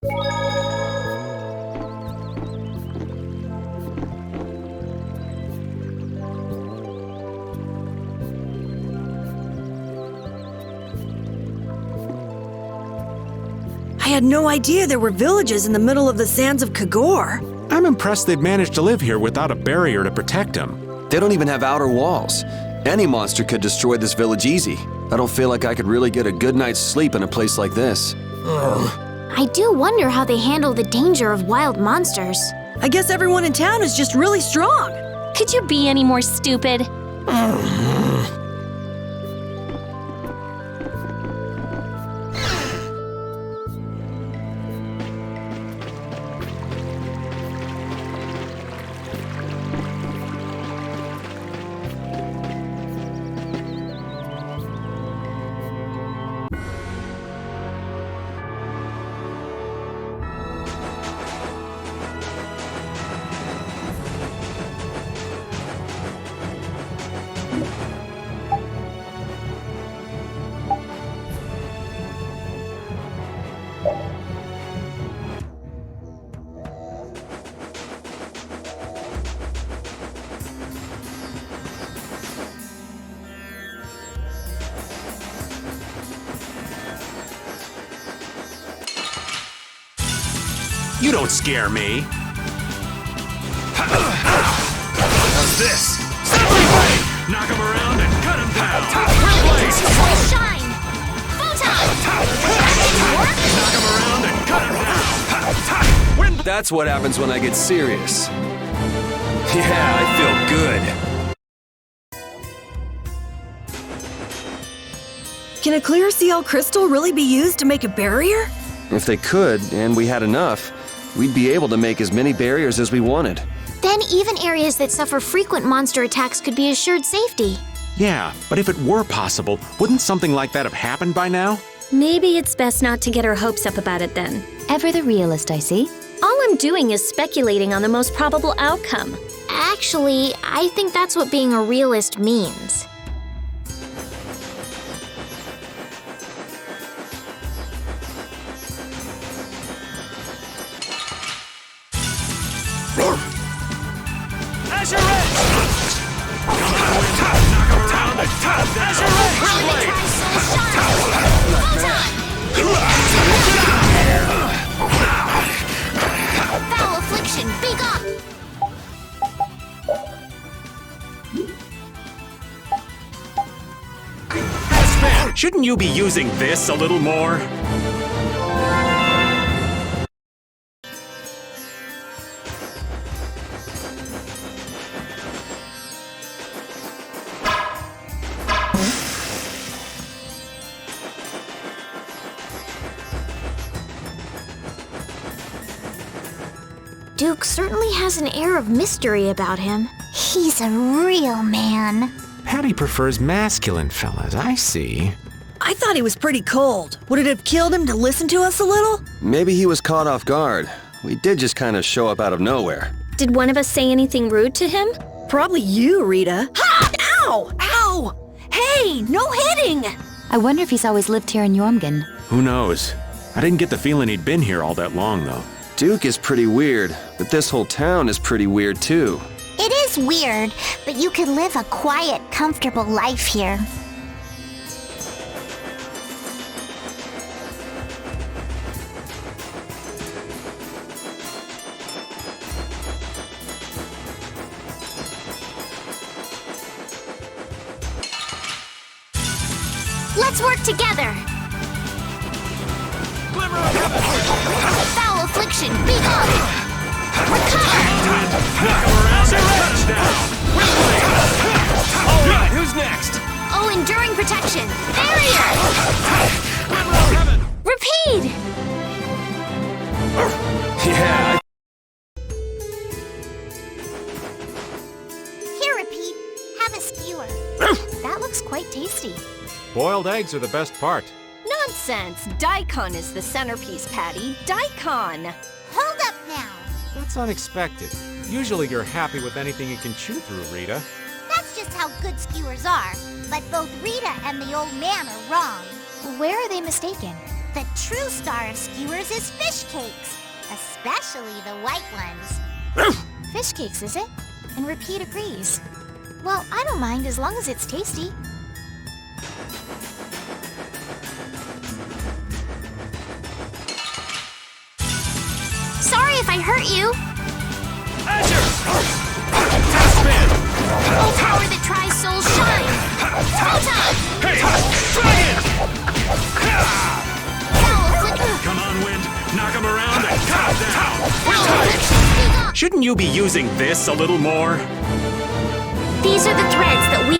I had no idea there were villages in the middle of the sands of Kagor. I'm impressed they've managed to live here without a barrier to protect them. They don't even have outer walls. Any monster could destroy this village easy. I don't feel like I could really get a good night's sleep in a place like this. I do wonder how they handle the danger of wild monsters. I guess everyone in town is just really strong. Could you be any more stupid? You don't scare me. How's this? Everybody! Knock him around and cut him down! Shine! Knock him around and cut him down! That's what happens when I get serious. Yeah, I feel good. Can a clear CL crystal really be used to make a barrier? If they could, and we had enough, we'd be able to make as many barriers as we wanted. Then even areas that suffer frequent monster attacks could be assured safety. Yeah, but if it were possible, wouldn't something like that have happened by now? Maybe it's best not to get our hopes up about it then. Ever the realist, I see. All I'm doing is speculating on the most probable outcome. Actually, I think that's what being a realist means. Foul affliction, be gone! Shouldn't you be using this a little more? Duke certainly has an air of mystery about him. He's a real man. Patty prefers masculine fellas, I see. I thought he was pretty cold. Would it have killed him to listen to us a little? Maybe he was caught off guard. We did just kind of show up out of nowhere. Did one of us say anything rude to him? Probably you, Rita. Ha! Ow! Ow! Hey, no hitting! I wonder if he's always lived here in Yormgen. Who knows? I didn't get the feeling he'd been here all that long, though. Duke is pretty weird, but this whole town is pretty weird too. It is weird, but you can live a quiet, comfortable life here. Let's work together! Foul affliction, be gone! Recover! Alright, who's next? Oh, enduring protection! Barrier! Repeat! Yeah. Here, Repeat. Have a skewer. That looks quite tasty. Boiled eggs are the best part. Nonsense! Daikon is the centerpiece, Patty. Daikon! Hold up now! That's unexpected. Usually you're happy with anything you can chew through, Rita. That's just how good skewers are. But both Rita and the old man are wrong. Where are they mistaken? The true star of skewers is fish cakes, especially the white ones. Fish cakes, is it? And Repeat agrees. Well, I don't mind as long as it's tasty. Sorry if I hurt you. Oh, power that tries soul shine! Photon! Hey! Dragon! Foul flicker! Come on, Wind. Knock him around and cut him down. Foul flicker! Shouldn't you be using this a little more? These are the threads that we...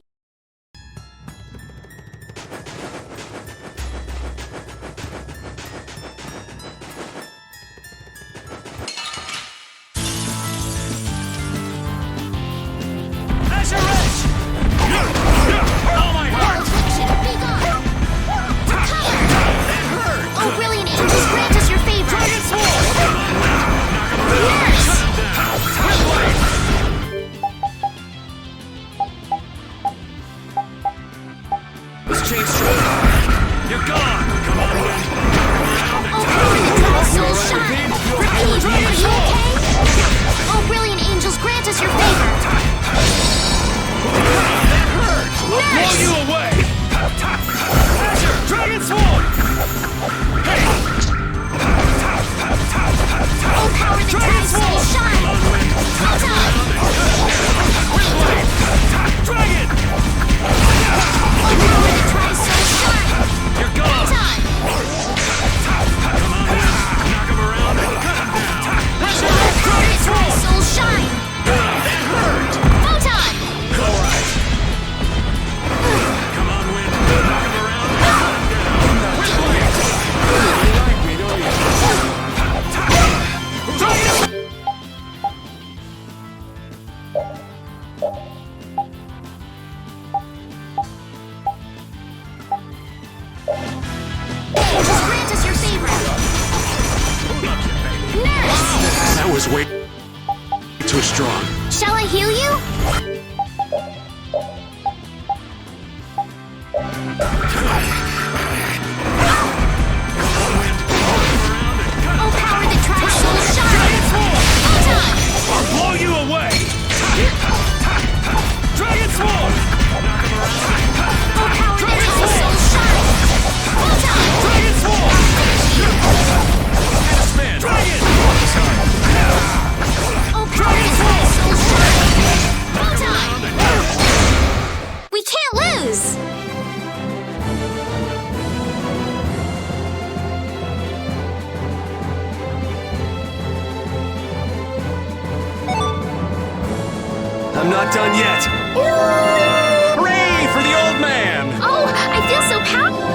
I'm not done yet. Hooray for the old man! Oh, I feel so powerful!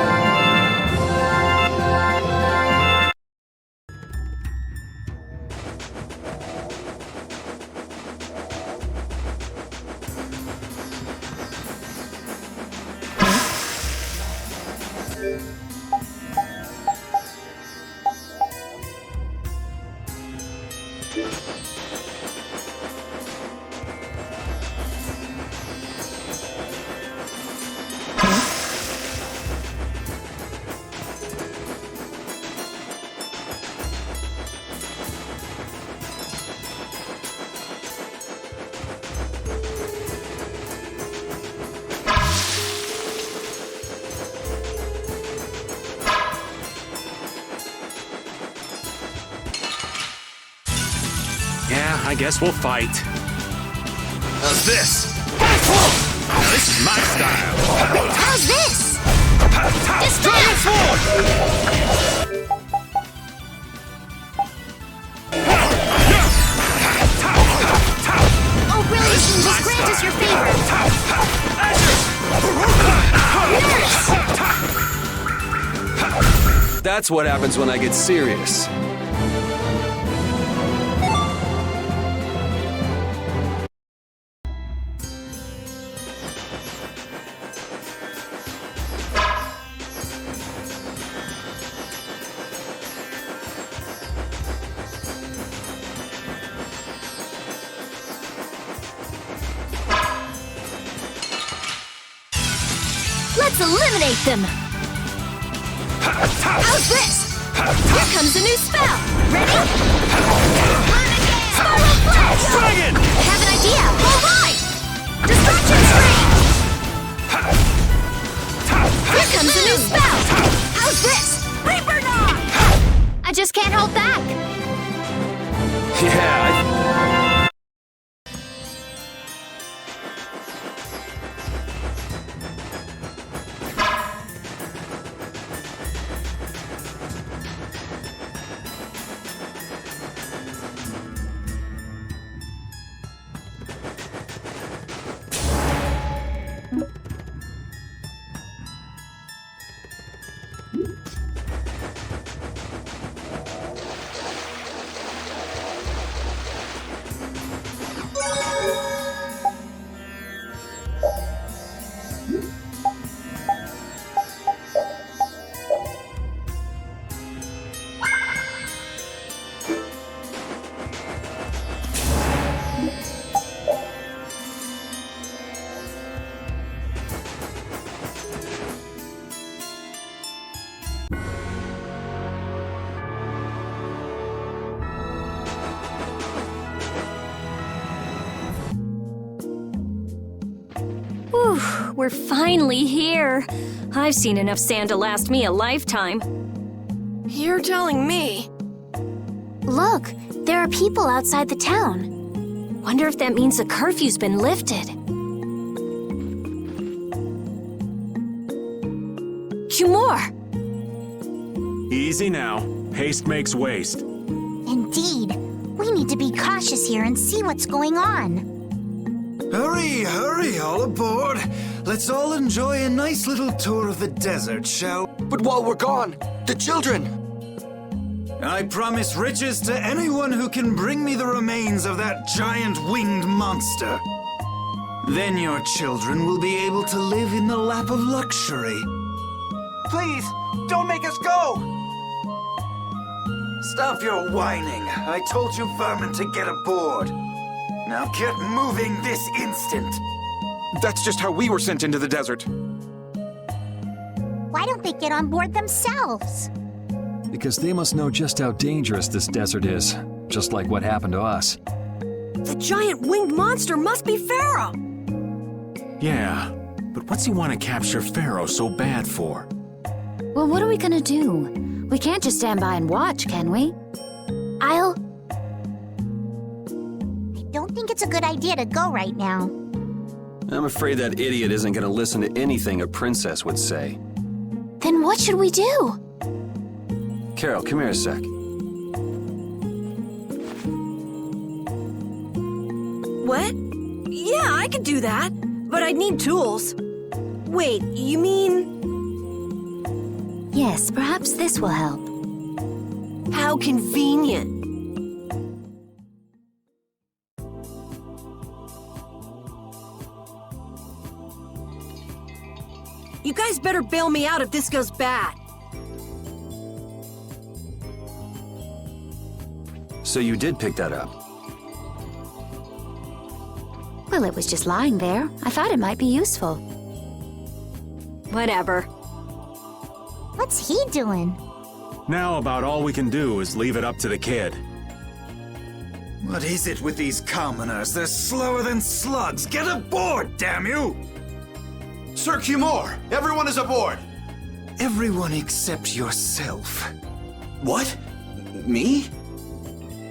I guess we'll fight. How's this? This is my style. How's this? Oh, brilliant! Just grant us your favor. Nurse! That's what happens when I get serious. Let's eliminate them! How's this? comes a new spell! Ready? Spiral Flash! Dragon! I have an idea! All right! Destruction Screen! Here comes a new spell! How's this? Reaper Nor! I just can't hold back. Yeah, Whew, we're finally here. I've seen enough sand to last me a lifetime. You're telling me. Look, there are people outside the town. Wonder if that means the curfew's been lifted. More. Easy now. Haste makes waste. Indeed. We need to be cautious here and see what's going on. Hurry, hurry, all aboard. Let's all enjoy a nice little tour of the desert, shall we? but while we're gone, the children. I promise riches to anyone who can bring me the remains of that giant winged monster. Then your children will be able to live in the lap of luxury. Please, don't make us go! Stop your whining. I told you vermin to get aboard. Now get moving this instant. That's just how we were sent into the desert. Why don't they get on board themselves? Because they must know just how dangerous this desert is, just like what happened to us. The giant winged monster must be Phaeroh! Yeah, but what's he want to capture Phaeroh so bad for? Well, what are we gonna do? We can't just stand by and watch, can we? I don't think it's a good idea to go right now. I'm afraid that idiot isn't going to listen to anything a princess would say. Then what should we do? Carol, come here a sec. What? Yeah, I could do that, but I'd need tools. Wait, you mean... Yes, perhaps this will help. How convenient. You guys better bail me out if this goes bad. So you did pick that up? Well, it was just lying there. I thought it might be useful. Whatever. What's he doing? Now about all we can do is leave it up to the kid. What is it with these commoners? They're slower than slugs. Get aboard, damn you! Sir Nor, everyone is aboard. Everyone except yourself. What? Me?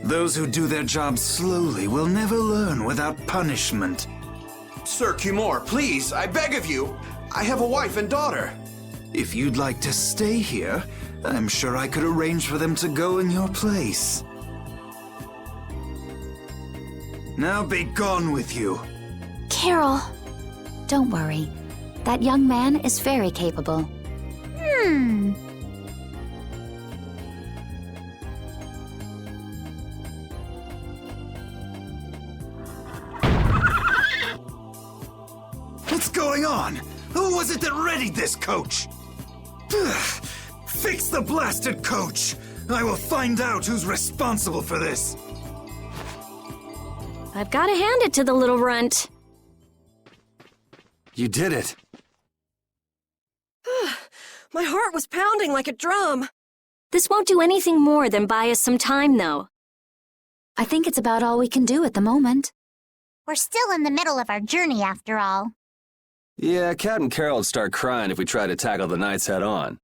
Those who do their jobs slowly will never learn without punishment. Sir Nor, please, I beg of you. I have a wife and daughter. If you'd like to stay here, I'm sure I could arrange for them to go in your place. Now be gone with you. Carol, don't worry. That young man is very capable. What's going on? Who was it that readied this coach? Fix the blasted coach! I will find out who's responsible for this. I've got to hand it to the little runt. You did it. My heart was pounding like a drum. This won't do anything more than buy us some time, though. I think it's about all we can do at the moment. We're still in the middle of our journey, after all. Yeah, Cat and Carol would start crying if we tried to tackle the knights head on.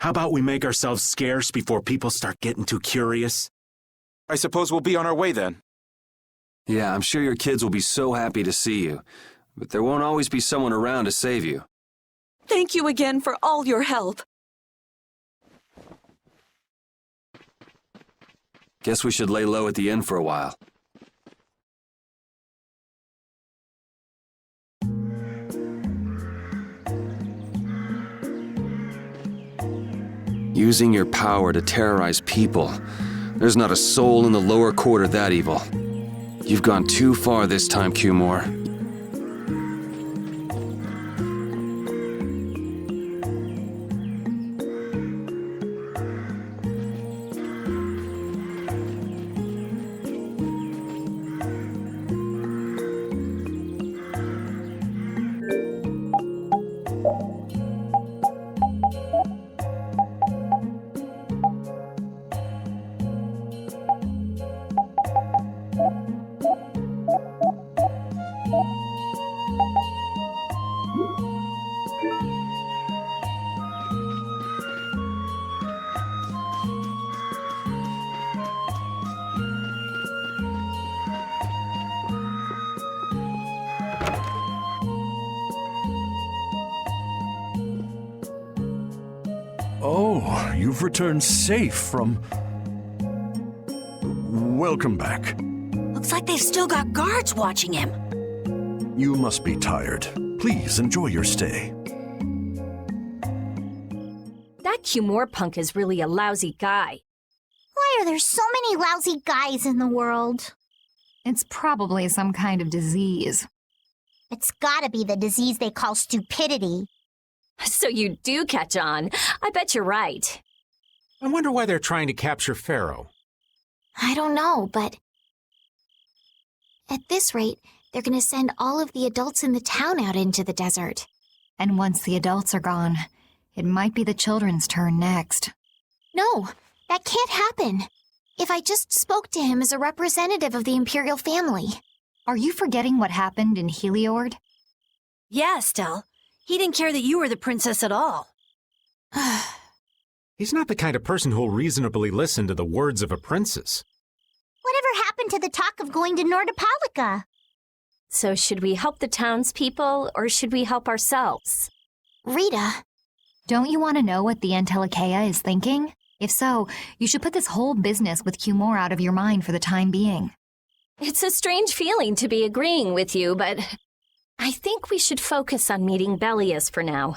How about we make ourselves scarce before people start getting too curious? I suppose we'll be on our way then. Yeah, I'm sure your kids will be so happy to see you, but there won't always be someone around to save you. Thank you again for all your help. Guess we should lay low at the inn for a while. Using your power to terrorize people. There's not a soul in the lower quarter that evil. You've gone too far this time, Cumor. Oh, you've returned safe from... Welcome back. Looks like they've still got guards watching him. You must be tired. Please enjoy your stay. That Cumor punk is really a lousy guy. Why are there so many lousy guys in the world? It's probably some kind of disease. It's gotta be the disease they call stupidity. So you do catch on. I bet you're right. I wonder why they're trying to capture Phaeroh. I don't know, but at this rate, they're gonna send all of the adults in the town out into the desert. And once the adults are gone, it might be the children's turn next. No, that can't happen. If I just spoke to him as a representative of the Imperial family. Are you forgetting what happened in Heliord? Yeah, Estelle. He didn't care that you were the princess at all. He's not the kind of person who'll reasonably listen to the words of a princess. Whatever happened to the talk of going to Nordopolica? So should we help the townspeople, or should we help ourselves? Rita. Don't you want to know what the Antilocheia is thinking? If so, you should put this whole business with Cumor out of your mind for the time being. It's a strange feeling to be agreeing with you, but I think we should focus on meeting Bellius for now.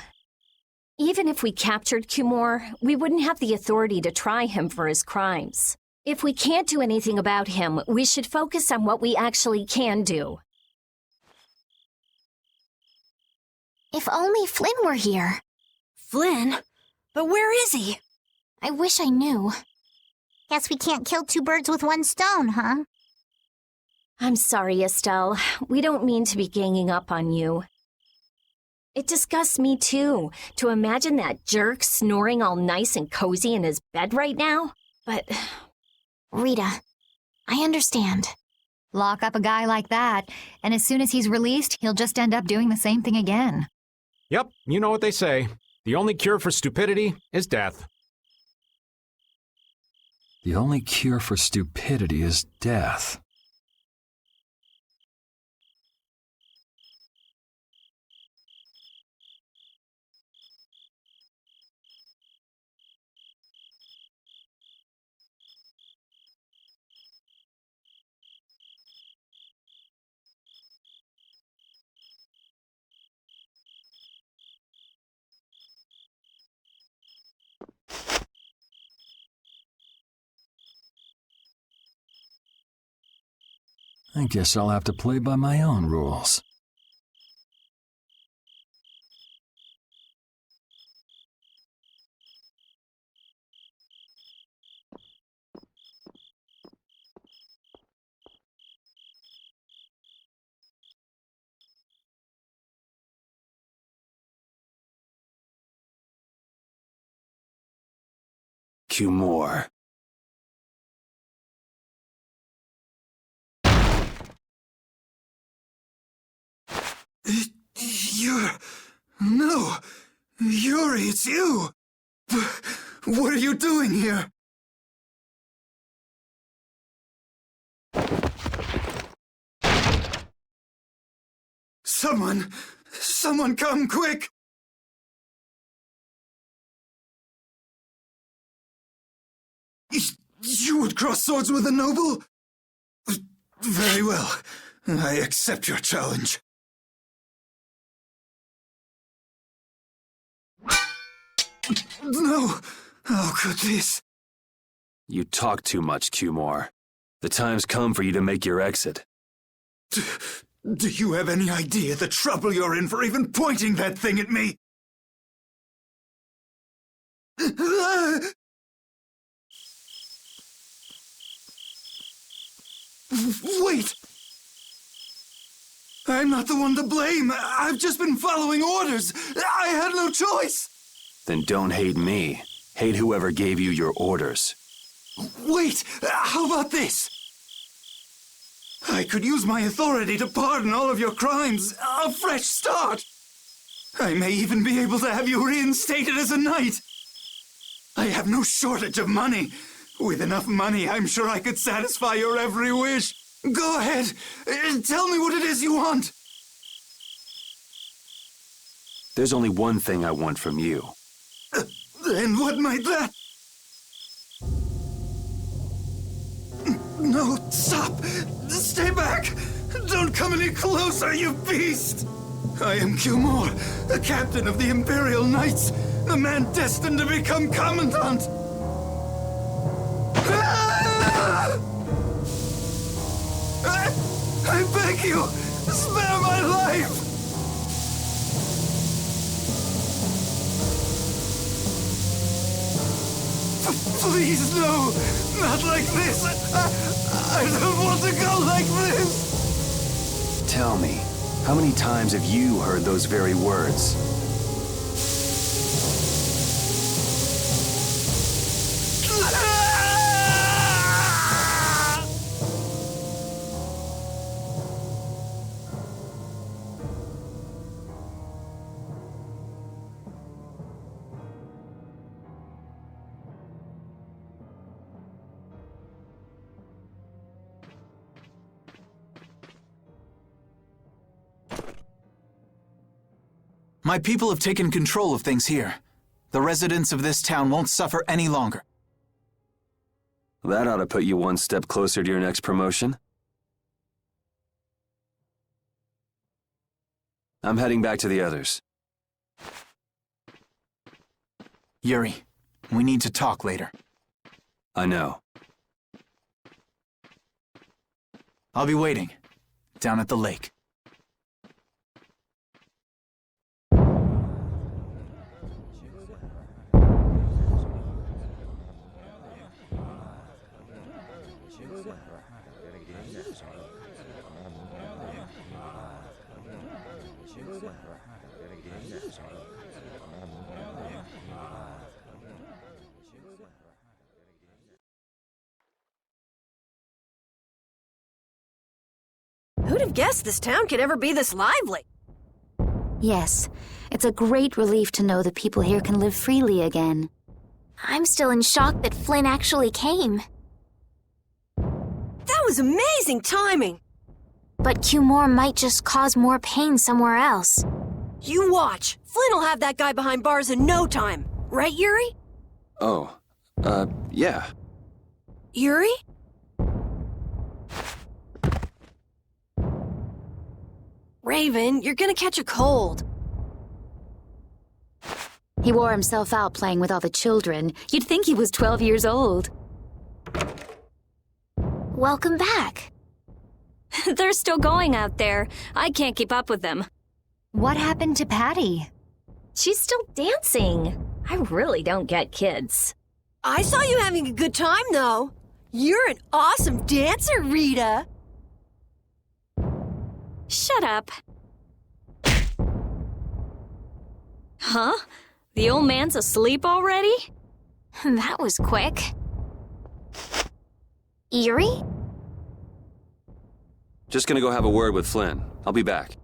Even if we captured Cumor, we wouldn't have the authority to try him for his crimes. If we can't do anything about him, we should focus on what we actually can do. If only Flynn were here. Flynn? But where is he? I wish I knew. Guess we can't kill two birds with one stone, huh? I'm sorry, Estelle. We don't mean to be ganging up on you. It disgusts me, too, to imagine that jerk snoring all nice and cozy in his bed right now. But... Rita, I understand. Lock up a guy like that, and as soon as he's released, he'll just end up doing the same thing again. Yep, you know what they say. The only cure for stupidity is death. The only cure for stupidity is death. I guess I'll have to play by my own rules. Cumor. No! Yuri, it's you! What are you doing here? Someone come quick! You would cross swords with a noble? Very well. I accept your challenge. No! How could this? You talk too much, Cumor. The time's come for you to make your exit. Do you have any idea the trouble you're in for even pointing that thing at me? Wait! I'm not the one to blame. I've just been following orders. I had no choice. Then don't hate me. Hate whoever gave you your orders. Wait! How about this? I could use my authority to pardon all of your crimes. A fresh start. I may even be able to have you reinstated as a knight. I have no shortage of money. With enough money, I'm sure I could satisfy your every wish. Go ahead. Tell me what it is you want. There's only one thing I want from you. And what might that? No, stop! Stay back! Don't come any closer, you beast! I am Cumor, the captain of the Imperial Knights, the man destined to become Commandant! I beg you, spare my life! Please, no! Not like this! I don't want to go like this! Tell me, how many times have you heard those very words? My people have taken control of things here. The residents of this town won't suffer any longer. That ought to put you one step closer to your next promotion. I'm heading back to the others. Yuri, we need to talk later. I know. I'll be waiting, down at the lake. Who'd have guessed this town could ever be this lively? Yes, it's a great relief to know that people here can live freely again. I'm still in shock that Flynn actually came. That was amazing timing! But Cumor might just cause more pain somewhere else. You watch. Flynn will have that guy behind bars in no time. Right, Yuri? Oh, yeah. Yuri? Raven, you're gonna catch a cold. He wore himself out playing with all the children. You'd think he was 12 years old. Welcome back. They're still going out there. I can't keep up with them. What happened to Patty? She's still dancing. I really don't get kids. I saw you having a good time, though. You're an awesome dancer, Rita. Shut up. Huh? The old man's asleep already? That was quick. Yuri? Just gonna go have a word with Flynn. I'll be back.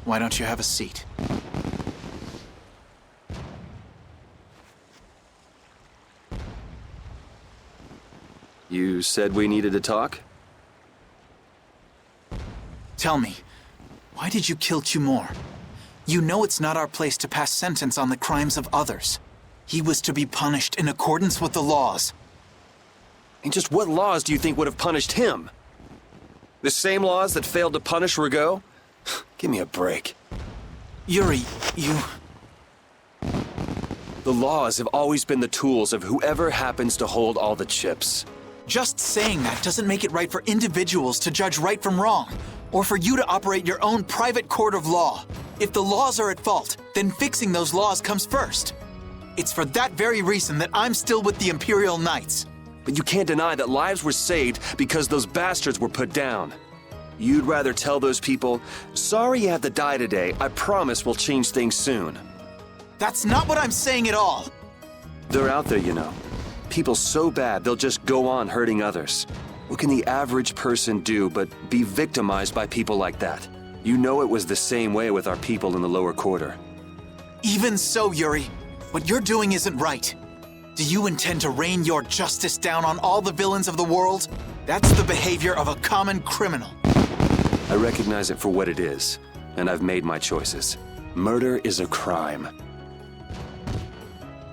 Why don't you have a seat? You said we needed to talk? Tell me, why did you kill Tumor? You know it's not our place to pass sentence on the crimes of others. He was to be punished in accordance with the laws. And just what laws do you think would have punished him? The same laws that failed to punish Rigaud? Give me a break. Yuri, you... The laws have always been the tools of whoever happens to hold all the chips. Just saying that doesn't make it right for individuals to judge right from wrong, or for you to operate your own private court of law. If the laws are at fault, then fixing those laws comes first. It's for that very reason that I'm still with the Imperial Knights. But you can't deny that lives were saved because those bastards were put down. You'd rather tell those people, sorry you have to die today, I promise we'll change things soon. That's not what I'm saying at all. They're out there, you know. People so bad they'll just go on hurting others. What can the average person do but be victimized by people like that? You know it was the same way with our people in the lower quarter. Even so, Yuri, what you're doing isn't right. Do you intend to rain your justice down on all the villains of the world? That's the behavior of a common criminal. I recognize it for what it is, and I've made my choices. Murder is a crime.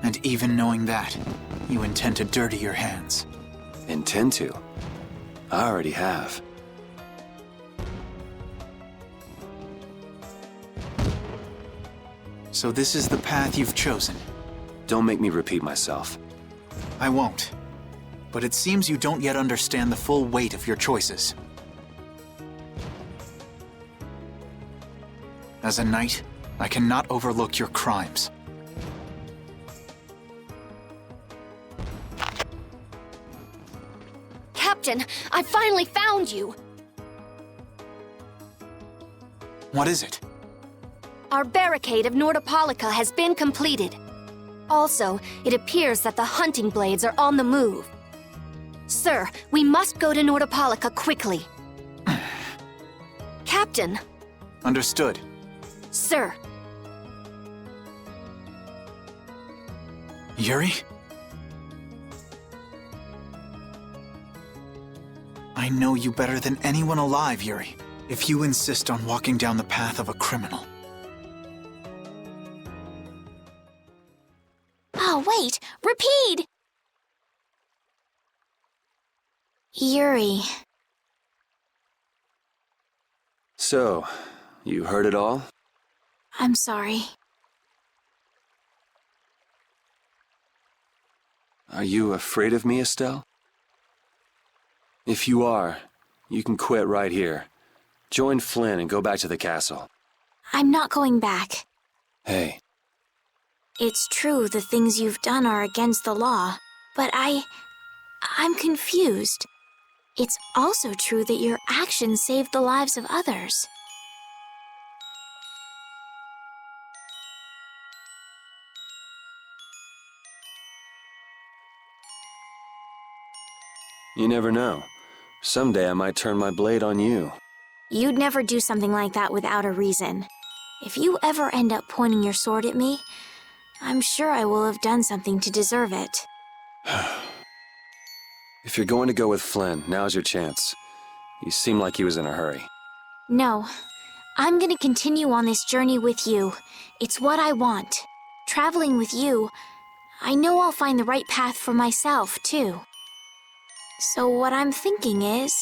And even knowing that, you intend to dirty your hands. Intend to? I already have. So this is the path you've chosen. Don't make me repeat myself. I won't. But it seems you don't yet understand the full weight of your choices. As a knight, I cannot overlook your crimes. Captain, I finally found you! What is it? Our barricade of Nordopolica has been completed. Also, it appears that the hunting blades are on the move. Sir, we must go to Nordopolica quickly. Captain! Understood. Sir. Yuri? I know you better than anyone alive, Yuri. If you insist on walking down the path of a criminal. Oh, wait! Repeat! Yuri. worry. So, you heard it all? I'm sorry. Are you afraid of me, Estelle? If you are, you can quit right here. Join Flynn and go back to the castle. I'm not going back. Hey. It's true the things you've done are against the law, but I'm confused. It's also true that your actions saved the lives of others. You never know. Someday I might turn my blade on you. You'd never do something like that without a reason. If you ever end up pointing your sword at me, I'm sure I will have done something to deserve it. If you're going to go with Flynn, now's your chance. You seem like he was in a hurry. No. I'm gonna continue on this journey with you. It's what I want. Traveling with you, I know I'll find the right path for myself, too. So what I'm thinking is...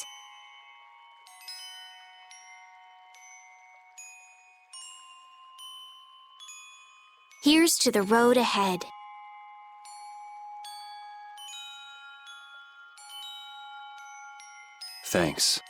here's to the road ahead. Thanks.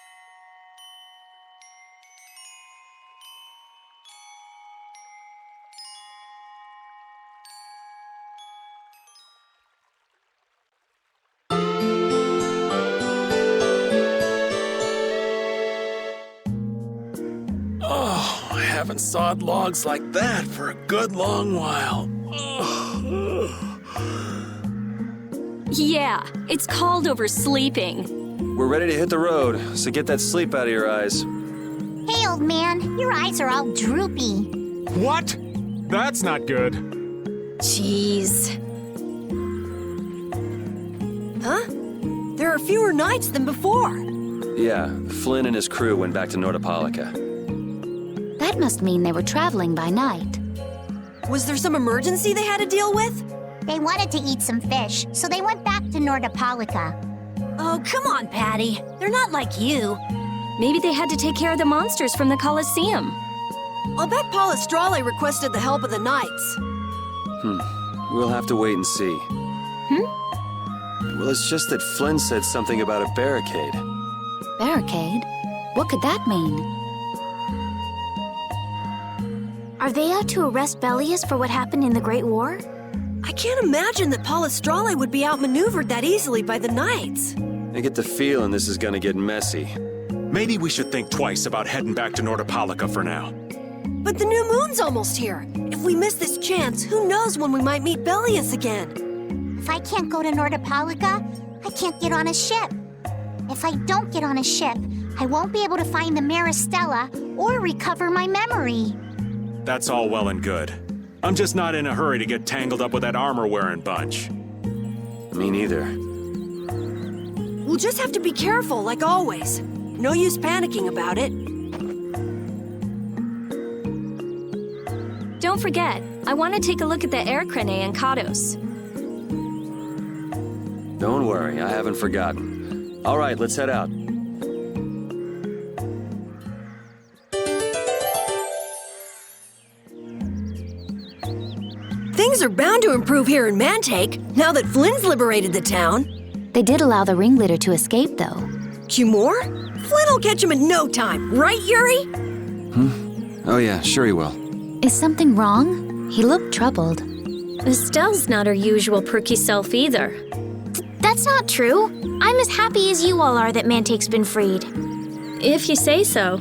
Oh, I haven't sawed logs like that for a good long while. Yeah, it's called oversleeping. We're ready to hit the road, so get that sleep out of your eyes. Hey, old man, your eyes are all droopy. What? That's not good. Jeez. Huh? There are fewer knights than before. Yeah, Flynn and his crew went back to Nordopolica. That must mean they were traveling by night. Was there some emergency they had to deal with? They wanted to eat some fish, so they went back to Nordopolica. Oh, come on, Patty. They're not like you. Maybe they had to take care of the monsters from the Colosseum. I'll bet Palestrale requested the help of the knights. We'll have to wait and see. Well, it's just that Flynn said something about a barricade. Barricade? What could that mean? Are they out to arrest Bellius for what happened in the Great War? I can't imagine that Palestrale would be outmaneuvered that easily by the knights. I get the feeling this is gonna get messy. Maybe we should think twice about heading back to Nordopolica for now. But the new moon's almost here. If we miss this chance, who knows when we might meet Bellius again? If I can't go to Nordopolica, I can't get on a ship. If I don't get on a ship, I won't be able to find the Maristella or recover my memory. That's all well and good. I'm just not in a hurry to get tangled up with that armor-wearing bunch. Me neither. We'll just have to be careful, like always. No use panicking about it. Don't forget, I want to take a look at the Heracles and Cados. Don't worry, I haven't forgotten. All right, let's head out. Things are bound to improve here in Mantaic, now that Flynn's liberated the town. They did allow the ringleader to escape, though. Cumore? Flynn will catch him in no time, right, Yuri? Oh yeah, sure he will. Is something wrong? He looked troubled. Estelle's not her usual perky self either. That's not true. I'm as happy as you all are that Mantaic's been freed. If you say so.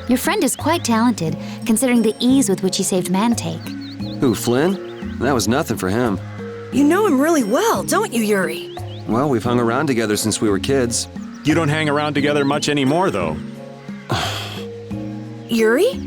Your friend is quite talented, considering the ease with which he saved Mantaic. Who, Flynn? That was nothing for him. You know him really well, don't you, Yuri? Well, we've hung around together since we were kids. You don't hang around together much anymore, though. Yuri?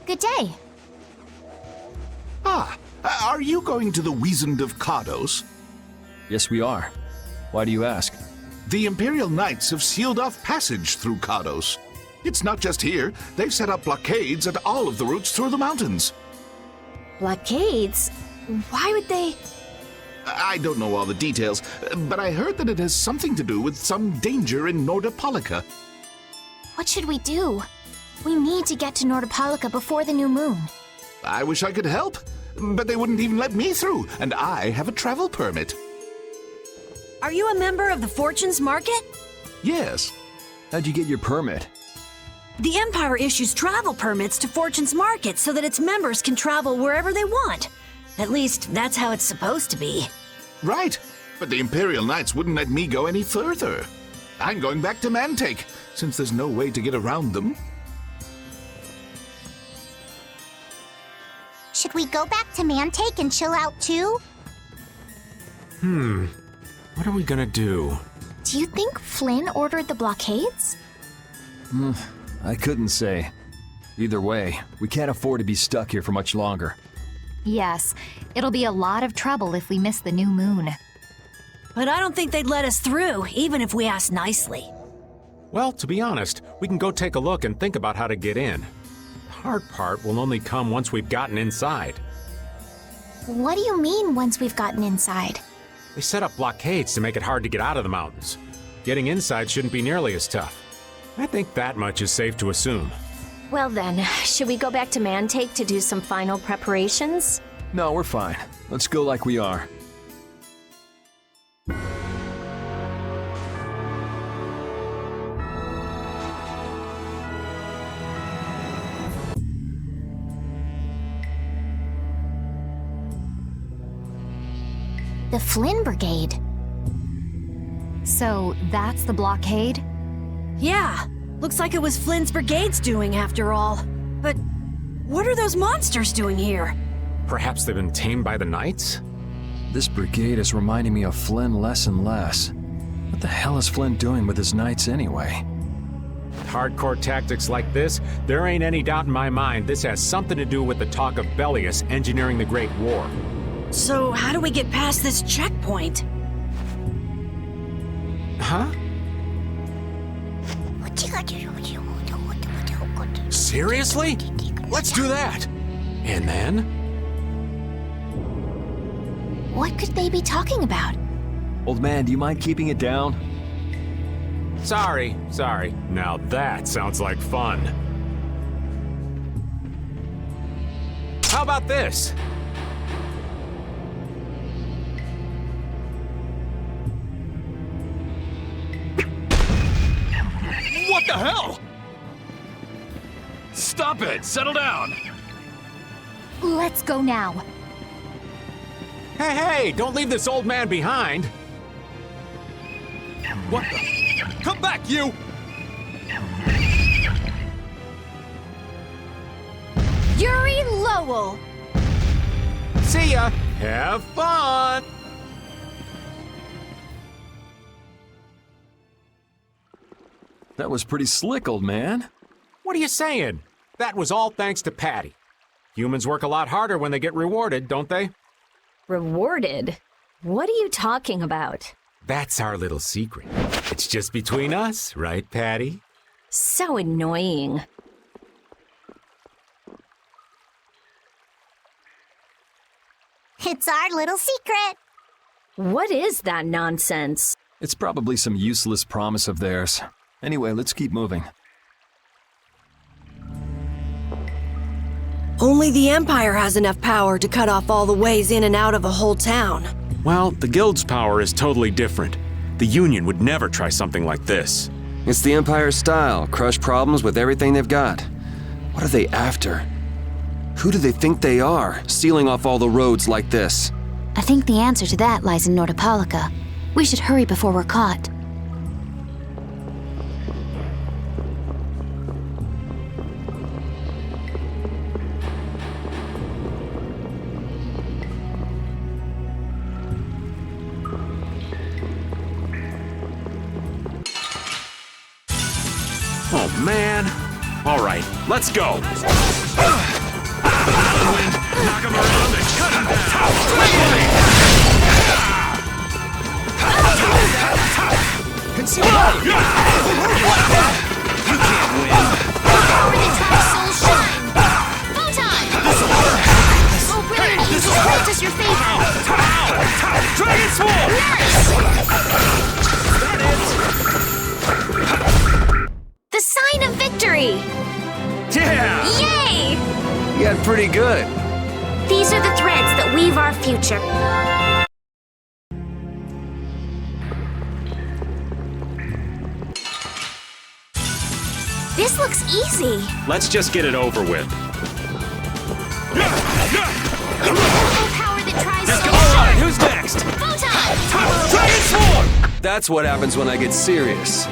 Good day. Ah, are you going to the Weasand of Cados? Yes, we are. Why do you ask? The Imperial Knights have sealed off passage through Cados. It's not just here. They've set up blockades at all of the routes through the mountains. Blockades? Why would they? I don't know all the details, but I heard that it has something to do with some danger in Nordopolica. What should we do? We need to get to Nordopolica before the new moon. I wish I could help, but they wouldn't even let me through, and I have a travel permit. Are you a member of the Fortunes Market? Yes. How'd you get your permit? The Empire issues travel permits to Fortunes Market so that its members can travel wherever they want. At least, that's how it's supposed to be. Right, but the Imperial Knights wouldn't let me go any further. I'm going back to Mantaic, since there's no way to get around them. Should we go back to Mantaic and chill out too? What are we gonna do? Do you think Flynn ordered the blockades? I couldn't say. Either way, we can't afford to be stuck here for much longer. Yes, it'll be a lot of trouble if we miss the new moon. But I don't think they'd let us through, even if we asked nicely. Well, to be honest, we can go take a look and think about how to get in. The hard part will only come once we've gotten inside. What do you mean, once we've gotten inside? They set up blockades to make it hard to get out of the mountains. Getting inside shouldn't be nearly as tough. I think that much is safe to assume. Well then, should we go back to Mantaic to do some final preparations? No, we're fine. Let's go like we are. The Flynn Brigade. So that's the blockade? Yeah, looks like it was Flynn's brigade's doing after all. But what are those monsters doing here? Perhaps they've been tamed by the knights? This brigade is reminding me of Flynn less and less. What the hell is Flynn doing with his knights anyway? Hardcore tactics like this, there ain't any doubt in my mind this has something to do with the talk of Bellius engineering the Great War. So how do we get past this checkpoint? Huh? Seriously? Let's do that! And then? What could they be talking about? Old man, do you mind keeping it down? Sorry. Now that sounds like fun. How about this? What the hell? Stop it! Settle down! Let's go now. Hey, don't leave this old man behind! What the? Come back, you! Yuri Lowell! See ya! Have fun! That was pretty slick, old man. What are you saying? That was all thanks to Patty. Humans work a lot harder when they get rewarded, don't they? Rewarded? What are you talking about? That's our little secret. It's just between us, right, Patty? So annoying. It's our little secret. What is that nonsense? It's probably some useless promise of theirs. Anyway, let's keep moving. Only the Empire has enough power to cut off all the ways in and out of a whole town. Well, the Guild's power is totally different. The Union would never try something like this. It's the Empire's style, crush problems with everything they've got. What are they after? Who do they think they are, sealing off all the roads like this? I think the answer to that lies in Nordopolica. We should hurry before we're caught. Oh, man. All right, let's go. Wind, knock him around and cut him down. Conceal body. You can't win. Power that tries soul shine. Photon! Oh, brilliant! Just grant us your favor. Dragon Swarm! The sign of victory! Yeah! Yay! You got pretty good. These are the threads that weave our future. This looks easy. Let's just get it over with. Oh, power that tries soul All right, shine. who's next? Photon! Dragon Swarm! That's what happens when I get serious.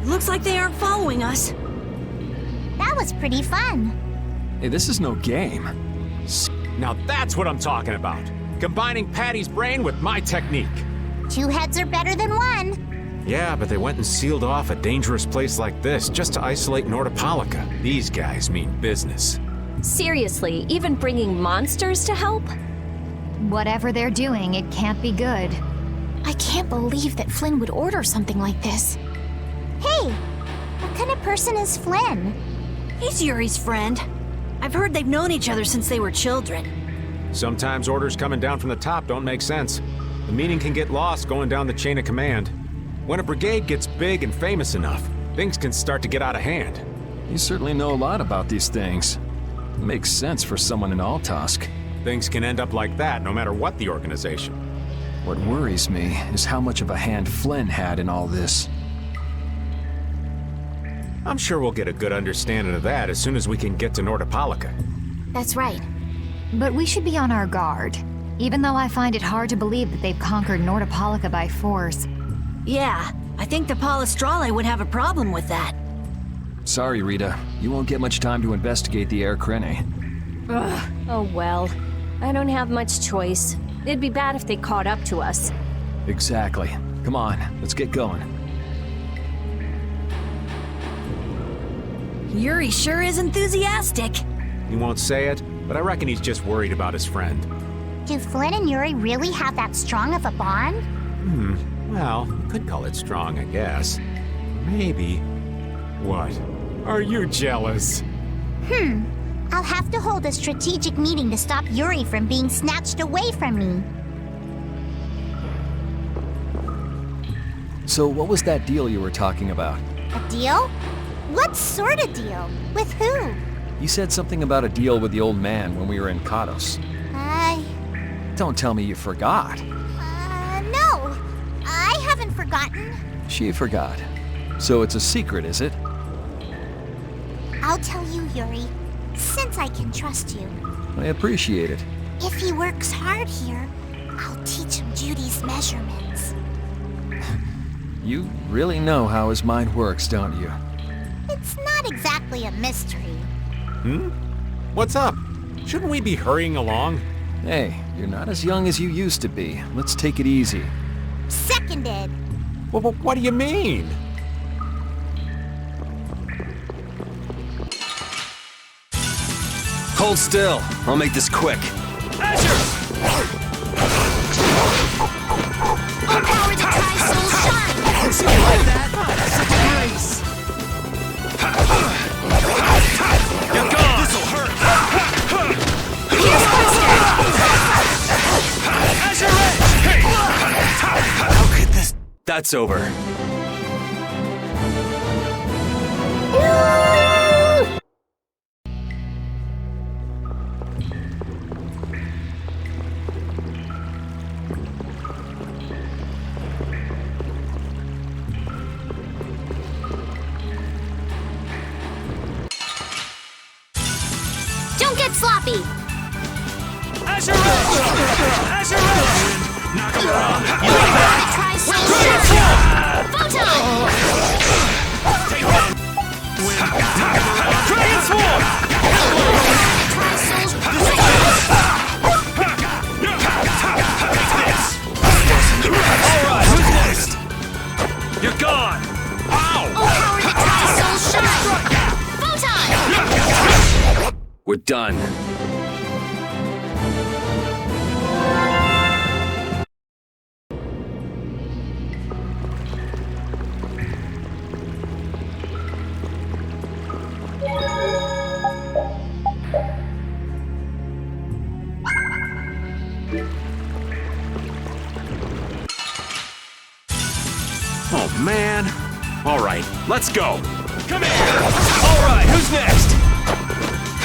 Looks like they aren't following us. That was pretty fun. Hey, this is no game. Now that's what I'm talking about. Combining Patty's brain with my technique. 2 heads are better than 1. Yeah, but they went and sealed off a dangerous place like this just to isolate Nordopolica. These guys mean business. Seriously, even bringing monsters to help? Whatever they're doing, it can't be good. I can't believe that Flynn would order something like this. Hey, what kind of person is Flynn? He's Yuri's friend. I've heard they've known each other since they were children. Sometimes orders coming down from the top don't make sense. The meaning can get lost going down the chain of command. When a brigade gets big and famous enough, things can start to get out of hand. You certainly know a lot about these things. Makes sense for someone in Altosk. Things can end up like that no matter what the organization. What worries me is how much of a hand Flynn had in all this. I'm sure we'll get a good understanding of that as soon as we can get to Nordopolica. That's right. But we should be on our guard. Even though I find it hard to believe that they've conquered Nordopolica by force. Yeah, I think the Palestrale would have a problem with that. Sorry, Rita. You won't get much time to investigate the Air Krene. Ugh. Oh well. I don't have much choice. It'd be bad if they caught up to us. Exactly. Come on, let's get going. Yuri sure is enthusiastic. He won't say it, but I reckon he's just worried about his friend. Do Flynn and Yuri really have that strong of a bond? Well, you could call it strong, I guess. Maybe. What? Are you jealous? I'll have to hold a strategic meeting to stop Yuri from being snatched away from me. So what was that deal you were talking about? A deal? What sort of deal? With who? You said something about a deal with the old man when we were in Cados. Don't tell me you forgot. No. I haven't forgotten. She forgot. So it's a secret, is it? I'll tell you, Yuri, since I can trust you. I appreciate it. If he works hard here, I'll teach him Judy's measurements. You really know how his mind works, don't you? It's not exactly a mystery. What's up? Shouldn't we be hurrying along? Hey, you're not as young as you used to be. Let's take it easy. Seconded. What do you mean? Hold still. I'll make this quick. Empower the Tri-Soul Shine! Something like that? Nice! You're gone! This'll hurt! Here's Azure Edge! How could this... That's over. Don't get sloppy! Azure Edge! Azure Edge! Knock it around! Tri-Soul Shine! Photon! Take that! Transform! Alright, who's next? You're gone! Empower the Tri-Soul Shine! Photon! We're done. Oh, man. All right, let's go. Come here! Alright, who's next?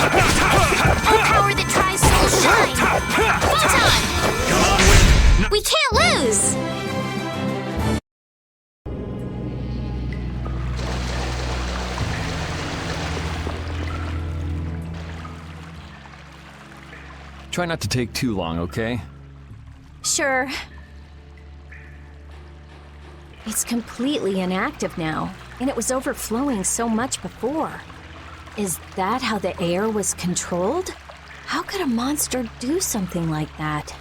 Empower the Tri-Soul Shine! Photon! Come on, Wind! We can't lose! Try not to take too long, okay? Sure. It's completely inactive now, and it was overflowing so much before. Is that how the air was controlled? How could a monster do something like that?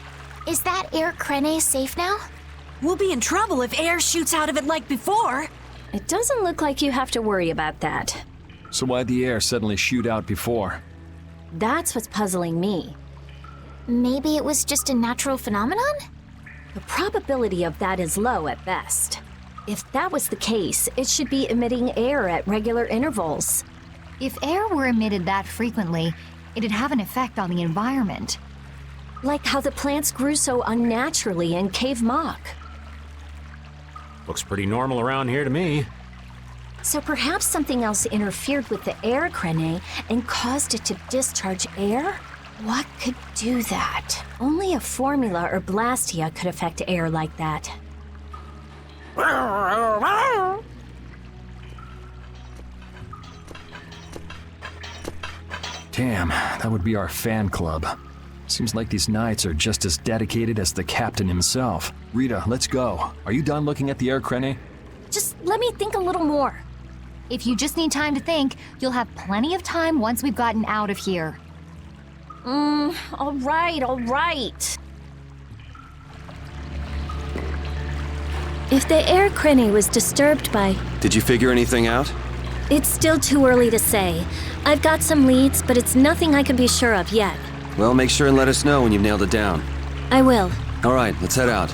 Is that air Krene safe now? We'll be in trouble if air shoots out of it like before. It doesn't look like you have to worry about that. So why'd the air suddenly shoot out before? That's what's puzzling me. Maybe it was just a natural phenomenon? The probability of that is low at best. If that was the case, it should be emitting air at regular intervals. If air were emitted that frequently, it'd have an effect on the environment. Like how the plants grew so unnaturally in Cave Mock. Looks pretty normal around here to me. So perhaps something else interfered with the air Krene and caused it to discharge air? What could do that? Only a formula or blastia could affect air like that. Damn, that would be our fan club. Seems like these knights are just as dedicated as the captain himself. Rita, let's go. Are you done looking at the air Krene? Just let me think a little more. If you just need time to think, you'll have plenty of time once we've gotten out of here. All right. If the air Krene was disturbed by... Did you figure anything out? It's still too early to say. I've got some leads, but it's nothing I can be sure of yet. Well, make sure and let us know when you've nailed it down. I will. Alright, let's head out.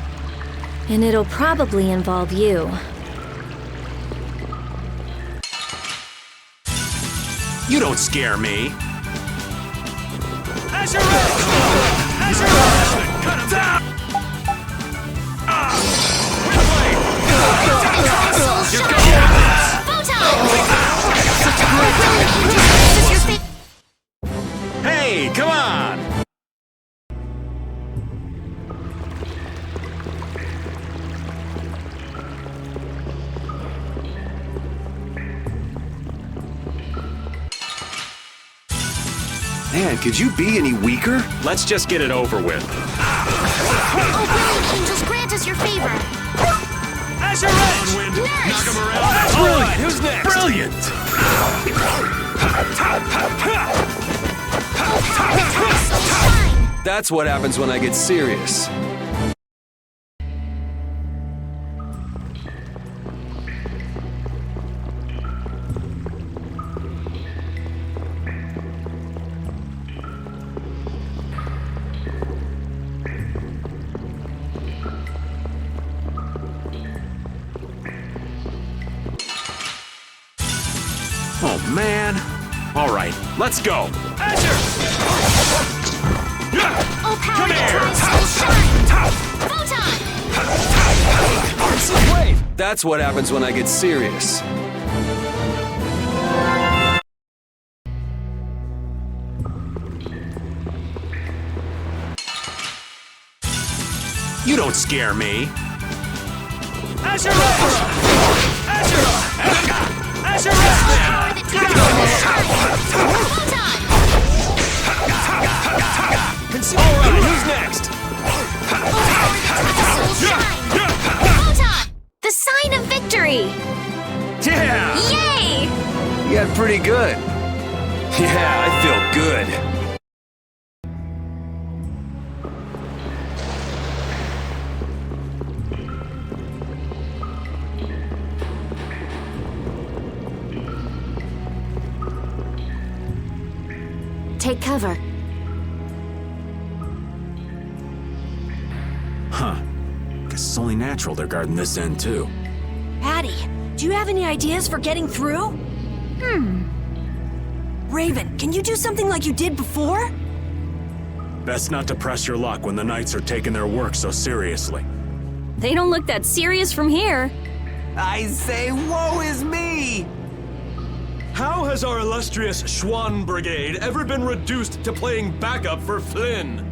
And it'll probably involve you. You don't scare me. Azure Edge! Azure Edge! Cut him down! Hey, come on! Man, could you be any weaker? Let's just get it over with. Oh, brilliant angels, grant us your favor. Azure Edge! Knock him around. That's Alright, who's next? Brilliant! That's what happens when I get serious. Oh, man. All right, let's go. Azure! Oh, power Come here! shine! Photon! That's what happens when I get serious. You don't scare me. Azure Edge! Azure! Azure Edge! Alright, who's next? Photon! The sign of victory! Yeah! Yay! You got pretty good. Yeah, I feel good. Take cover. Huh. Guess it's only natural they're guarding this end, too. Patty, do you have any ideas for getting through? Raven, can you do something like you did before? Best not to press your luck when the knights are taking their work so seriously. They don't look that serious from here. I say, woe is me! How has our illustrious Schwann Brigade ever been reduced to playing backup for Flynn?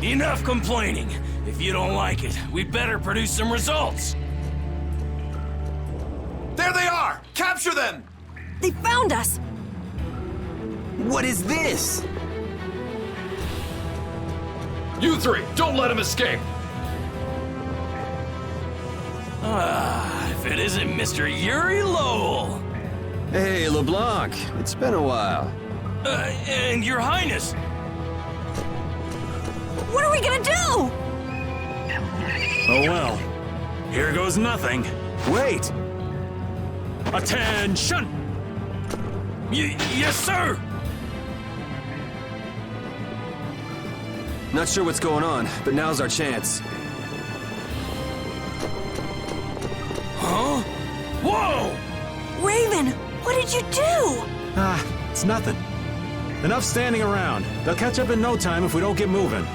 Enough complaining. If you don't like it, we better produce some results. There they are! Capture them! They found us! What is this? You three, don't let him escape! If it isn't Mr. Yuri Lowell! Hey, LeBlanc. It's been a while. And Your Highness! What are we gonna do? Oh well. Here goes nothing. Wait! Attention! Yes, sir! Not sure what's going on, but now's our chance. Huh? Whoa! Raven, what did you do? It's nothing. Enough standing around. They'll catch up in no time if we don't get moving.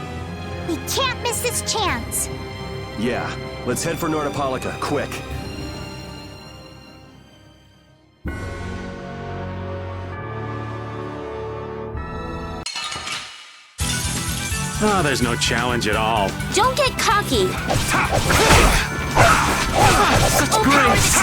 We can't miss this chance. Yeah, let's head for Nordopolica, quick. There's no challenge at all. Don't get cocky. Such grace!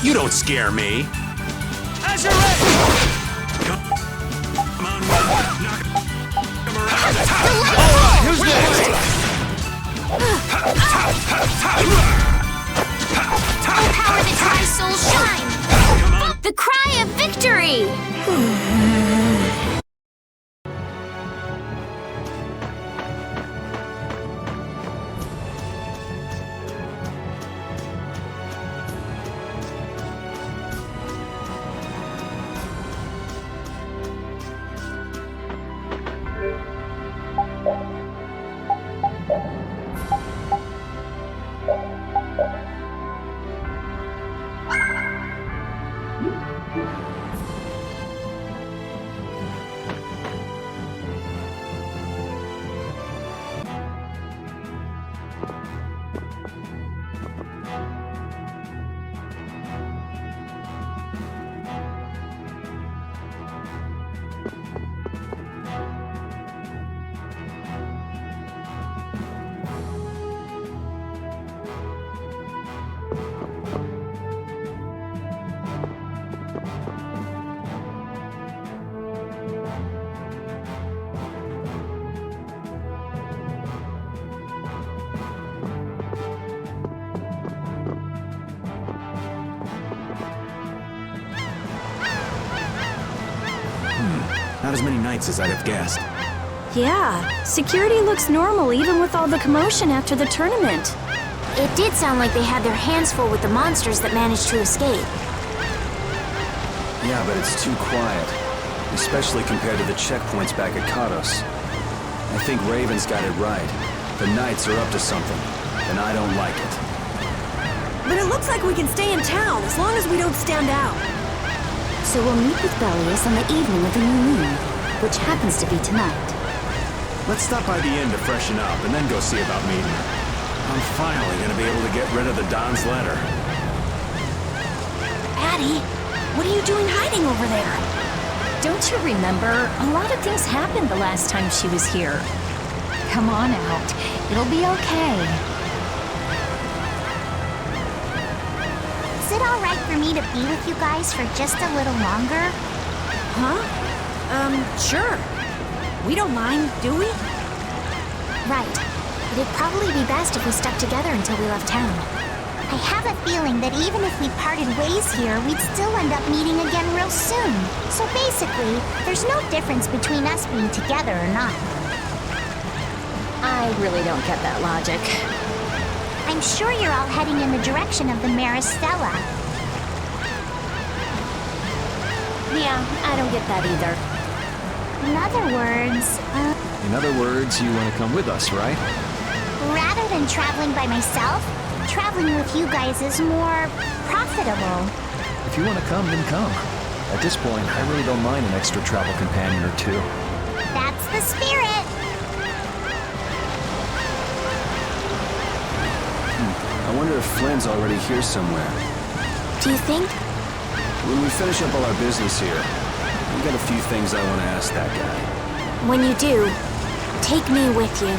You don't scare me. As you're ready! Come on, knock him around. All right, who's next? Oh, power that my soul shine! The cry of victory! Not as many knights as I'd have guessed. Yeah, security looks normal even with all the commotion after the tournament. It did sound like they had their hands full with the monsters that managed to escape. Yeah, but it's too quiet. Especially compared to the checkpoints back at Cados. I think Raven's got it right. The knights are up to something, and I don't like it. But it looks like we can stay in town as long as we don't stand out. So we'll meet with Bellius on the evening of the new moon, which happens to be tonight. Let's stop by the inn to freshen up and then go see about meeting her. I'm finally gonna be able to get rid of the Don's letter. Addie, what are you doing hiding over there? Don't you remember? A lot of things happened the last time she was here. Come on out. It'll be okay. Is it alright for me to be with you guys for just a little longer? Huh? Sure. We don't mind, do we? Right. It'd probably be best if we stuck together until we left town. I have a feeling that even if we parted ways here, we'd still end up meeting again real soon. So basically, there's no difference between us being together or not. I really don't get that logic. I'm sure you're all heading in the direction of the Maristella. Yeah, I don't get that either. In other words, In other words, you want to come with us, right? rather than traveling by myself, traveling with you guys is more profitable. If you want to come, then come. At this point, I really don't mind an extra travel companion or two. That's the spirit. I wonder if Flynn's already here somewhere. Do you think? When we finish up all our business here, I've got a few things I want to ask that guy. When you do, take me with you.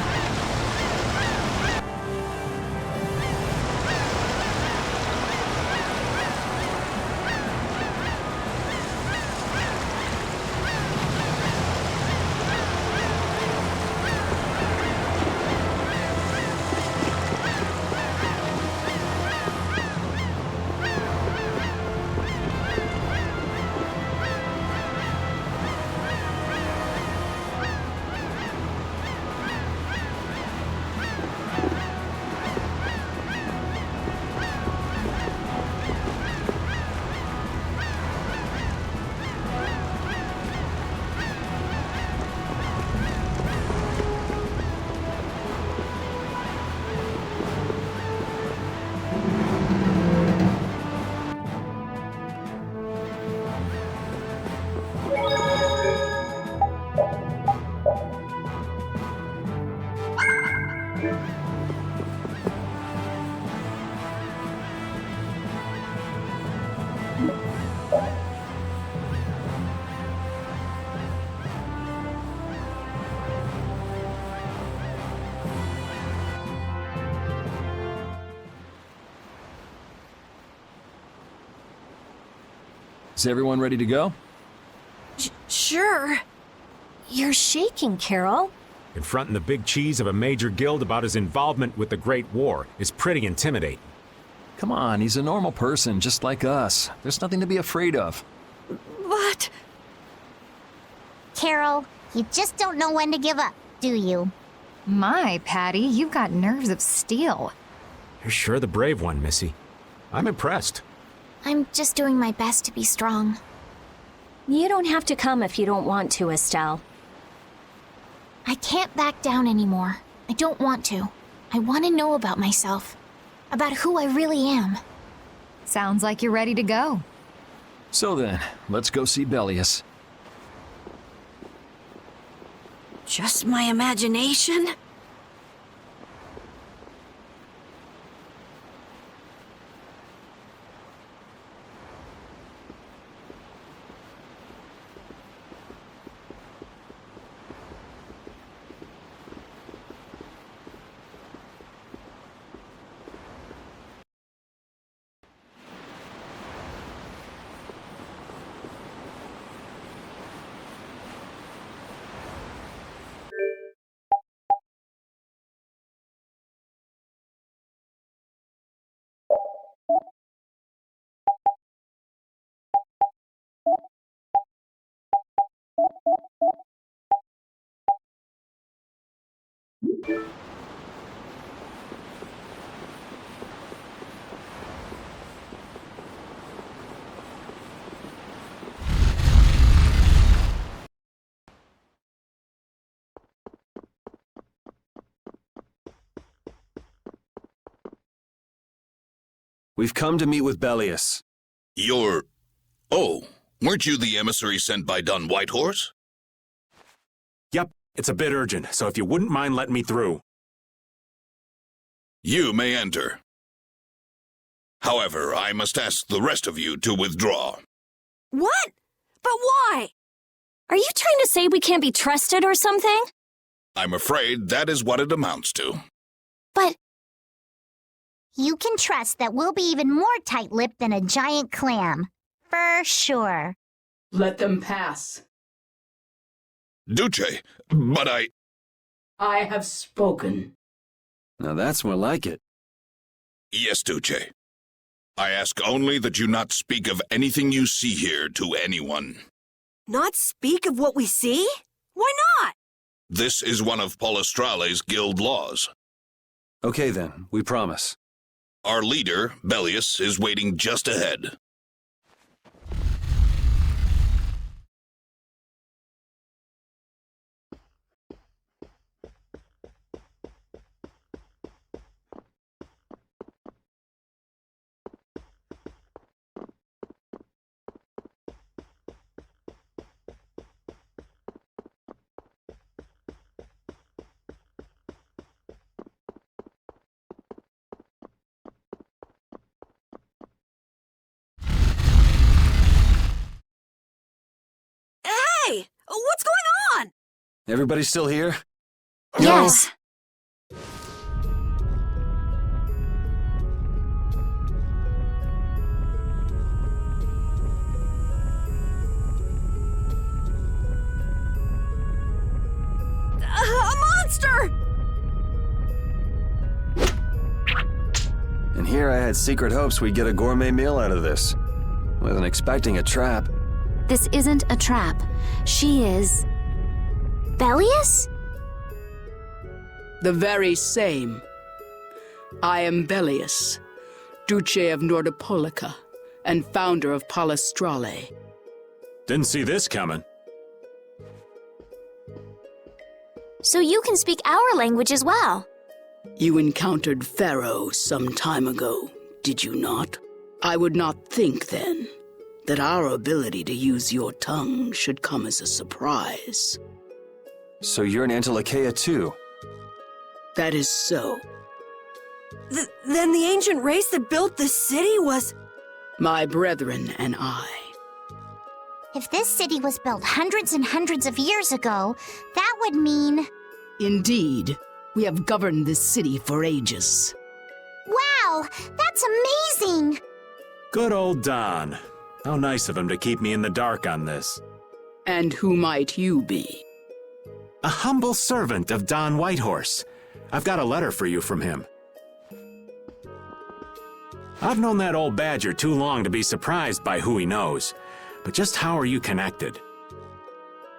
Is everyone ready to go? Sure. You're shaking, Carol. Confronting the big cheese of a major guild about his involvement with the Great War is pretty intimidating. Come on, he's a normal person, just like us. There's nothing to be afraid of. But... Carol, you just don't know when to give up, do you? My, Patty, you've got nerves of steel. You're sure the brave one, Missy. I'm impressed. I'm just doing my best to be strong. You don't have to come if you don't want to, Estelle. I can't back down anymore. I don't want to. I want to know about myself. About who I really am. Sounds like you're ready to go. So then, let's go see Bellius. Just my imagination? We've come to meet with Bellius. Oh, weren't you the emissary sent by Dun Whitehorse? Yep, it's a bit urgent, so if you wouldn't mind letting me through. You may enter. However, I must ask the rest of you to withdraw. What? But why? Are you trying to say we can't be trusted or something? I'm afraid that is what it amounts to. But... You can trust that we'll be even more tight-lipped than a giant clam. For sure. Let them pass. Duce, but I have spoken. Now that's more like it. Yes, Duce. I ask only that you not speak of anything you see here to anyone. Not speak of what we see? Why not? This is one of Polystrale's guild laws. Okay then, we promise. Our leader, Bellius, is waiting just ahead. Hey! What's going on? Everybody still here? Yes. A monster! And here I had secret hopes we'd get a gourmet meal out of this. Wasn't expecting a trap. This isn't a trap. She is... Bellius? The very same. I am Bellius, Duce of Nordopolica, and founder of Polystrale. Didn't see this coming. So you can speak our language as well. You encountered Phaeroh some time ago, did you not? I would not think then that our ability to use your tongue should come as a surprise. So you're an Antilocheia too? That is so. Then the ancient race that built this city was... My brethren and I. If this city was built hundreds and hundreds of years ago, that would mean... Indeed, we have governed this city for ages. Wow, that's amazing! Good old Don. How nice of him to keep me in the dark on this. And who might you be? A humble servant of Don Whitehorse. I've got a letter for you from him. I've known that old badger too long to be surprised by who he knows. But just how are you connected?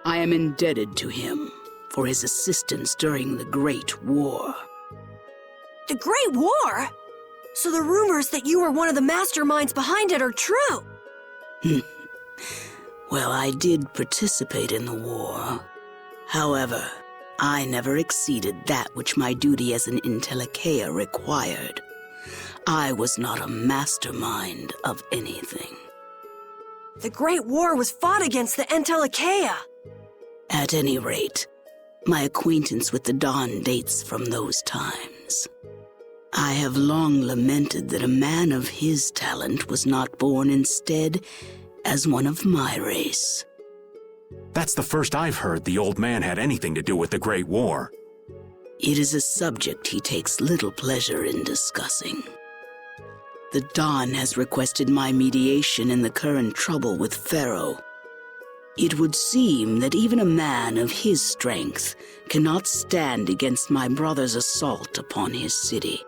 I am indebted to him for his assistance during the Great War. The Great War? So the rumors that you were one of the masterminds behind it are true? Well, I did participate in the war. However, I never exceeded that which my duty as an Intellicaea required. I was not a mastermind of anything. The Great War was fought against the Intellicaea. At any rate, my acquaintance with the Dawn dates from those times. I have long lamented that a man of his talent was not born instead as one of my race. That's the first I've heard the old man had anything to do with the Great War. It is a subject he takes little pleasure in discussing. The Dawn has requested my mediation in the current trouble with Phaeroh. It would seem that even a man of his strength cannot stand against my brother's assault upon his city.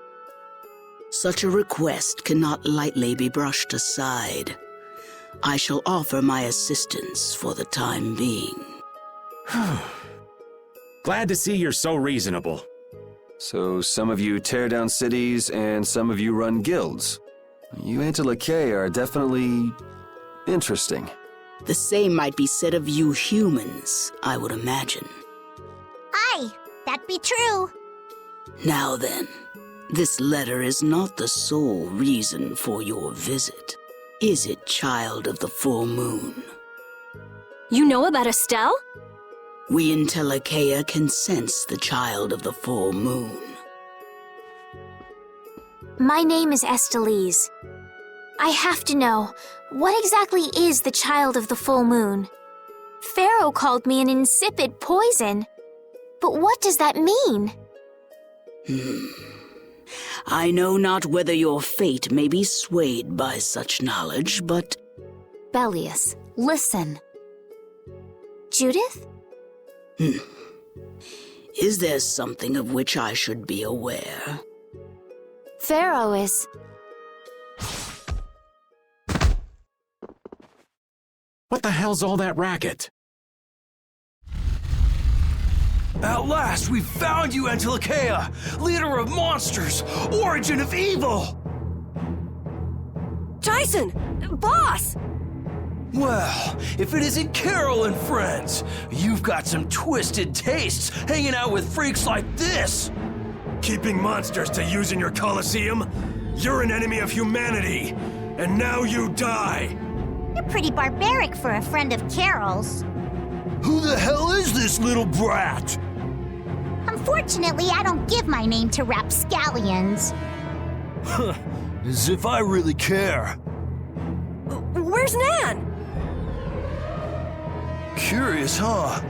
Such a request cannot lightly be brushed aside. I shall offer my assistance for the time being. Glad to see you're so reasonable. So some of you tear down cities and some of you run guilds. You Intellicaea are definitely interesting. The same might be said of you humans, I would imagine. Aye, that be true. Now then, this letter is not the sole reason for your visit. Is it, child of the full moon? You know about Estelle? We Intellicaea can sense the child of the full moon. My name is Estelise. I have to know, what exactly is the child of the full moon? Phaeroh called me an insipid poison. But what does that mean? I know not whether your fate may be swayed by such knowledge, but... Bellius, listen. Judith? Is there something of which I should be aware? Phaeroh is... What the hell's all that racket? At last, we found you, Intellicaea, leader of monsters, origin of evil! Tyson! Boss! Well, if it isn't Carol and friends, you've got some twisted tastes hanging out with freaks like this! Keeping monsters to use in your Colosseum? You're an enemy of humanity, and now you die! You're pretty barbaric for a friend of Carol's. Who the hell is this little brat? Unfortunately, I don't give my name to rapscallions. As if I really care. Where's Nan? Curious, huh?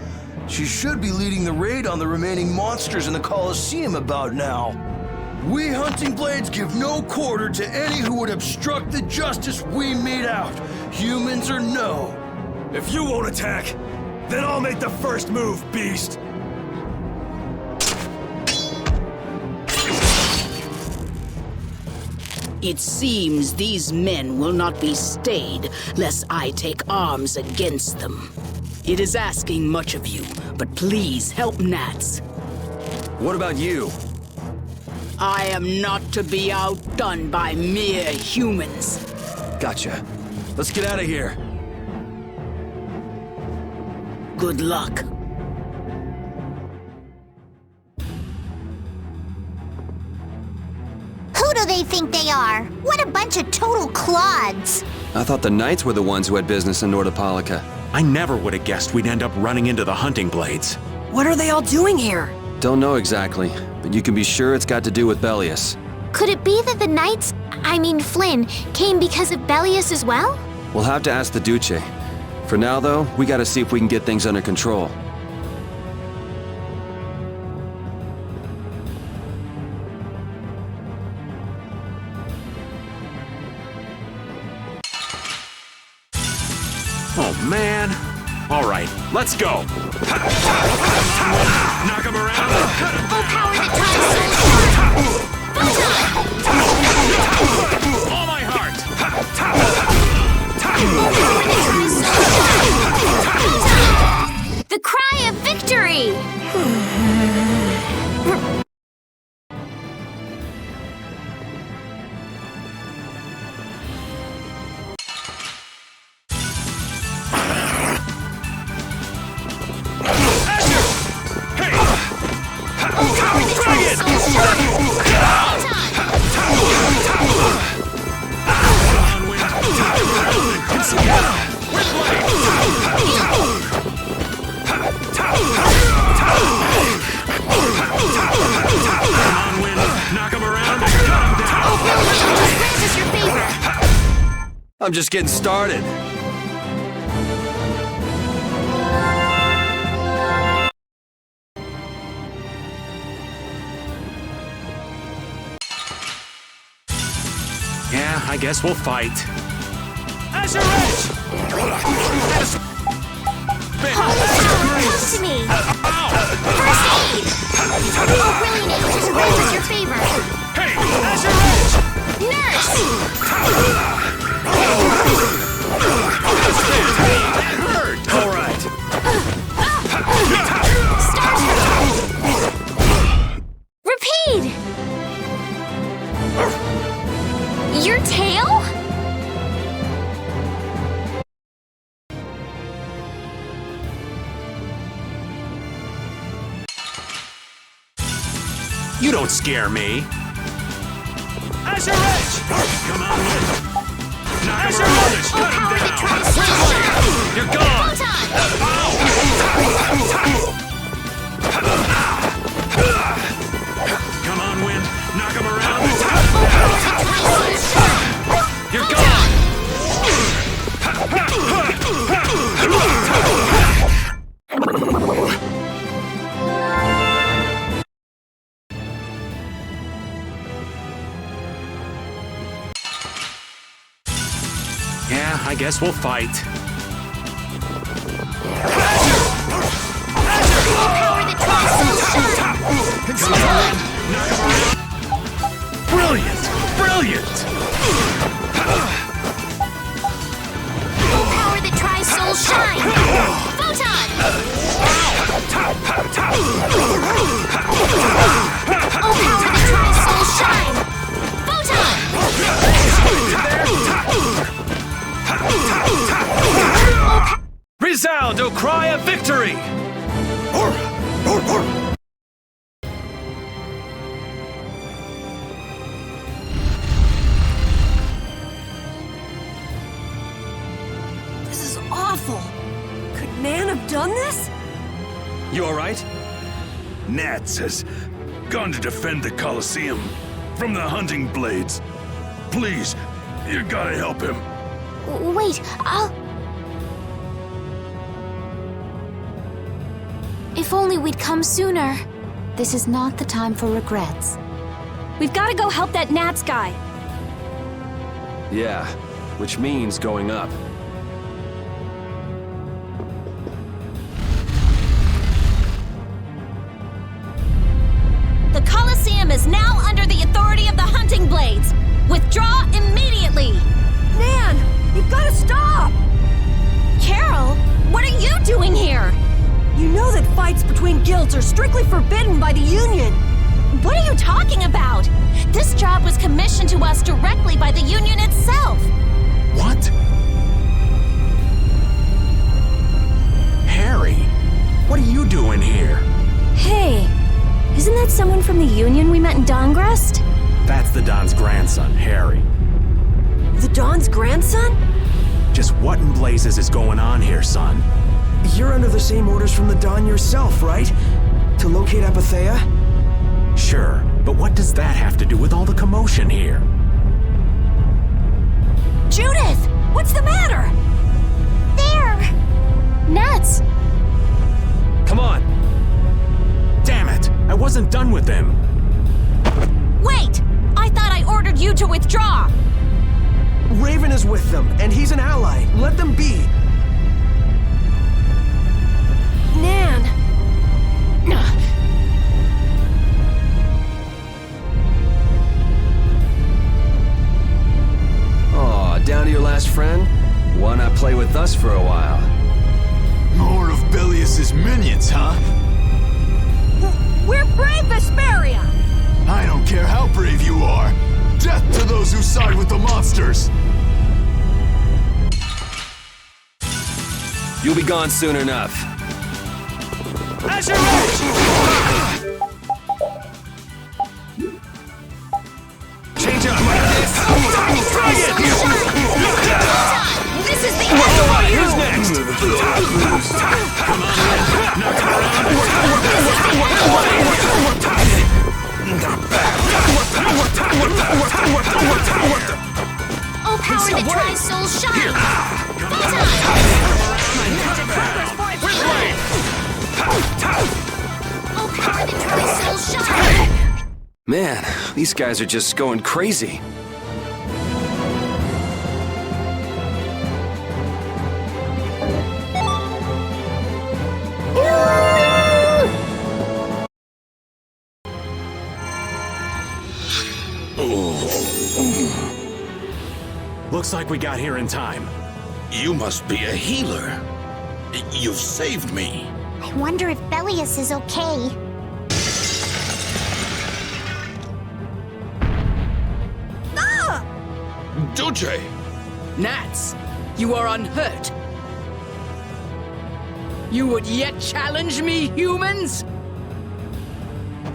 She should be leading the raid on the remaining monsters in the Colosseum about now. We hunting blades give no quarter to any who would obstruct the justice we mete out, humans or no. If you won't attack, then I'll make the first move, beast! It seems these men will not be stayed, lest I take arms against them. It is asking much of you, but please help Nats. What about you? I am not to be outdone by mere humans. Gotcha. Let's get out of here. Good luck. Who do they think they are? What a bunch of total clods! I thought the knights were the ones who had business in Nordopolica. I never would have guessed we'd end up running into the hunting blades. What are they all doing here? Don't know exactly, but you can be sure it's got to do with Bellius. Could it be that the knights, Flynn, came because of Bellius as well? We'll have to ask the Duce. For now, though, we gotta see if we can get things under control. All right, let's go. Knock him around. Oh, power that tries All my heart. The cry of victory! I'm just getting started. Yeah, I guess we'll fight. As your edge! Close to me! First aid! Oh, really need to grant us your favor! Hey, as your edge! Nurse! That hurt! All right. Repeat! Your tail? You don't scare me. As your edge! Come on, win. Knock him around and shut him down. You're gone! Come on, Wind. Knock him around and shut him down. You're gone! Yeah, I guess we'll fight. Brilliant! Brilliant! Power that tries soul shine! Photon! Oh, power that tries soul shine! Photon! Resound, O cry of victory! This is awful. Could Nan have done this? You all right? Nats has gone to defend the Colosseum from the hunting blades. Please, you gotta help him. Wait, If only we'd come sooner. This is not the time for regrets. We've got to go help that Nats guy. Yeah, which means going up. The Colosseum is now under the authority of the hunting blades. Withdraw immediately! Nan, you've got to stop! Carol, what are you doing here? You know that fights between guilds are strictly forbidden by the Union. What are you talking about? This job was commissioned to us directly by the Union itself. What? Harry, what are you doing here? Hey, isn't that someone from the Union we met in Dahngrest? That's the Don's grandson, Harry. The Don's grandson? Just what in blazes is going on here, son? You're under the same orders from the Don yourself, right? To locate Apatheia? Sure, but what does that have to do with all the commotion here? Judith! What's the matter? There! Nats! Come on! Damn it! I wasn't done with them! Wait! I thought I ordered you to withdraw! Raven is with them, and he's an ally. Let them be. huh? We're brave, Vesperia! I don't care how brave you are. Death to those who side with the monsters! You'll be gone soon enough. As your wish! Change up! Try it! This is the end for you! Who's next? Come on, knock it Oh, power that tries souls shine! Oh, power that tries souls shine! Man, these guys are just going crazy. Looks like we got here in time. You must be a healer. You've saved me. I wonder if Belius is okay. Duce! Gnats, you are unhurt. You would yet challenge me, humans?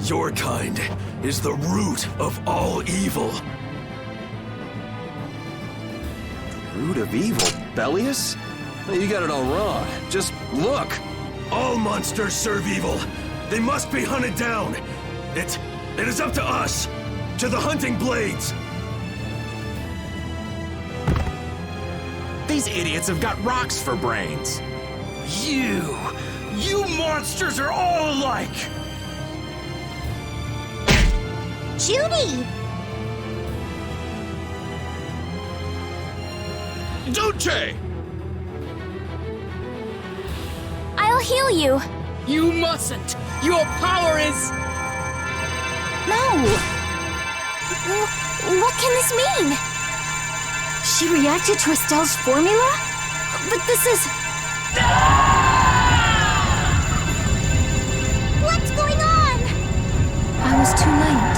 Your kind is the root of all evil. Root of evil? Belius? You got it all wrong. Just look. All monsters serve evil. They must be hunted down. It is up to us. To the hunting blades. These idiots have got rocks for brains. You monsters are all alike. Judy! Duce! I'll heal you. You mustn't. Your power is... No. What can this mean? She reacted to Estelle's formula? But this is... What's going on? I was too late.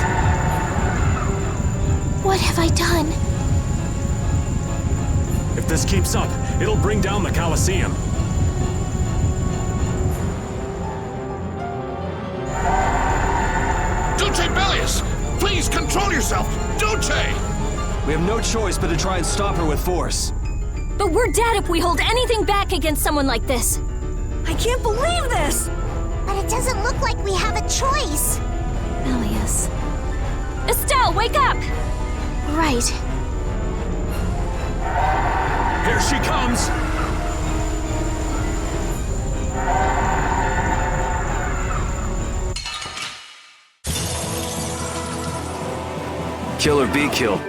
What have I done? If this keeps up, it'll bring down the Colosseum. Duce Belius! Please control yourself! Duce! We have no choice but to try and stop her with force. But we're dead if we hold anything back against someone like this. I can't believe this! But it doesn't look like we have a choice. Belius. Estelle, wake up! Right. Here she comes. Kill or be killed.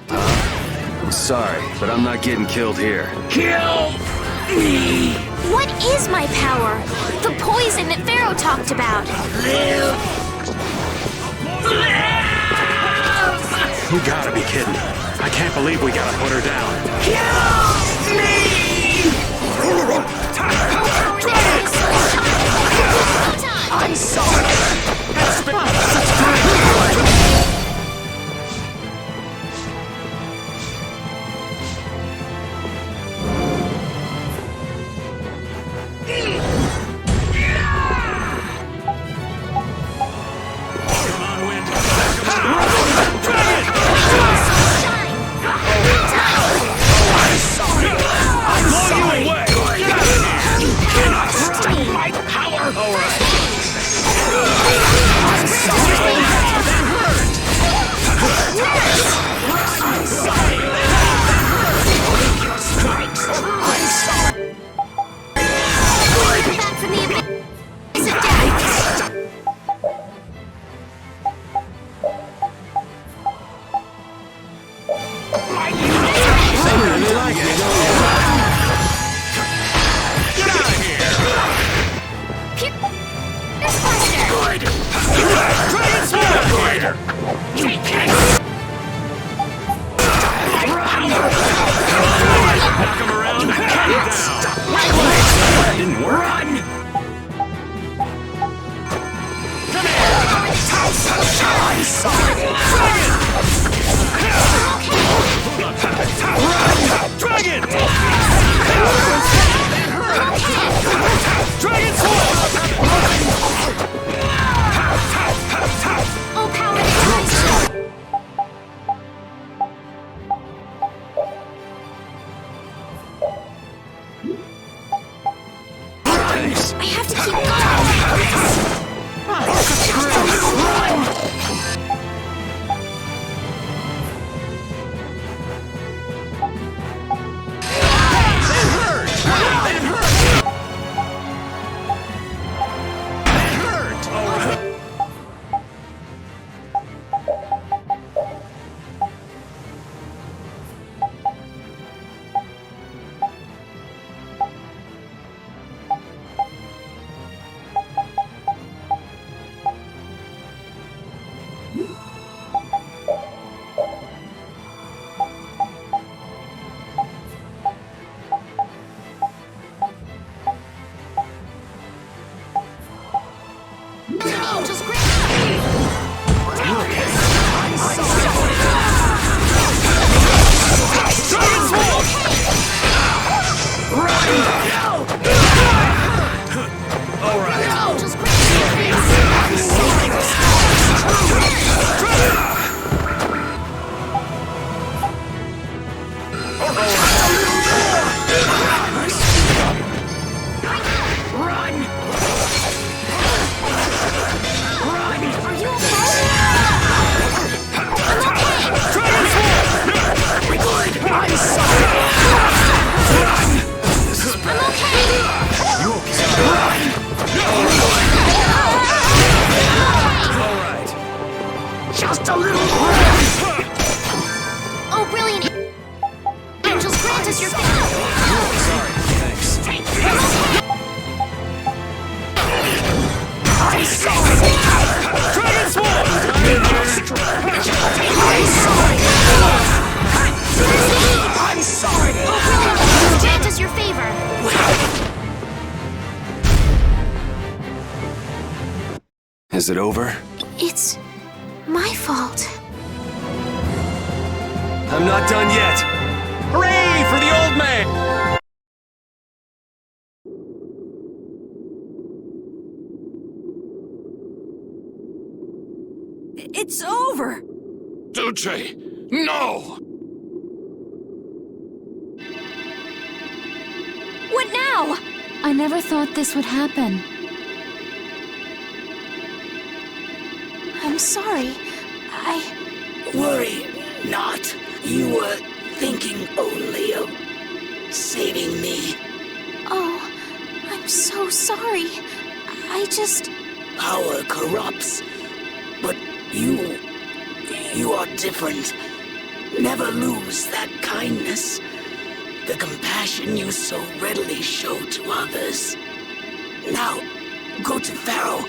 I'm sorry, but I'm not getting killed here. Kill me! What is my power? The poison that Phaeroh talked about. You gotta be kidding. I can't believe we gotta put her down. I'm sorry! Run! I'm sorry! Dragon! Dragon Sword! Oh, power! I have to keep Just a little. Oh, brilliant! Angels, grant us your favor. Sorry, thanks. I'm sorry. Dragon Sword. I'm sorry. Oh, brilliant! Grant us your favor. Is it over? It's my fault. I'm not done yet! Hooray for the old man! It's over! Duce! No! What now? I never thought this would happen. I'm sorry. Worry not. You were thinking only of saving me. Oh, I'm so sorry. Power corrupts, but you are different. Never lose that kindness, the compassion you so readily show to others. Now, go to Phaeroh,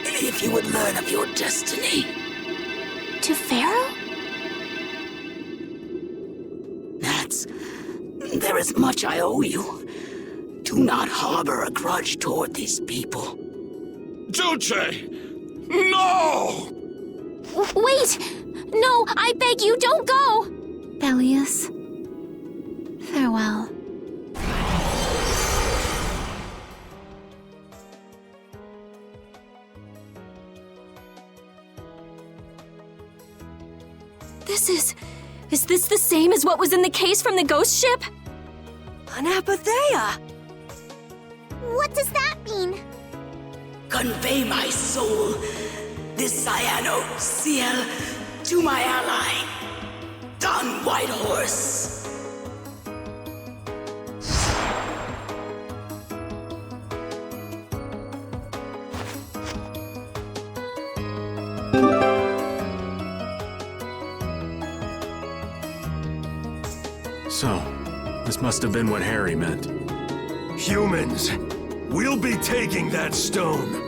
if you would learn of your destiny. To Phaeroh? There is much I owe you. Do not harbor a grudge toward these people. Duce! No! Wait! No, I beg you, don't go! Bellius, farewell. Is this the same as what was in the case from the ghost ship? An apatheia! What does that mean? Convey my soul, this cyano seal, to my ally, Don Whitehorse. So, this must have been what Harry meant. Humans, we'll be taking that stone.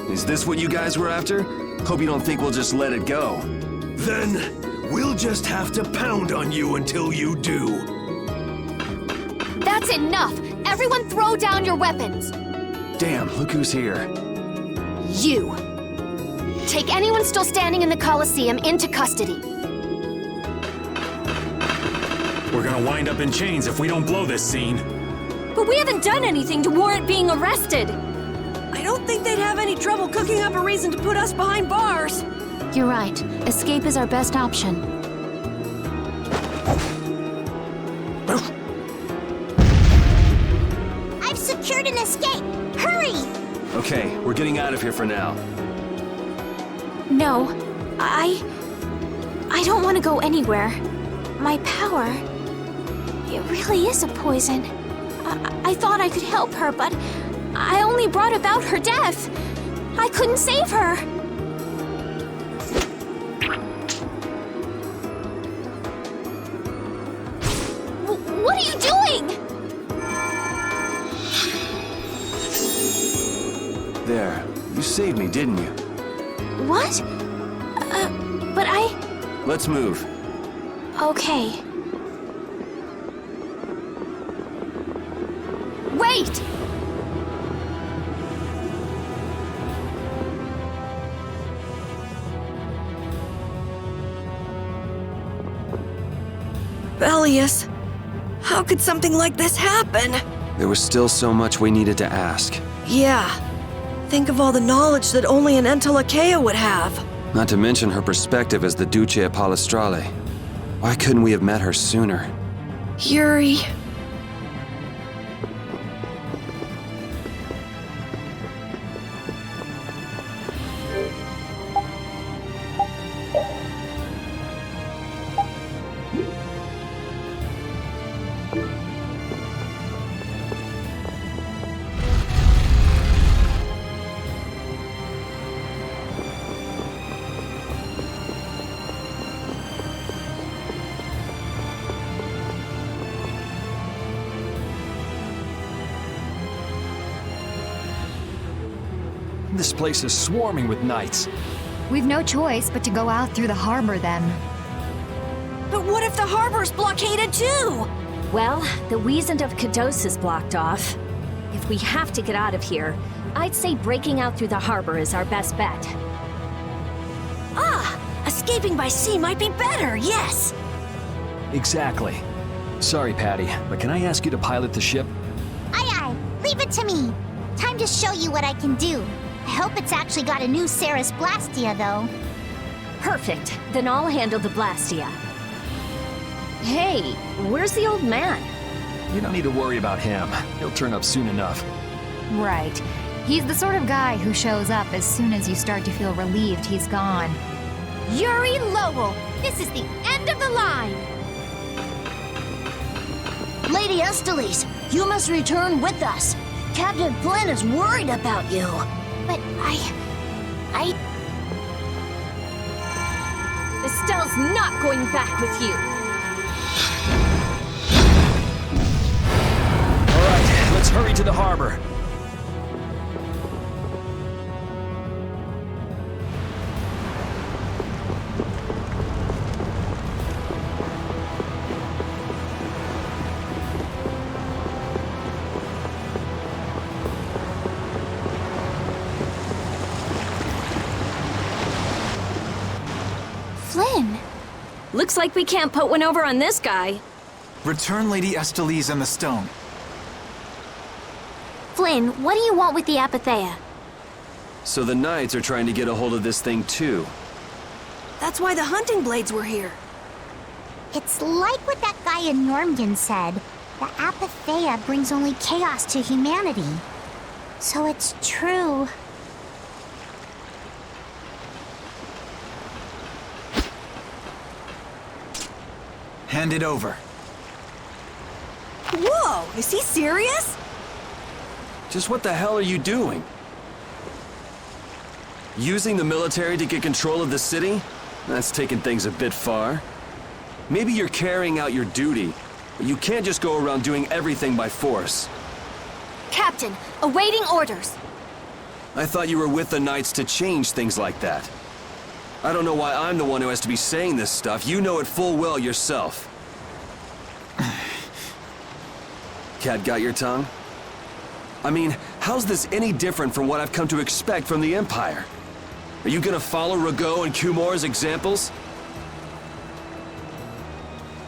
Is this what you guys were after? Hope you don't think we'll just let it go. Then, we'll just have to pound on you until you do. That's enough! Everyone throw down your weapons! Damn, look who's here. You! Take anyone still standing in the Colosseum into custody. We're gonna wind up in chains if we don't blow this scene. But we haven't done anything to warrant being arrested. I don't think they'd have any trouble cooking up a reason to put us behind bars. You're right. Escape is our best option. I've secured an escape! Hurry! Okay, we're getting out of here for now. No, I don't want to go anywhere. My power, it really is a poison. I thought I could help her, but I only brought about her death. I couldn't save her. What are you doing? There, you saved me, didn't you? What? But I... Let's move. Okay. Wait! Bellius, how could something like this happen? There was still so much we needed to ask. Yeah. Think of all the knowledge that only an Entelekea would have. Not to mention her perspective as the Duce Palestrale. Why couldn't we have met her sooner? Yuri... This place is swarming with knights. We've no choice but to go out through the harbor then. But what if the harbor's blockaded too? Well, the Weasand of Cados is blocked off. If we have to get out of here, I'd say breaking out through the harbor is our best bet. Ah! Escaping by sea might be better, yes! Exactly. Sorry, Patty, but can I ask you to pilot the ship? Aye aye, leave it to me. Time to show you what I can do. I hope it's actually got a new Ceres Blastia, though. Perfect. Then I'll handle the Blastia. Hey, where's the old man? You don't need to worry about him. He'll turn up soon enough. Right. He's the sort of guy who shows up as soon as you start to feel relieved he's gone. Yuri Lowell, this is the end of the line. Lady Estellise, you must return with us. Captain Flynn is worried about you. But Estelle's not going back with you. All right, let's hurry to the harbor. Looks like we can't put one over on this guy. Return Lady Estellise and the stone. Flynn, what do you want with the Apatheia? So the Knights are trying to get a hold of this thing too. That's why the hunting blades were here. It's like what that guy in Yormgen said. The Apatheia brings only chaos to humanity. So it's true. Hand it over. Whoa, is he serious? Just what the hell are you doing? Using the military to get control of the city? That's taking things a bit far. Maybe you're carrying out your duty, but you can't just go around doing everything by force. Captain, awaiting orders. I thought you were with the Knights to change things like that. I don't know why I'm the one who has to be saying this stuff. You know it full well yourself. Cat got your tongue? I mean, how's this any different from what I've come to expect from the Empire? Are you gonna follow Rago and Kumor's examples?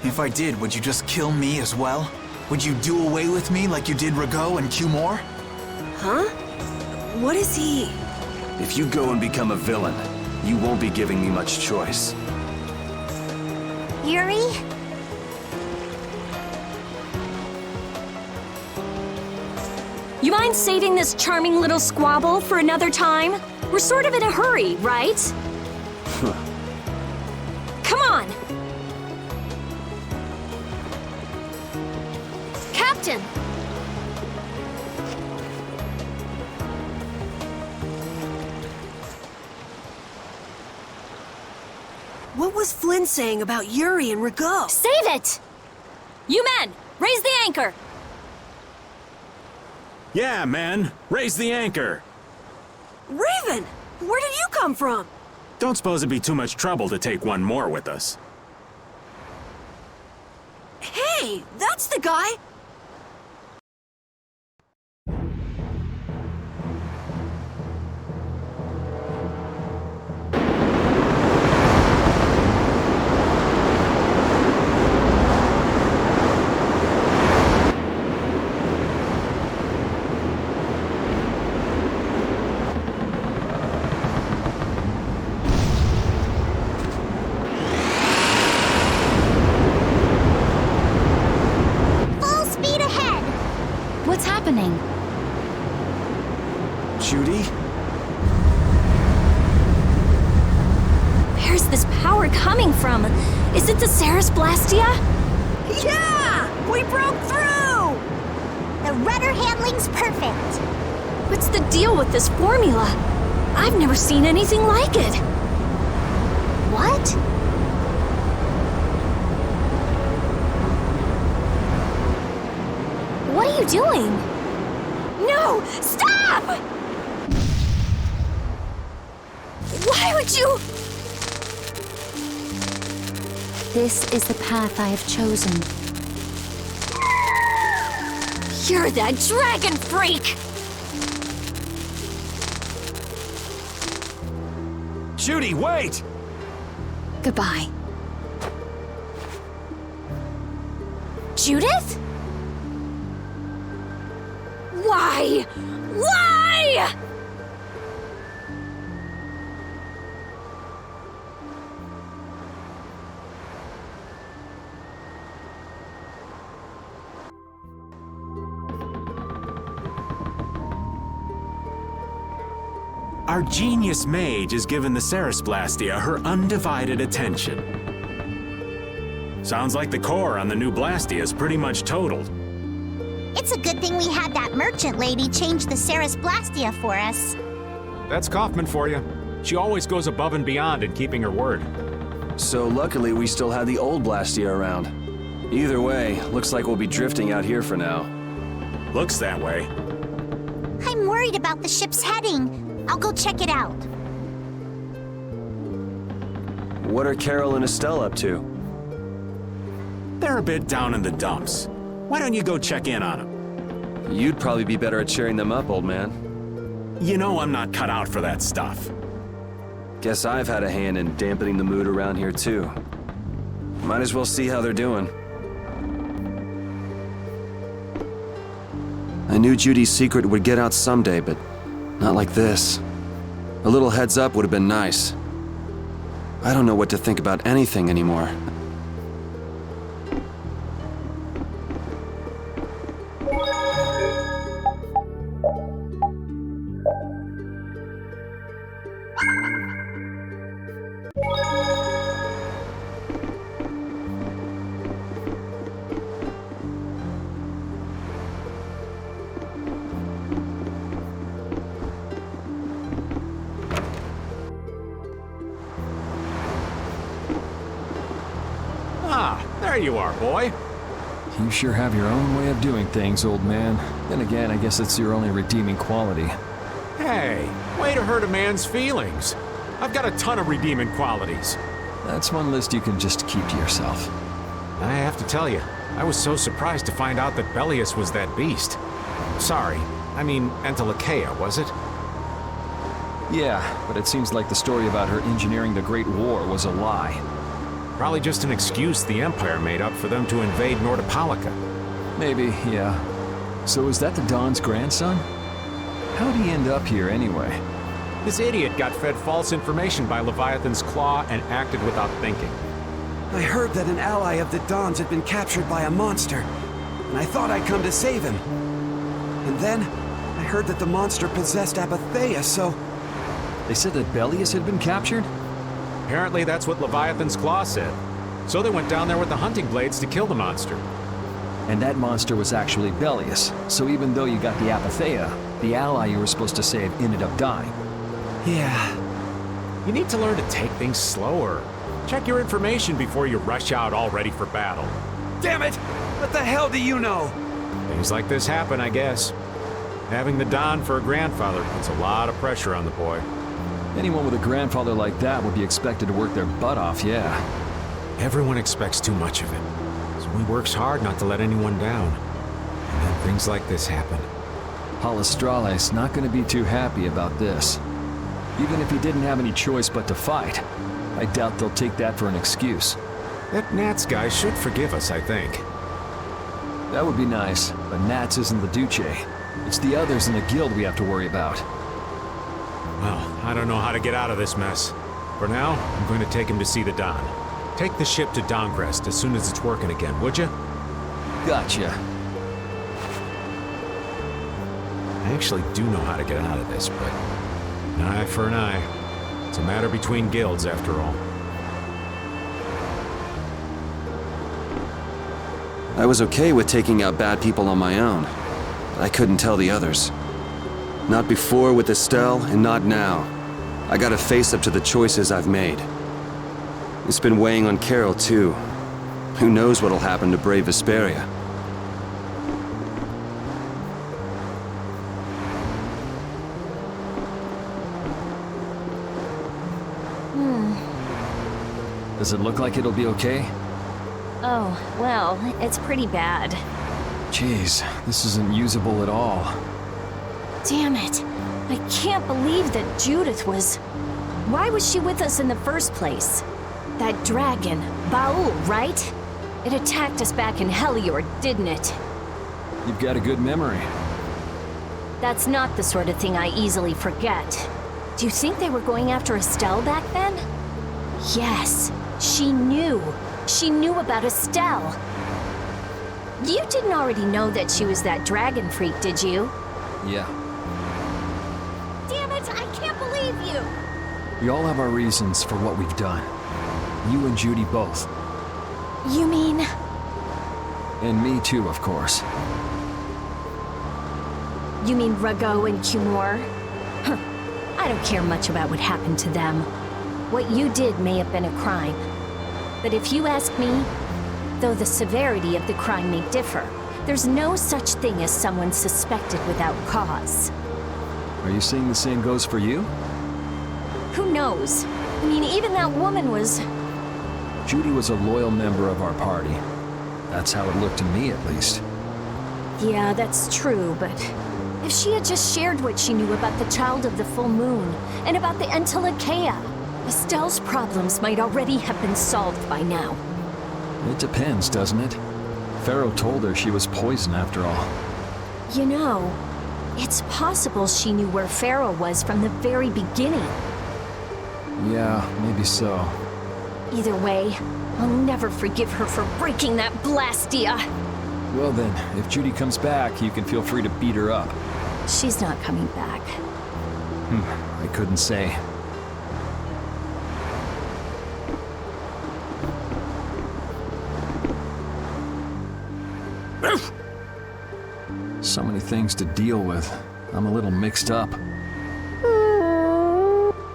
If I did, would you just kill me as well? Would you do away with me like you did Rago and Kumor? Huh? What is he? If you go and become a villain, you won't be giving me much choice. Yuri? You mind saving this charming little squabble for another time? We're sort of in a hurry, right? Come on! Captain! What was Flynn saying about Yuri and Rago? Save it! You men, raise the anchor! Yeah, man. Raise the anchor. Raven! Where did you come from? Don't suppose it'd be too much trouble to take one more with us. Hey, that's the guy! Judy? Where's this power coming from? Is it the Ceres Blastia? Yeah! We broke through! The rudder handling's perfect. What's the deal with this formula? I've never seen anything like it. What? What are you doing? No! Stop! Why would you? This is the path I have chosen. You're that dragon freak! Judy, wait! Goodbye. Judith? Why? Why? Our genius mage has given the Ceres Blastia her undivided attention. Sounds like the core on the new Blastia is pretty much totaled. It's a good thing we had that merchant lady change the Ceres Blastia for us. That's Kaufman for you. She always goes above and beyond in keeping her word. So luckily we still have the old Blastia around. Either way, looks like we'll be drifting out here for now. Looks that way. I'm worried about the ship's heading. I'll go check it out. What are Carol and Estelle up to? They're a bit down in the dumps. Why don't you go check in on them? You'd probably be better at cheering them up, old man. You know I'm not cut out for that stuff. Guess I've had a hand in dampening the mood around here too. Might as well see how they're doing. I knew Judy's secret would get out someday, but not like this. A little heads up would have been nice. I don't know what to think about anything anymore. There you are, boy. You sure have your own way of doing things, old man. Then again, I guess it's your only redeeming quality. Hey, way to hurt a man's feelings. I've got a ton of redeeming qualities. That's one list you can just keep to yourself. I have to tell you, I was so surprised to find out that Bellius was that beast. Sorry, I mean Entelikeia, was it? Yeah, but it seems like the story about her engineering the Great War was a lie. Probably just an excuse the Empire made up for them to invade Nordopolica. Maybe, yeah. So is that the Don's grandson? How'd he end up here anyway? This idiot got fed false information by Leviathan's Claw and acted without thinking. I heard that an ally of the Don's had been captured by a monster, and I thought I'd come to save him. And then, I heard that the monster possessed Apatheia, so... They said that Bellius had been captured? Apparently that's what Leviathan's Claw said. So they went down there with the hunting blades to kill the monster. And that monster was actually Bellius, so even though you got the Apatheia, the ally you were supposed to save ended up dying. Yeah. You need to learn to take things slower. Check your information before you rush out all ready for battle. Damn it! What the hell do you know? Things like this happen, I guess. Having the Don for a grandfather puts a lot of pressure on the boy. Anyone with a grandfather like that would be expected to work their butt off, yeah. Everyone expects too much of him, so he works hard not to let anyone down. And then things like this happen. Palestrale's not going to be too happy about this. Even if he didn't have any choice but to fight, I doubt they'll take that for an excuse. That Nats guy should forgive us, I think. That would be nice, but Nats isn't the Duce. It's the others in the guild we have to worry about. Well, I don't know how to get out of this mess. For now, I'm going to take him to see the Don. Take the ship to Dahngrest as soon as it's working again, would you? Gotcha. I actually do know how to get out of this, but an eye for an eye. It's a matter between guilds, after all. I was okay with taking out bad people on my own, but I couldn't tell the others. Not before with Estelle, and not now. I gotta face up to the choices I've made. It's been weighing on Carol, too. Who knows what'll happen to brave Vesperia? Does it look like it'll be okay? Oh, well, it's pretty bad. Jeez, this isn't usable at all. Damn it. I can't believe that Judith was... Why was she with us in the first place? That dragon, Baul, right? It attacked us back in Heliord, didn't it? You've got a good memory. That's not the sort of thing I easily forget. Do you think they were going after Estelle back then? Yes, she knew. She knew about Estelle. You didn't already know that she was that dragon freak, did you? Yeah. Damn it, I can't believe you! We all have our reasons for what we've done. You and Judy both. You mean... And me too, of course. You mean Rago and Cumor? Huh. I don't care much about what happened to them. What you did may have been a crime. But if you ask me, though the severity of the crime may differ, there's no such thing as someone suspected without cause. Are you saying the same goes for you? Who knows? I mean, even that woman was... Judy was a loyal member of our party. That's how it looked to me, at least. Yeah, that's true, but... If she had just shared what she knew about the Child of the Full Moon, and about the Entelikeia, Estelle's problems might already have been solved by now. It depends, doesn't it? Phaeroh told her she was poison after all. You know, it's possible she knew where Phaeroh was from the very beginning. Yeah, maybe so. Either way, I'll never forgive her for breaking that Blastia. Well then, if Judy comes back, you can feel free to beat her up. She's not coming back. I couldn't say. So many things to deal with. I'm a little mixed up.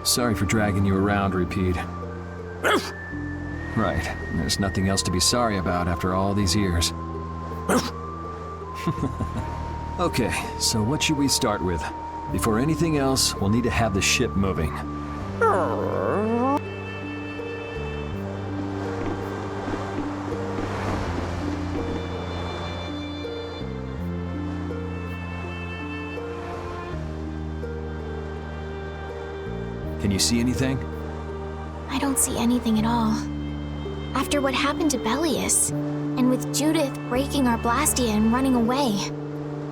Sorry for dragging you around, Repeat. Right, there's nothing else to be sorry about after all these years. Okay, so what should we start with? Before anything else, we'll need to have the ship moving. Can you see anything? I don't see anything at all. After what happened to Belius, and with Judith breaking our Blastia and running away,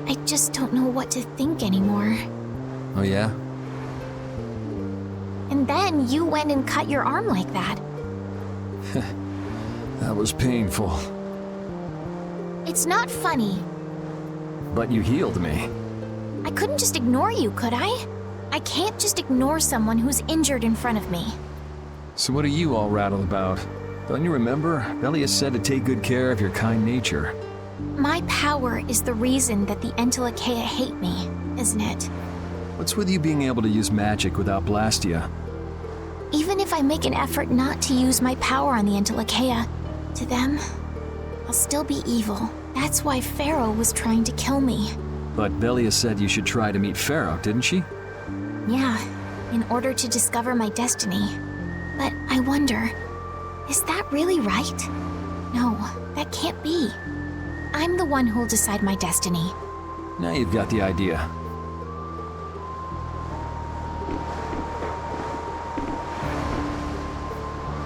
I just don't know what to think anymore. Oh yeah? And then you went and cut your arm like that. That was painful. It's not funny. But you healed me. I couldn't just ignore you, could I? I can't just ignore someone who's injured in front of me. So what are you all rattled about? Don't you remember? Belius said to take good care of your kind nature. My power is the reason that the Entelekea hate me, isn't it? What's with you being able to use magic without Blastia? Even if I make an effort not to use my power on the Entelekea, to them, I'll still be evil. That's why Phaeroh was trying to kill me. But Belius said you should try to meet Phaeroh, didn't she? Yeah, in order to discover my destiny. But I wonder, is that really right? No, that can't be. I'm the one who'll decide my destiny. Now you've got the idea.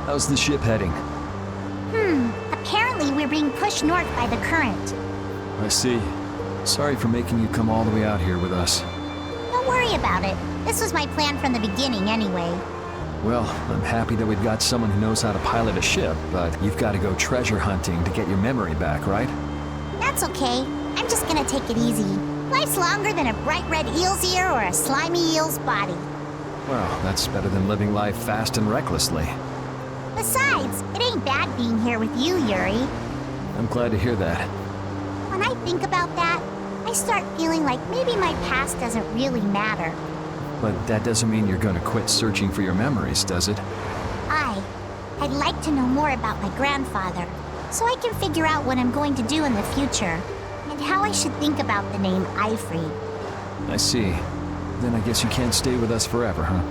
How's the ship heading? Apparently we're being pushed north by the current. I see. Sorry for making you come all the way out here with us. Don't worry about it. This was my plan from the beginning anyway. Well, I'm happy that we've got someone who knows how to pilot a ship, but you've got to go treasure hunting to get your memory back, right? That's okay. I'm just gonna take it easy. Life's longer than a bright red eel's ear or a slimy eel's body. Well, that's better than living life fast and recklessly. Besides, it ain't bad being here with you, Yuri. I'm glad to hear that. When I think about that, I start feeling like maybe my past doesn't really matter. But that doesn't mean you're going to quit searching for your memories, does it? I'd like to know more about my grandfather, so I can figure out what I'm going to do in the future, and how I should think about the name Eifried. I see. Then I guess you can't stay with us forever, huh?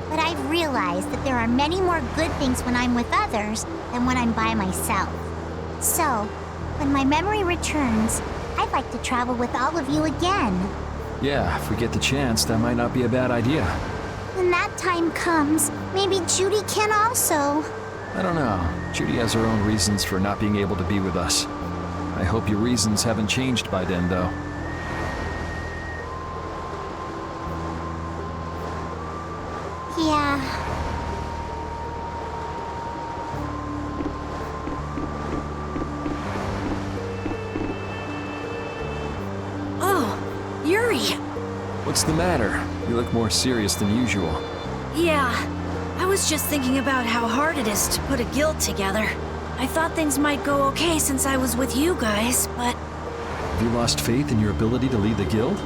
But I've realized that there are many more good things when I'm with others than when I'm by myself. So, when my memory returns, I'd like to travel with all of you again. Yeah, if we get the chance, that might not be a bad idea. When that time comes, maybe Judy can also. I don't know. Judy has her own reasons for not being able to be with us. I hope your reasons haven't changed by then, though. Yeah. Oh, Yuri! What's the matter? You look more serious than usual. Yeah, I was just thinking about how hard it is to put a guild together. I thought things might go okay since I was with you guys, but... Have you lost faith in your ability to lead the guild?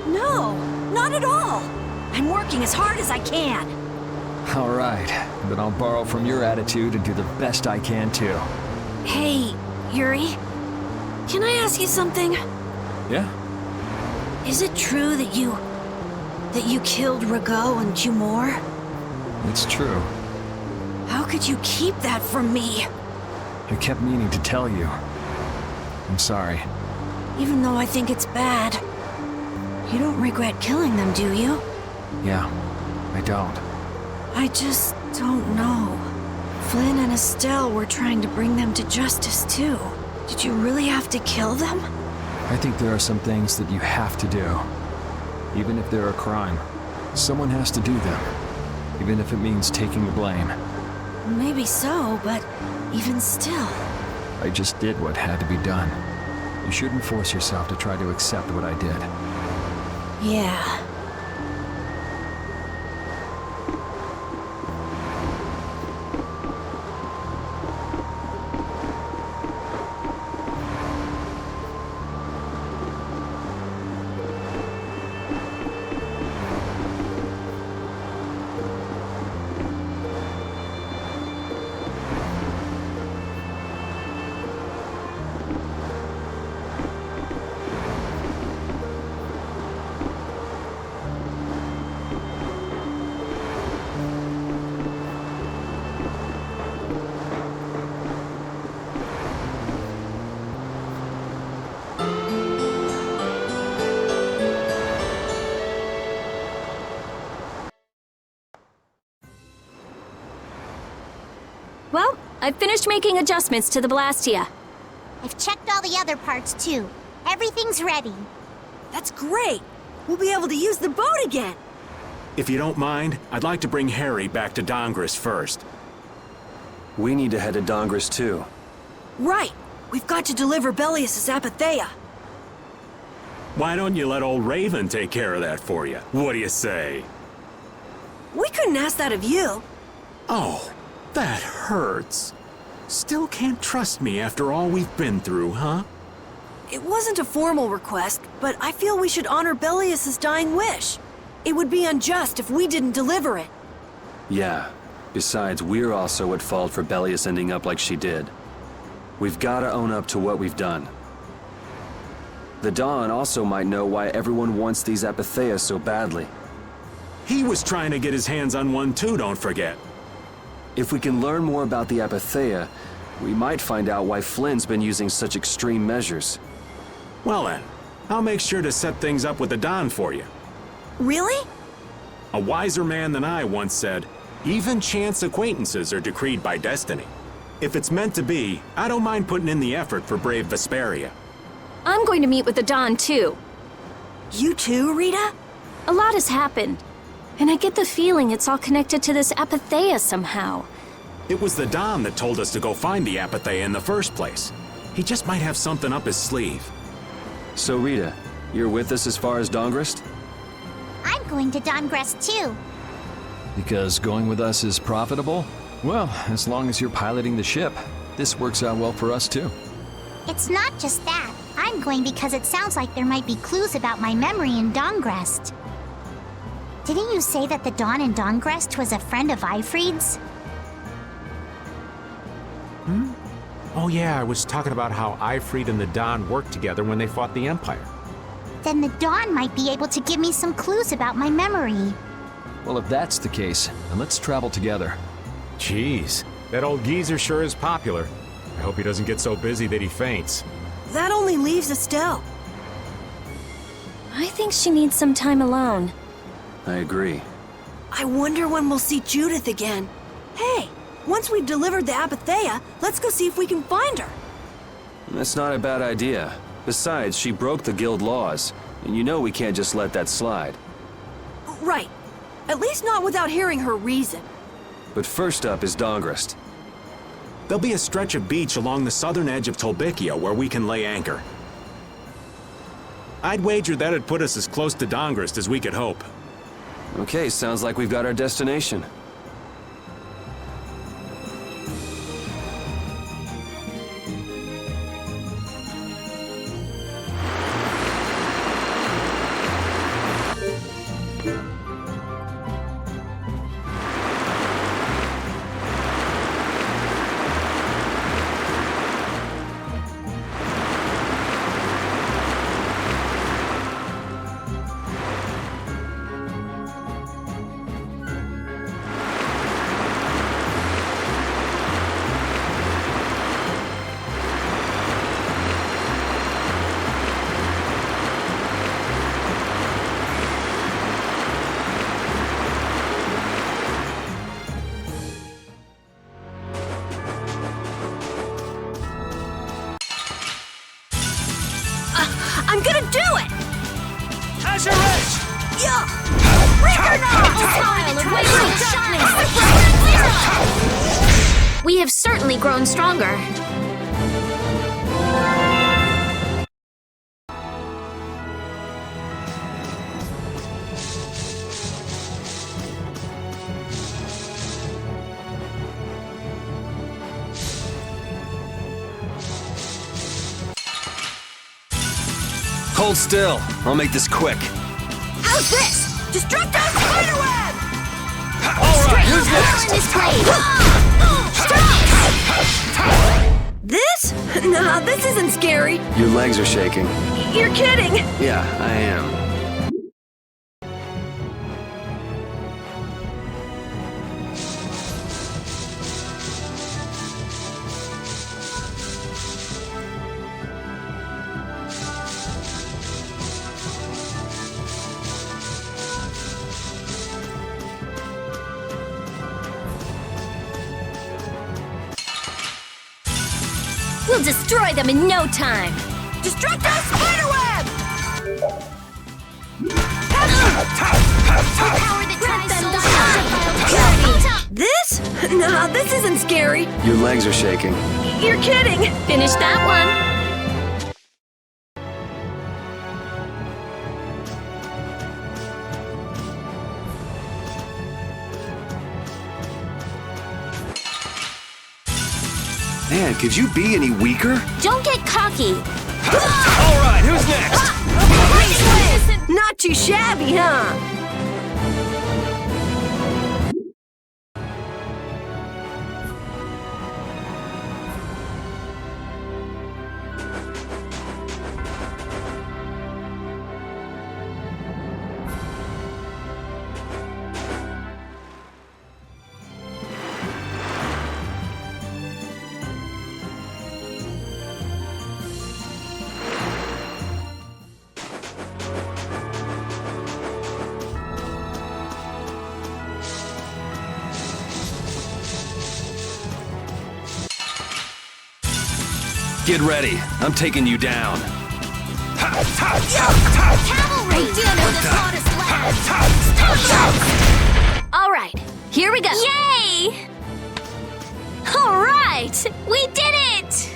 No, not at all! I'm working as hard as I can. All right, then I'll borrow from your attitude and do the best I can too. Hey, Yuri, can I ask you something? Yeah? Is it true that you killed Rago and Cumor? It's true. How could you keep that from me? I kept meaning to tell you. I'm sorry. Even though I think it's bad. You don't regret killing them, do you? Yeah, I don't. I just don't know. Flynn and Estelle were trying to bring them to justice, too. Did you really have to kill them? I think there are some things that you have to do. Even if they're a crime. Someone has to do them. Even if it means taking the blame. Maybe so, but even still. I just did what had to be done. You shouldn't force yourself to try to accept what I did. Yeah. I've finished making adjustments to the Blastia. I've checked all the other parts too. Everything's ready. That's great! We'll be able to use the boat again! If you don't mind, I'd like to bring Harry back to Dahngrest first. We need to head to Dahngrest too. Right! We've got to deliver Belius' Apatheia. Why don't you let old Raven take care of that for you? What do you say? We couldn't ask that of you. Oh, that hurts. Still can't trust me after all we've been through, huh? It wasn't a formal request, but I feel we should honor Belius' dying wish. It would be unjust if we didn't deliver it. Yeah. Besides, we're also at fault for Belius ending up like she did. We've gotta own up to what we've done. The Dawn also might know why everyone wants these Apatheias so badly. He was trying to get his hands on one too, don't forget. If we can learn more about the Apatheia, we might find out why Flynn's been using such extreme measures. Well then, I'll make sure to set things up with the Dawn for you. Really? A wiser man than I once said, even chance acquaintances are decreed by destiny. If it's meant to be, I don't mind putting in the effort for brave Vesperia. I'm going to meet with the Dawn too. You too, Rita? A lot has happened, and I get the feeling it's all connected to this Apatheia somehow. It was the Dawn that told us to go find the Apatheia in the first place. He just might have something up his sleeve. So Rita, you're with us as far as Dahngrest? I'm going to Dahngrest too. Because going with us is profitable? Well, as long as you're piloting the ship, this works out well for us too. It's not just that. I'm going because it sounds like there might be clues about my memory in Dahngrest. Didn't you say that the Dawn in Dahngrest was a friend of Ifrid's? Oh yeah, I was talking about how Ifrid and the Dawn worked together when they fought the Empire. Then the Dawn might be able to give me some clues about my memory. Well, if that's the case, then let's travel together. Jeez, that old geezer sure is popular. I hope he doesn't get so busy that he faints. That only leaves Estelle. I think she needs some time alone. I agree. I wonder when we'll see Judith again. Hey, once we've delivered the Apatheia, let's go see if we can find her. That's not a bad idea. Besides, she broke the guild laws, and you know we can't just let that slide. Right. At least not without hearing her reason. But first up is Dahngrest. There'll be a stretch of beach along the southern edge of Tolbikia where we can lay anchor. I'd wager that'd put us as close to Dahngrest as we could hope. Okay, sounds like we've got our destination. I'm gonna do it! Azure Edge! Yeah! We have certainly grown stronger. Hold still. I'll make this quick. How's this? Destructo Spiderweb! Alright, who's next? This? Nah, this isn't scary. Your legs are shaking. You're kidding. Yeah, I am. We'll destroy them in no time! Destructo Spiderweb! This? Nah, this isn't scary. Your legs are shaking. You're kidding. Finish that one. Man, could you be any weaker? Don't get cocky. All right, who's next? Not too shabby, huh? Get ready. I'm taking you down. Cavalry! All right, here we go. Yay! All right, we did it!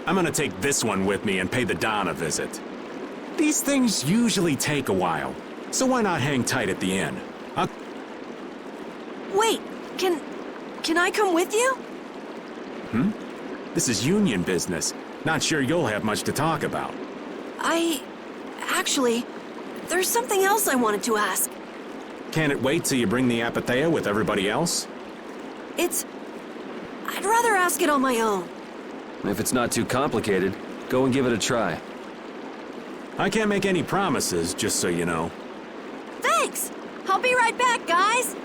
I'm gonna take this one with me and pay the Don a visit. These things usually take a while, so why not hang tight at the inn? Wait, can I come with you? This is union business. Not sure you'll have much to talk about. Actually, there's something else I wanted to ask. Can it wait till you bring the Apatheia with everybody else? I'd rather ask it on my own. If it's not too complicated, go and give it a try. I can't make any promises, just so you know. Thanks! I'll be right back, guys!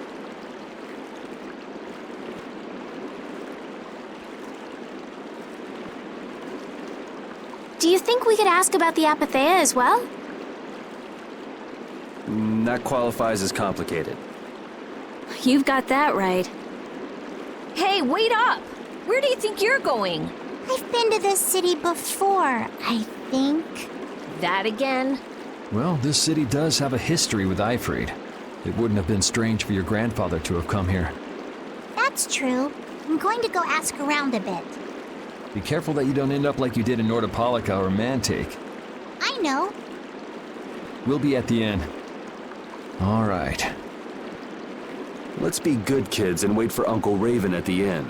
Do you think we could ask about the Apatheia as well? That qualifies as complicated. You've got that right. Hey, wait up! Where do you think you're going? I've been to this city before, I think. That again? Well, this city does have a history with Ifrid. It wouldn't have been strange for your grandfather to have come here. That's true. I'm going to go ask around a bit. Be careful that you don't end up like you did in Nordopolica or Mantaic. I know. We'll be at the inn. All right. Let's be good kids and wait for Uncle Raven at the inn.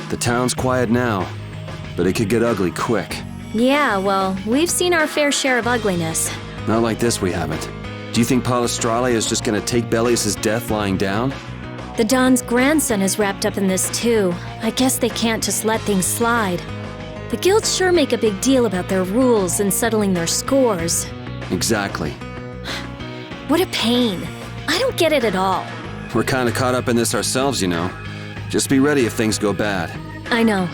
The town's quiet now, but it could get ugly quick. Yeah, well, we've seen our fair share of ugliness. Not like this we haven't. Do you think Palestrale is just gonna take Belius' death lying down? The Don's grandson is wrapped up in this too. I guess they can't just let things slide. The guilds sure make a big deal about their rules and settling their scores. Exactly. What a pain. I don't get it at all. We're kinda caught up in this ourselves, you know. Just be ready if things go bad. I know.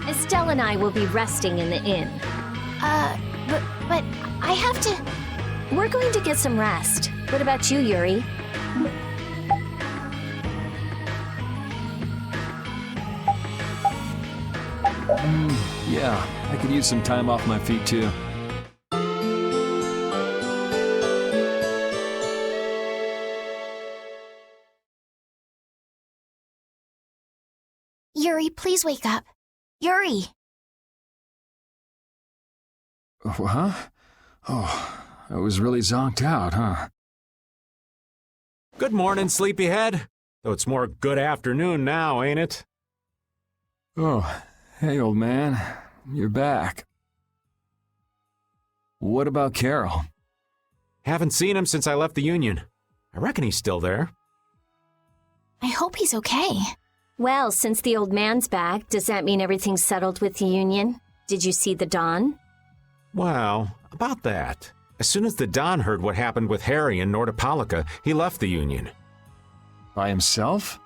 Estelle and I will be resting in the inn. But I have to... We're going to get some rest. What about you, Yuri? Yeah, I could use some time off my feet too. Yuri, please wake up. Yuri! Huh? Oh, I was really zonked out, huh? Good morning, sleepyhead. Though it's more good afternoon now, ain't it? Oh, hey, old man. You're back. What about Carol? Haven't seen him since I left the Union. I reckon he's still there. I hope he's okay. Well, since the old man's back, does that mean everything's settled with the Union? Did you see the Dawn? Well, about that. As soon as the Don heard what happened with Harry and Nordopolica, he left the Union. By himself?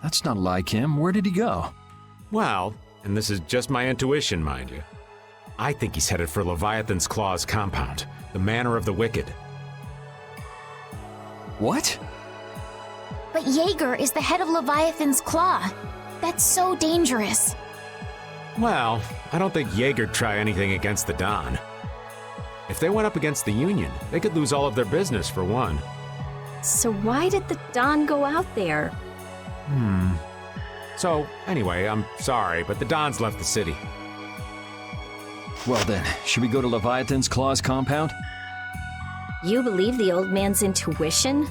That's not like him. Where did he go? Well, and this is just my intuition, mind you, I think he's headed for Leviathan's Claw's compound, the Manor of the Wicked. What? But Jaeger is the head of Leviathan's Claw. That's so dangerous. Well, I don't think Jaeger'd try anything against the Don. If they went up against the Union, they could lose all of their business, for one. So why did the Don go out there? So, anyway, I'm sorry, but the Don's left the city. Well then, should we go to Leviathan's Claw's compound? You believe the old man's intuition?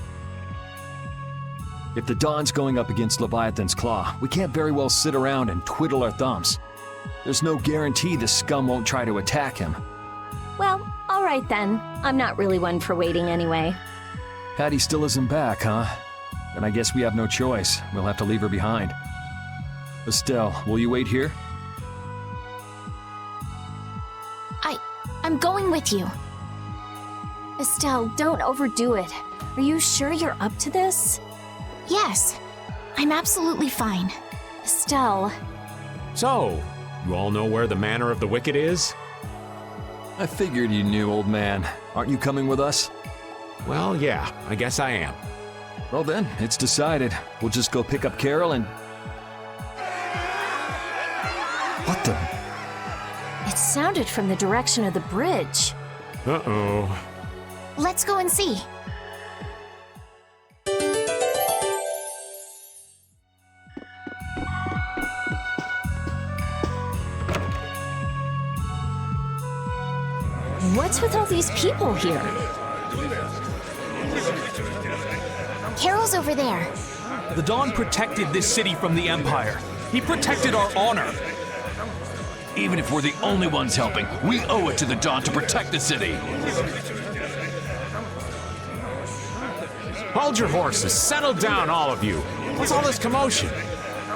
If the Don's going up against Leviathan's Claw, we can't very well sit around and twiddle our thumbs. There's no guarantee the scum won't try to attack him. Well, all right then. I'm not really one for waiting anyway. Patty still isn't back, huh? Then I guess we have no choice. We'll have to leave her behind. Estelle, will you wait here? I'm going with you. Estelle, don't overdo it. Are you sure you're up to this? Yes, I'm absolutely fine. Estelle. So, you all know where the Manor of the Wicked is? I figured you knew, old man. Aren't you coming with us? Well, yeah, I guess I am. Well then, it's decided. We'll just go pick up Carol and... What the... It sounded from the direction of the bridge. Uh-oh. Let's go and see. What's with all these people here? Carol's over there. The Dawn protected this city from the Empire. He protected our honor. Even if we're the only ones helping, we owe it to the Dawn to protect the city. Hold your horses. Settle down, all of you. What's all this commotion?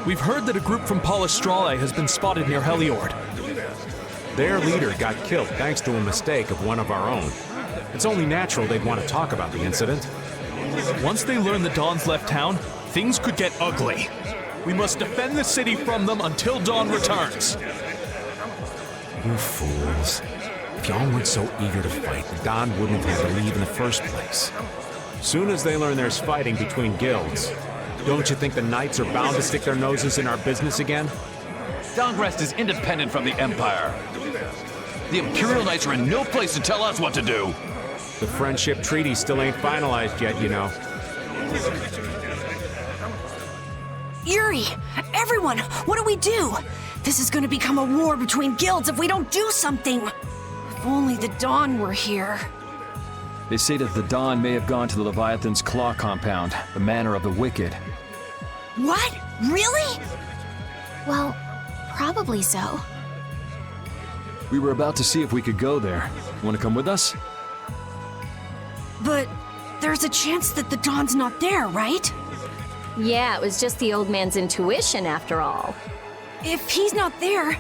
We've heard that a group from Palestrale has been spotted near Heliord. Their leader got killed thanks to a mistake of one of our own. It's only natural they'd want to talk about the incident. Once they learn the Dawn's left town, things could get ugly. We must defend the city from them until Dawn returns. You fools. If y'all weren't so eager to fight, the Dawn wouldn't have had to leave in the first place. Soon as they learn there's fighting between guilds, don't you think the knights are bound to stick their noses in our business again? Dahngrest is independent from the Empire. The Imperial Knights are in no place to tell us what to do. The friendship treaty still ain't finalized yet, you know. Yuri! Everyone! What do we do? This is gonna become a war between guilds if we don't do something! If only the Dawn were here. They say that the Dawn may have gone to the Leviathan's Claw compound, the Manor of the Wicked. What? Really? Well, probably so. We were about to see if we could go there. Want to come with us? But there's a chance that the Dawn's not there, right? Yeah, it was just the old man's intuition after all. If he's not there,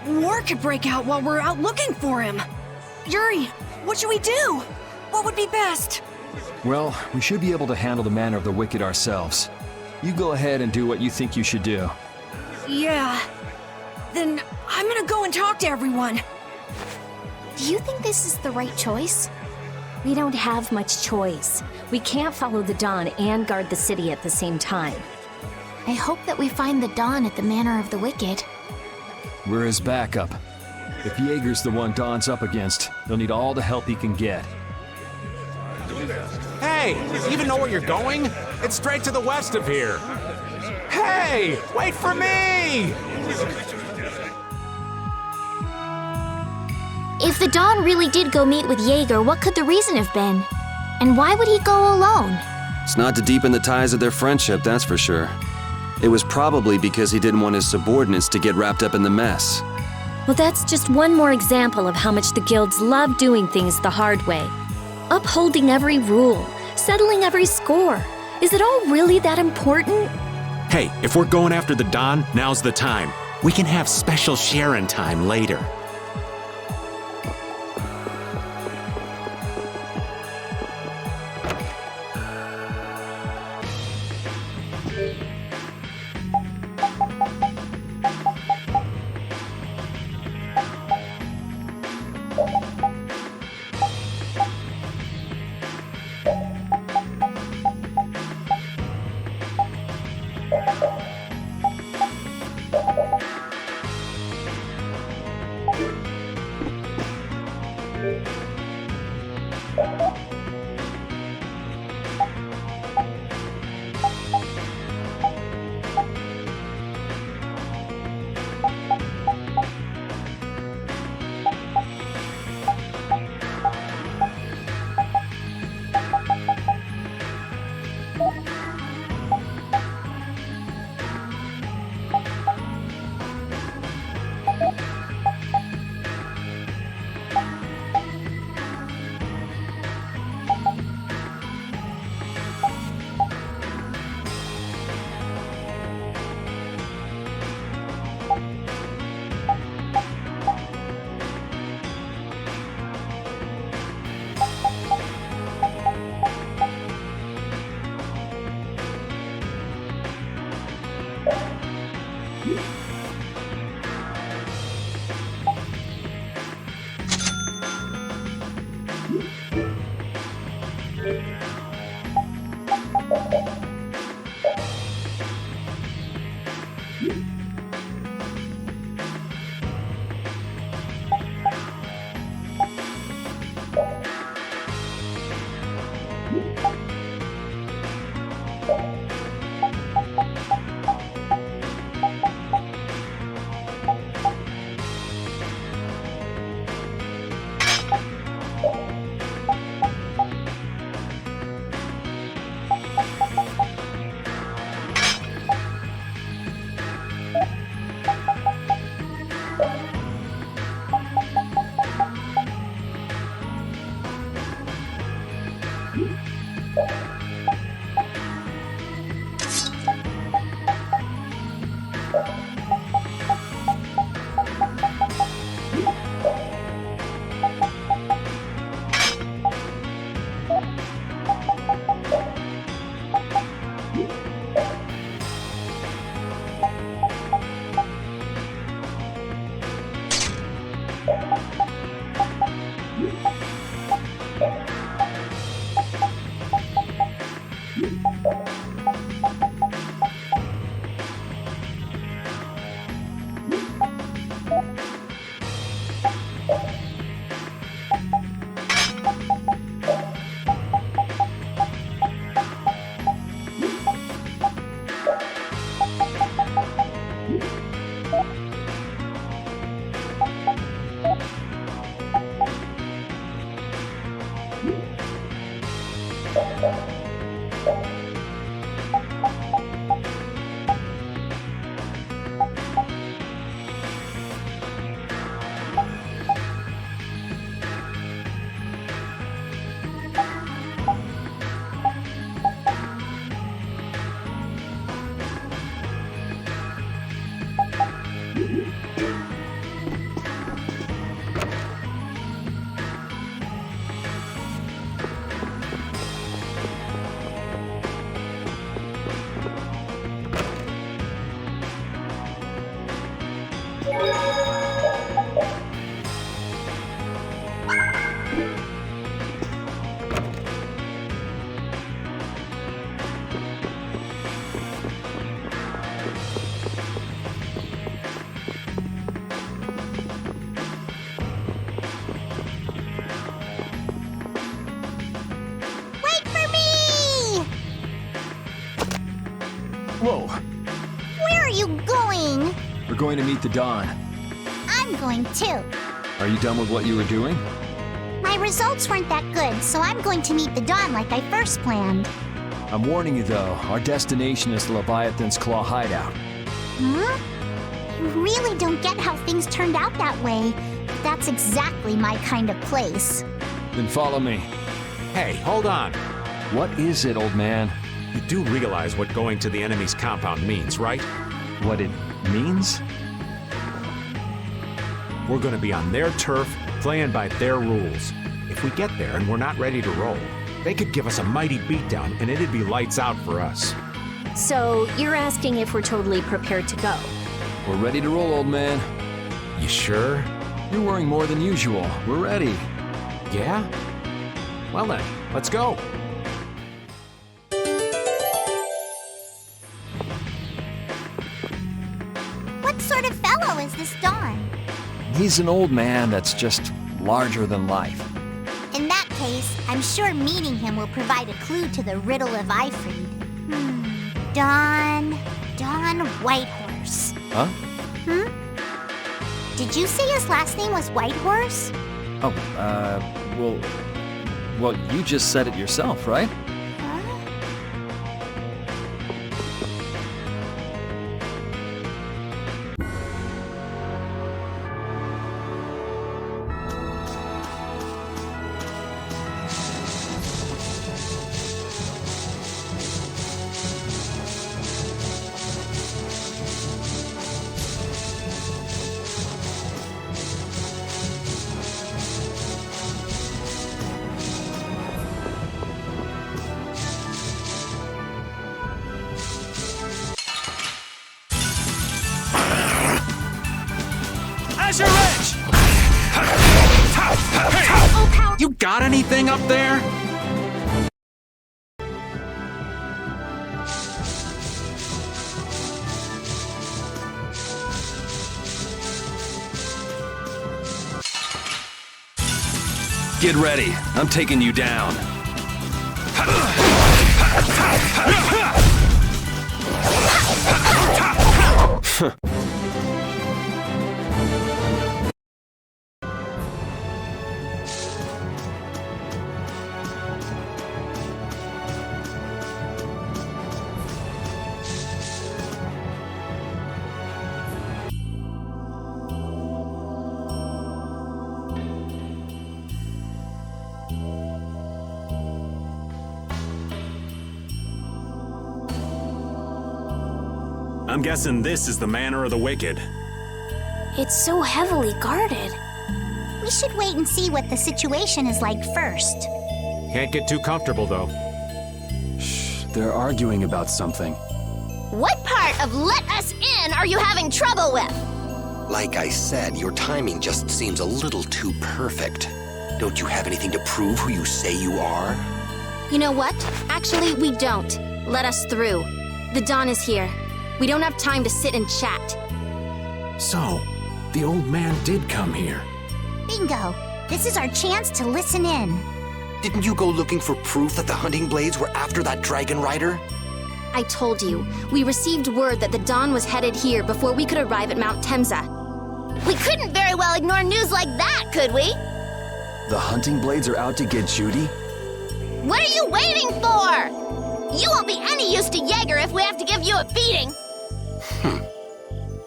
war could break out while we're out looking for him. Yuri, what should we do? What would be best? Well, we should be able to handle the Manor of the Wicked ourselves. You go ahead and do what you think you should do. Yeah. Then I'm gonna go and talk to everyone. Do you think this is the right choice? We don't have much choice. We can't follow the Dawn and guard the city at the same time. I hope that we find the Dawn at the Manor of the Wicked. We're his backup. If Jaeger's the one Dawn's up against, he'll need all the help he can get. Hey, you even know where you're going? It's straight to the west of here. Hey, wait for me! If the Dawn really did go meet with Jaeger, what could the reason have been? And why would he go alone? It's not to deepen the ties of their friendship, that's for sure. It was probably because he didn't want his subordinates to get wrapped up in the mess. Well, that's just one more example of how much the guilds love doing things the hard way. Upholding every rule, settling every score. Is it all really that important? Hey, if we're going after the Dawn, now's the time. We can have special sharing time later. Whoa! Where are you going? We're going to meet the Dawn. I'm going too. Are you done with what you were doing? My results weren't that good, so I'm going to meet the Dawn like I first planned. I'm warning you though, our destination is the Leviathan's Claw hideout. Huh? You really don't get how things turned out that way. That's exactly my kind of place. Then follow me. Hey, hold on. What is it, old man? You do realize what going to the enemy's compound means, right? What it means? We're gonna be on their turf, playing by their rules. If we get there and we're not ready to roll, they could give us a mighty beatdown and it'd be lights out for us. So, you're asking if we're totally prepared to go? We're ready to roll, old man. You sure? You're worrying more than usual. We're ready. Yeah? Well then, let's go. What sort of fellow is this Dawn? He's an old man that's just larger than life. In that case, I'm sure meeting him will provide a clue to the riddle of Ifrid. Dawn Whitehorse. Huh? Did you say his last name was Whitehorse? Oh, well, you just said it yourself, right? You got anything up there? Get ready. I'm taking you down. I'm guessing this is the Manor of the Wicked. It's so heavily guarded. We should wait and see what the situation is like first. Can't get too comfortable, though. Shh, they're arguing about something. What part of let us in are you having trouble with? Like I said, your timing just seems a little too perfect. Don't you have anything to prove who you say you are? You know what? Actually, we don't. Let us through. The Dawn is here. We don't have time to sit and chat. So, the old man did come here. Bingo! This is our chance to listen in. Didn't you go looking for proof that the hunting blades were after that dragon rider? I told you, we received word that the Dawn was headed here before we could arrive at Mount Temza. We couldn't very well ignore news like that, could we? The hunting blades are out to get Judy? What are you waiting for? You won't be any use to Jaeger if we have to give you a beating.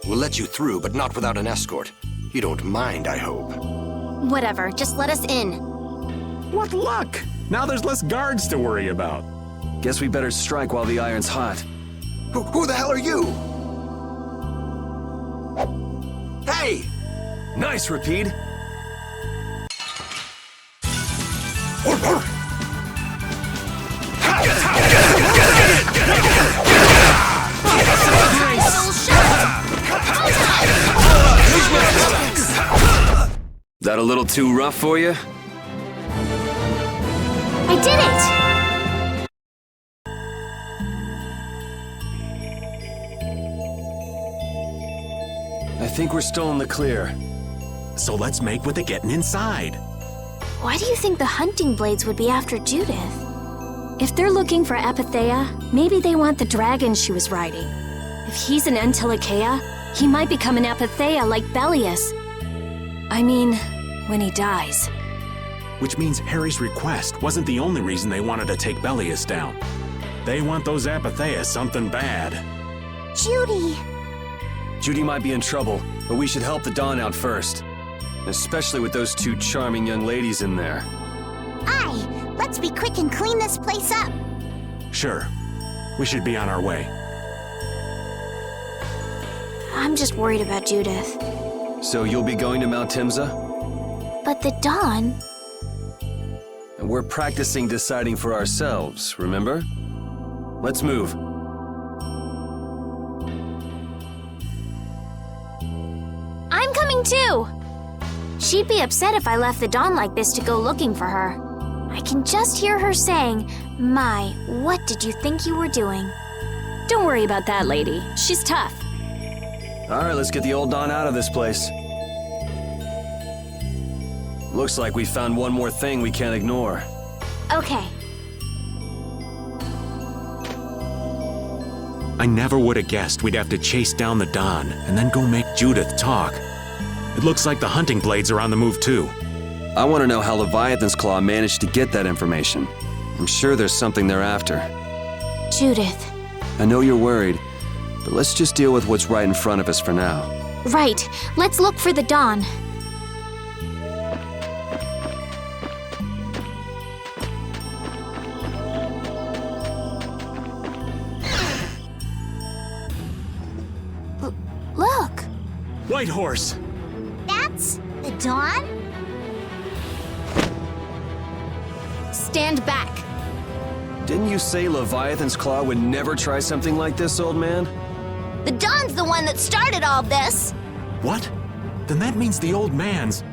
We'll let you through, but not without an escort. You don't mind, I hope. Whatever, just let us in. What luck! Now there's less guards to worry about. Guess we better strike while the iron's hot. Who the hell are you? Hey! Nice, Repeat. That a little too rough for you? I did it! I think we're still in the clear. So let's make with it getting inside. Why do you think the hunting blades would be after Judith? If they're looking for Apatheia, maybe they want the dragon she was riding. If he's an Entelikeia, he might become an Apatheia like Belius. I mean, when he dies. Which means Harry's request wasn't the only reason they wanted to take Belius down. They want those Apatheia something bad. Judy! Judy might be in trouble, but we should help the Dawn out first. Especially with those two charming young ladies in there. Aye! Let's be quick and clean this place up! Sure. We should be on our way. I'm just worried about Judith. So you'll be going to Mount Temza? But the Dawn... And we're practicing deciding for ourselves, remember? Let's move. I'm coming too! She'd be upset if I left the Dawn like this to go looking for her. I can just hear her saying, "My, what did you think you were doing?" Don't worry about that lady. She's tough. Alright, let's get the old Dawn out of this place. Looks like we found one more thing we can't ignore. Okay. I never would have guessed we'd have to chase down the Dawn and then go make Judith talk. It looks like the hunting blades are on the move too. I want to know how Leviathan's Claw managed to get that information. I'm sure there's something they're after. Judith. I know you're worried, but let's just deal with what's right in front of us for now. Right. Let's look for the Dawn. Look! White horse! That's the Dawn? Stand back. Didn't you say Leviathan's Claw would never try something like this, old man? The Dawn's the one that started all this. What? Then that means the old man's...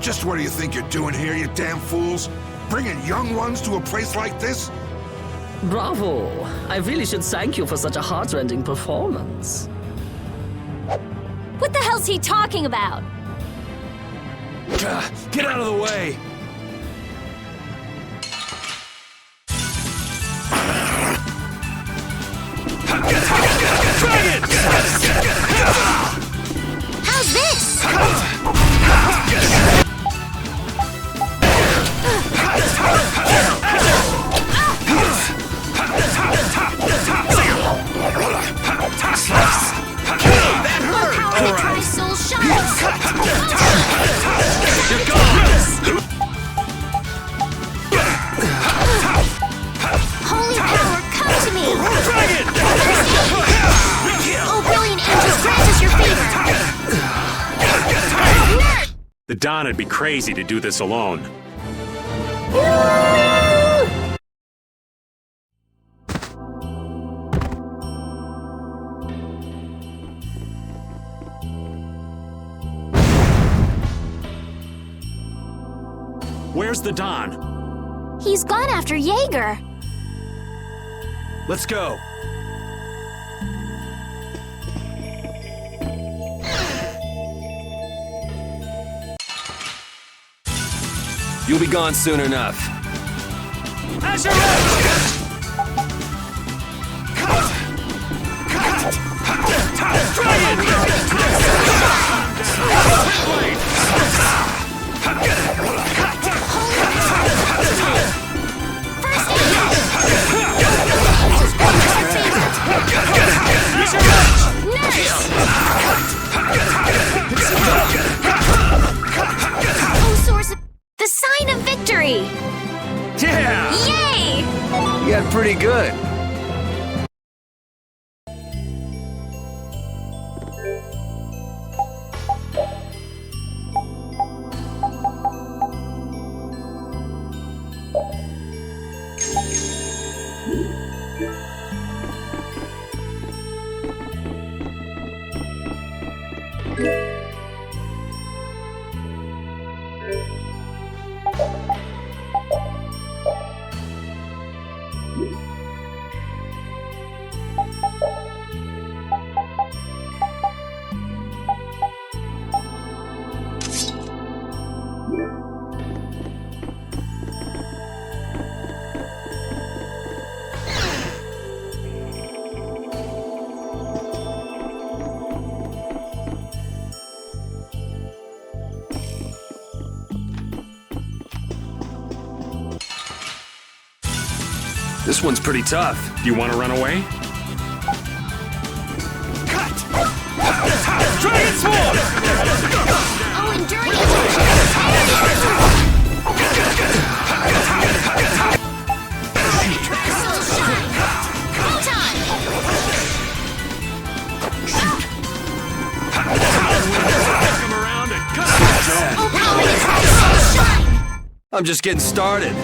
Just what do you think you're doing here, you damn fools? Bringing young ones to a place like this? Bravo! I really should thank you for such a heart-rending performance. What the hell's he talking about? Get out of the way! How's this? That hurt! All right. Soul shines. You're gone! Holy power, come to me! Dragon! Oh, brilliant angel, grant us your favor! The Dawn would be crazy to do this alone. Where's the Dawn? He's gone after Jaeger. Let's go. You'll be gone soon enough. Azure Edge! The sign of victory! Yeah! Yay! You got pretty good. This one's pretty tough. Do you want to run away? Cut! Dragon Sword! Oh, enduring I'm just getting started.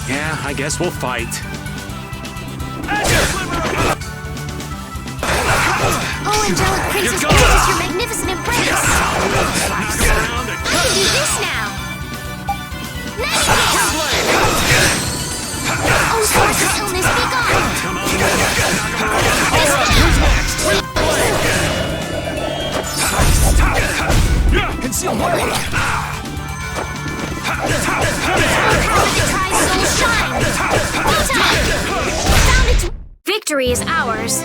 Yeah, I guess we'll fight. Oh, angelic princess, this is your magnificent embrace! I can do this now! Oh, source of illness, be gone! Conceal my Victory is ours.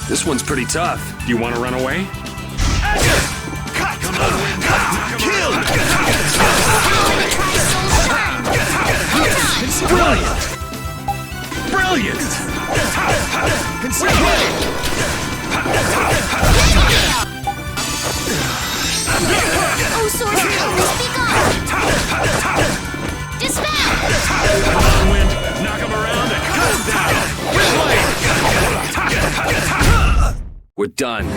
This one's pretty tough. Do you want to run away? Brilliant! Brilliant! Oh, source of illness, be gone! Dispel! Come on, Wind! Knock him around and cut him down! We're done.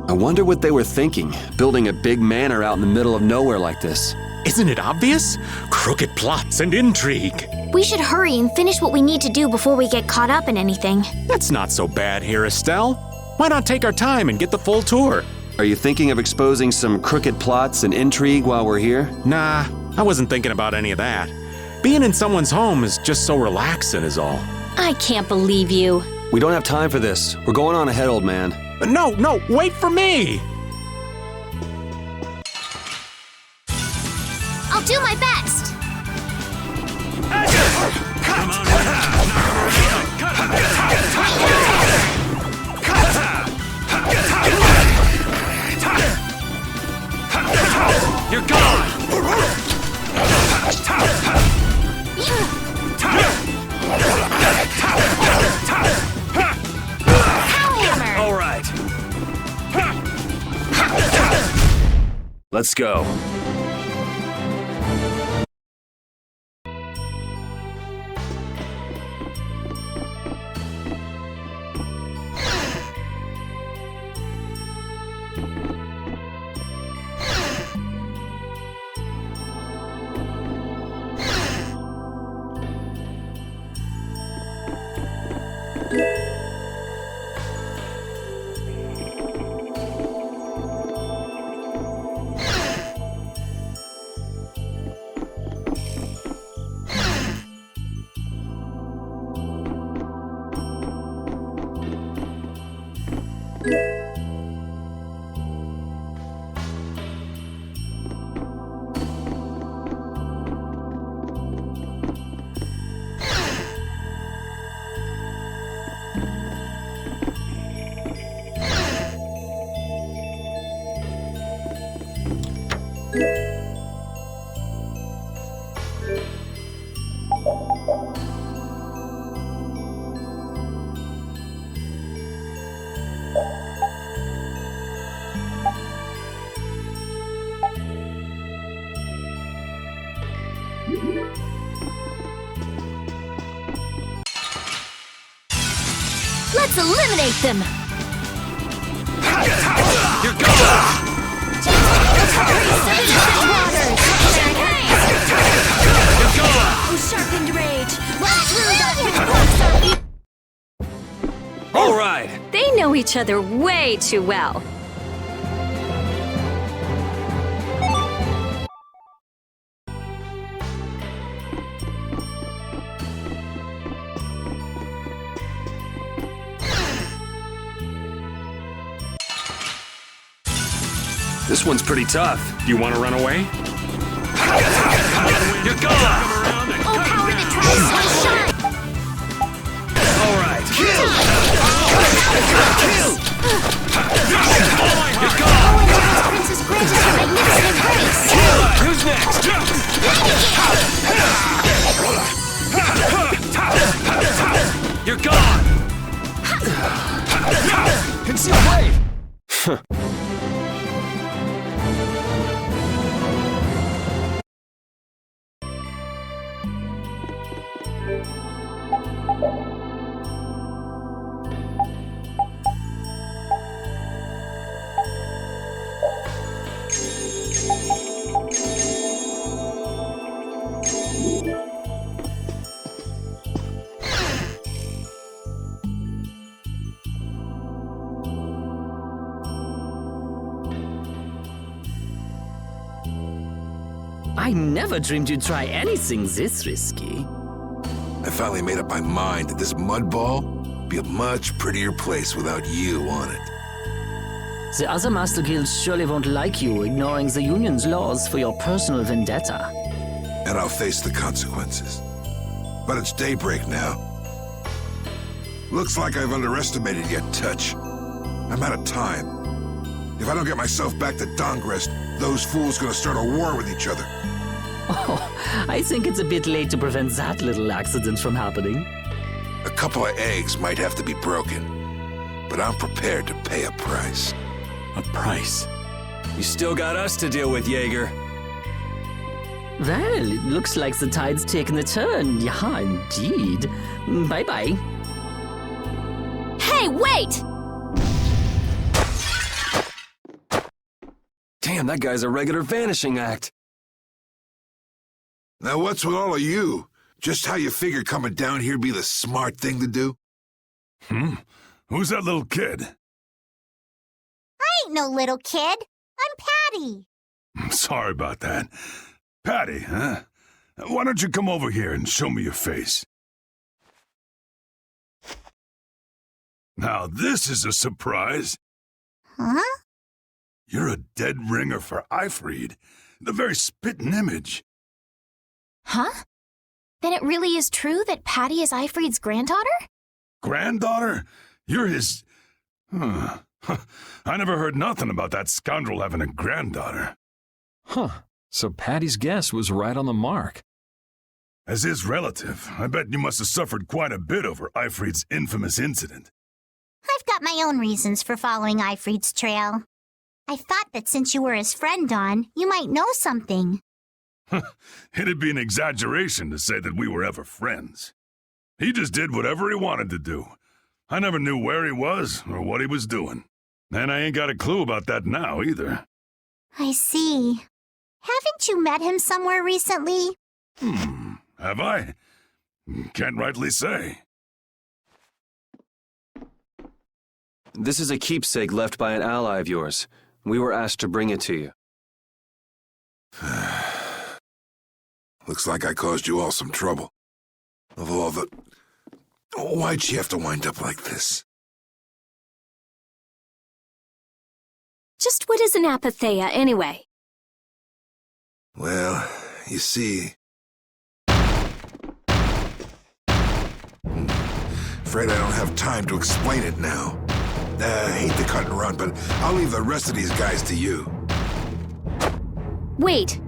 I wonder what they were thinking, building a big manor out in the middle of nowhere like this. Isn't it obvious? Crooked plots and intrigue. We should hurry and finish what we need to do before we get caught up in anything. That's not so bad here, Estelle. Why not take our time and get the full tour? Are you thinking of exposing some crooked plots and intrigue while we're here? Nah, I wasn't thinking about any of that. Being in someone's home is just so relaxing is all. I can't believe you. We don't have time for this. We're going on ahead, old man. No, wait for me! I'll do my best! Come on, you're gone! All right. Let's go. Let's eliminate them! You're gone! You're gone! Oh, sharpened rage! Run through that which blocks our... All right! They know each other way too well. This one's pretty tough. Do you want to run away? You're gone! Oh, power that tries to shine! All right. Kill! You're gone! Oh, Princess granted a magnificent embrace! Who's next? You're gone! Conceal blade! I never dreamed you'd try anything this risky. I finally made up my mind that this mud ball would be a much prettier place without you on it. The other Master Guilds surely won't like you ignoring the Union's laws for your personal vendetta. And I'll face the consequences. But it's daybreak now. Looks like I've underestimated your touch. I'm out of time. If I don't get myself back to Dahngrest, those fools gonna start a war with each other. Oh, I think it's a bit late to prevent that little accident from happening. A couple of eggs might have to be broken, but I'm prepared to pay a price. A price? You still got us to deal with, Jaeger. Well, it looks like the tide's taken a turn. Yeah, indeed. Bye-bye. Hey, wait! Damn, that guy's a regular vanishing act. Now what's with all of you? Just how you figure coming down here be the smart thing to do? Who's that little kid? I ain't no little kid. I'm Patty. Sorry about that. Patty, huh? Why don't you come over here and show me your face? Now this is a surprise. Huh? You're a dead ringer for Ifrid, the very spitting image. Huh? Then it really is true that Patty is Ifrid's granddaughter? Granddaughter? You're his... I never heard nothing about that scoundrel having a granddaughter. Huh. So Patty's guess was right on the mark. As his relative, I bet you must have suffered quite a bit over Ifrid's infamous incident. I've got my own reasons for following Ifrid's trail. I thought that since you were his friend, Dawn, you might know something. It'd be an exaggeration to say that we were ever friends. He just did whatever he wanted to do. I never knew where he was or what he was doing. And I ain't got a clue about that now, either. I see. Haven't you met him somewhere recently? Have I? Can't rightly say. This is a keepsake left by an ally of yours. We were asked to bring it to you. Looks like I caused you all some trouble. Of all the... Why'd she have to wind up like this? Just what is an apatheia, anyway? Well, you see... Afraid I don't have time to explain it now. I hate to cut and run, but I'll leave the rest of these guys to you. Wait.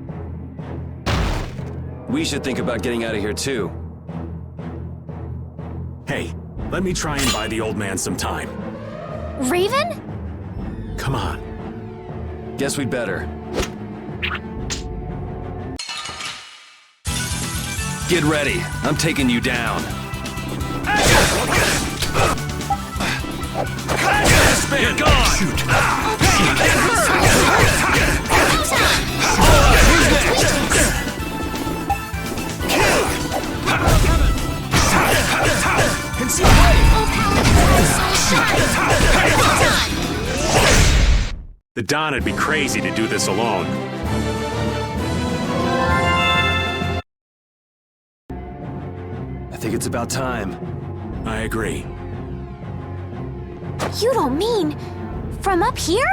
We should think about getting out of here, too. Hey, let me try and buy the old man some time. Raven? Come on. Guess we'd better. Get ready. I'm taking you down. You're gone! Shoot! The Don would be crazy to do this alone. I think it's about time. I agree. You don't mean from up here?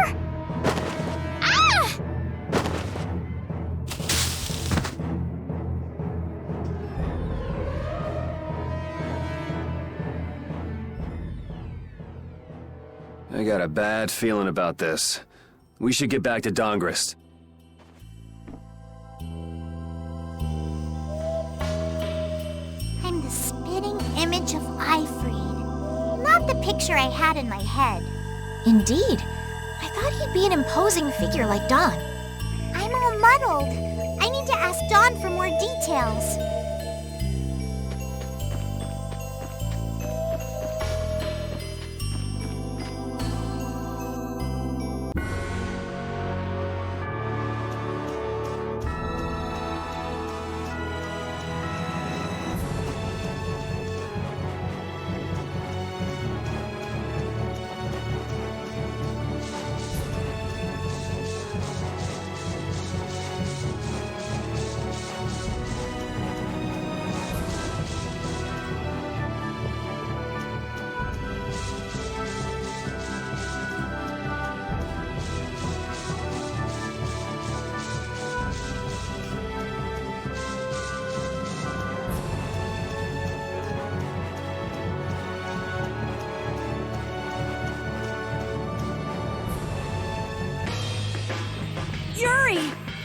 Ah! I got a bad feeling about this. We should get back to Dahngrest. I'm the spitting image of Ifrid. Not the picture I had in my head. Indeed. I thought he'd be an imposing figure like Dawn. I'm all muddled. I need to ask Dawn for more details.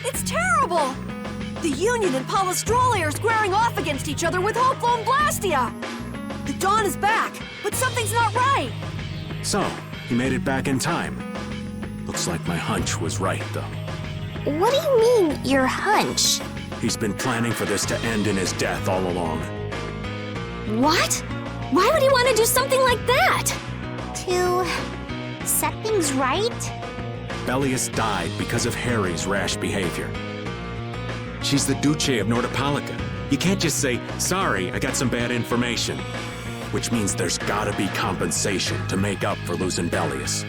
It's terrible! The Union and Palastrole are squaring off against each other with Hoplo and Blastia! The Dawn is back, but something's not right! So, he made it back in time. Looks like my hunch was right, though. What do you mean, your hunch? He's been planning for this to end in his death all along. What? Why would he want to do something like that? To set things right? Bellius died because of Harry's rash behavior. She's the Duce of Nordopolica. You can't just say, sorry, I got some bad information. Which means there's gotta be compensation to make up for losing Bellius.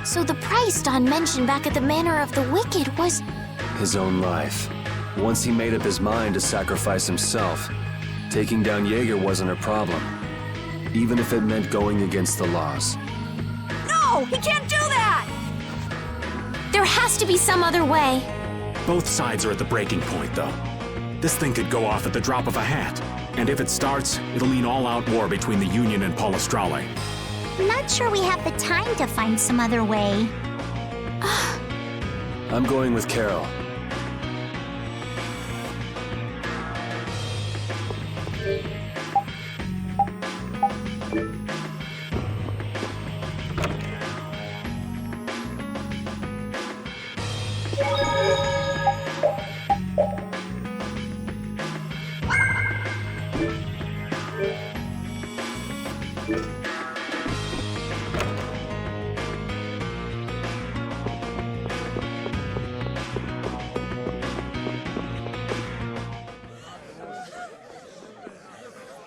So the price Dawn mentioned back at the Manor of the Wicked was... his own life. Once he made up his mind to sacrifice himself, taking down Jaeger wasn't a problem. Even if it meant going against the laws. No! He can't do that! There has to be some other way. Both sides are at the breaking point, though. This thing could go off at the drop of a hat. And if it starts, it'll mean all-out war between the Union and Palastrole. I'm not sure we have the time to find some other way. I'm going with Carol.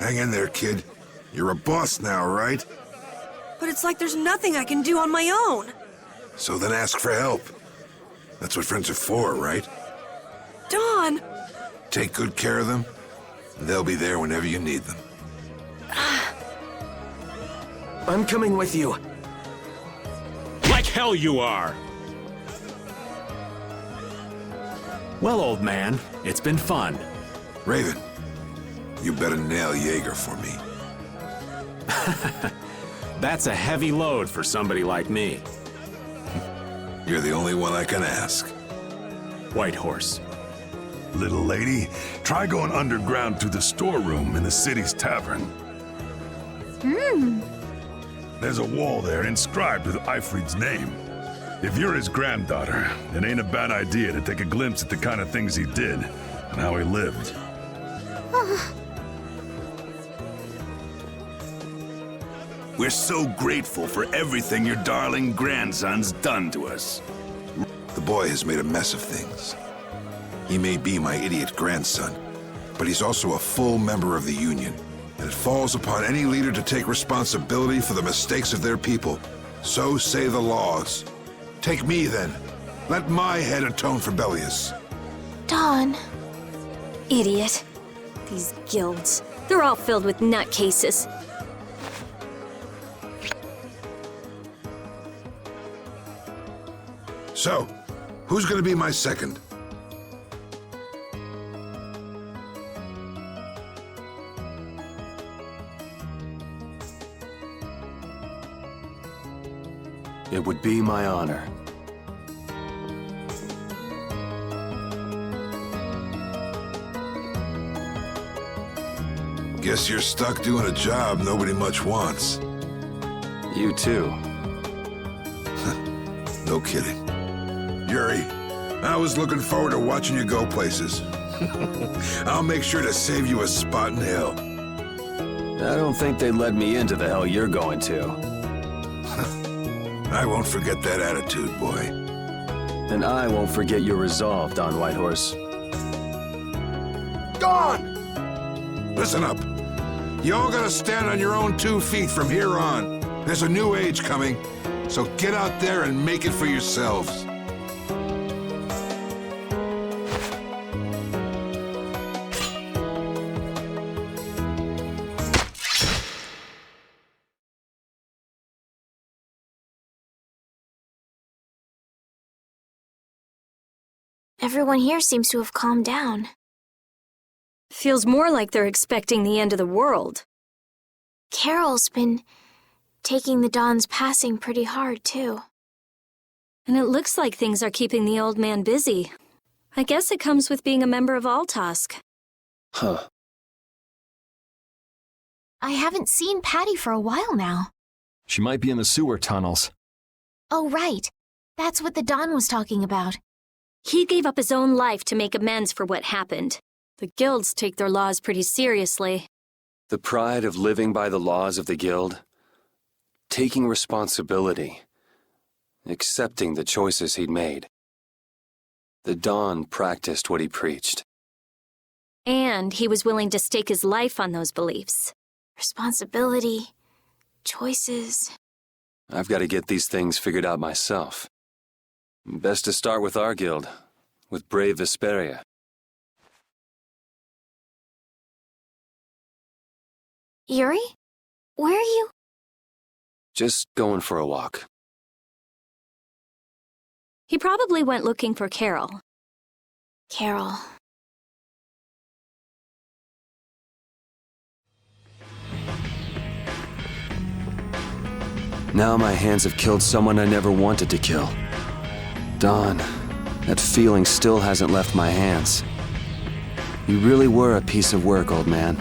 Hang in there, kid. You're a boss now, right? But it's like there's nothing I can do on my own. So then ask for help. That's what friends are for, right? Dawn! Take good care of them, and they'll be there whenever you need them. I'm coming with you. Like hell you are! Well, old man, it's been fun. Raven, you better nail Jaeger for me. That's a heavy load for somebody like me. You're the only one I can ask. White Horse. Little lady, try going underground to the storeroom in the city's tavern. There's a wall there inscribed with Ifrid's name. If you're his granddaughter, it ain't a bad idea to take a glimpse at the kind of things he did and how he lived. We're so grateful for everything your darling grandson's done to us. The boy has made a mess of things. He may be my idiot grandson, but he's also a full member of the Union, and it falls upon any leader to take responsibility for the mistakes of their people. So say the laws. Take me, then. Let my head atone for Bellius. Dawn. Idiot. These guilds. They're all filled with nutcases. So, who's gonna be my second? It would be my honor. Guess you're stuck doing a job nobody much wants. You too. No kidding. Yuri, I was looking forward to watching you go places. I'll make sure to save you a spot in hell. I don't think they let me into the hell you're going to. I won't forget that attitude, boy. And I won't forget your resolve, Don Whitehorse. Dawn! Listen up. You all gotta stand on your own 2 feet from here on. There's a new age coming, so get out there and make it for yourselves. Everyone here seems to have calmed down. Feels more like they're expecting the end of the world. Carol's been taking the Dawn's passing pretty hard, too. And it looks like things are keeping the old man busy. I guess it comes with being a member of Altosk. Huh. I haven't seen Patty for a while now. She might be in the sewer tunnels. Oh, right. That's what the Dawn was talking about. He gave up his own life to make amends for what happened. The guilds take their laws pretty seriously. The pride of living by the laws of the guild, taking responsibility, accepting the choices he'd made. The Dawn practiced what he preached. And he was willing to stake his life on those beliefs. Responsibility, choices. I've got to get these things figured out myself. Best to start with our guild, with brave Vesperia. Yuri? Where are you? Just going for a walk. He probably went looking for Carol. Carol. Now my hands have killed someone I never wanted to kill. Dawn, that feeling still hasn't left my hands. You really were a piece of work, old man.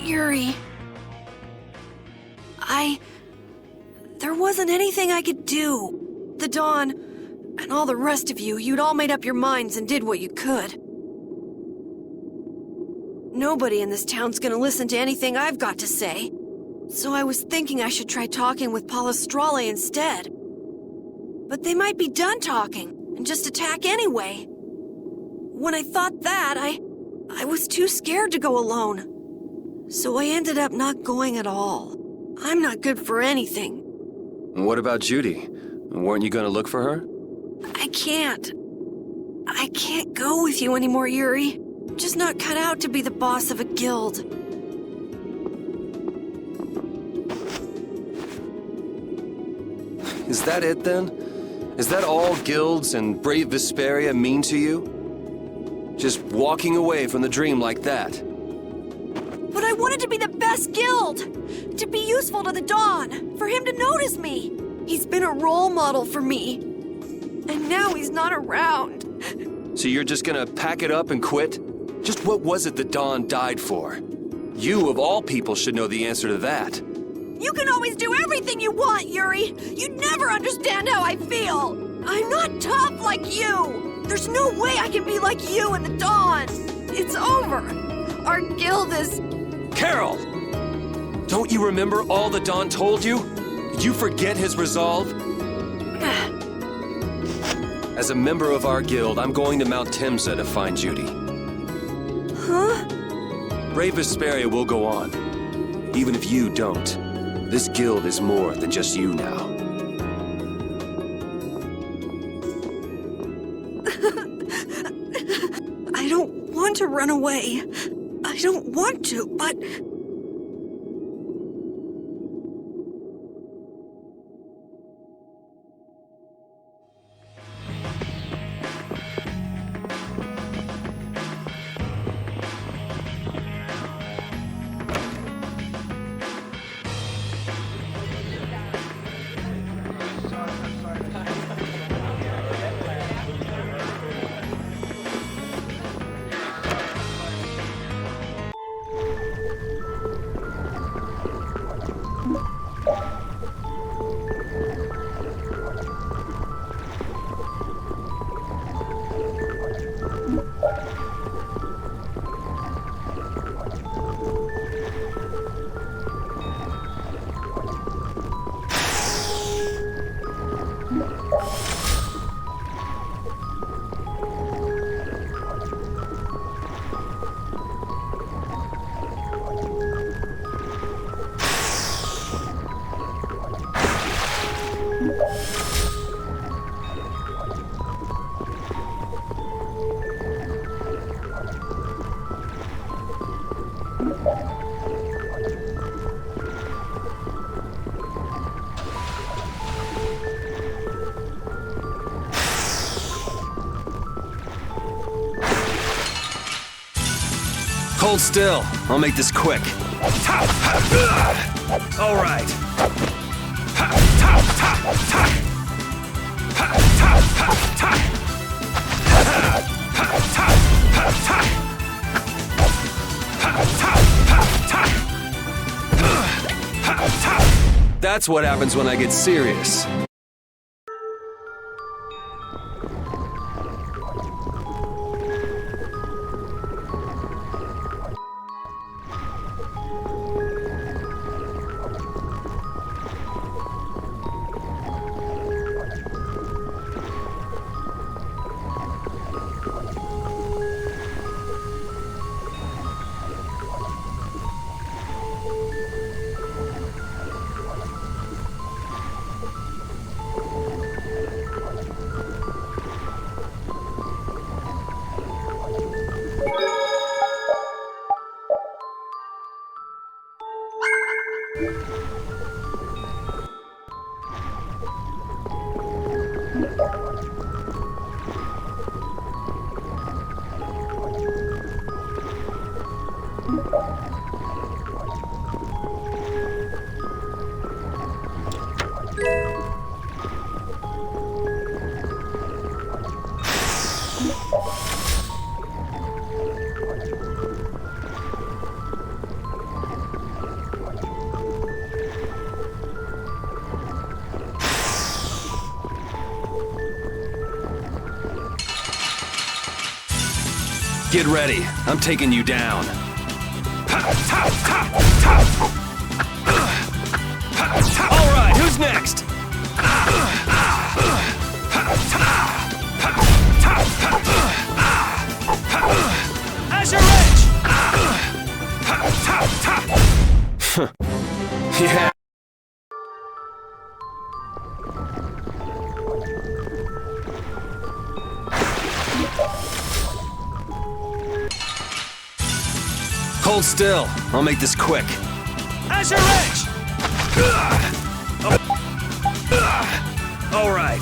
Yuri. There wasn't anything I could do. The Dawn, and all the rest of you, you'd all made up your minds and did what you could. Nobody in this town's gonna listen to anything I've got to say. So I was thinking I should try talking with Palastrale instead. But they might be done talking, and just attack anyway. When I thought that, I was too scared to go alone. So I ended up not going at all. I'm not good for anything. What about Judy? Weren't you gonna look for her? I can't go with you anymore, Yuri. I'm just not cut out to be the boss of a guild. Is that it then? Is that all guilds and brave Vesperia mean to you? Just walking away from the dream like that? But I wanted to be the best guild! To be useful to the Dawn! For him to notice me! He's been a role model for me. And now he's not around. So you're just gonna pack it up and quit? Just what was it the Dawn died for? You, of all people, should know the answer to that. You can always do everything you want, Yuri! You never understand how I feel! I'm not tough like you! There's no way I can be like you and the Dawn! It's over! Our guild is... Carol! Don't you remember all the Dawn told you? Did you forget his resolve? As a member of our guild, I'm going to Mount Temza to find Judy. Huh? Brave Vesperia will go on. Even if you don't. This guild is more than just you now. I don't want to run away. I don't want to, but... Hold still. I'll make this quick. All right. That's what happens when I get serious. Get ready. I'm taking you down. All right, who's next? Azure Edge! Yeah. Hold still. I'll make this quick. Azure Edge! All right.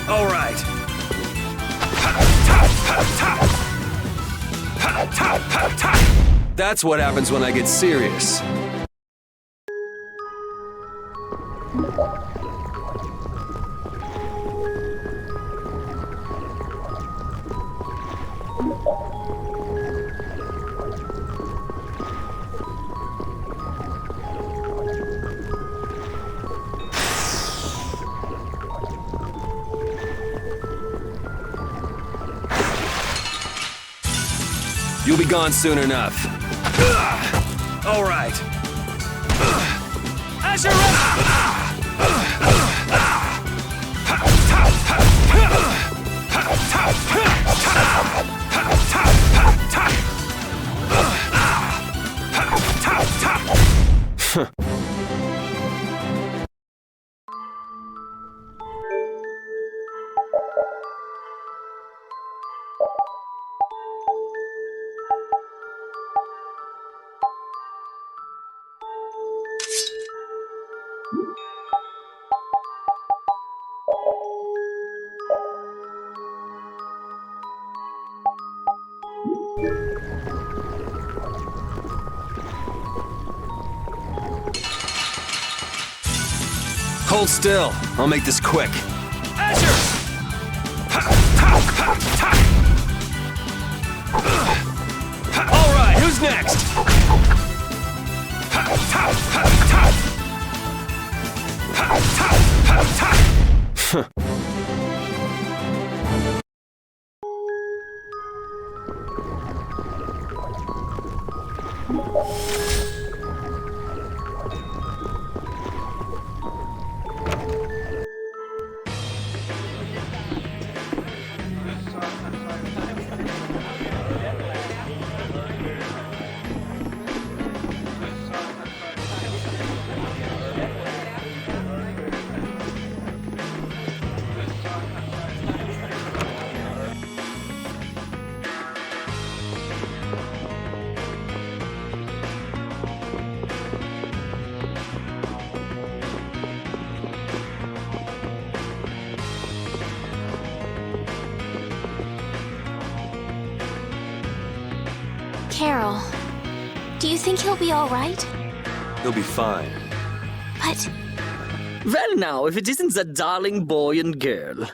All right. That's what happens when I get serious. You'll be gone soon enough. All right. Azure Edge! Hold still. I'll make this quick. Azure! All right, who's next? Carol, do you think he'll be all right? He'll be fine. But... Well now, if it isn't that darling boy and girl.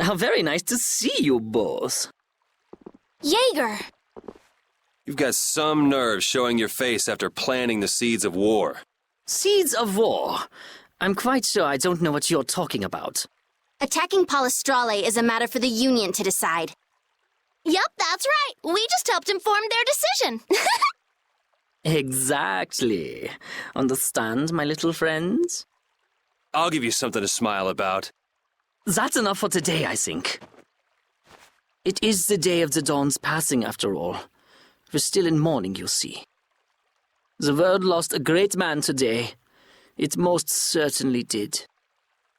How very nice to see you both. Jaeger! You've got some nerve showing your face after planting the seeds of war. Seeds of war? I'm quite sure I don't know what you're talking about. Attacking Palestrale is a matter for the Union to decide. Yep, that's right. We just helped inform their decision. Exactly. Understand, my little friends? I'll give you something to smile about. That's enough for today, I think. It is the day of the Dawn's passing, after all. We're still in mourning, you see. The world lost a great man today. It most certainly did.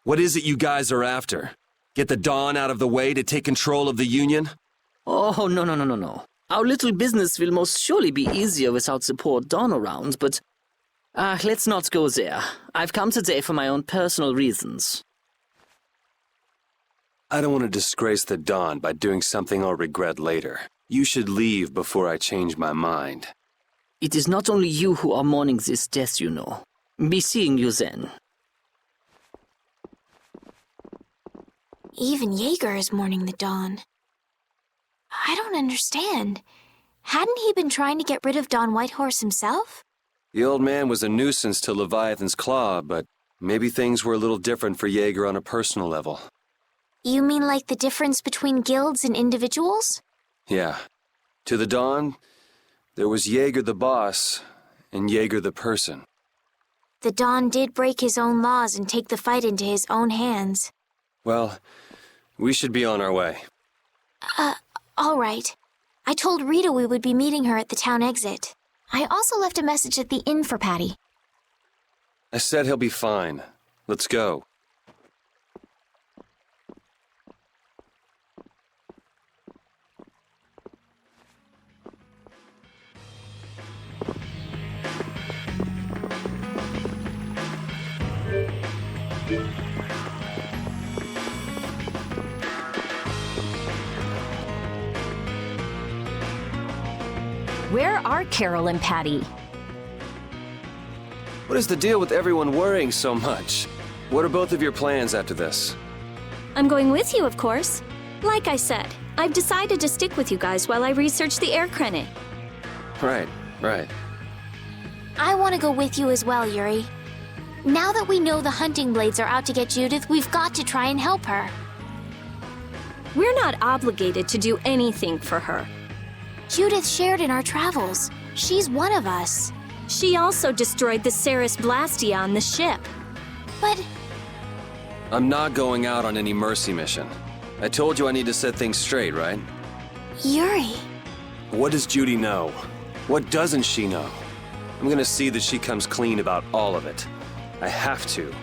What is it you guys are after? Get the Dawn out of the way to take control of the Union? Oh, no. Our little business will most surely be easier without the poor Dawn around, but... let's not go there. I've come today for my own personal reasons. I don't want to disgrace the Dawn by doing something I'll regret later. You should leave before I change my mind. It is not only you who are mourning this death, you know. Be seeing you then. Even Jaeger is mourning the Dawn. I don't understand. Hadn't he been trying to get rid of Don Whitehorse himself? The old man was a nuisance to Leviathan's Claw, but maybe things were a little different for Jaeger on a personal level. You mean like the difference between guilds and individuals? Yeah. To the Dawn, there was Jaeger the boss, and Jaeger the person. The Dawn did break his own laws and take the fight into his own hands. Well, we should be on our way. All right. I told Rita we would be meeting her at the town exit. I also left a message at the inn for Patty. I said he'll be fine. Let's go. Where are Carol and Patty? What is the deal with everyone worrying so much? What are both of your plans after this? I'm going with you, of course. Like I said, I've decided to stick with you guys while I research the air crennet. Right. I want to go with you as well, Yuri. Now that we know the hunting blades are out to get Judith, we've got to try and help her. We're not obligated to do anything for her. Judith shared in our travels. She's one of us. She also destroyed the Ceres Blastia on the ship. But... I'm not going out on any mercy mission. I told you I need to set things straight, right? Yuri... What does Judy know? What doesn't she know? I'm gonna see that she comes clean about all of it. I have to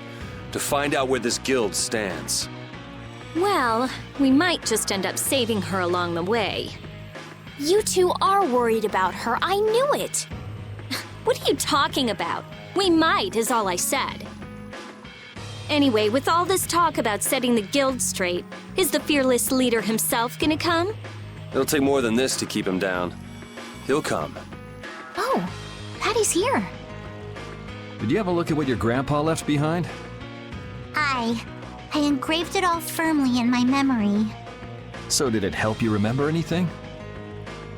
find out where this guild stands. Well, we might just end up saving her along the way. You two are worried about her. I knew it. What are you talking about? We might, is all I said. Anyway, with all this talk about setting the guild straight, is the fearless leader himself gonna come? It'll take more than this to keep him down. He'll come. Oh, Patty's here. Did you have a look at what your grandpa left behind? I engraved it all firmly in my memory. So did it help you remember anything?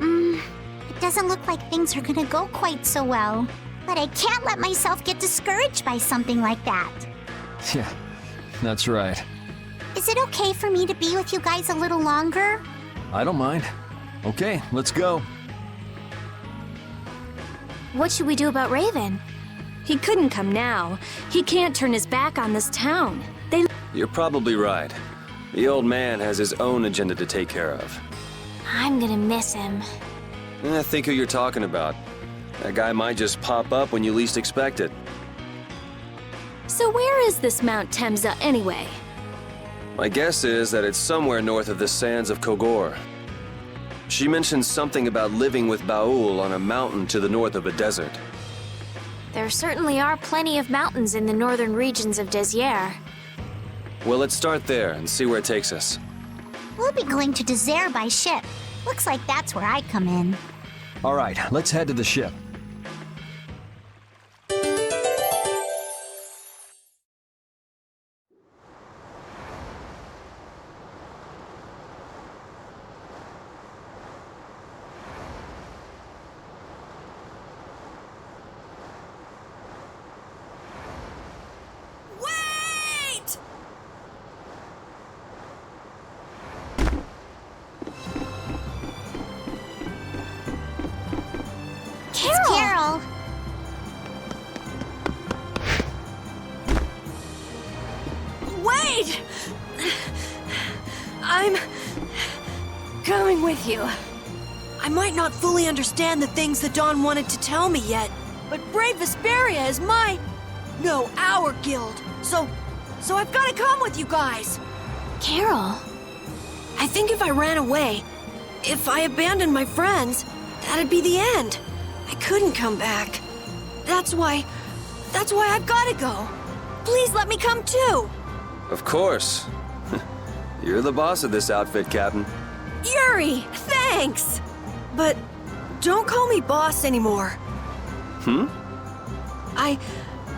It doesn't look like things are gonna go quite so well. But I can't let myself get discouraged by something like that. Yeah, that's right. Is it okay for me to be with you guys a little longer? I don't mind. Okay, let's go. What should we do about Raven? He couldn't come now. He can't turn his back on this town. You're probably right. The old man has his own agenda to take care of. I'm gonna miss him. Think who you're talking about. That guy might just pop up when you least expect it. So where is this Mount Temza anyway? My guess is that it's somewhere north of the sands of Kogor. She mentioned something about living with Baul on a mountain to the north of a desert. There certainly are plenty of mountains in the northern regions of Desier. Well, let's start there and see where it takes us. We'll be going to Desier by ship. Looks like that's where I come in. All right, let's head to the ship. Carol! Wait! I'm coming with you. I might not fully understand the things that Dawn wanted to tell me yet, but Brave Vesperia is our guild. So I've got to come with you guys. Carol? I think if I ran away, if I abandoned my friends, that'd be the end. I couldn't come back. That's why I've got to go. Please let me come too. Of course. You're the boss of this outfit, Captain. Yuri, thanks. But don't call me boss anymore. I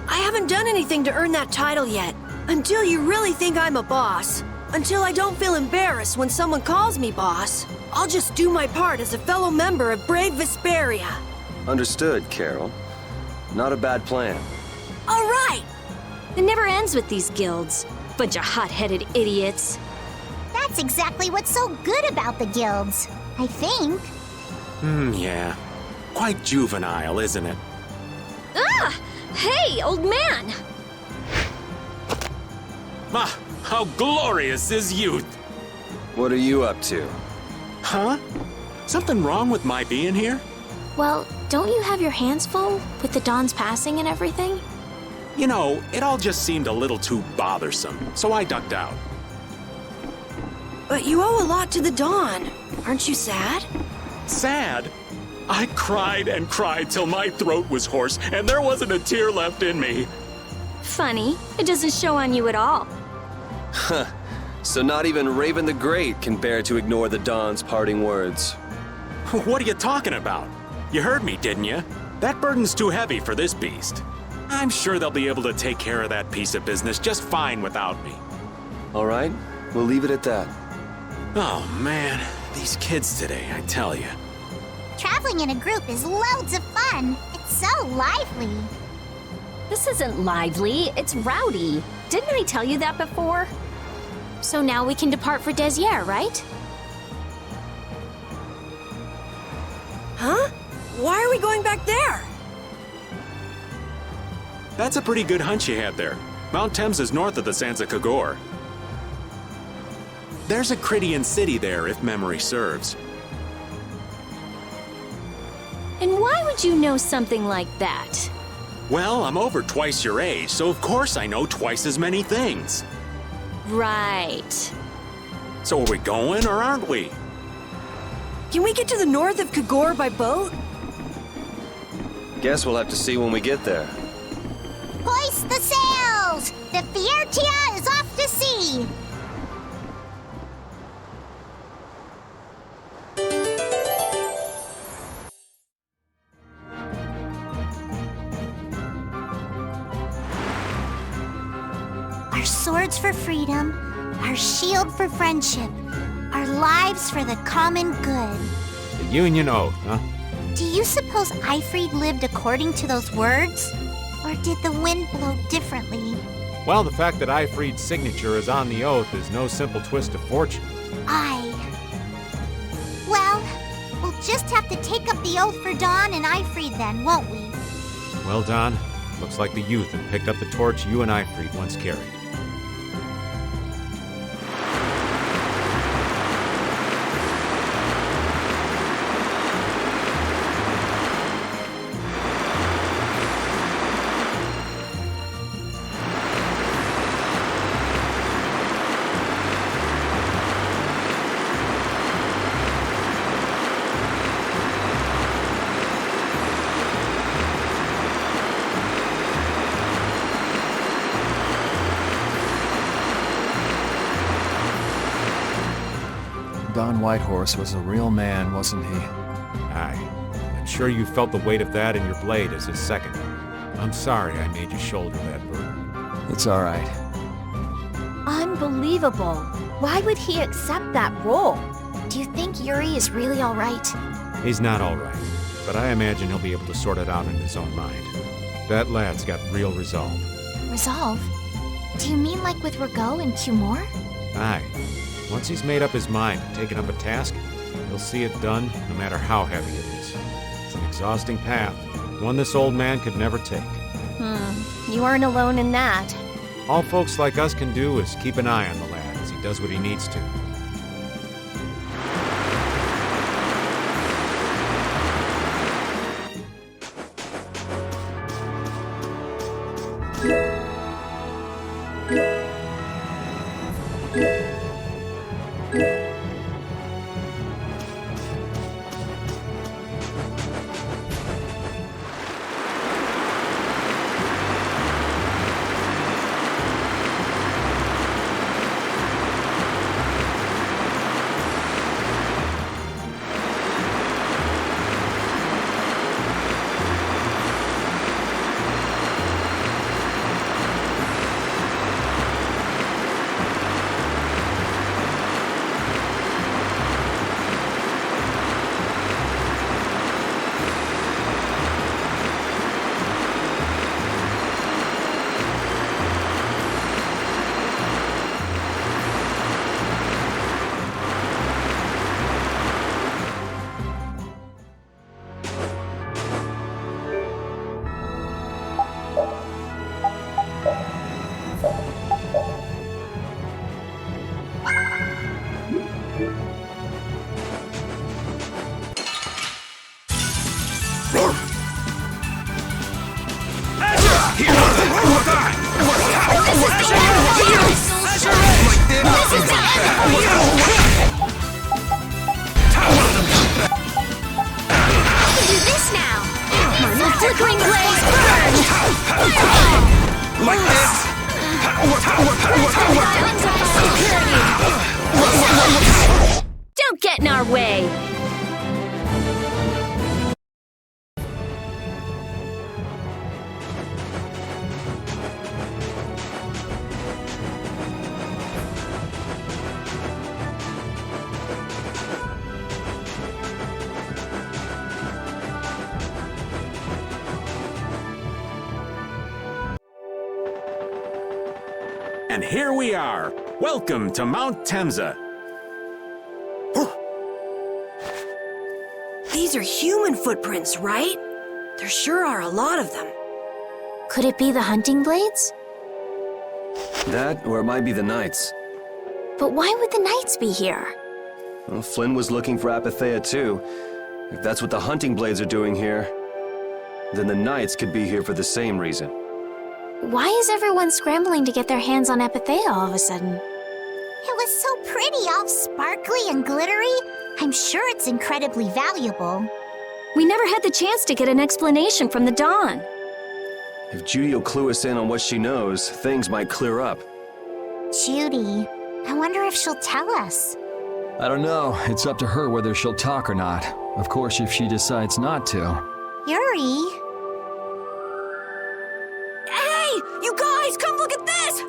haven't done anything to earn that title yet. Until you really think I'm a boss. Until I don't feel embarrassed when someone calls me boss. I'll just do my part as a fellow member of Brave Vesperia. Understood, Carol. Not a bad plan. All right! It never ends with these guilds. Bunch of hot-headed idiots. That's exactly what's so good about the guilds, I think. Yeah. Quite juvenile, isn't it? Ah! Hey, old man! Ah, how glorious is youth! What are you up to? Huh? Something wrong with my being here? Well, don't you have your hands full with the Dawn's passing and everything? You know, it all just seemed a little too bothersome, so I ducked out. But you owe a lot to the Dawn. Aren't you sad? Sad? I cried and cried till my throat was hoarse, and there wasn't a tear left in me. Funny, it doesn't show on you at all. Huh. So not even Raven the Great can bear to ignore the Dawn's parting words. What are you talking about? You heard me, didn't you? That burden's too heavy for this beast. I'm sure they'll be able to take care of that piece of business just fine without me. All right, we'll leave it at that. Oh man, these kids today, I tell you. Traveling in a group is loads of fun. It's so lively. This isn't lively, it's rowdy. Didn't I tell you that before? So now we can depart for Desier, right? Huh? Why are we going back there? That's a pretty good hunch you had there. Mount Temza is north of the Sands of Kagor. There's a Crydian city there, if memory serves. And why would you know something like that? Well, I'm over twice your age, so of course I know twice as many things. Right. So are we going, or aren't we? Can we get to the north of Kagor by boat? Guess we'll have to see when we get there. Hoist the sails! The Fiertia is off to sea! Our swords for freedom, our shield for friendship, our lives for the common good. The Union Oath, huh? Do you suppose Aifread lived according to those words? Or did the wind blow differently? Well, the fact that Aifread's signature is on the oath is no simple twist of fortune. Well, we'll just have to take up the oath for Dawn and Aifread then, won't we? Well, Don, looks like the youth have picked up the torch you and Aifread once carried. Don Whitehorse was a real man, wasn't he? Aye. I'm sure you felt the weight of that in your blade as his second. I'm sorry I made you shoulder that burden. It's all right. Unbelievable. Why would he accept that role? Do you think Yuri is really all right? He's not all right, but I imagine he'll be able to sort it out in his own mind. That lad's got real resolve. Resolve? Do you mean like with Rago and Cumor? Aye. Once he's made up his mind and taken up a task, he'll see it done no matter how heavy it is. It's an exhausting path, one this old man could never take. You aren't alone in that. All folks like us can do is keep an eye on the lad as he does what he needs to. Do this now! The flickering blaze burn! Like this? Don't get in our way! And here we are. Welcome to Mount Temza. These are human footprints, right? There sure are a lot of them. Could it be the hunting blades? That, or it might be the Knights. But why would the Knights be here? Well, Flynn was looking for Apatheia too. If that's what the hunting blades are doing here, then the Knights could be here for the same reason. Why is everyone scrambling to get their hands on Apatheia all of a sudden? It was so pretty, all sparkly and glittery. I'm sure it's incredibly valuable. We never had the chance to get an explanation from the Dawn. If Judy will clue us in on what she knows, things might clear up. Judy, I wonder if she'll tell us. I don't know. It's up to her whether she'll talk or not. Of course, if she decides not to. Yuri? Hey! You guys, come look at this!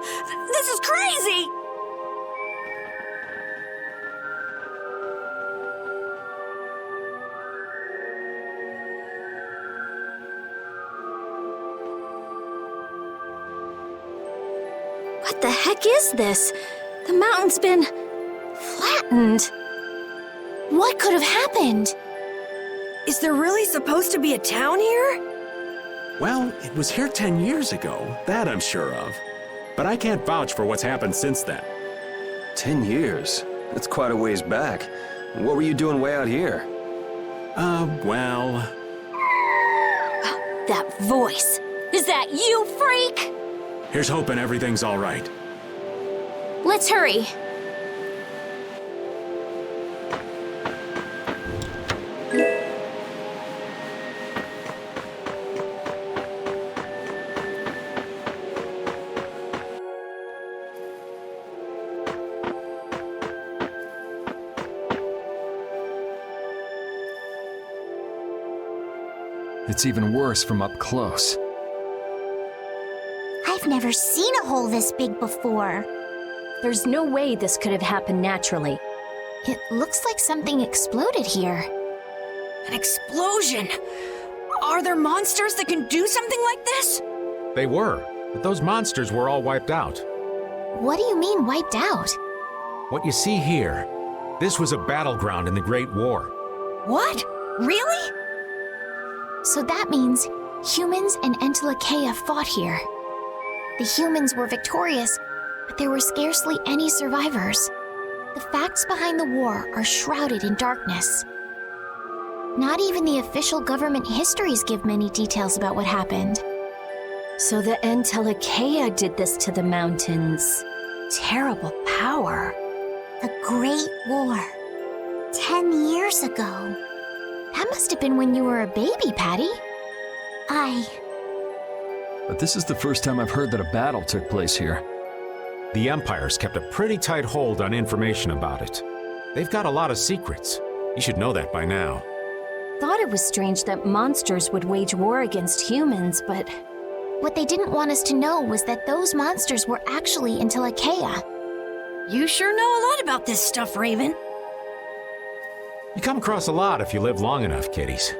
This is crazy! What the heck is this? The mountain's been flattened. What could have happened? Is there really supposed to be a town here? Well, it was here 10 years ago. That I'm sure of. But I can't vouch for what's happened since then. 10 years? That's quite a ways back. What were you doing way out here? Well... That voice! Is that you, freak? Here's hoping everything's all right. Let's hurry. It's even worse from up close. I've never seen a hole this big before. There's no way this could have happened naturally. It looks like something exploded here. An explosion! Are there monsters that can do something like this? They were, but those monsters were all wiped out. What do you mean, wiped out? What you see here, this was a battleground in the Great War. What? Really? So that means humans and Entelikeia fought here. The humans were victorious, but there were scarcely any survivors. The facts behind the war are shrouded in darkness. Not even the official government histories give many details about what happened. So the Entelikeia did this to the mountains. Terrible power. The Great War. 10 years ago. That must have been when you were a baby, Patty. But this is the first time I've heard that a battle took place here. The Empire's kept a pretty tight hold on information about it. They've got a lot of secrets. You should know that by now. Thought it was strange that monsters would wage war against humans, but... What they didn't want us to know was that those monsters were actually Entelikeia. You sure know a lot about this stuff, Raven. You come across a lot if you live long enough, kiddies.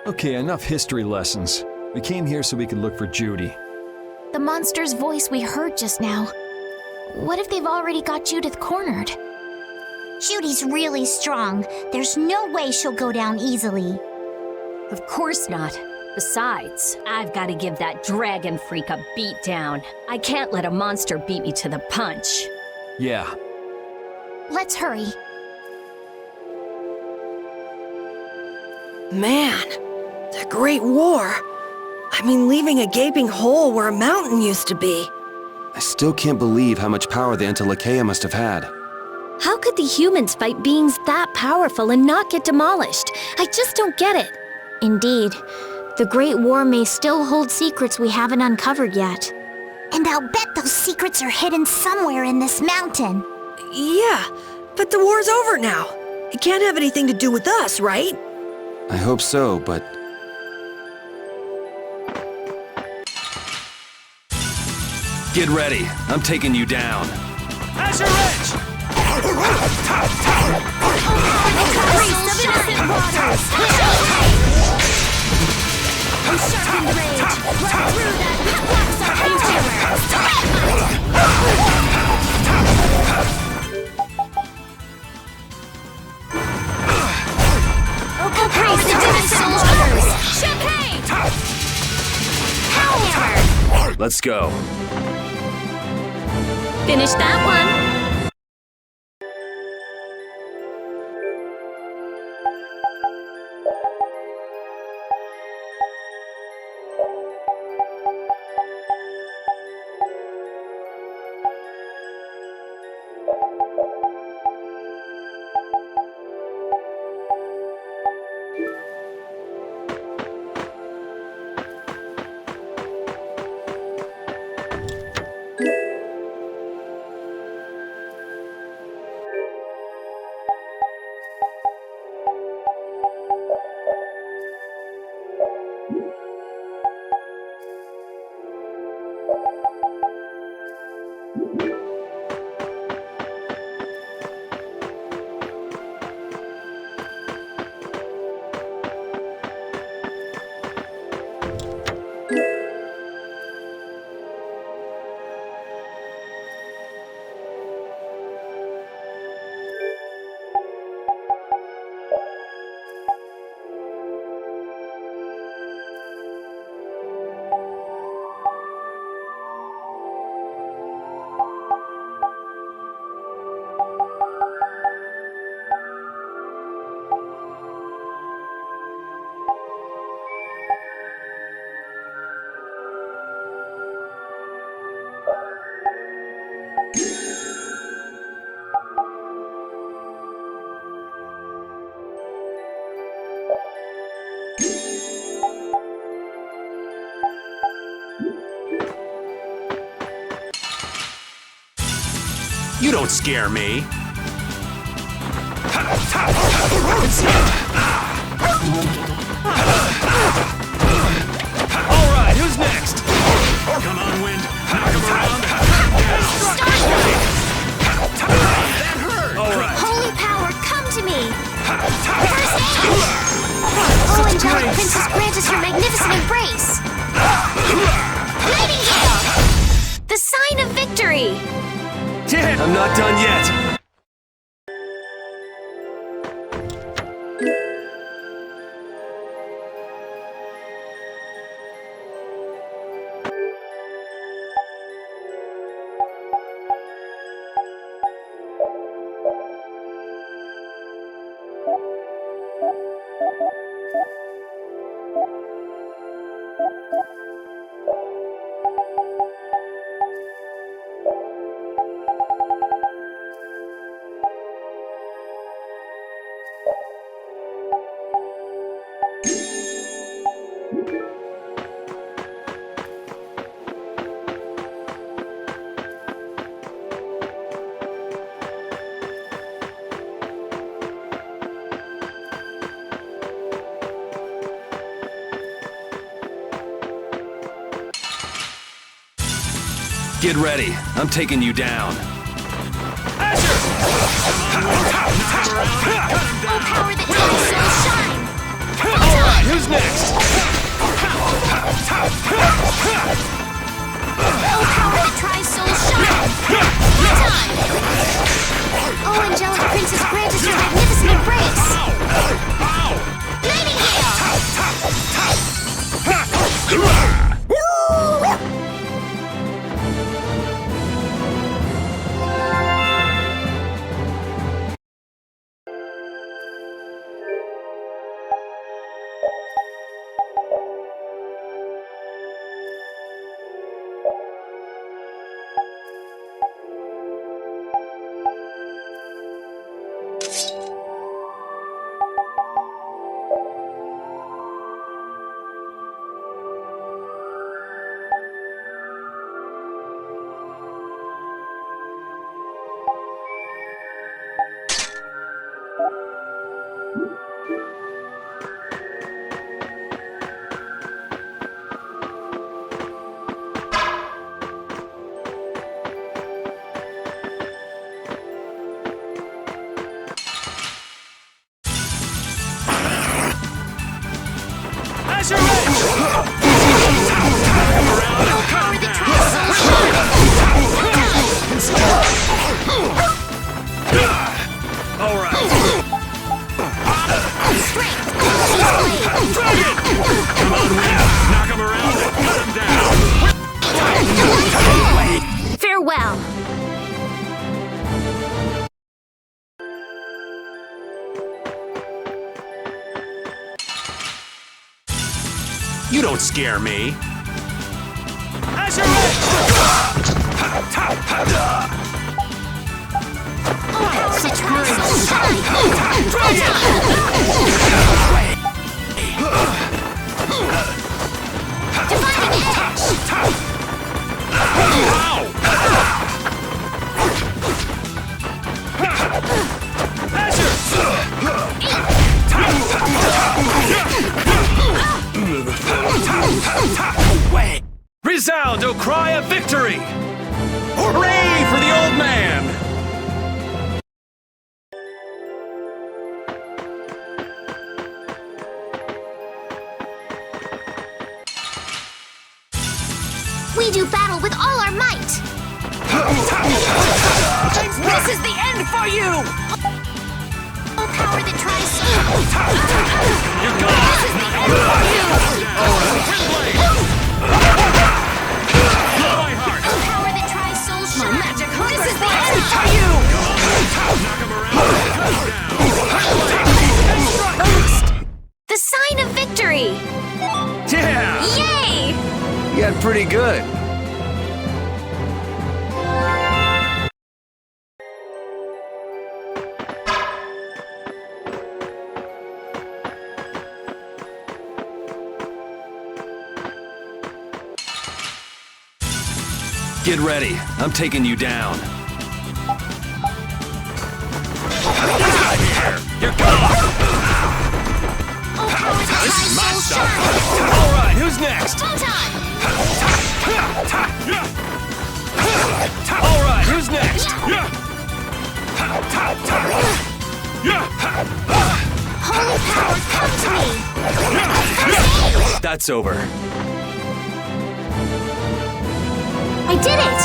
Okay, enough history lessons. We came here so we could look for Judy. The monster's voice we heard just now. What if they've already got Judith cornered? Judy's really strong. There's no way she'll go down easily. Of course not. Besides, I've got to give that dragon freak a beat down. I can't let a monster beat me to the punch. Yeah. Let's hurry. Man, the Great War. I mean, leaving a gaping hole where a mountain used to be. I still can't believe how much power the Antilocheia must have had. How could the humans fight beings that powerful and not get demolished? I just don't get it. Indeed. The Great War may still hold secrets we haven't uncovered yet. And I'll bet those secrets are hidden somewhere in this mountain. Yeah, but the war's over now. It can't have anything to do with us, right? I hope so, but... Get ready. I'm taking you down. Azure Edge! Priest of innocent waters! Sharpened rage! Run through that which blocks our Oh, priest of innocent waters! Chicane! Hellhammer! Let's go. Finish that one. You don't scare me. All right, who's next? Come on, Wind. Knock him around. That hurt. All right. Holy power, come to me! First aid! Oh, angelic princess, grant us your magnificent embrace! Lightning Gale! The sign of victory! I'm not done yet. Get ready. I'm taking you down. Azure! Oh, power that ties souls shine! All right, who's next? Oh, power that tries souls shine! Time! Oh, angelic princess, grant us your magnificent embrace! Lightning Gale! don't scare me. Azure Resound, O cry of victory! Hooray for the old man! We do battle with all our might! This is the end for you! Oh, power that tries so... You're gone! This is the end for you! My heart! Oh, power that tries so shine! Magic This is the end end for you! Knock him around! The sign of victory! Yeah! Yay! You got pretty good. Get ready. I'm taking you down. You're gone! This is my stuff! Alright, who's next? Alright, who's next? Holy power, come to me! That's over. I did it!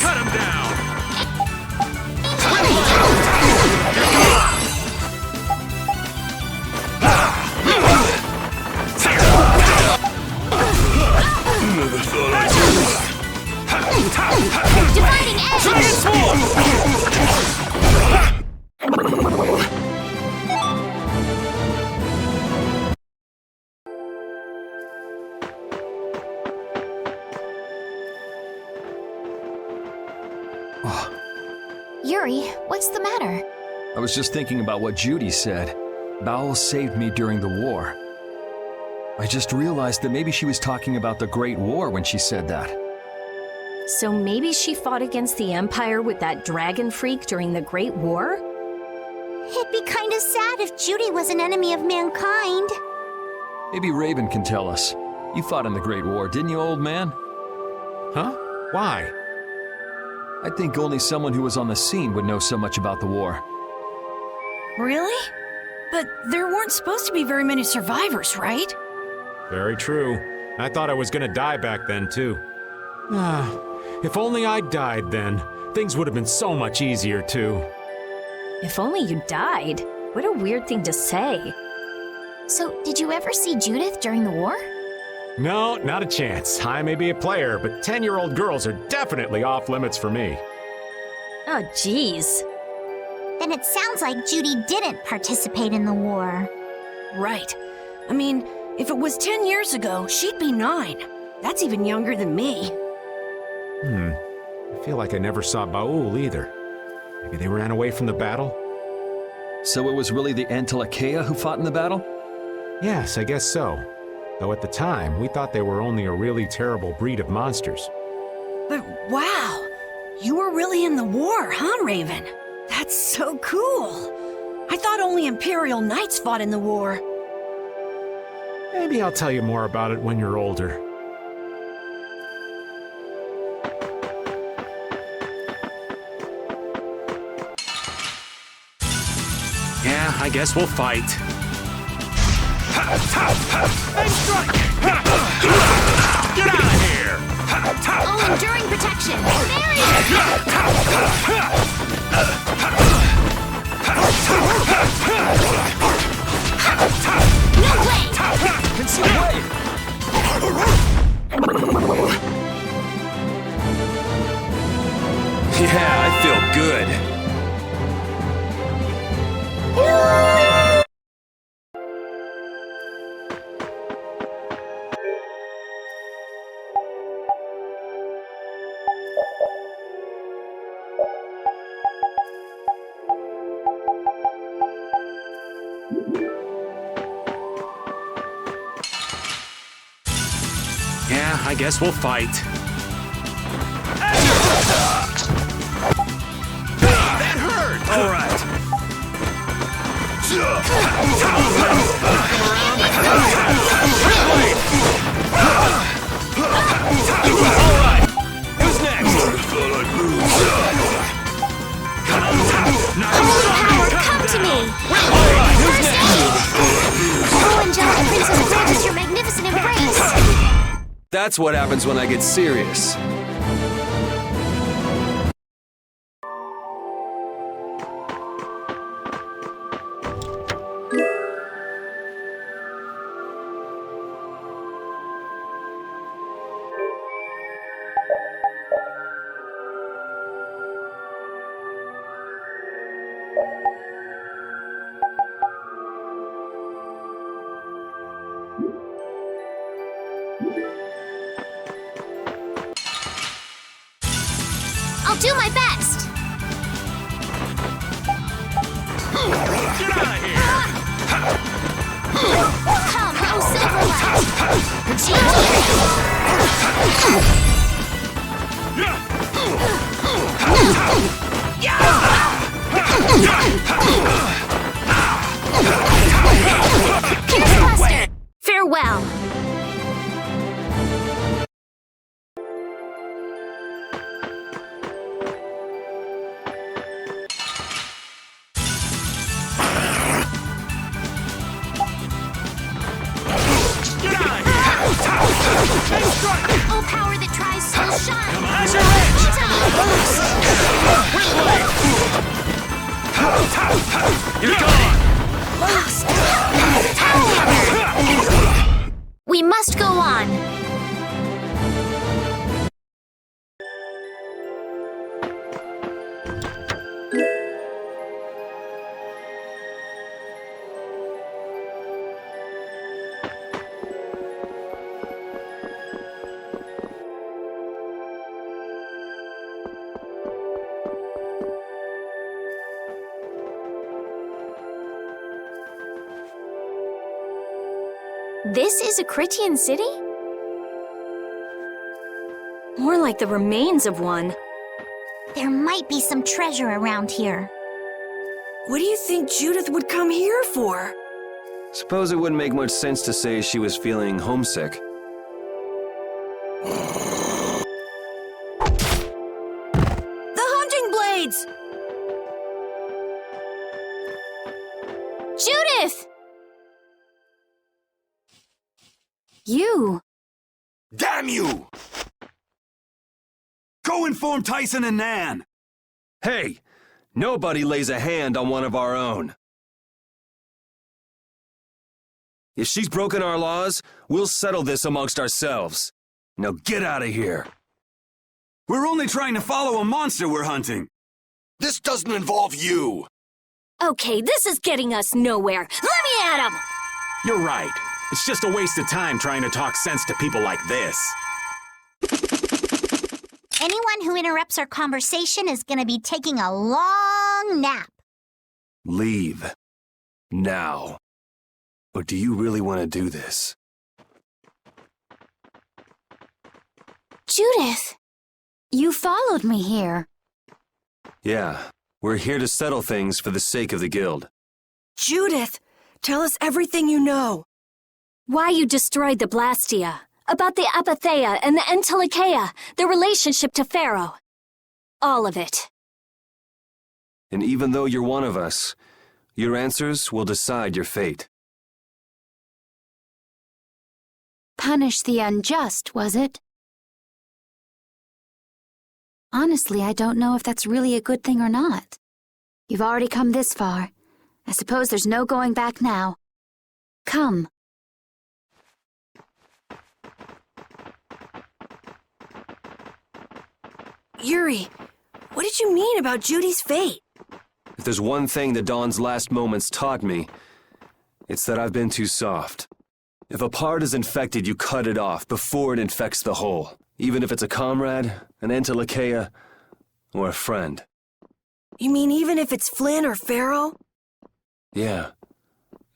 Cut him down! Dividing edge! Yuri, what's the matter? I was just thinking about what Judy said. Baal saved me during the war. I just realized that maybe she was talking about the Great War when she said that. So maybe she fought against the Empire with that dragon freak during the Great War? It'd be kind of sad if Judy was an enemy of mankind. Maybe Raven can tell us. You fought in the Great War, didn't you, old man? Huh? Why? I think only someone who was on the scene would know so much about the war. Really? But there weren't supposed to be very many survivors, right? Very true. I thought I was gonna die back then, too. If only I died then, things would have been so much easier, too. If only you died. What a weird thing to say. So, did you ever see Judith during the war? No, not a chance. I may be a player, but 10-year-old girls are definitely off limits for me. Oh, jeez. Then it sounds like Judy didn't participate in the war. Right. I mean, if it was 10 years ago, she'd be 9. That's even younger than me. I feel like I never saw Baul either. Maybe they ran away from the battle? So it was really the Antilocheia who fought in the battle? Yes, I guess so. Though at the time, we thought they were only a really terrible breed of monsters. But wow, you were really in the war, huh, Raven? That's so cool. I thought only Imperial Knights fought in the war. Maybe I'll tell you more about it when you're older. Yeah, I guess we'll fight. Get out of here! Oh, enduring protection! Barrier! No way! It's your way! Yeah, I feel good. Yeah, I guess we'll fight. That hurt! All right. All right! Who's next? Power, come to me! All right, who's next? Oh, Angelic Princess, grant us your magnificent embrace! That's what happens when I get serious. I'll do my best! Get out of here! Come, oh Silverlight! Pierce Farewell! Oh, power that tries so shine! Azure Edge! You're gone! We must go on! This is a Critian city? More like the remains of one. There might be some treasure around here. What do you think Judith would come here for? Suppose it wouldn't make much sense to say she was feeling homesick. The hunting blades! Judith! You! Damn you! Go inform Tyson and Nan! Hey, nobody lays a hand on one of our own. If she's broken our laws, we'll settle this amongst ourselves. Now get out of here. We're only trying to follow a monster we're hunting. This doesn't involve you. Okay, this is getting us nowhere. Let me at him! You're right. It's just a waste of time trying to talk sense to people like this. Anyone who interrupts our conversation is gonna be taking a long nap. Leave. Now. Or do you really want to do this? Judith! You followed me here. Yeah, we're here to settle things for the sake of the guild. Judith, tell us everything you know. Why you destroyed the Blastia, about the Apatheia and the Entelikeia, their relationship to Phaeroh. All of it. And even though you're one of us, your answers will decide your fate. punish the unjust, was it? Honestly, I don't know if that's really a good thing or not. You've already come this far. I suppose there's no going back now. Come. Yuri, what did you mean about Judy's fate? If there's one thing the Dawn's last moments taught me, it's that I've been too soft. If a part is infected, you cut it off before it infects the whole. Even if it's a comrade, an Entelekea, or a friend. You mean even if it's Flynn or Phaeroh? Yeah.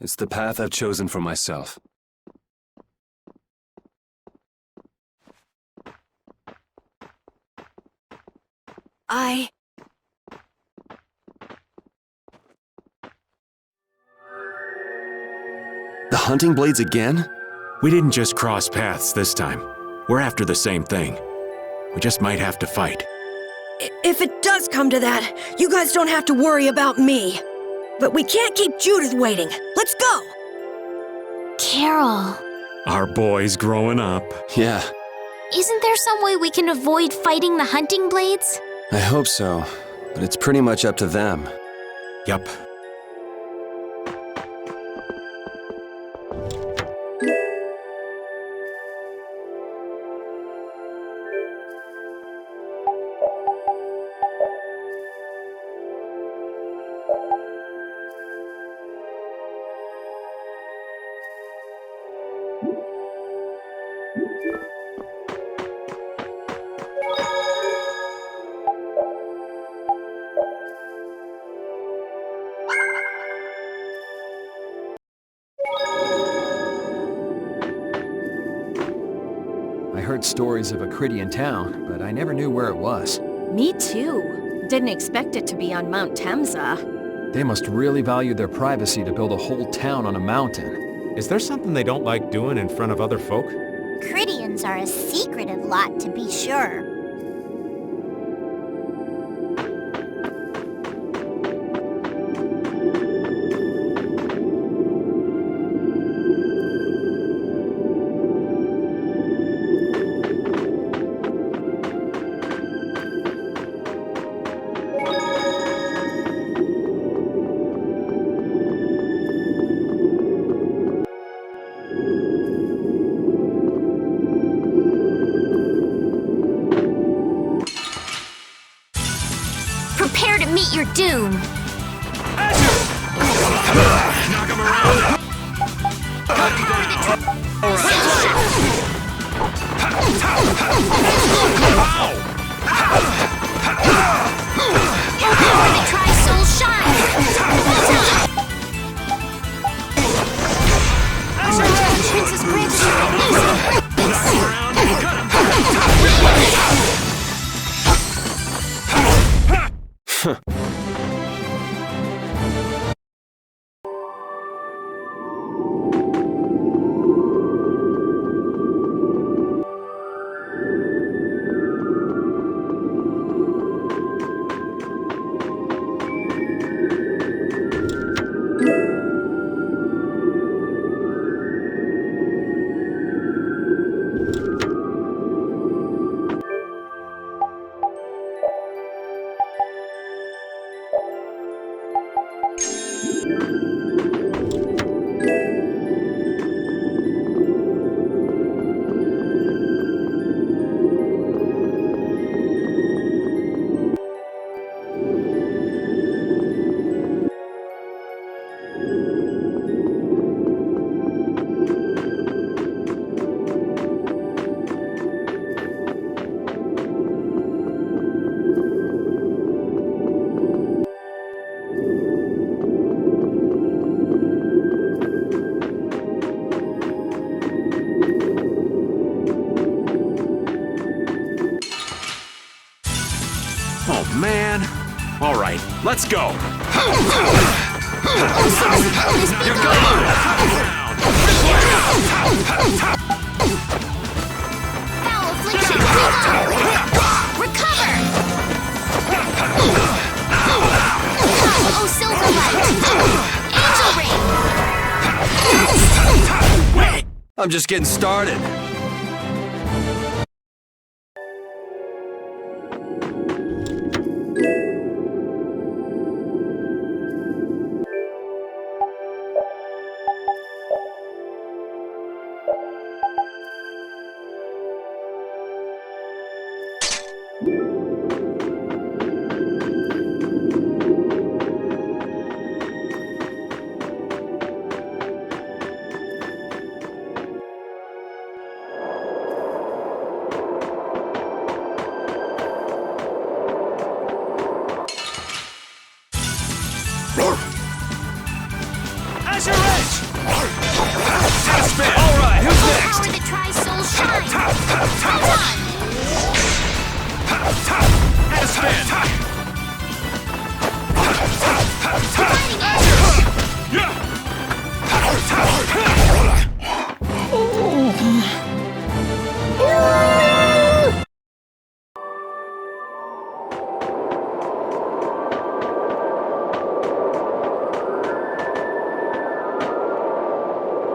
It's the path I've chosen for myself. The hunting blades again? We didn't just cross paths this time. We're after the same thing. We just might have to fight. If it does come to that, you guys don't have to worry about me. But we can't keep Judith waiting. Let's go! Carol. Our boy's growing up. Yeah. Isn't there some way we can avoid fighting the hunting blades? I hope so, but it's pretty much up to them. Yup. I heard stories of a Cridian town, but I never knew where it was. Me too. Didn't expect it to be on Mount Temza. They must really value their privacy to build a whole town on a mountain. Is there something they don't like doing in front of other folk? Cridians are a secretive lot, to be sure. Prepare to meet your doom. Knock him around! Cut him down! Try Soul Shine. Princess granted Oh, man. All right, let's go. You're gone! Foul affliction. Recover. Oh, Silverlight. Angel Ring. I'm just getting started.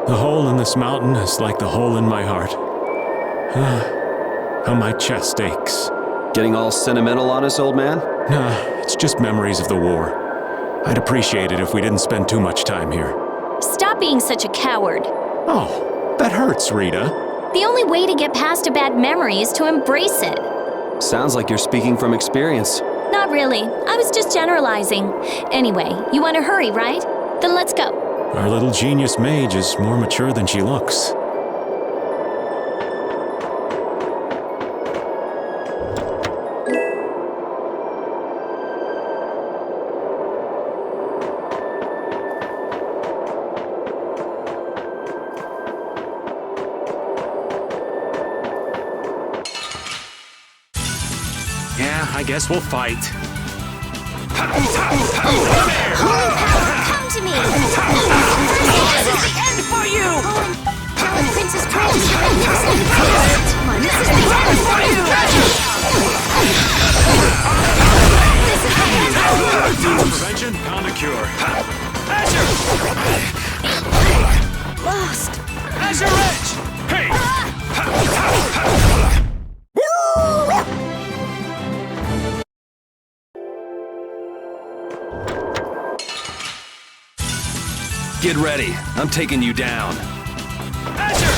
The hole in this mountain is like the hole in my heart. How my chest aches. Getting all sentimental on us, old man? Nah, it's just memories of the war. I'd appreciate it if we didn't spend too much time here. Stop being such a coward. Oh, that hurts, Rita. The only way to get past a bad memory is to embrace it. Sounds like you're speaking from experience. Not really. I was just generalizing. Anyway, you want to hurry, right? Then let's go. Our little genius mage is more mature than she looks. Yeah, I guess we'll fight. Come to me! This is the end for you! Princess Grace, this is the end for you! Prevention, pound a cure. Lost! Azure Edge! Hey! Get ready. I'm taking you down. Azure!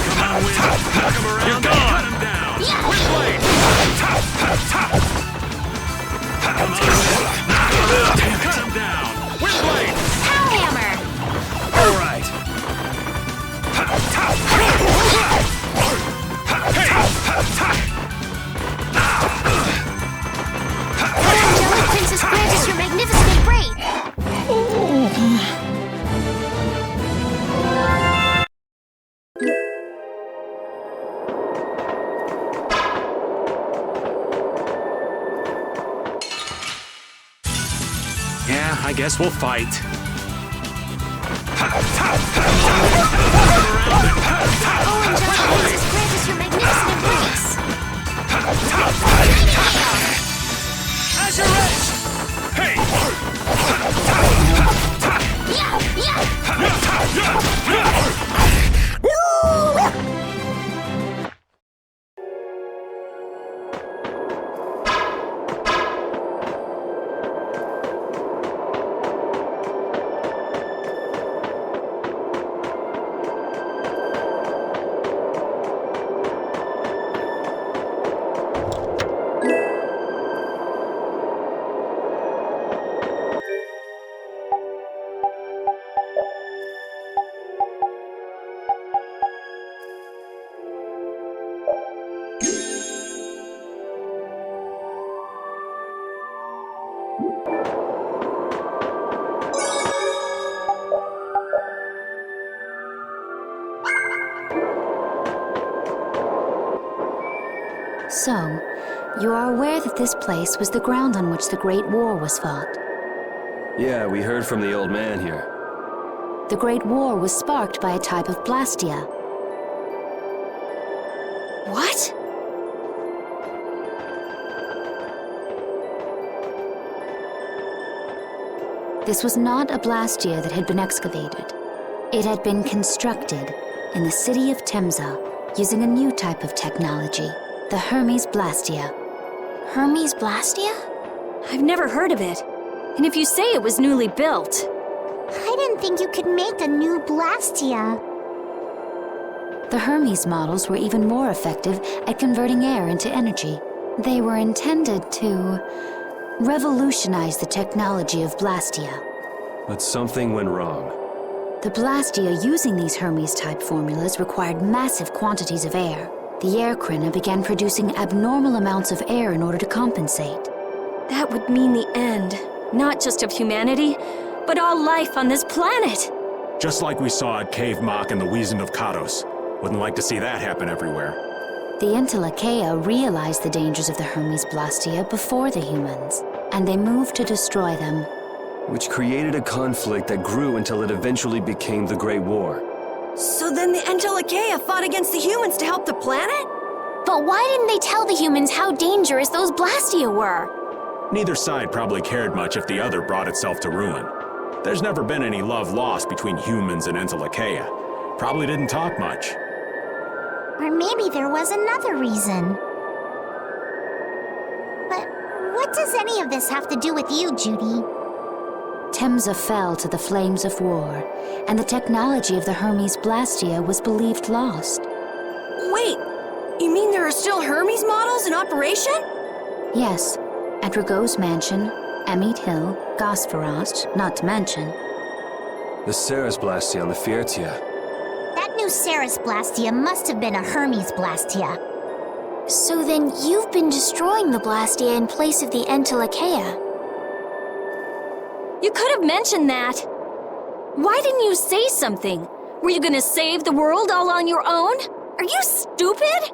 Come on, Wind. Knock him around. You're gone. Cut him down. Windblade! Come on, Wind. Knock him around. Cut him down. Windblade! Hellhammer! All right. Angelic Princess grant us your magnificent embrace! Yeah, I guess we'll fight. Oh, Angelic Princess grant us your magnificent embrace! Azure Edge! Hey! So, you are aware that this place was the ground on which the Great War was fought. Yeah, we heard from the old man here. The Great War was sparked by a type of Blastia. What? This was not a Blastia that had been excavated. It had been constructed in the city of Temza, using a new type of technology, the Hermes Blastia. Hermes Blastia? I've never heard of it. And if you say it was newly built... I didn't think you could make a new Blastia. The Hermes models were even more effective at converting air into energy. They were intended to revolutionize the technology of Blastia. But something went wrong. The Blastia using these Hermes-type formulas required massive quantities of air. The Airkrina began producing abnormal amounts of air in order to compensate. That would mean the end, not just of humanity, but all life on this planet. Just like we saw at Cave Mock and the Weasand of Cados. Wouldn't like to see that happen everywhere. The Entelekea realized the dangers of the Hermes Blastia before the humans, and they moved to destroy them. Which created a conflict that grew until it eventually became the Great War. So then the Entelekea fought against the humans to help the planet? But why didn't they tell the humans how dangerous those Blastia were? Neither side probably cared much if the other brought itself to ruin. There's never been any love lost between humans and Entelekea. Probably didn't talk much. Or maybe there was another reason. But what does any of this have to do with you, Judy? Temza fell to the flames of war, and the technology of the Hermes Blastia was believed lost. Wait, you mean there are still Hermes models in operation? Yes, at Rago's mansion, Amit Hill, Gosferost, not to mention. The Ceres Blastia on the Fiertia. That new Ceres Blastia must have been a Hermes Blastia. So then you've been destroying the Blastia in place of the Entelekea. You could have mentioned that. Why didn't you say something? Were you gonna save the world all on your own? Are you stupid?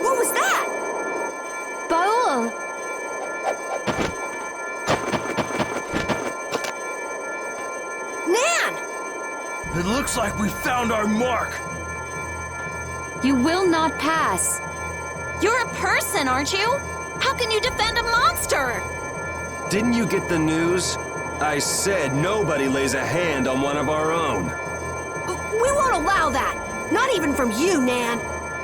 What was that? Baul! It looks like we found our mark. You will not pass. You're a person, aren't you? How can you defend a monster? Didn't you get the news? I said nobody lays a hand on one of our own. We won't allow that. Not even from you, Nan.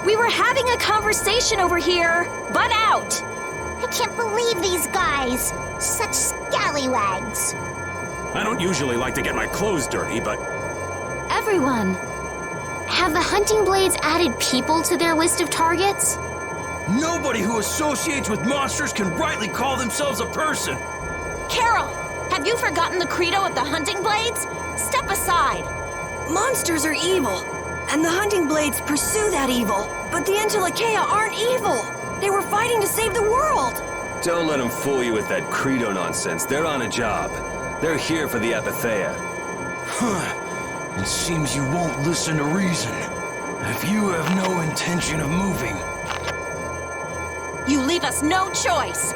We were having a conversation over here. Butt out! I can't believe these guys. Such scallywags. I don't usually like to get my clothes dirty, but... Everyone, have the hunting blades added people to their list of targets? Nobody who associates with monsters can rightly call themselves a person. Carol, have you forgotten the credo of the hunting blades? Step aside. Monsters are evil, and the hunting blades pursue that evil. But the Entelekea aren't evil. They were fighting to save the world. Don't let them fool you with that credo nonsense. They're on a job. They're here for the Apatheia. It seems you won't listen to reason. If you have no intention of moving... You leave us no choice.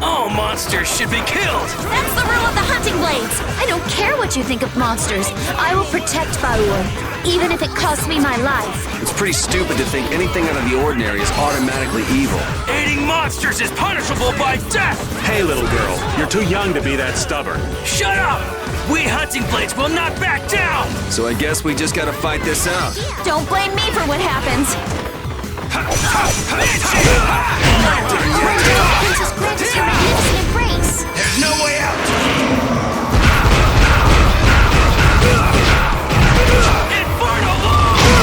All monsters should be killed! That's the rule of the hunting blades! I don't care what you think of monsters. I will protect Baul, even if it costs me my life. It's pretty stupid to think anything out of the ordinary is automatically evil. Aiding monsters is punishable by death! Hey, little girl, you're too young to be that stubborn. Shut up! We hunting blades will not back down! So I guess we just gotta fight this out. Don't blame me for what happens. Princess grants her magnificent embrace. There's no way out! Infernal Law!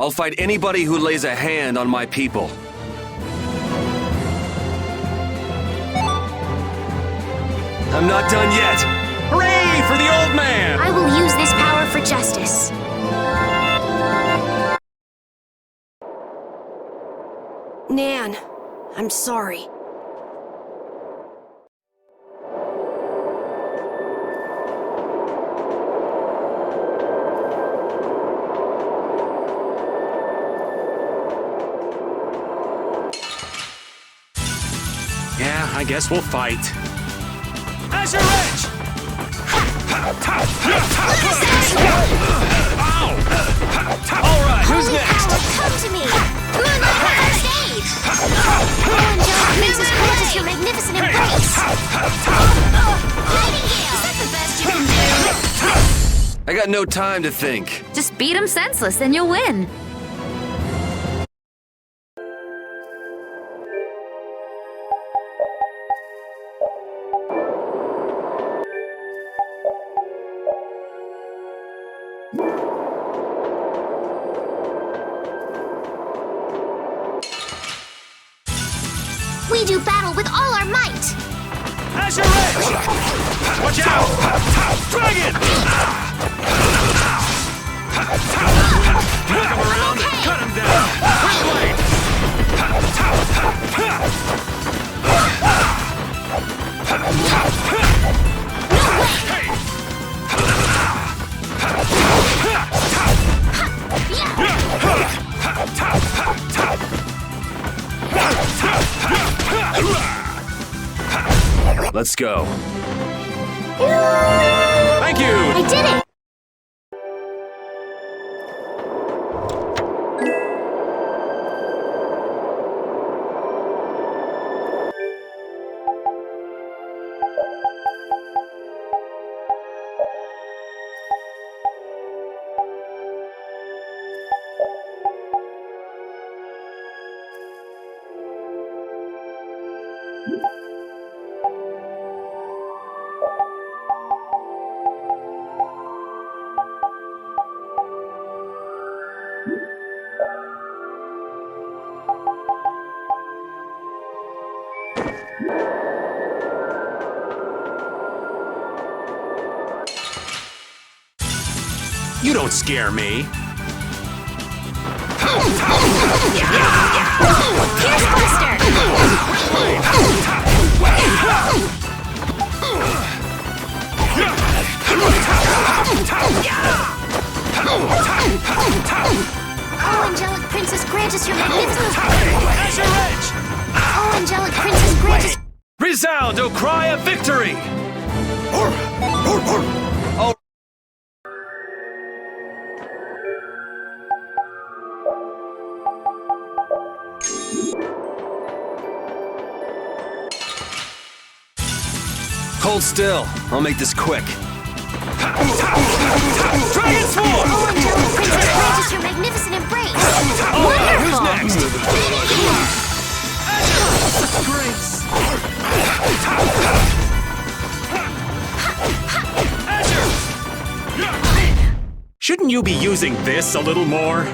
I'll fight anybody who lays a hand on my people. I'm not done yet. Hooray for the old man! I will use this power for justice. Nan, I'm sorry. Yeah, I guess we'll fight. Azure Edge! All right, who's next? Come to me! Who in the first aid? Oh, Angelic Princess, grant us your magnificent embrace! Is that the best you can do? I got no time to think. Just beat him senseless and you'll win. We do battle with all our might! Azure Edge! Watch out! Dragon! Knock him around and cut him down! Quick blade! Let's go. Thank you! I did it! You don't scare me. Pierce Buster! Oh, Angelic Princess, grant us your magnificent... Azure Edge! Oh, Angelic Princess, grant us... Resound, O cry of victory! Oh. Hold still. I'll make this quick. Dragon Sword! Oh, Angelic Princess, grant us your magnificent embrace! Wonderful! Who's next? Grace. Shouldn't you be using this a little more?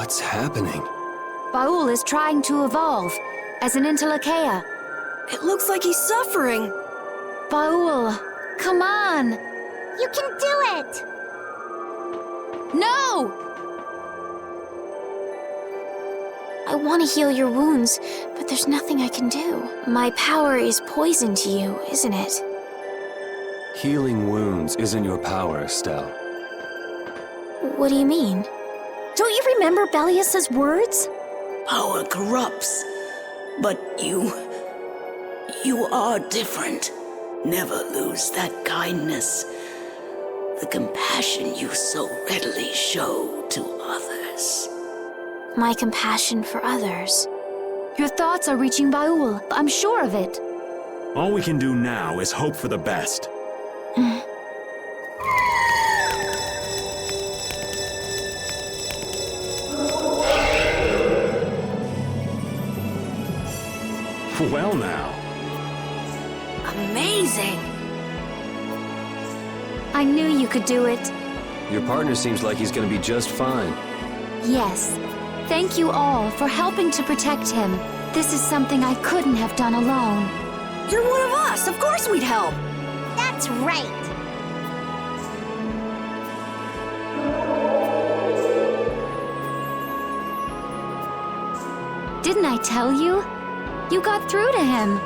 What's happening? Baul is trying to evolve as an Entelekea. It looks like he's suffering. Baul, come on! You can do it! No! I want to heal your wounds, but there's nothing I can do. My power is poison to you, isn't it? Healing wounds isn't your power, Estelle. What do you mean? Don't you remember Bellius's words? Power corrupts, but you are different. Never lose that kindness, the compassion you so readily show to others. My compassion for others. Your thoughts are reaching Baul. I'm sure of it. All we can do now is hope for the best. Well now. Amazing! I knew you could do it. Your partner seems like he's gonna be just fine. Yes. Thank you all for helping to protect him. This is something I couldn't have done alone. You're one of us! Of course we'd help! That's right! Didn't I tell you? You got through to him.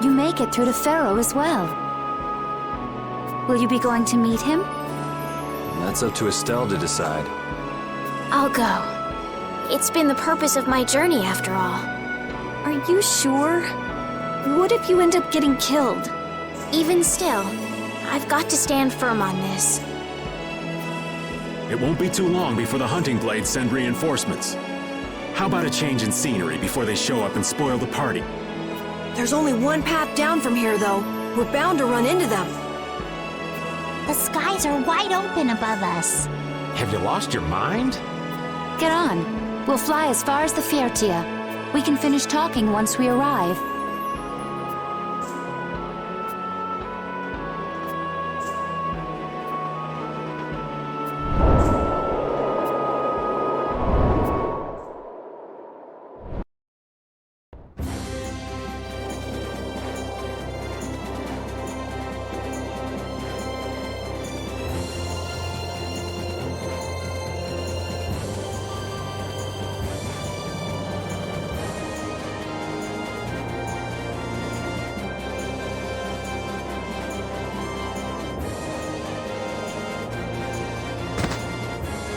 You make it through to Phaeroh as well. Will you be going to meet him? That's up to Estelle to decide. I'll go. It's been the purpose of my journey, after all. Are you sure? What if you end up getting killed? Even still, I've got to stand firm on this. It won't be too long before the hunting blades send reinforcements. How about a change in scenery before they show up and spoil the party? There's only one path down from here, though. We're bound to run into them. The skies are wide open above us. Have you lost your mind? Get on. We'll fly as far as the Fiertia. We can finish talking once we arrive.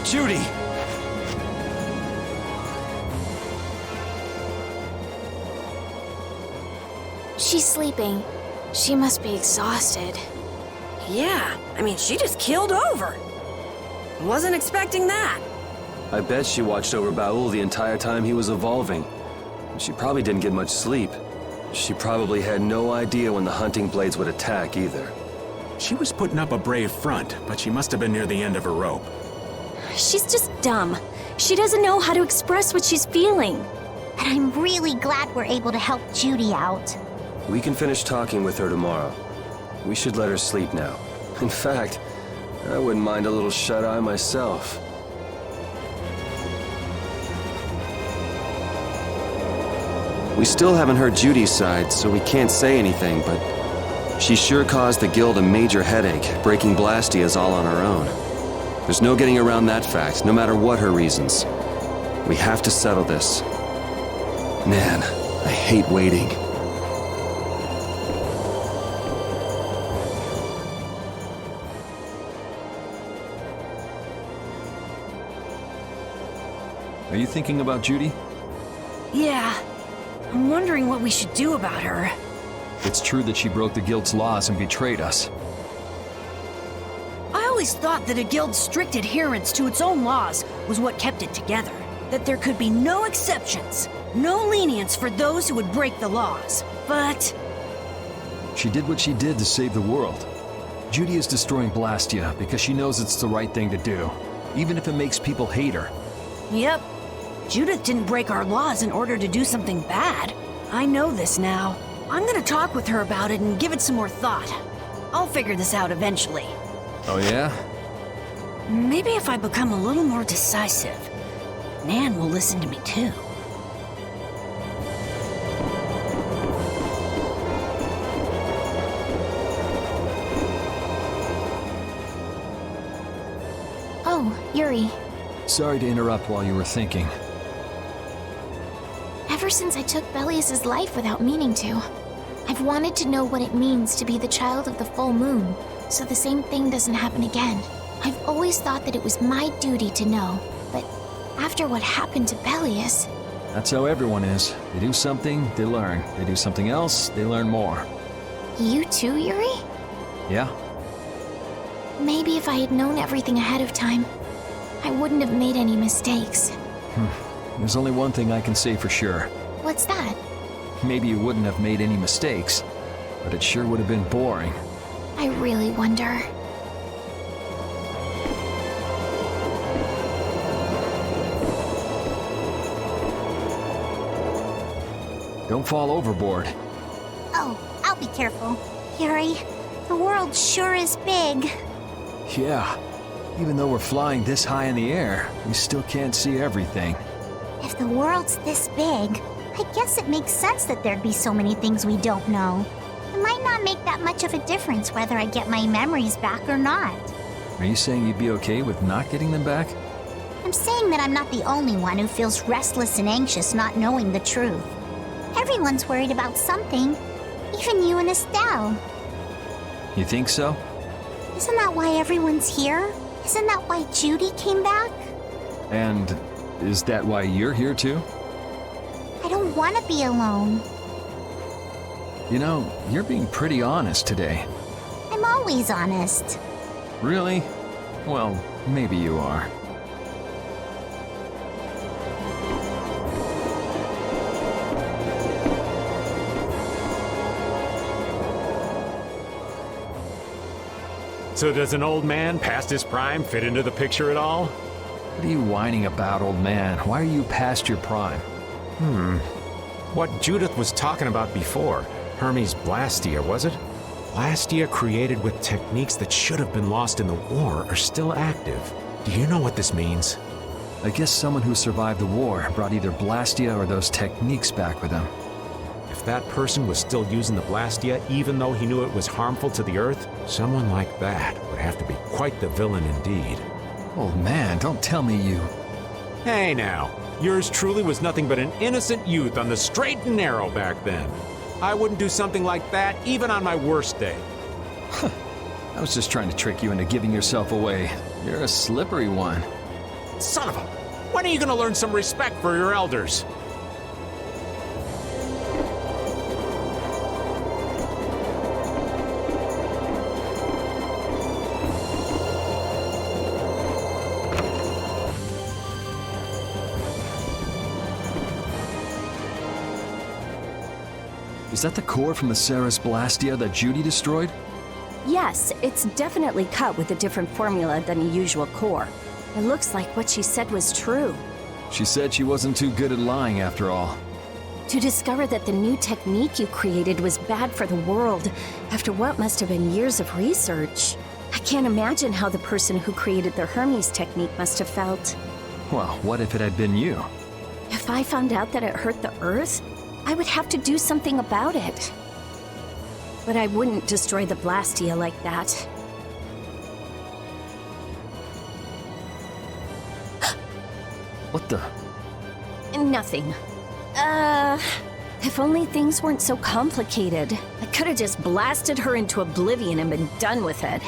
Judy! She's sleeping. She must be exhausted. Yeah, I mean, she just keeled over. Wasn't expecting that. I bet she watched over Baul the entire time he was evolving. She probably didn't get much sleep. She probably had no idea when the hunting blades would attack either. She was putting up a brave front, but she must have been near the end of her rope. She's just dumb. She doesn't know how to express what she's feeling. And I'm really glad we're able to help Judy out. We can finish talking with her tomorrow. We should let her sleep now. In fact, I wouldn't mind a little shut-eye myself. We still haven't heard Judy's side, so we can't say anything, but she sure caused the guild a major headache, breaking Blastias all on her own. There's no getting around that fact, no matter what her reasons. We have to settle this. Man, I hate waiting. Are you thinking about Judy? Yeah. I'm wondering what we should do about her. It's true that she broke the guild's laws and betrayed us. I always thought that a guild's strict adherence to its own laws was what kept it together. That there could be no exceptions, no lenience for those who would break the laws. But She did what she did to save the world. Judy is destroying Blastia because she knows it's the right thing to do, even if it makes people hate her. Yep. Judith didn't break our laws in order to do something bad. I know this now. I'm gonna talk with her about it and give it some more thought. I'll figure this out eventually. Oh yeah? Maybe if I become a little more decisive, Nan will listen to me too. Oh, Yuri. Sorry to interrupt while you were thinking. Ever since I took Belius's life without meaning to, I've wanted to know what it means to be the child of the full moon, so the same thing doesn't happen again. I've always thought that it was my duty to know, but after what happened to Belius... That's how everyone is. They do something, they learn. They do something else, they learn more. You too, Yuri? Yeah? Maybe if I had known everything ahead of time, I wouldn't have made any mistakes. There's only one thing I can say for sure. What's that? Maybe you wouldn't have made any mistakes, but it sure would have been boring. I really wonder. Don't fall overboard. Oh, I'll be careful. Yuri, the world sure is big. Yeah. Even though we're flying this high in the air, we still can't see everything. If the world's this big, I guess it makes sense that there'd be so many things we don't know. It might not make that much of a difference whether I get my memories back or not. Are you saying you'd be okay with not getting them back? I'm saying that I'm not the only one who feels restless and anxious not knowing the truth. Everyone's worried about something, even you and Estelle. You think so? Isn't that why everyone's here? Isn't that why Judy came back? And is that why you're here too? I don't want to be alone. You know, you're being pretty honest today. I'm always honest. Really? Well, maybe you are. So does an old man past his prime fit into the picture at all? What are you whining about, old man? Why are you past your prime? What Judith was talking about before, Hermes Blastia, was it? Blastia created with techniques that should have been lost in the war are still active. Do you know what this means? I guess someone who survived the war brought either Blastia or those techniques back with them. If that person was still using the Blastia, even though he knew it was harmful to the Earth, someone like that would have to be quite the villain indeed. Old man, don't tell me you... Hey now, yours truly was nothing but an innocent youth on the straight and narrow back then. I wouldn't do something like that even on my worst day. I was just trying to trick you into giving yourself away. You're a slippery one. Son of a... When are you gonna learn some respect for your elders? Is that the core from the Ceres Blastia that Judy destroyed? Yes, it's definitely cut with a different formula than a usual core. It looks like what she said was true. She said she wasn't too good at lying after all. To discover that the new technique you created was bad for the world, after what must have been years of research. I can't imagine how the person who created the Hermes technique must have felt. Well, what if it had been you? If I found out that it hurt the Earth, I would have to do something about it. But I wouldn't destroy the Blastia like that. What the? Nothing. If only things weren't so complicated. I could have just blasted her into oblivion and been done with it.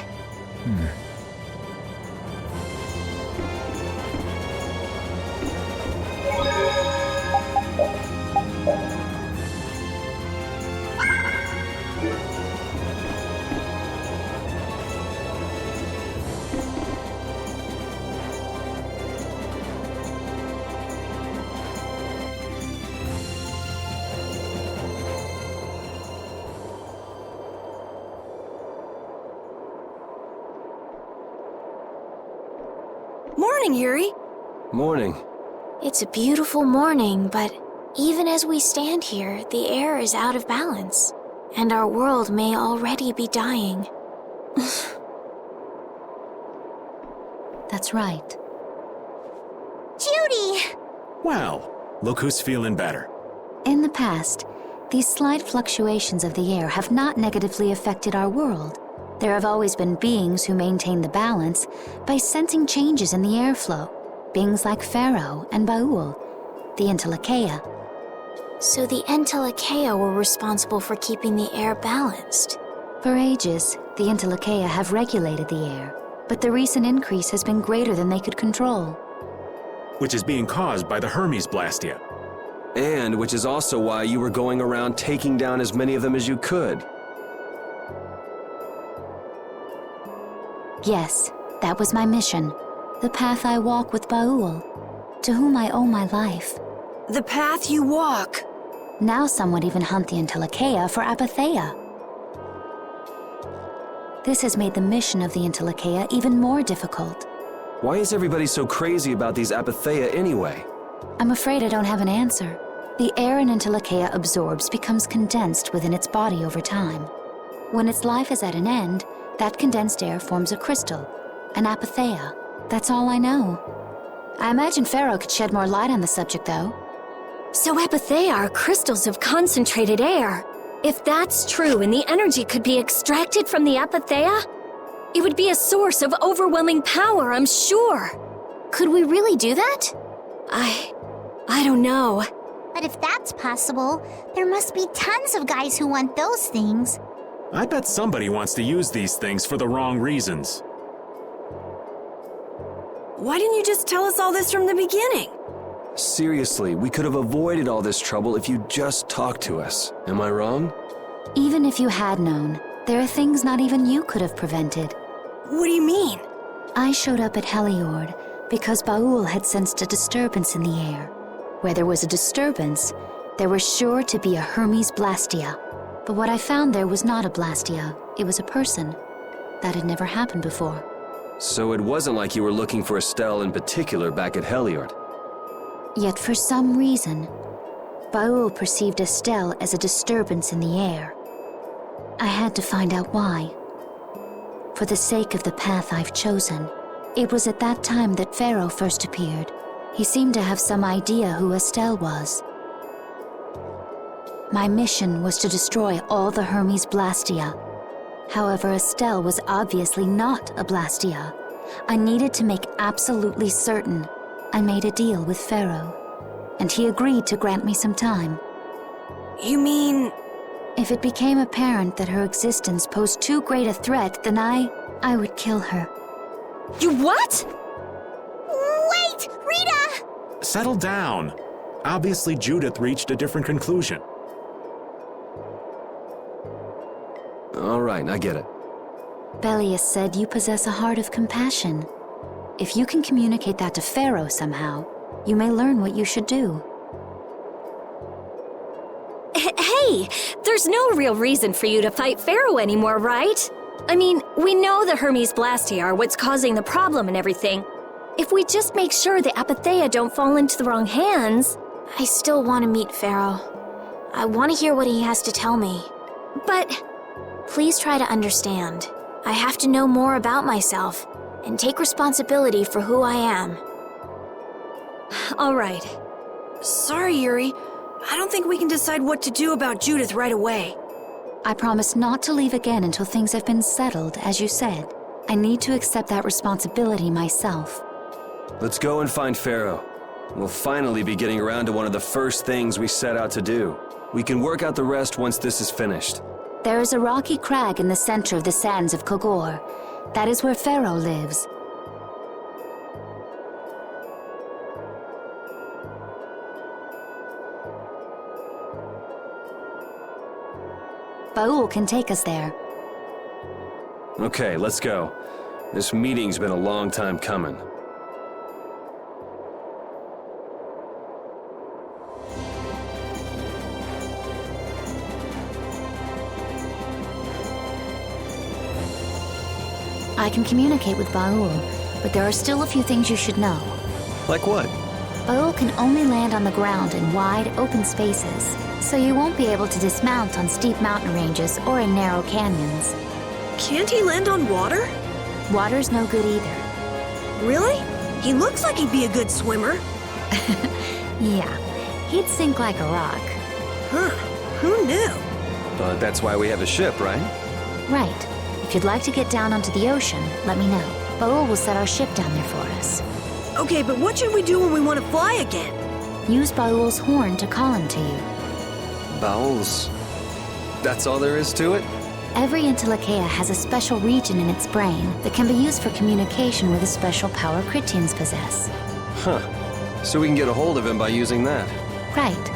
Morning, Yuri. Morning. It's a beautiful morning, but even as we stand here, the air is out of balance, and our world may already be dying. The That's right. Judy! Well, look who's feeling better. In the past, these slight fluctuations of the air have not negatively affected our world. There have always been beings who maintain the balance by sensing changes in the airflow. Beings like Phaeroh and Baul, the Entelecheia. So the Entelecheia were responsible for keeping the air balanced. For ages, the Entelecheia have regulated the air, but the recent increase has been greater than they could control. Which is being caused by the Hermes Blastia. And which is also why you were going around taking down as many of them as you could. Yes, that was my mission. The path I walk with Baul, to whom I owe my life. The path you walk. Now some would even hunt the Entelecheia for apatheia. This has made the mission of the Entelecheia even more difficult. Why is everybody so crazy about these apatheia anyway? I'm afraid I don't have an answer. The air an Entelecheia absorbs becomes condensed within its body over time. When its life is at an end, that condensed air forms a crystal, an apatheia. That's all I know. I imagine Phaeroh could shed more light on the subject, though. So apatheia are crystals of concentrated air. If that's true and the energy could be extracted from the apatheia, it would be a source of overwhelming power, I'm sure. Could we really do that? I don't know. But if that's possible, there must be tons of guys who want those things. I bet somebody wants to use these things for the wrong reasons. Why didn't you just tell us all this from the beginning? Seriously, we could have avoided all this trouble if you just talked to us. Am I wrong? Even if you had known, there are things not even you could have prevented. What do you mean? I showed up at Heliord because Baul had sensed a disturbance in the air. Where there was a disturbance, there was sure to be a Hermes Blastia. But what I found there was not a Blastia, it was a person. That had never happened before. So it wasn't like you were looking for Estelle in particular back at Heliord. Yet for some reason, Baul perceived Estelle as a disturbance in the air. I had to find out why. For the sake of the path I've chosen, it was at that time that Phaeroh first appeared. He seemed to have some idea who Estelle was. My mission was to destroy all the Hermes Blastia. However, Estelle was obviously not a Blastia. I needed to make absolutely certain. I made a deal with Phaeroh, and he agreed to grant me some time. You mean... If it became apparent that her existence posed too great a threat, then I would kill her. You what? Wait! Rita! Settle down. Obviously, Judith reached a different conclusion. All right, I get it. Belius said you possess a heart of compassion. If you can communicate that to Phaeroh somehow, you may learn what you should do. Hey, there's no real reason for you to fight Phaeroh anymore, right? I mean, we know the Hermes Blastia are what's causing the problem and everything. If we just make sure the apatheia don't fall into the wrong hands... I still want to meet Phaeroh. I want to hear what he has to tell me. But... Please try to understand. I have to know more about myself, and take responsibility for who I am. All right. Sorry, Yuri. I don't think we can decide what to do about Judith right away. I promise not to leave again until things have been settled, as you said. I need to accept that responsibility myself. Let's go and find Phaeroh. We'll finally be getting around to one of the first things we set out to do. We can work out the rest once this is finished. There is a rocky crag in the center of the sands of Kogor. That is where Phaeroh lives. Baul can take us there. Okay, let's go. This meeting's been a long time coming. I can communicate with Baul, but there are still a few things you should know. Like what? Baul can only land on the ground in wide, open spaces, so you won't be able to dismount on steep mountain ranges or in narrow canyons. Can't he land on water? Water's no good either. Really? He looks like he'd be a good swimmer. Yeah, he'd sink like a rock. Huh, who knew? But that's why we have a ship, right? Right. If you'd like to get down onto the ocean, let me know. Baul will set our ship down there for us. Okay, but what should we do when we want to fly again? Use Baul's horn to call him to you. Bowels. That's all there is to it? Every Entelekea has a special region in its brain that can be used for communication with a special power Critians possess. Huh. So we can get a hold of him by using that. Right.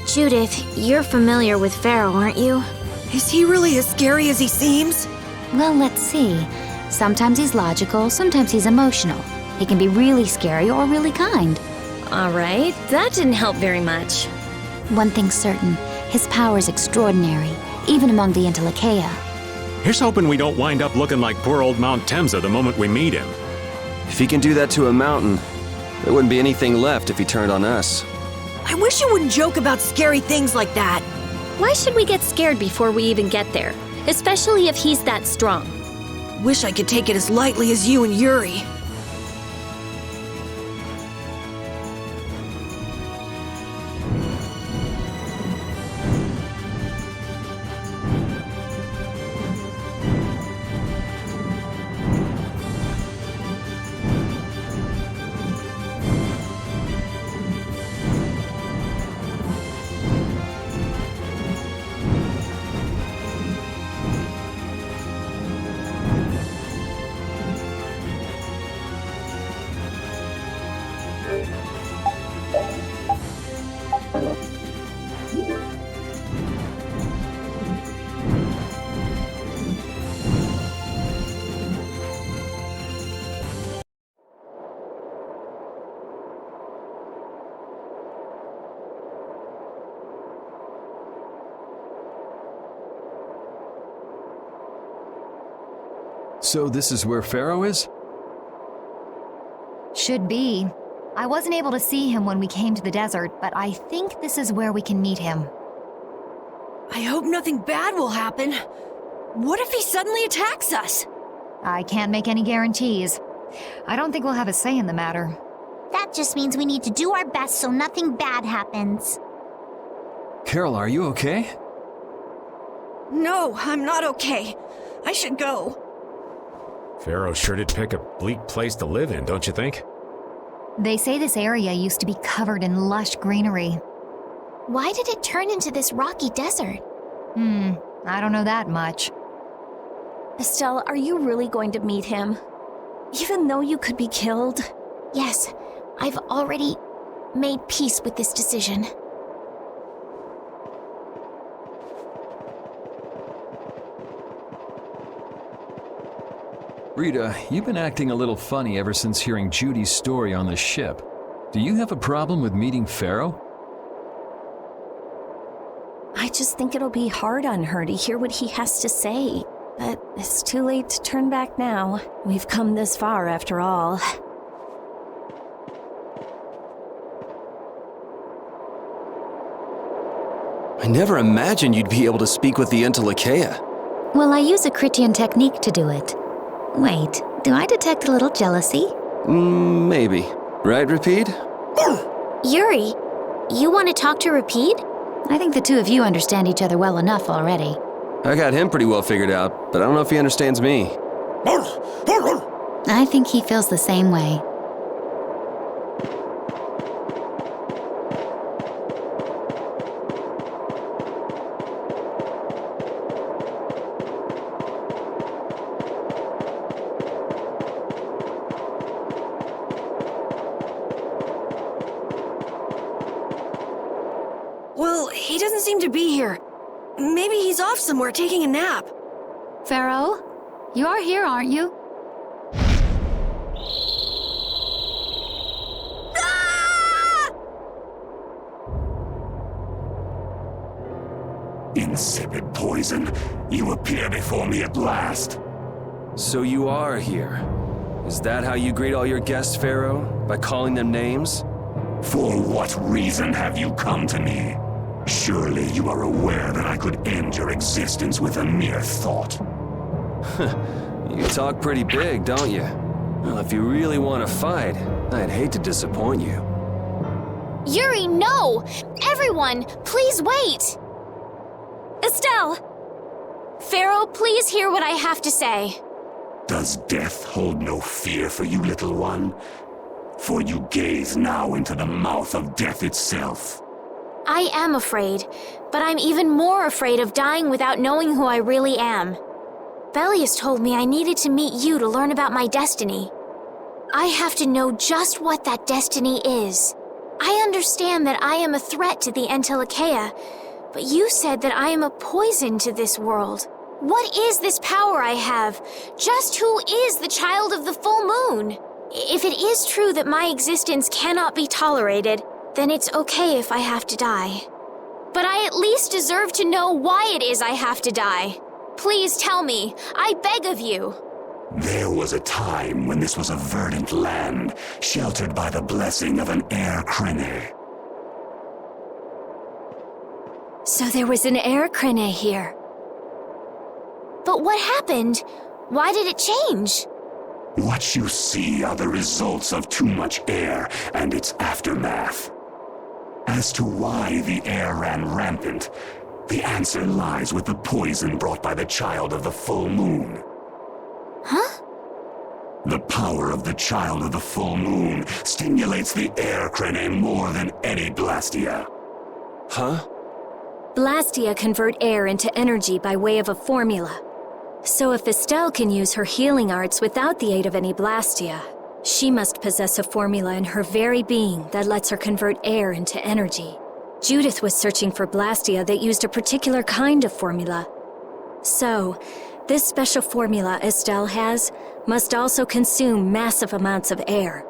Judith, you're familiar with Phaeroh, aren't you? Is he really as scary as he seems? Well, let's see. Sometimes he's logical, sometimes he's emotional. He can be really scary or really kind. Alright, that didn't help very much. One thing's certain, his power's extraordinary, even among the Entelekea. Here's hoping we don't wind up looking like poor old Mount Temza the moment we meet him. If he can do that to a mountain, there wouldn't be anything left if he turned on us. I wish you wouldn't joke about scary things like that. Why should we get scared before we even get there? Especially if he's that strong. Wish I could take it as lightly as you and Yuri. So this is where Phaeroh is? Should be. I wasn't able to see him when we came to the desert, but I think this is where we can meet him. I hope nothing bad will happen. What if he suddenly attacks us? I can't make any guarantees. I don't think we'll have a say in the matter. That just means we need to do our best so nothing bad happens. Carol, are you okay? No, I'm not okay. I should go. Phaeroh sure did pick a bleak place to live in, don't you think? They say this area used to be covered in lush greenery. Why did it turn into this rocky desert? I don't know that much. Estelle, are you really going to meet him? Even though you could be killed? Yes, I've already made peace with this decision. Rita, you've been acting a little funny ever since hearing Judy's story on the ship. Do you have a problem with meeting Phaeroh? I just think it'll be hard on her to hear what he has to say. But it's too late to turn back now. We've come this far after all. I never imagined you'd be able to speak with the Entelekea. Well, I use a Critian technique to do it. Wait, do I detect a little jealousy? Maybe. Right, Rapide? Yuri, you want to talk to Rapide? I think the two of you understand each other well enough already. I got him pretty well figured out, but I don't know if he understands me. I think he feels the same way. Well, he doesn't seem to be here. Maybe he's off somewhere taking a nap. Phaeroh, you are here, aren't you? Insipid poison. You appear before me at last. So you are here. Is that how you greet all your guests, Phaeroh? By calling them names? For what reason have you come to me? Surely you are aware that I could end your existence with a mere thought. You talk pretty big, don't you? Well, if you really want to fight, I'd hate to disappoint you. Yuri, no! Everyone, please wait! Estelle! Phaeroh, please hear what I have to say. Does death hold no fear for you, little one? For you gaze now into the mouth of death itself. I am afraid, but I'm even more afraid of dying without knowing who I really am. Belius told me I needed to meet you to learn about my destiny. I have to know just what that destiny is. I understand that I am a threat to the Entelikeia, but you said that I am a poison to this world. What is this power I have? Just who is the child of the full moon? If it is true that my existence cannot be tolerated, then it's okay if I have to die. But I at least deserve to know why it is I have to die. Please tell me, I beg of you. There was a time when this was a verdant land, sheltered by the blessing of an heir Krene. So there was an heir Krene here. But what happened? Why did it change? What you see are the results of too much air and its aftermath. As to why the air ran rampant, the answer lies with the poison brought by the child of the full moon. Huh? The power of the child of the full moon stimulates the air Krene more than any Blastia. Huh? Blastia convert air into energy by way of a formula. So if Estelle can use her healing arts without the aid of any Blastia, she must possess a formula in her very being that lets her convert air into energy. Judith was searching for Blastia that used a particular kind of formula. So, this special formula Estelle has must also consume massive amounts of air,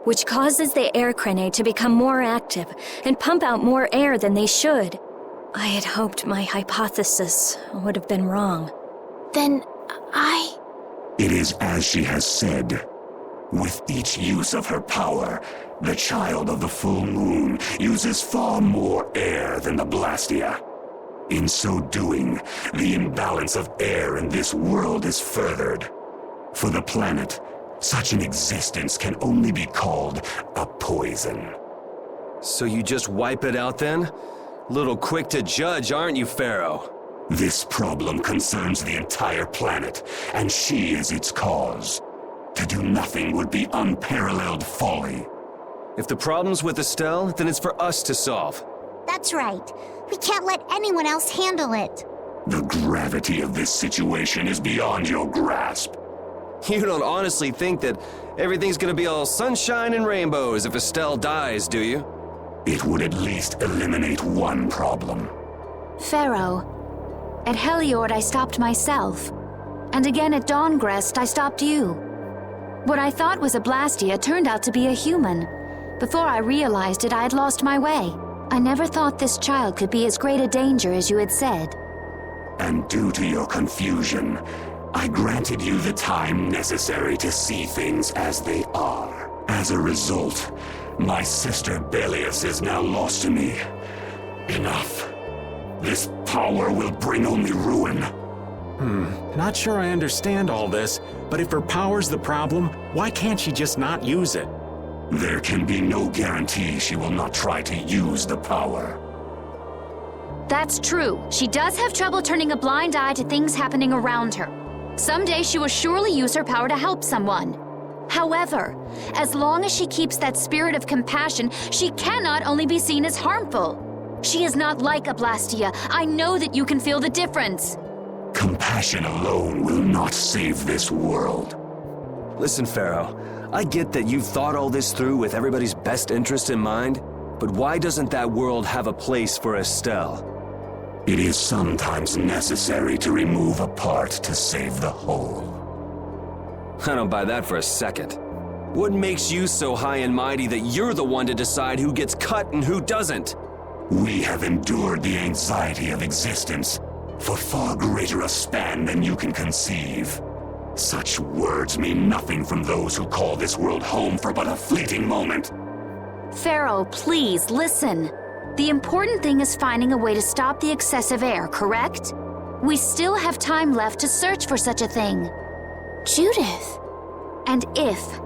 which causes the air Krene to become more active and pump out more air than they should. I had hoped my hypothesis would have been wrong. Then, It is as she has said. With each use of her power, the child of the full moon uses far more air than the Blastia. In so doing, the imbalance of air in this world is furthered. For the planet, such an existence can only be called a poison. So you just wipe it out then? Little quick to judge, aren't you, Phaeroh? This problem concerns the entire planet, and she is its cause. To do nothing would be unparalleled folly. If the problem's with Estelle, then it's for us to solve. That's right. We can't let anyone else handle it. The gravity of this situation is beyond your grasp. You don't honestly think that everything's gonna be all sunshine and rainbows if Estelle dies, do you? It would at least eliminate one problem. Phaeroh, at Heliord I stopped myself. And again at Dahngrest I stopped you. What I thought was a Blastia turned out to be a human. Before I realized it, I had lost my way. I never thought this child could be as great a danger as you had said. And due to your confusion, I granted you the time necessary to see things as they are. As a result, my sister Belius is now lost to me. Enough. This power will bring only ruin. Not sure I understand all this, but if her power's the problem, why can't she just not use it? There can be no guarantee she will not try to use the power. That's true. She does have trouble turning a blind eye to things happening around her. Someday she will surely use her power to help someone. However, as long as she keeps that spirit of compassion, she cannot only be seen as harmful. She is not like a Blastia. I know that you can feel the difference. Compassion alone will not save this world. Listen, Phaeroh, I get that you've thought all this through with everybody's best interest in mind, but why doesn't that world have a place for Estelle? It is sometimes necessary to remove a part to save the whole. I don't buy that for a second. What makes you so high and mighty that you're the one to decide who gets cut and who doesn't? We have endured the anxiety of existence, for far greater a span than you can conceive. Such words mean nothing from those who call this world home for but a fleeting moment. Phaeroh, please, listen. The important thing is finding a way to stop the excessive air, correct? We still have time left to search for such a thing. Judith. And if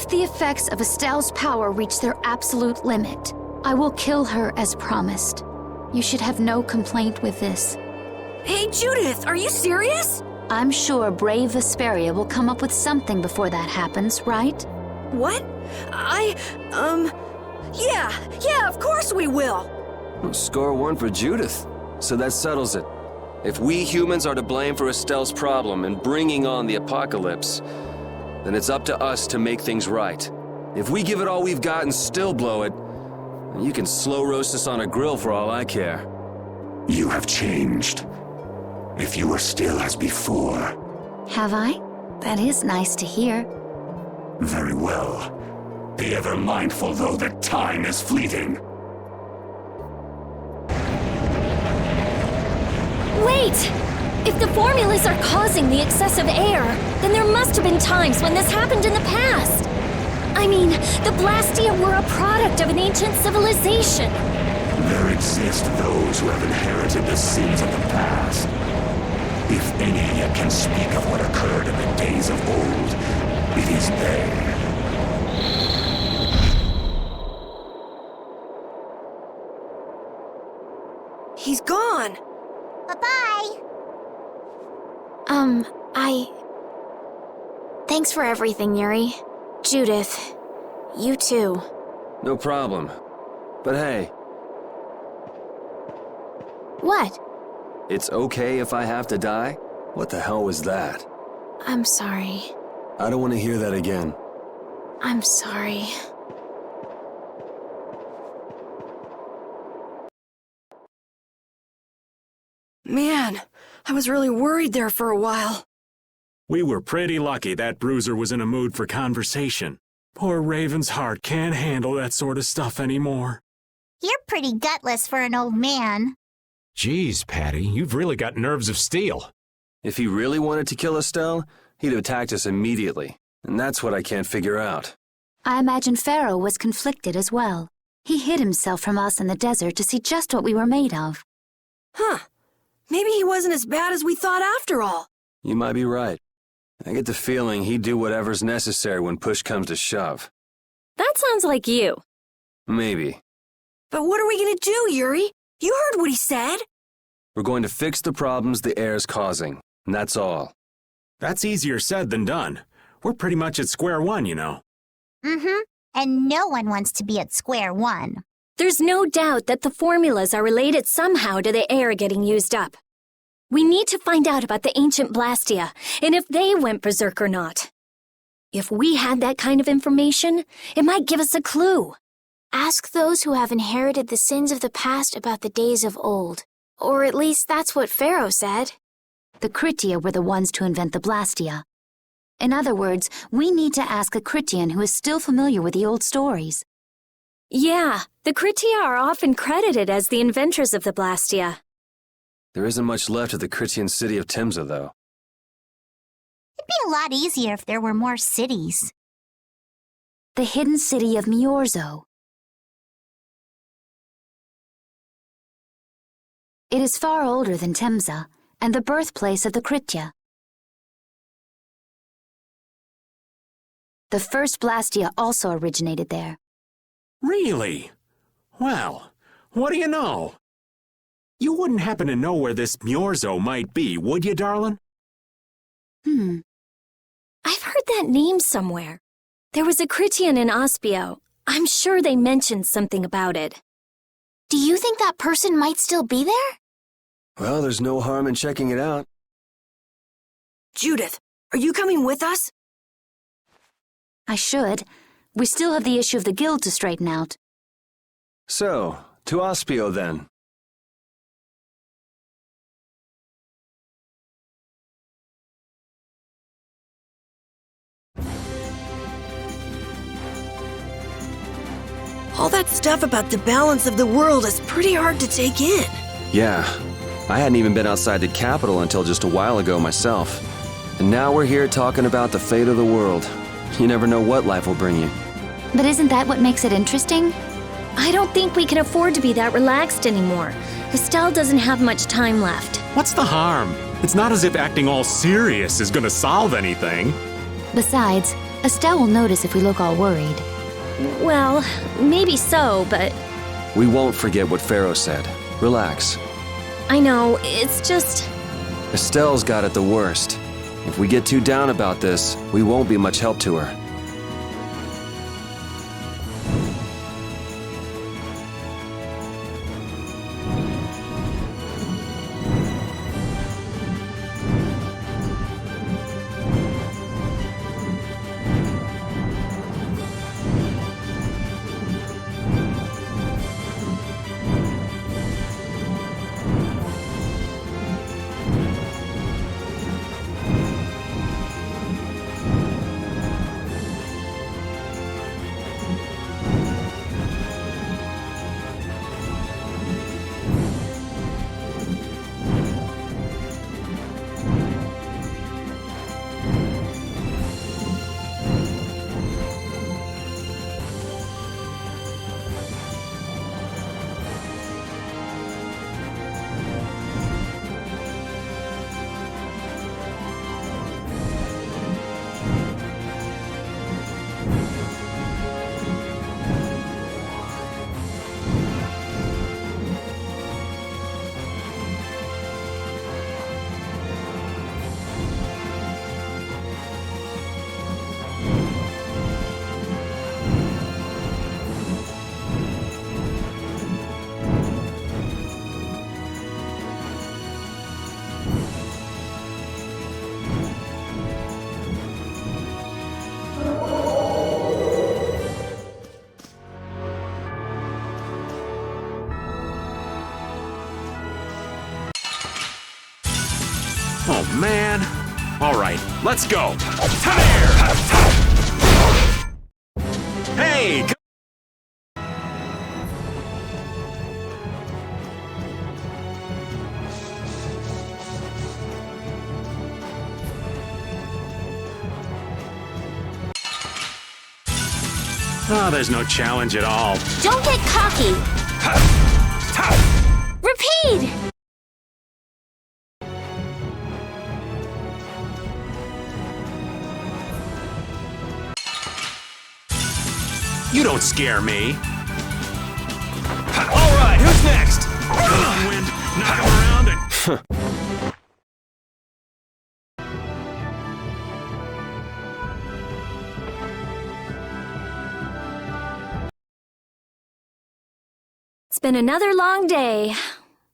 the effects of Estelle's power reach their absolute limit, I will kill her as promised. You should have no complaint with this. Hey, Judith, are you serious? I'm sure brave Vesperia will come up with something before that happens, right? What? Yeah, of course we will. Score one for Judith. So that settles it. If we humans are to blame for Estelle's problem in bringing on the apocalypse, then it's up to us to make things right. If we give it all we've got and still blow it, you can slow roast us on a grill for all I care. You have changed. If you were still as before. Have I? That is nice to hear. Very well. Be ever mindful, though, that time is fleeting. Wait! If the formulas are causing the excessive air, then there must have been times when this happened in the past. I mean, the Blastia were a product of an ancient civilization. There exist those who have inherited the sins of the past. If any yet can speak of what occurred in the days of old, it is they. He's gone. Bye-bye. Thanks for everything, Yuri. Judith, you too. No problem. But hey. What? It's okay if I have to die? What the hell was that? I'm sorry. I don't want to hear that again. I'm sorry. Man, I was really worried there for a while. We were pretty lucky that bruiser was in a mood for conversation. Poor Raven's heart can't handle that sort of stuff anymore. You're pretty gutless for an old man. Geez, Patty, you've really got nerves of steel. If he really wanted to kill Estelle, he'd have attacked us immediately. And that's what I can't figure out. I imagine Phaeroh was conflicted as well. He hid himself from us in the desert to see just what we were made of. Huh. Maybe he wasn't as bad as we thought after all. You might be right. I get the feeling he'd do whatever's necessary when push comes to shove. That sounds like you. Maybe. But what are we gonna do, Yuri? You heard what he said. We're going to fix the problems the air's causing, and that's all. That's easier said than done. We're pretty much at square one, you know. Mm-hmm. And no one wants to be at square one. There's no doubt that the formulas are related somehow to the air getting used up. We need to find out about the ancient Blastia, and if they went berserk or not. If we had that kind of information, it might give us a clue. Ask those who have inherited the sins of the past about the days of old. Or at least that's what Phaeroh said. The Critia were the ones to invent the Blastia. In other words, we need to ask a Critian who is still familiar with the old stories. Yeah, the Critia are often credited as the inventors of the Blastia. There isn't much left of the Critian city of Temza, though. It'd be a lot easier if there were more cities. The hidden city of Myorzo. It is far older than Temza, and the birthplace of the Critia. The first Blastia also originated there. Really? Well, what do you know? You wouldn't happen to know where this Myorzo might be, would you, darling? I've heard that name somewhere. There was a Critian in Aspio. I'm sure they mentioned something about it. Do you think that person might still be there? Well, there's no harm in checking it out. Judith, are you coming with us? I should. We still have the issue of the guild to straighten out. So, to Aspio then. All that stuff about the balance of the world is pretty hard to take in. Yeah, I hadn't even been outside the capital until just a while ago myself. And now we're here talking about the fate of the world. You never know what life will bring you. But isn't that what makes it interesting? I don't think we can afford to be that relaxed anymore. Estelle doesn't have much time left. What's the harm? It's not as if acting all serious is gonna solve anything. Besides, Estelle will notice if we look all worried. Well, maybe so, but... We won't forget what Phaeroh said. Relax. I know, it's just... Estelle's got it the worst. If we get too down about this, we won't be much help to her. Oh, man. All right, let's go. Hey! Oh, there's no challenge at all. Don't get cocky! Repeat! You don't scare me. All right, who's next? Come on, Wind. Knock him around and... It's been another long day.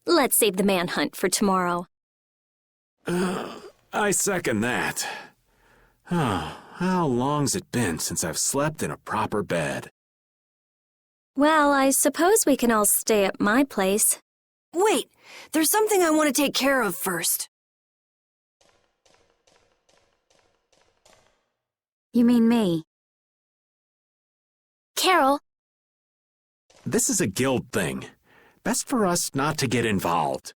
Let's save the manhunt for tomorrow. I second that. Oh, how long's it been since I've slept in a proper bed? Well, I suppose we can all stay at my place. Wait, there's something I want to take care of first. You mean me? Carol. This is a guild thing. Best for us not to get involved.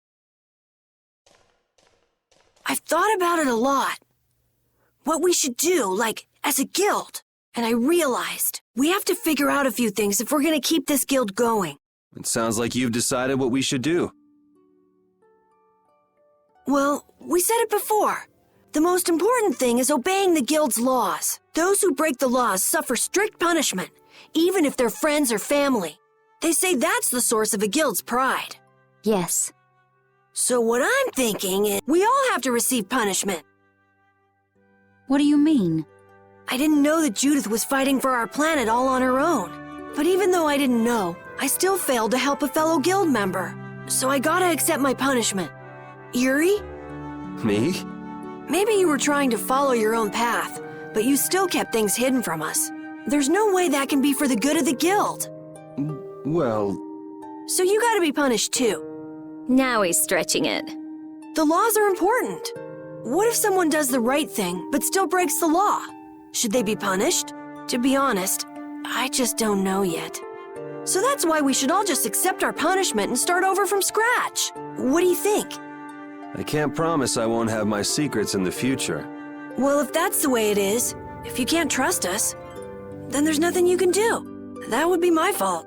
I've thought about it a lot. What we should do, like, as a guild. And I realized we have to figure out a few things if we're gonna keep this guild going. It sounds like you've decided what we should do. Well, we said it before. The most important thing is obeying the guild's laws. Those who break the laws suffer strict punishment, even if they're friends or family. They say that's the source of a guild's pride. Yes. So what I'm thinking is we all have to receive punishment. What do you mean? I didn't know that Judith was fighting for our planet all on her own. But even though I didn't know, I still failed to help a fellow guild member. So I gotta accept my punishment. Yuri? Me? Maybe you were trying to follow your own path, but you still kept things hidden from us. There's no way that can be for the good of the guild. Well... So you gotta be punished too. Now he's stretching it. The laws are important. What if someone does the right thing, but still breaks the law? Should they be punished? To be honest, I just don't know yet. So that's why we should all just accept our punishment and start over from scratch. What do you think? I can't promise I won't have my secrets in the future. Well, if that's the way it is, if you can't trust us, then there's nothing you can do. That would be my fault.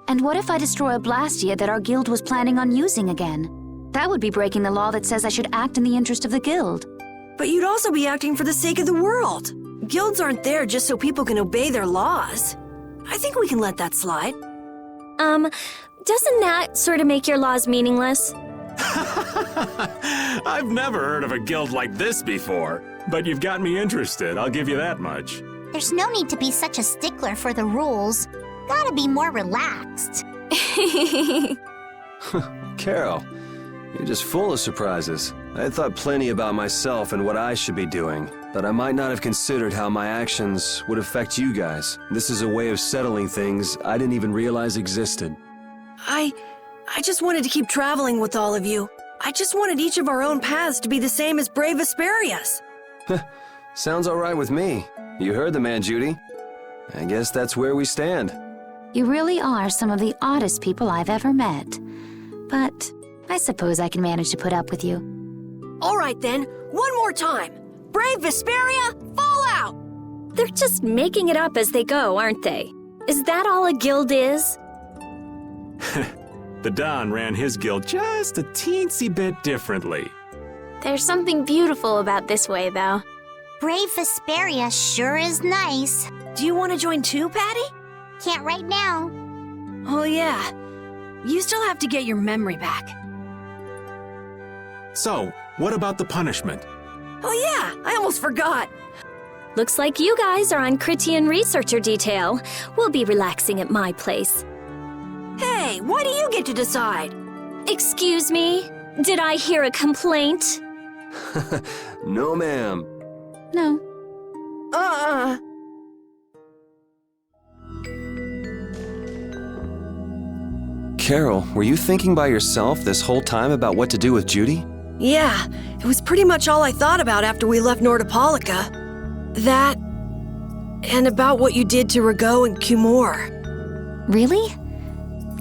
And what if I destroy a Blastia that our guild was planning on using again? That would be breaking the law that says I should act in the interest of the guild. But you'd also be acting for the sake of the world. Guilds aren't there just so people can obey their laws. I think we can let that slide. Doesn't that sort of make your laws meaningless? I've never heard of a guild like this before, but you've got me interested, I'll give you that much. There's no need to be such a stickler for the rules. Gotta be more relaxed. Carol, you're just full of surprises. I had thought plenty about myself and what I should be doing, but I might not have considered how my actions would affect you guys. This is a way of settling things I didn't even realize existed. I just wanted to keep traveling with all of you. I just wanted each of our own paths to be the same as brave Vesperia's. Sounds all right with me. You heard the man, Judy. I guess that's where we stand. You really are some of the oddest people I've ever met. But I suppose I can manage to put up with you. All right then, one more time. Brave Vesperia, fall out! They're just making it up as they go, aren't they? Is that all a guild is? The Don ran his guild just a teensy bit differently. There's something beautiful about this way, though. Brave Vesperia sure is nice. Do you want to join too, Patty? Can't right now. Oh yeah. You still have to get your memory back. So, what about the punishment? Oh yeah, I almost forgot. Looks like you guys are on Critian researcher detail. We'll be relaxing at my place. Hey, why do you get to decide? Excuse me? Did I hear a complaint? No, ma'am. No. Carol, were you thinking by yourself this whole time about what to do with Judy? Yeah, it was pretty much all I thought about after we left Nordopolica. That, and about what you did to Rago and Cumor. Really?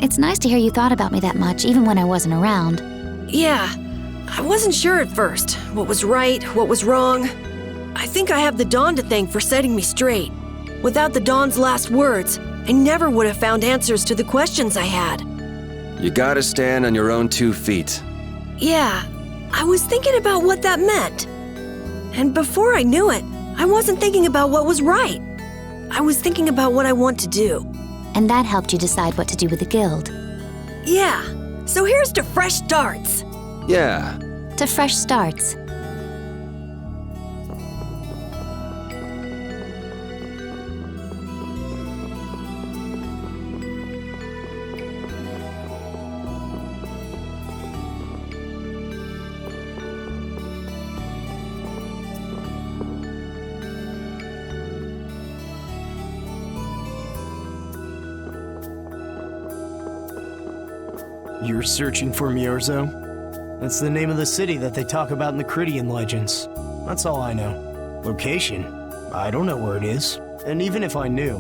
It's nice to hear you thought about me that much, even when I wasn't around. Yeah, I wasn't sure at first. What was right, what was wrong. I think I have the Dawn to thank for setting me straight. Without the Dawn's last words, I never would have found answers to the questions I had. You gotta stand on your own 2 feet. Yeah, I was thinking about what that meant. And before I knew it, I wasn't thinking about what was right. I was thinking about what I want to do. And that helped you decide what to do with the guild. Yeah, so here's to fresh starts. Yeah. To fresh starts. You're searching for Myorzo? That's the name of the city that they talk about in the Critian legends. That's all I know. Location? I don't know where it is. And even if I knew,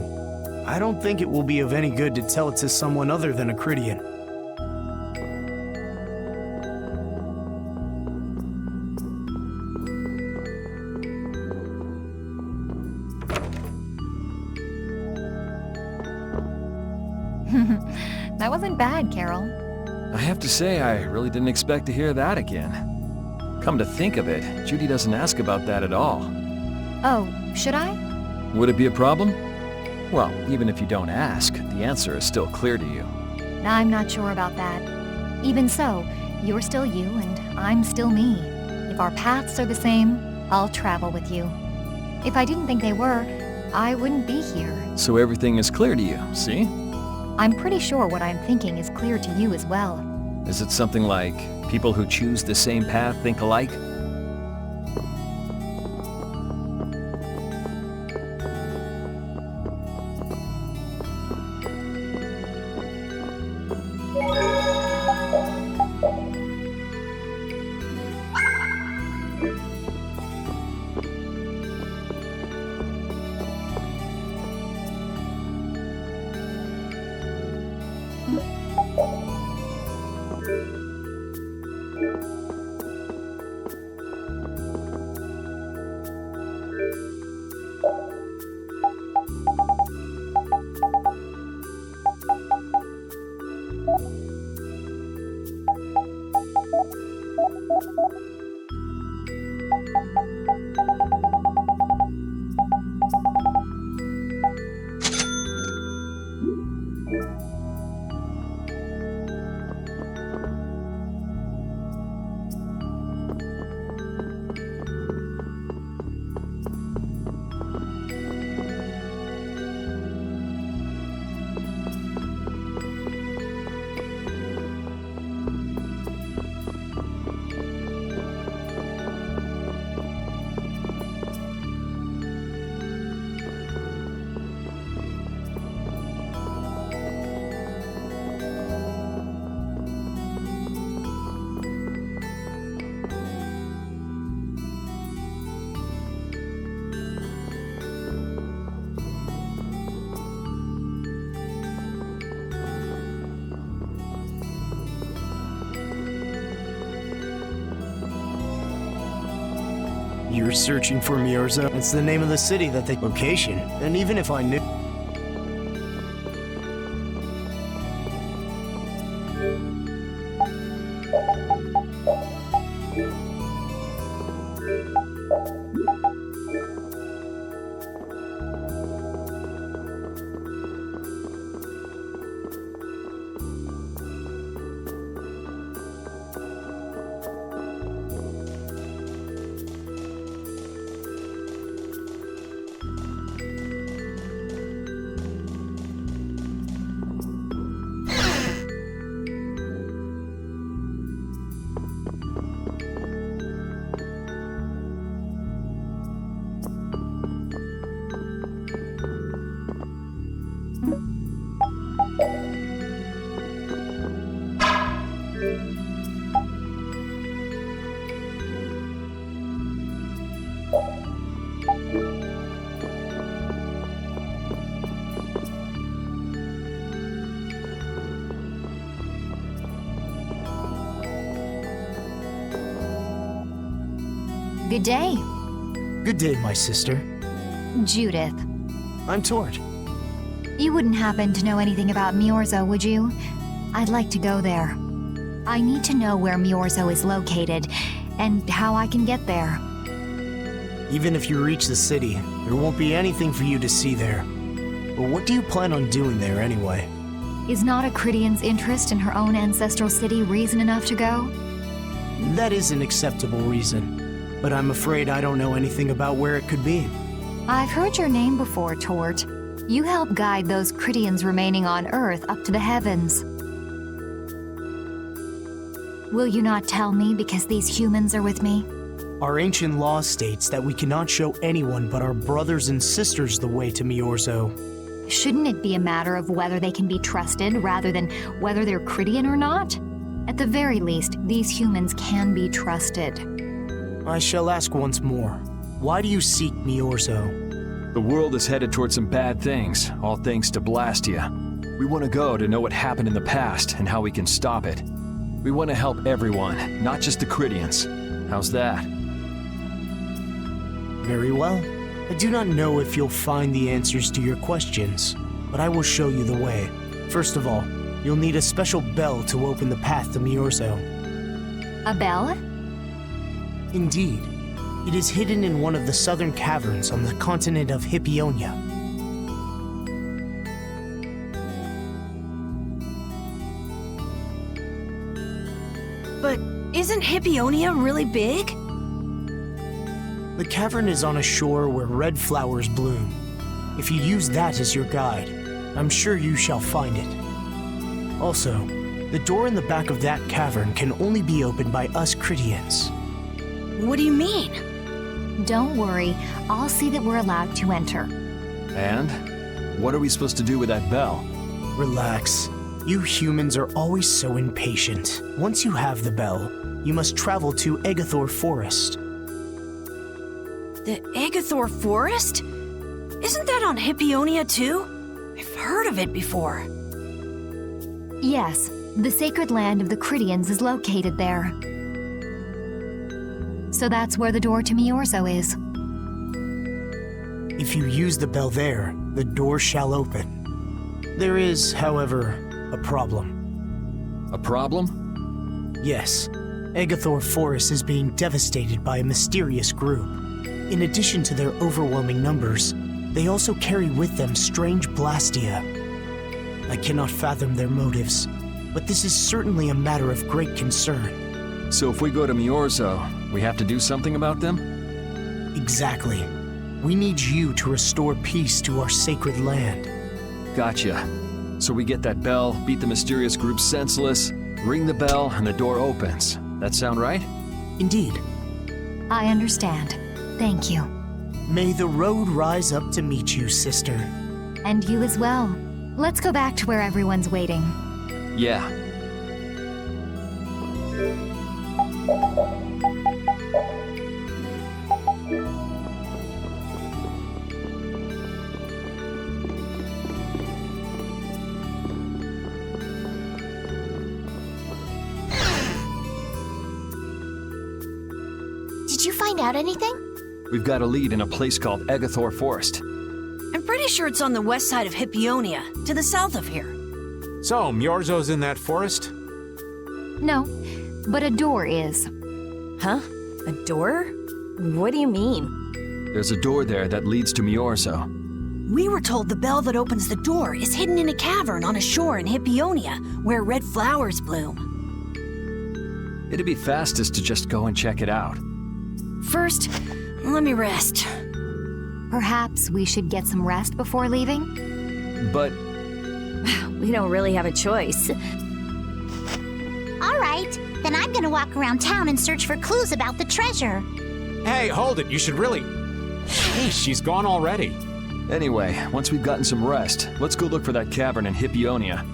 I don't think it will be of any good to tell it to someone other than a Critian. That wasn't bad, Carol. I have to say, I really didn't expect to hear that again. Come to think of it, Judy doesn't ask about that at all. Oh, should I? Would it be a problem? Well, even if you don't ask, the answer is still clear to you. I'm not sure about that. Even so, you're still you and I'm still me. If our paths are the same, I'll travel with you. If I didn't think they were, I wouldn't be here. So everything is clear to you, see? I'm pretty sure what I'm thinking is clear to you as well. Is it something like people who choose the same path think alike? You're searching for Myorzo? That's the name of the city that they... Location. And even if I knew... Good day. Good day, my sister. Judith. I'm Tort. You wouldn't happen to know anything about Myorzo, would you? I'd like to go there. I need to know where Myorzo is located, and how I can get there. Even if you reach the city, there won't be anything for you to see there. But what do you plan on doing there anyway? Is not a Crydian's interest in her own ancestral city reason enough to go? That is an acceptable reason. But I'm afraid I don't know anything about where it could be. I've heard your name before, Tort. You help guide those Crydians remaining on Earth up to the heavens. Will you not tell me because these humans are with me? Our ancient law states that we cannot show anyone but our brothers and sisters the way to Myorzo. Shouldn't it be a matter of whether they can be trusted rather than whether they're Crydian or not? At the very least, these humans can be trusted. I shall ask once more. Why do you seek Myorzo? The world is headed towards some bad things, all thanks to Blastia. We want to go to know what happened in the past and how we can stop it. We want to help everyone, not just the Crydians. How's that? Very well. I do not know if you'll find the answers to your questions, but I will show you the way. First of all, you'll need a special bell to open the path to Myorzo. A bell? Indeed. It is hidden in one of the southern caverns on the continent of Hippionia. But isn't Hippionia really big? The cavern is on a shore where red flowers bloom. If you use that as your guide, I'm sure you shall find it. Also, the door in the back of that cavern can only be opened by us Crydians. What do you mean? Don't worry, I'll see that we're allowed to enter. And? What are we supposed to do with that bell? Relax. You humans are always so impatient. Once you have the bell, you must travel to Egothor Forest. The Egothor Forest? Isn't that on Hippionia too? I've heard of it before. Yes, the sacred land of the Crydians is located there. So that's where the door to Myorzo is. If you use the bell there, the door shall open. There is, however, a problem. A problem? Yes. Egothor Forest is being devastated by a mysterious group. In addition to their overwhelming numbers, they also carry with them strange Blastia. I cannot fathom their motives, but this is certainly a matter of great concern. So if we go to Myorzo, we have to do something about them? Exactly. We need you to restore peace to our sacred land. Gotcha. So we get that bell, beat the mysterious group senseless, ring the bell, and the door opens. That sound right? Indeed. I understand. Thank you. May the road rise up to meet you, sister. And you as well. Let's go back to where everyone's waiting. Yeah. Did you find out anything? We've got a lead in a place called Egothor Forest. I'm pretty sure it's on the west side of Hippionia, to the south of here. So, Myorzo's in that forest? No, but a door is. Huh? A door? What do you mean? There's a door there that leads to Myorzo. We were told the bell that opens the door is hidden in a cavern on a shore in Hippionia, where red flowers bloom. It'd be fastest to just go and check it out. First, let me rest. Perhaps we should get some rest before leaving? But we don't really have a choice. All right, then I'm gonna walk around town and search for clues about the treasure. Hey, hold it. You should really... Hey, she's gone already. Anyway, once we've gotten some rest, let's go look for that cavern in Hippionia.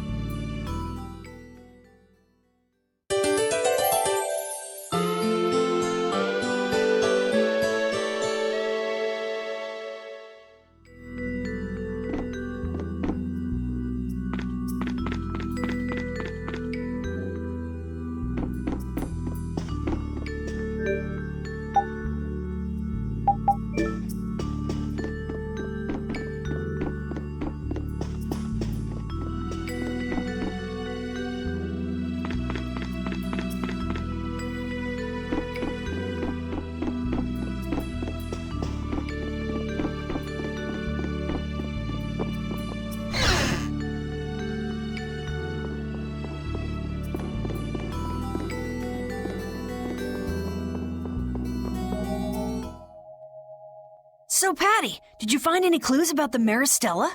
So, Patty, did you find any clues about the Maristella?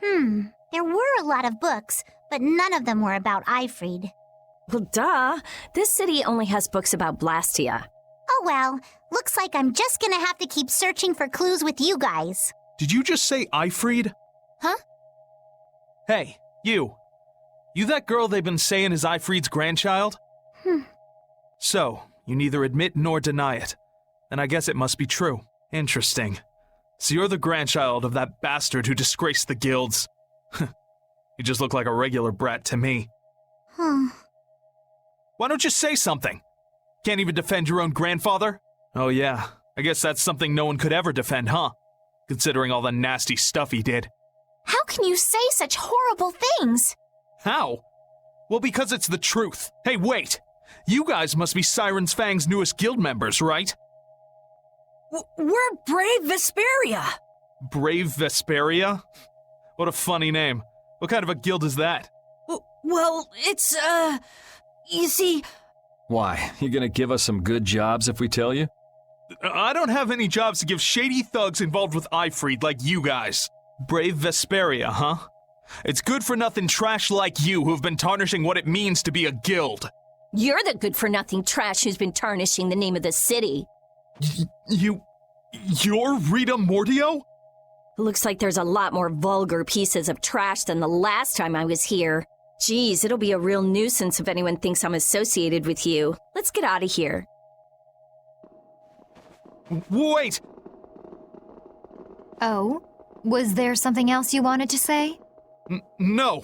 There were a lot of books, but none of them were about Ifrid. Well, duh. This city only has books about Blastia. Oh well, looks like I'm just gonna have to keep searching for clues with you guys. Did you just say Ifrid? Huh? Hey, you. You that girl they've been saying is Ifrid's grandchild? So, you neither admit nor deny it. And I guess it must be true. Interesting. So you're the grandchild of that bastard who disgraced the guilds. You just look like a regular brat to me. Why don't you say something? Can't even defend your own grandfather? Oh yeah, I guess that's something no one could ever defend, huh? Considering all the nasty stuff he did. How can you say such horrible things? How? Well, because it's the truth. Hey, wait! You guys must be Siren's Fang's newest guild members, right? We're Brave Vesperia! Brave Vesperia? What a funny name. What kind of a guild is that? Well, it's, you see... Why? You gonna give us some good jobs if we tell you? I don't have any jobs to give shady thugs involved with Ifrid like you guys. Brave Vesperia, huh? It's good-for-nothing trash like you who've been tarnishing what it means to be a guild. You're the good-for-nothing trash who's been tarnishing the name of the city. You're Rita Mordio? Looks like there's a lot more vulgar pieces of trash than the last time I was here. Geez, it'll be a real nuisance if anyone thinks I'm associated with you. Let's get out of here. Wait! Oh? Was there something else you wanted to say? No.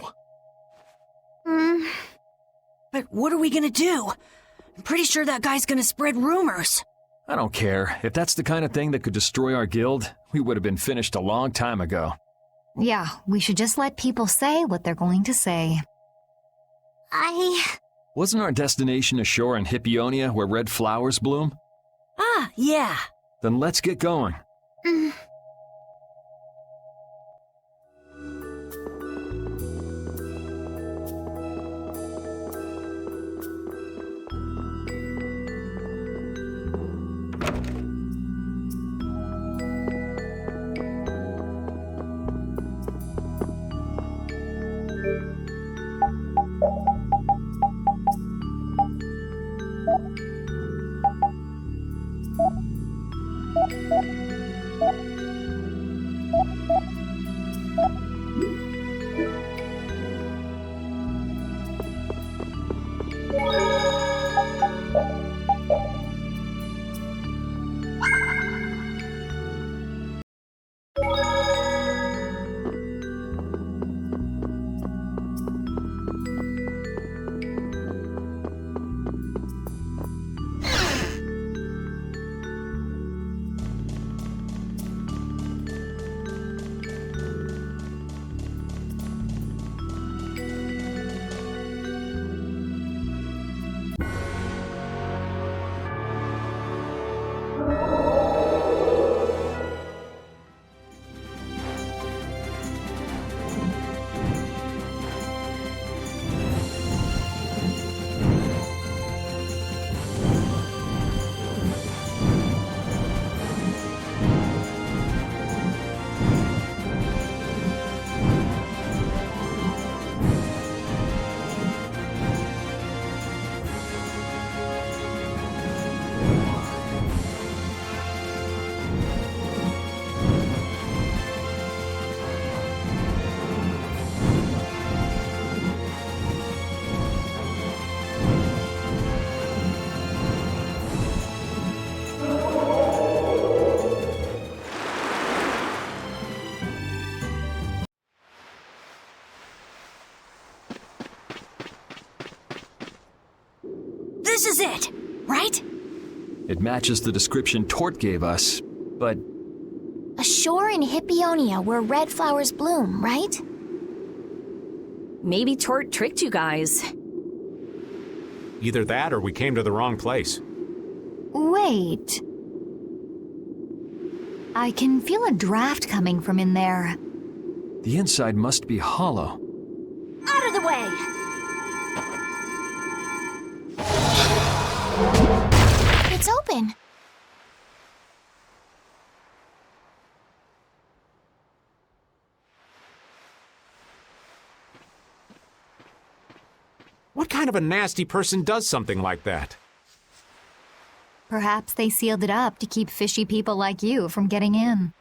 But what are we gonna do? I'm pretty sure that guy's gonna spread rumors. I don't care. If that's the kind of thing that could destroy our guild, we would have been finished a long time ago. Yeah, we should just let people say what they're going to say. Wasn't our destination a shore in Hippionia where red flowers bloom? Ah, yeah. Then let's get going. is it, right? It matches the description Tort gave us, but... A shore in Hippionia where red flowers bloom, right? Maybe Tort tricked you guys. Either that or we came to the wrong place. Wait. I can feel a draft coming from in there. The inside must be hollow. Out of the way! It's open. What kind of a nasty person does something like that? Perhaps they sealed it up to keep fishy people like you from getting in.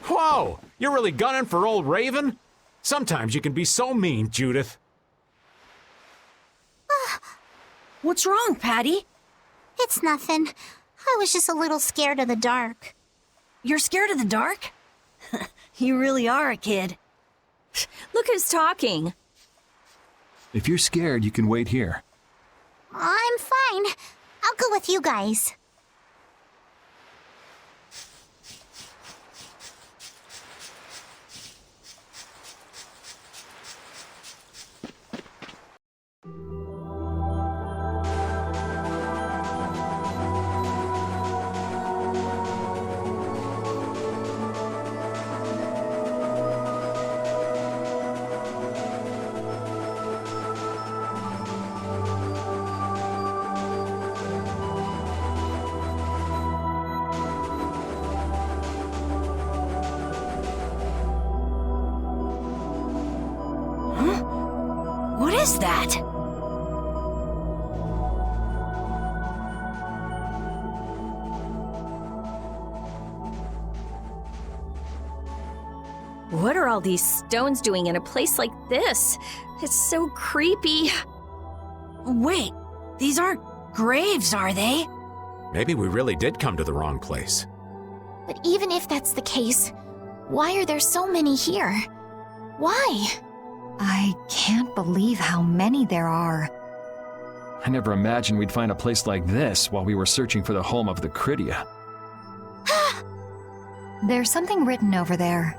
Whoa! You're really gunning for old Raven? Sometimes you can be so mean, Judith. What's wrong, Patty? It's nothing. I was just a little scared of the dark. You're scared of the dark? You really are a kid. Look who's talking. If you're scared, you can wait here. I'm fine. I'll go with you guys. What is that? What are all these stones doing in a place like this? It's so creepy. Wait, these aren't graves, are they? Maybe we really did come to the wrong place. But even if that's the case, why are there so many here? Why? I can't believe how many there are. I never imagined we'd find a place like this while we were searching for the home of the Cridia. There's something written over there.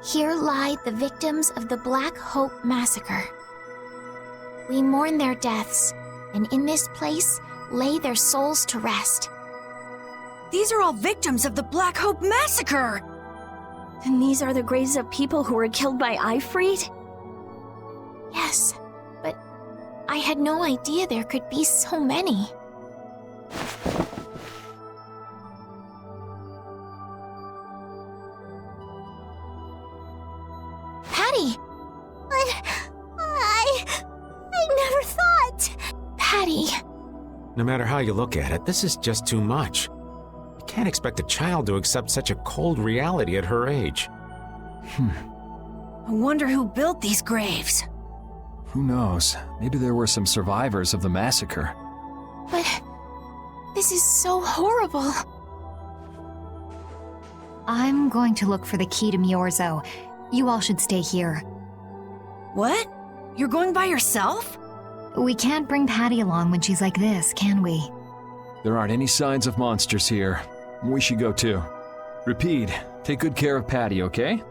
Here lie the victims of the Black Hope Massacre. We mourn their deaths, and in this place lay their souls to rest. These are all victims of the Black Hope Massacre! And these are the graves of people who were killed by Ifrit? Yes, but I had no idea there could be so many. Patty! I never thought. Patty! No matter how you look at it, this is just too much. You can't expect a child to accept such a cold reality at her age. I wonder who built these graves. Who knows? Maybe there were some survivors of the massacre. But this is so horrible. I'm going to look for the key to Myorzo. You all should stay here. What? You're going by yourself? We can't bring Patty along when she's like this, can we? There aren't any signs of monsters here. We should go too. Repeat, take good care of Patty, okay?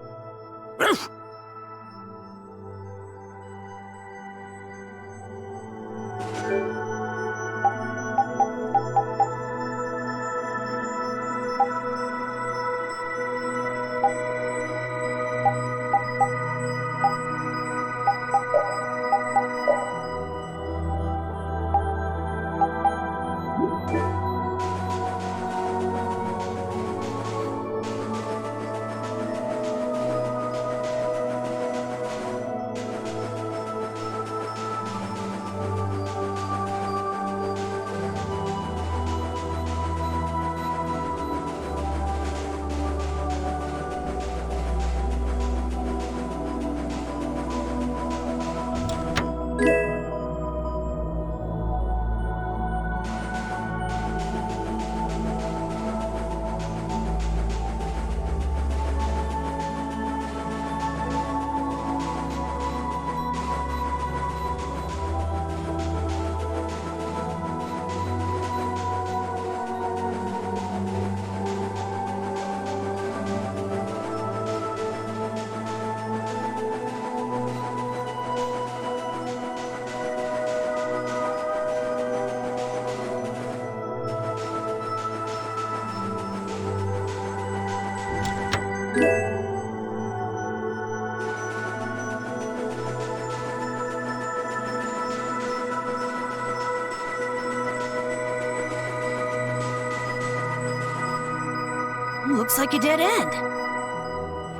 Looks like a dead end.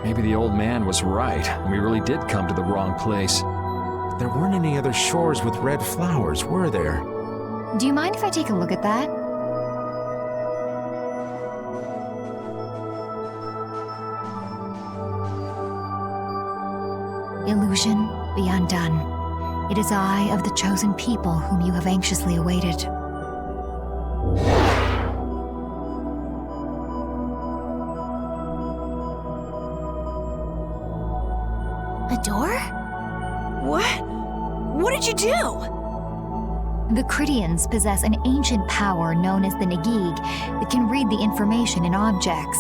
Maybe the old man was right, and we really did come to the wrong place. But there weren't any other shores with red flowers, were there? Do you mind if I take a look at that? Illusion, be undone. It is I of the chosen people whom you have anxiously awaited. A door? What? What did you do? The Critians possess an ancient power known as the Negig that can read the information in objects.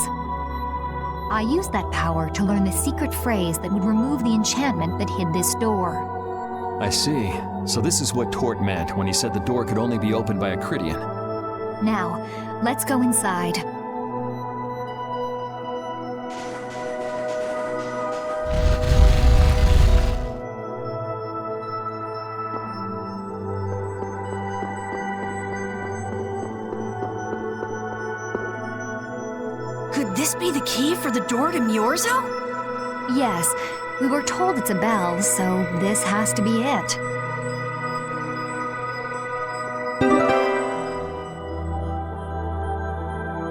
I used that power to learn the secret phrase that would remove the enchantment that hid this door. I see. So this is what Tort meant when he said the door could only be opened by a Critian. Now, let's go inside. Could this be the key for the door to Myorzo? Yes, we were told it's a bell, so this has to be it.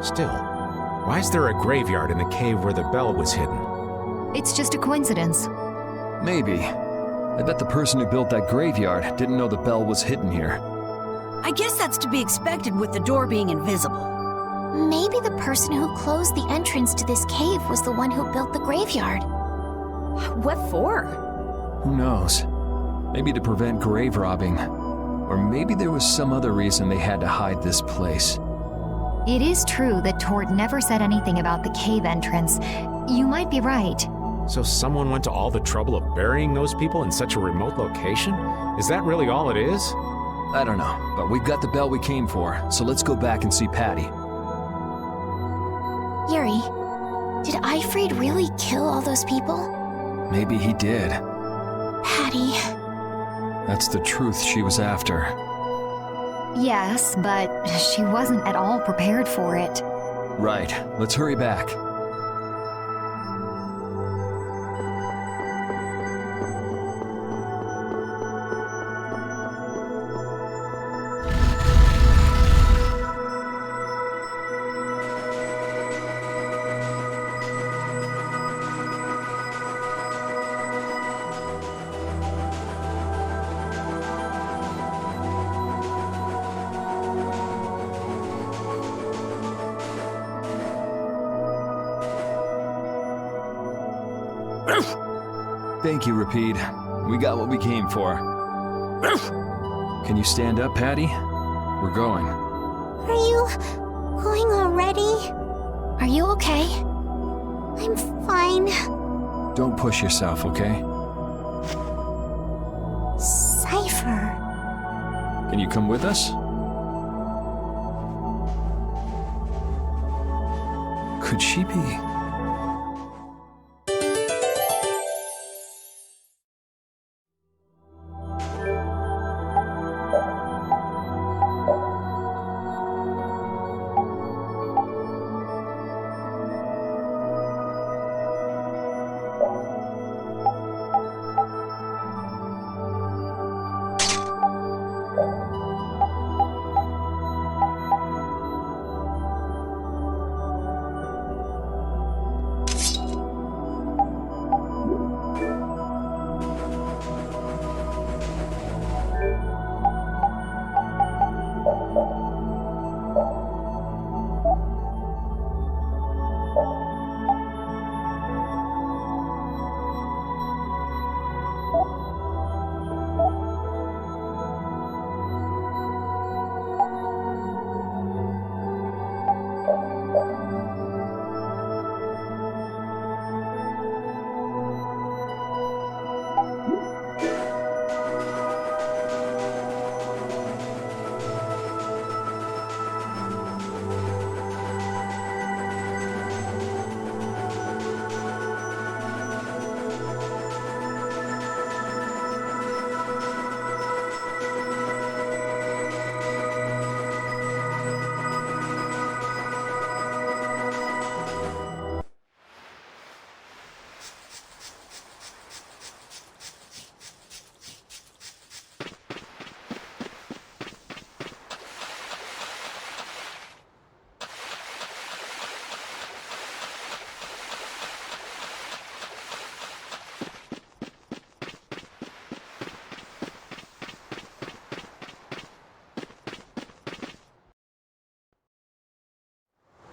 Still, why is there a graveyard in the cave where the bell was hidden? It's just a coincidence. Maybe. I bet the person who built that graveyard didn't know the bell was hidden here. I guess that's to be expected with the door being invisible. Maybe the person who closed the entrance to this cave was the one who built the graveyard. What for? Who knows? Maybe to prevent grave robbing. Or maybe there was some other reason they had to hide this place. It is true that Tort never said anything about the cave entrance. You might be right. So someone went to all the trouble of burying those people in such a remote location? Is that really all it is? I don't know, but we've got the bell we came for, so let's go back and see Patty. Yuri, did Aifread really kill all those people? Maybe he did. Patty. That's the truth she was after. Yes, but she wasn't at all prepared for it. Right. Let's hurry back. Thank you, Rapide. We got what we came for. Can you stand up, Patty? We're going. Are you going already? Are you okay? I'm fine. Don't push yourself, okay? Cypher. Can you come with us? Could she be?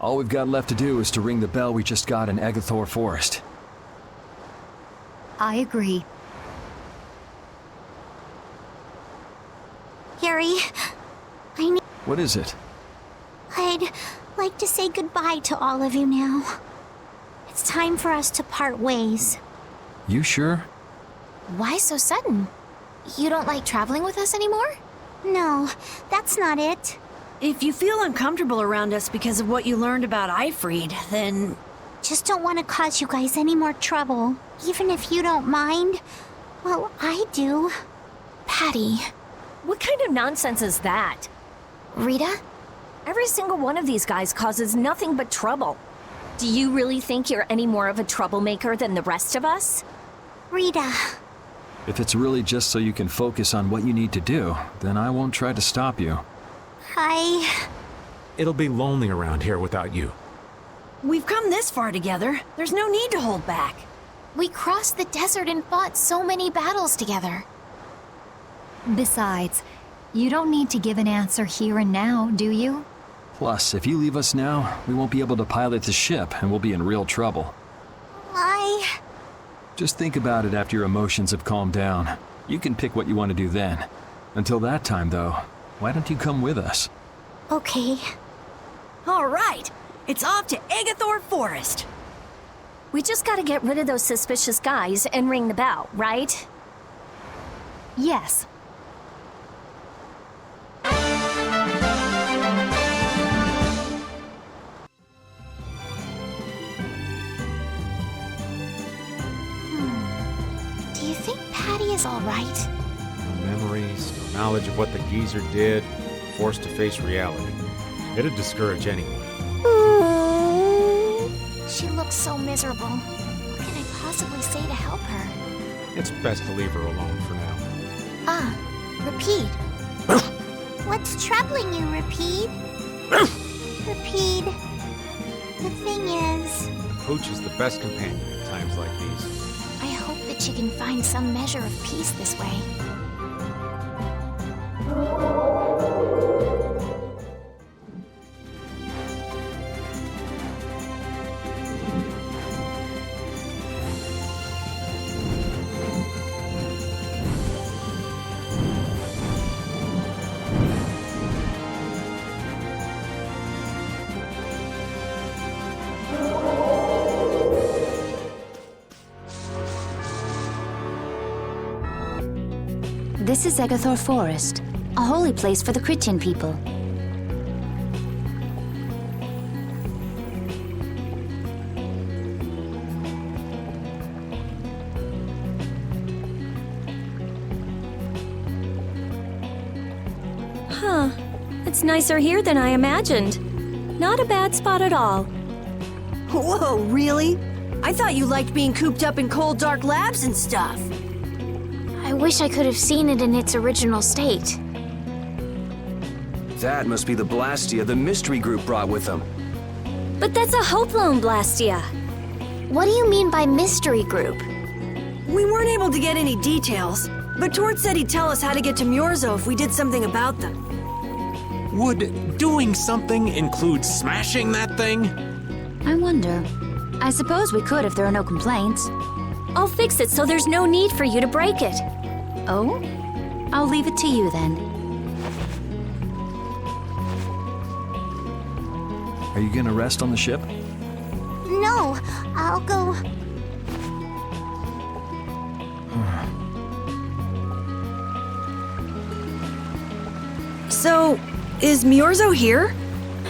All we've got left to do is to ring the bell we just got in Egothor Forest. I agree. Yuri, What is it? I'd like to say goodbye to all of you now. It's time for us to part ways. You sure? Why so sudden? You don't like traveling with us anymore? No, that's not it. If you feel uncomfortable around us because of what you learned about Ifrid, then... Just don't want to cause you guys any more trouble, even if you don't mind. Well, I do. Patty, what kind of nonsense is that? Rita? Every single one of these guys causes nothing but trouble. Do you really think you're any more of a troublemaker than the rest of us? Rita. If it's really just so you can focus on what you need to do, then I won't try to stop you. It'll be lonely around here without you. We've come this far together. There's no need to hold back. We crossed the desert and fought so many battles together. Besides, you don't need to give an answer here and now, do you? Plus, if you leave us now, we won't be able to pilot the ship and we'll be in real trouble. Just think about it after your emotions have calmed down. You can pick what you want to do then. Until that time, though, why don't you come with us? Okay. All right. It's off to Egothor Forest. We just gotta get rid of those suspicious guys and ring the bell, right? Yes. Do you think Patty is all right? No memories, no knowledge of what the geezer did, forced to face reality. It'd discourage anyone. She looks so miserable. What can I possibly say to help her? It's best to leave her alone for now. Repeat. What's troubling you, Repeat? Repeat. The thing is... Pooch is the best companion in times like these. I hope that she can find some measure of peace this way. This is Egothor Forest, a holy place for the Christian people. Huh. It's nicer here than I imagined. Not a bad spot at all. Whoa, really? I thought you liked being cooped up in cold, dark labs and stuff. I wish I could have seen it in its original state. That must be the Blastia the mystery group brought with them. But that's a Hope Loan Blastia. What do you mean by mystery group? We weren't able to get any details, but Tord said he'd tell us how to get to Myorzo if we did something about them. Would doing something include smashing that thing? I wonder. I suppose we could if there are no complaints. I'll fix it so there's no need for you to break it. Oh? I'll leave it to you then. Are you gonna rest on the ship? No, I'll go... So, is Myorzo here?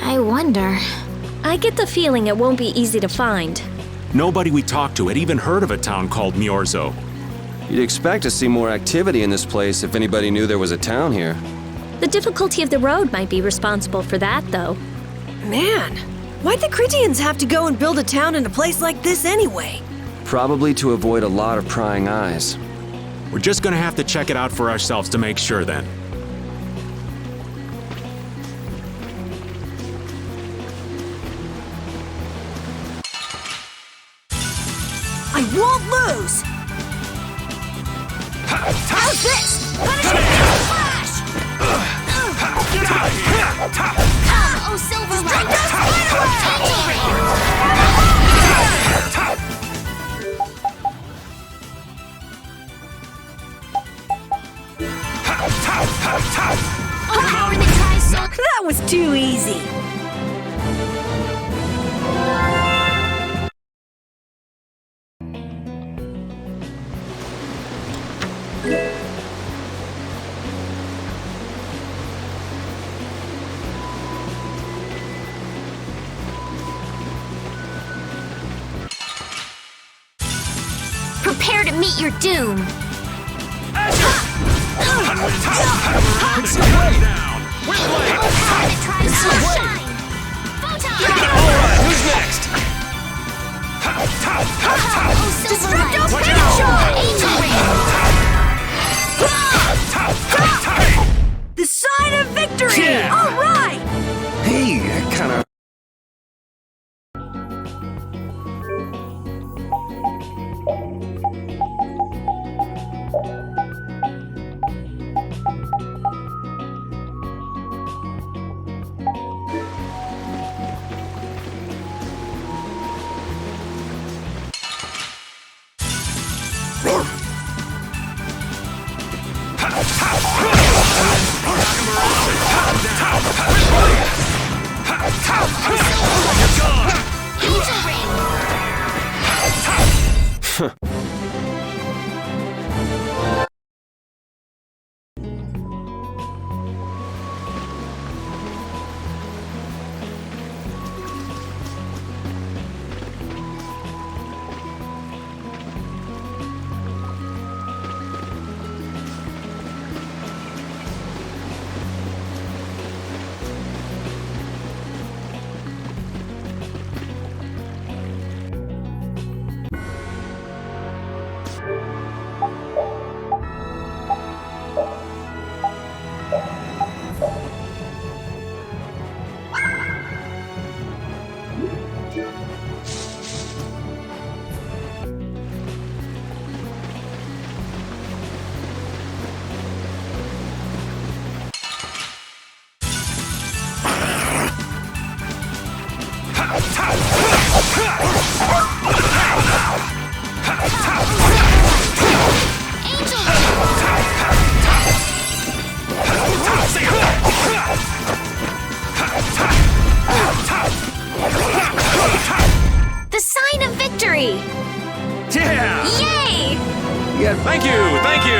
I wonder. I get the feeling it won't be easy to find. Nobody we talked to had even heard of a town called Myorzo. You'd expect to see more activity in this place if anybody knew there was a town here. The difficulty of the road might be responsible for that, though. Man, why'd the Critians have to go and build a town in a place like this anyway? Probably to avoid a lot of prying eyes. We're just gonna have to check it out for ourselves to make sure then. I won't lose! How's this? Punishment flash! Come, oh Silver Light! Prepare to meet your doom. It's the way down. It's the way. Alright, who's next? Destructo The sign of victory! Yeah. All right! Hey, I kinda... The sign of victory! Yeah! Yay! Yeah, thank you, thank you!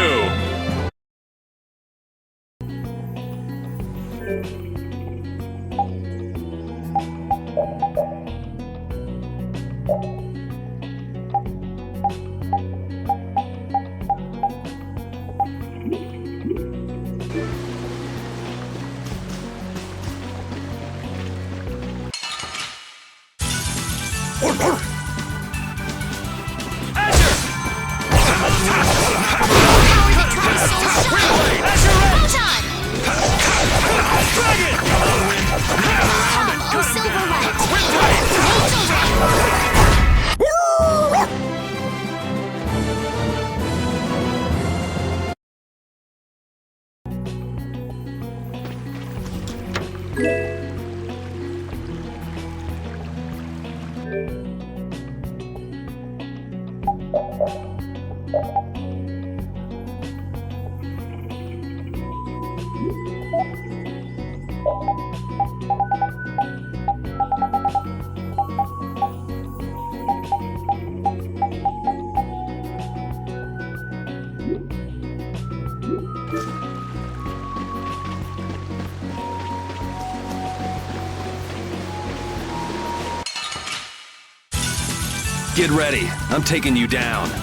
Get ready. I'm taking you down. Get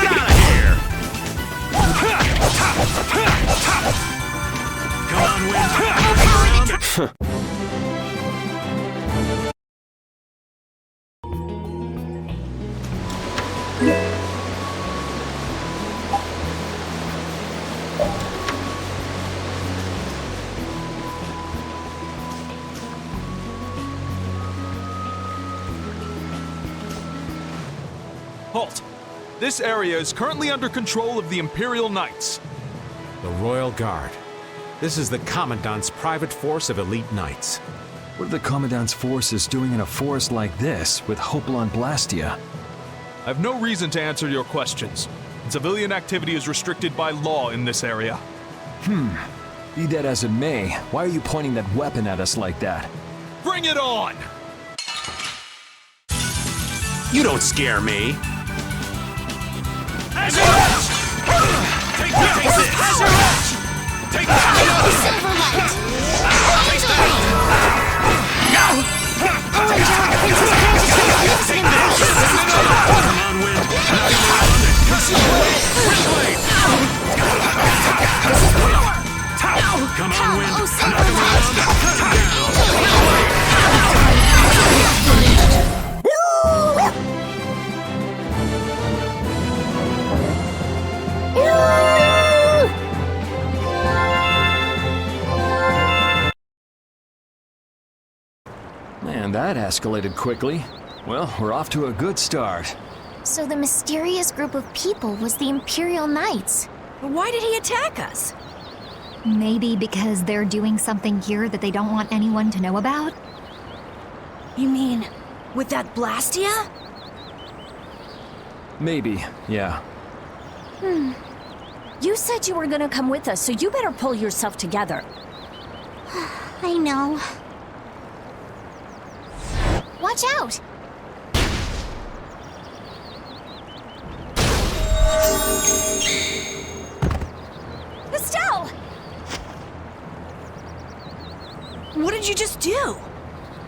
out of here! Come on, Wind. Halt! This area is currently under control of the Imperial Knights. The Royal Guard. This is the Commandant's private force of elite knights. What are the Commandant's forces doing in a forest like this with Hopalon Blastia? I have no reason to answer your questions. Civilian activity is restricted by law in this area. Be that as it may, why are you pointing that weapon at us like that? Bring it on! You don't scare me. As you wish! Take this! As you wish! Take that! Silverlight! Face that! Come on, Wind! Now you are on it! Windblade! Come on, Wind! Now you are on it! Cut him Man, that escalated quickly. Well, we're off to a good start. So the mysterious group of people was the Imperial Knights. But why did he attack us? Maybe because they're doing something here that they don't want anyone to know about? You mean, with that Blastia? Maybe, yeah. You said you were gonna come with us, so you better pull yourself together. I know. Watch out! Estelle! What did you just do?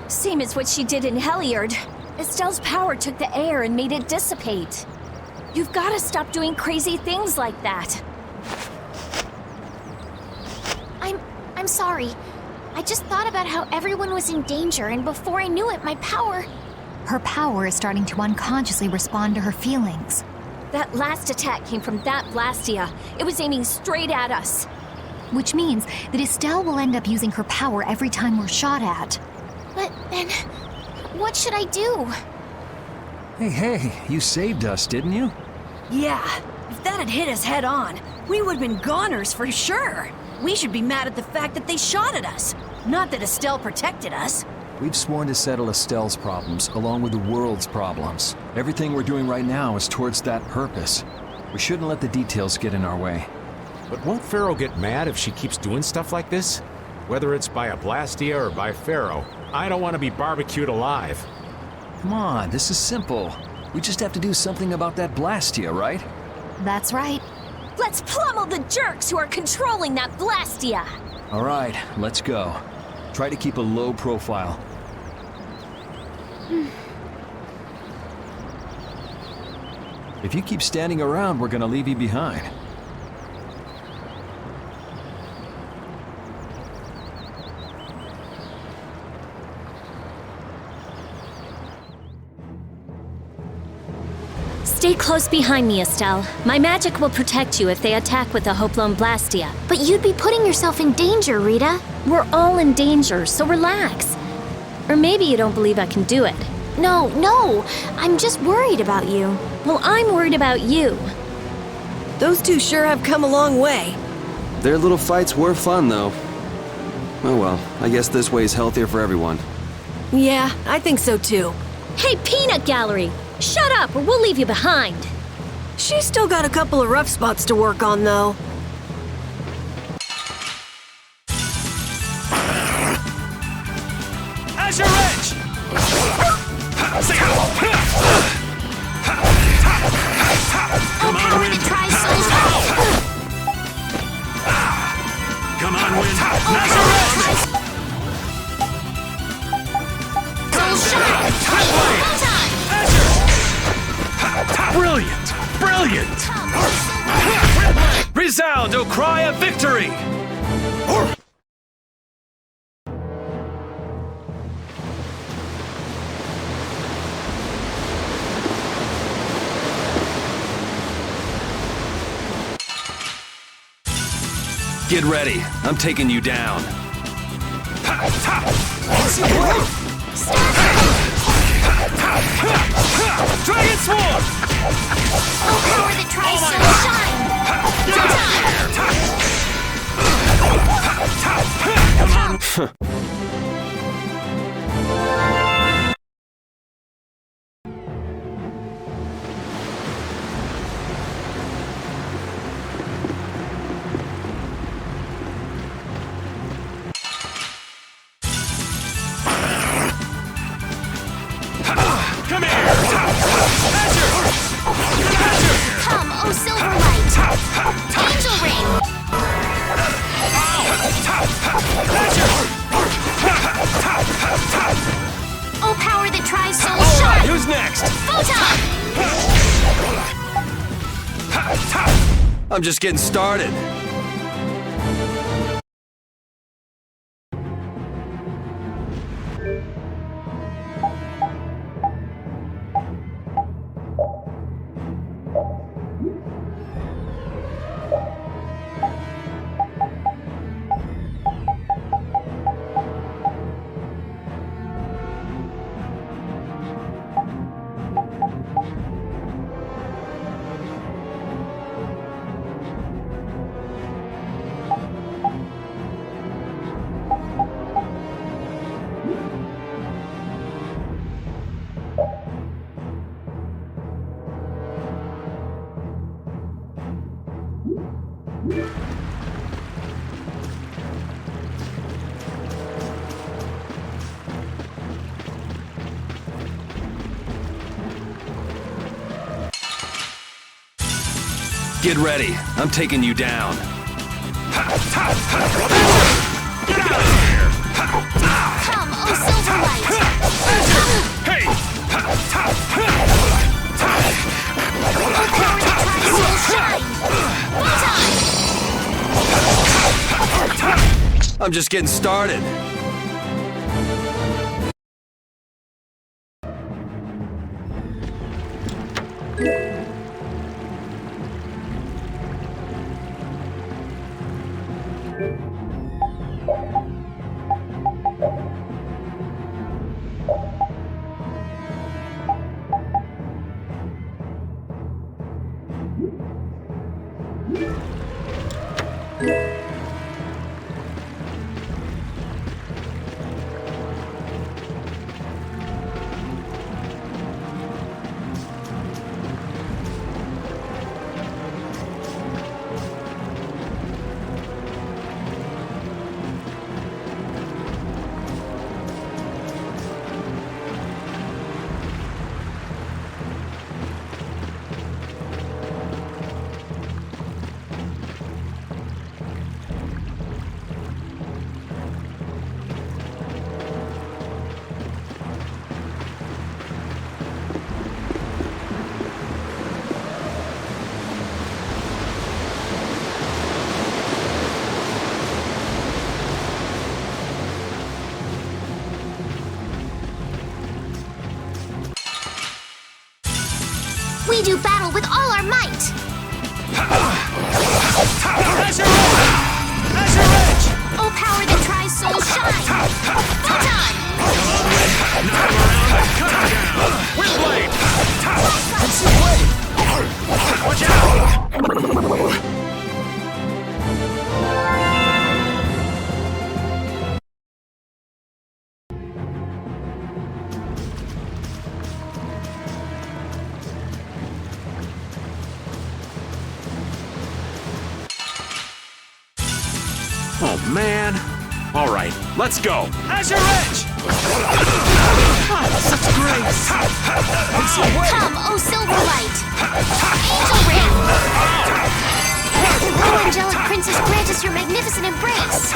Same as what she did in Heliard. Estelle's power took the air and made it dissipate. You've gotta stop doing crazy things like that. I'm sorry. I just thought about how everyone was in danger, and before I knew it, my power... Her power is starting to unconsciously respond to her feelings. That last attack came from that Blastia. It was aiming straight at us. Which means that Estelle will end up using her power every time we're shot at. But then, what should I do? Hey, you saved us, didn't you? Yeah, if that had hit us head on, we would have been goners for sure. We should be mad at the fact that they shot at us, not that Estelle protected us. We've sworn to settle Estelle's problems, along with the world's problems. Everything we're doing right now is towards that purpose. We shouldn't let the details get in our way. But won't Phaeroh get mad if she keeps doing stuff like this? Whether it's by a Blastia or by Phaeroh, I don't want to be barbecued alive. Come on, this is simple. We just have to do something about that Blastia, right? That's right. Let's pummel the jerks who are controlling that Blastia! All right, let's go. Try to keep a low profile. If you keep standing around, we're gonna leave you behind. Stay close behind me, Estelle. My magic will protect you if they attack with a Hopelone Blastia. But you'd be putting yourself in danger, Rita. We're all in danger, so relax. Or maybe you don't believe I can do it. No, I'm just worried about you. Well, I'm worried about you. Those two sure have come a long way. Their little fights were fun, though. Oh well, I guess this way's healthier for everyone. Yeah, I think so too. Hey, Peanut Gallery! Shut up, or we'll leave you behind. She's still got a couple of rough spots to work on, though. Azure Edge! Come on, Wind! Come on, Wind! Azure Edge! Brilliant! Brilliant! Resound, O cry of victory! Get ready. I'm taking you down. Dragon Sword! Oh, power that tries so shine! Come on. Come here! Come, oh Silverlight! Angel Ring! I'm just getting started. Get ready. I'm taking you down. Come, oh Silverlight! Hey! I'm just getting started. We do battle with all our might! Azure Edge! Oh, power that tries soul shine! Photon! Knock him around, cut him down! Wind Blade! Watch out! Oh, man. All right, let's go. Azure Edge! Such grace! Come, oh Silverlight! Angel Ring! Oh, angelic princess, grant us your magnificent embrace!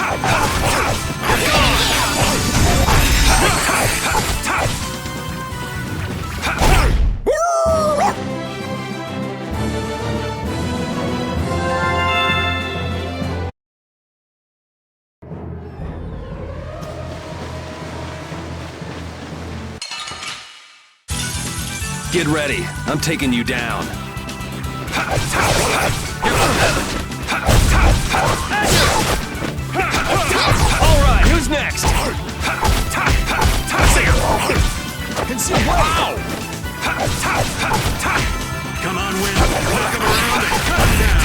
Get ready. I'm taking you down. All right, who's next? Wow! Come on, Wind. Knock him around and cut him down.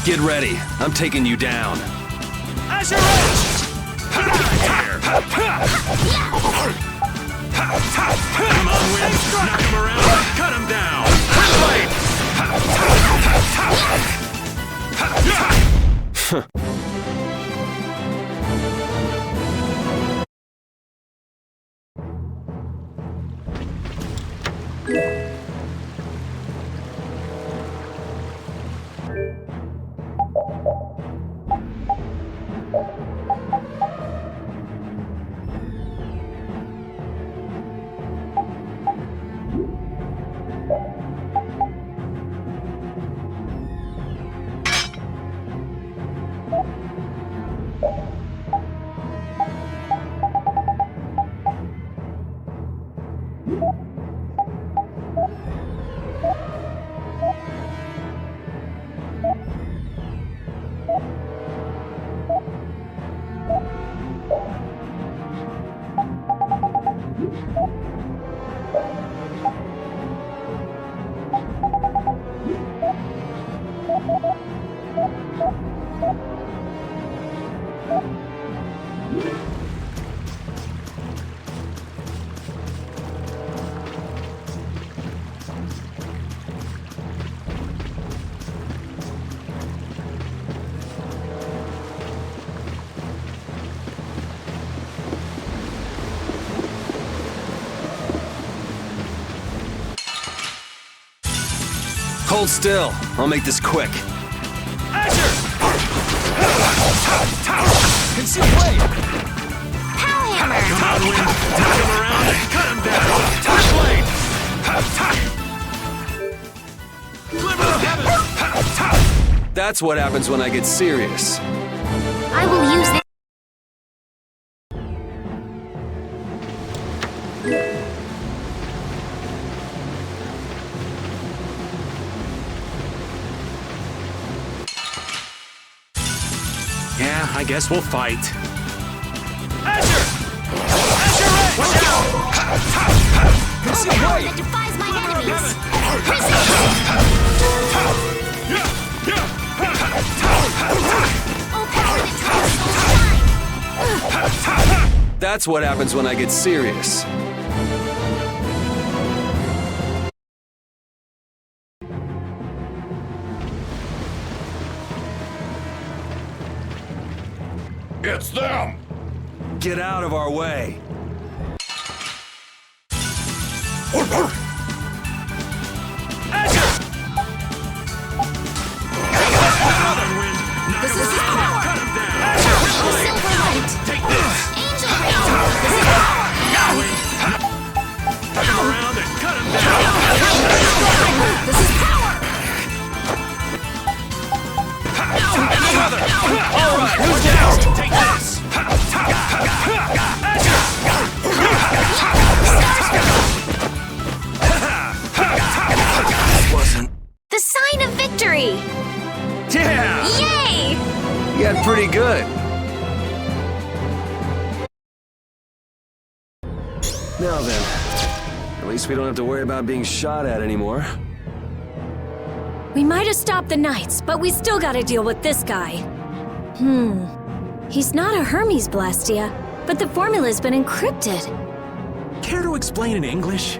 Get ready. I'm taking you down. As your edge! Come on, Wind! Knock him around! Cut him down! Hold still. I'll make this quick. Conceal blade! Power hammer! Come on, Wind! Knock him around and cut him down! Touch blade! Glimmer of heaven! That's what happens when I get serious. I will use this. Yeah, I guess we'll fight. Azure! Azure Edge! Watch out! Conceal blade! That defies my enemies! Resist! Oh, power that travels so shine! That's what happens when I get serious. It's them! Get out of our way. This is power! Cut him down! Silver light! Take this! Angel rain! This is power! Knock him around and cut him down! This is power! All right, who's down? Take this! Wasn't. The sign of victory! Yeah! Yay! You got pretty good. Now then, at least we don't have to worry about being shot at anymore. We might have stopped the Knights, but we still gotta deal with this guy. He's not a Hermes Blastia, but the formula's been encrypted. Care to explain in English?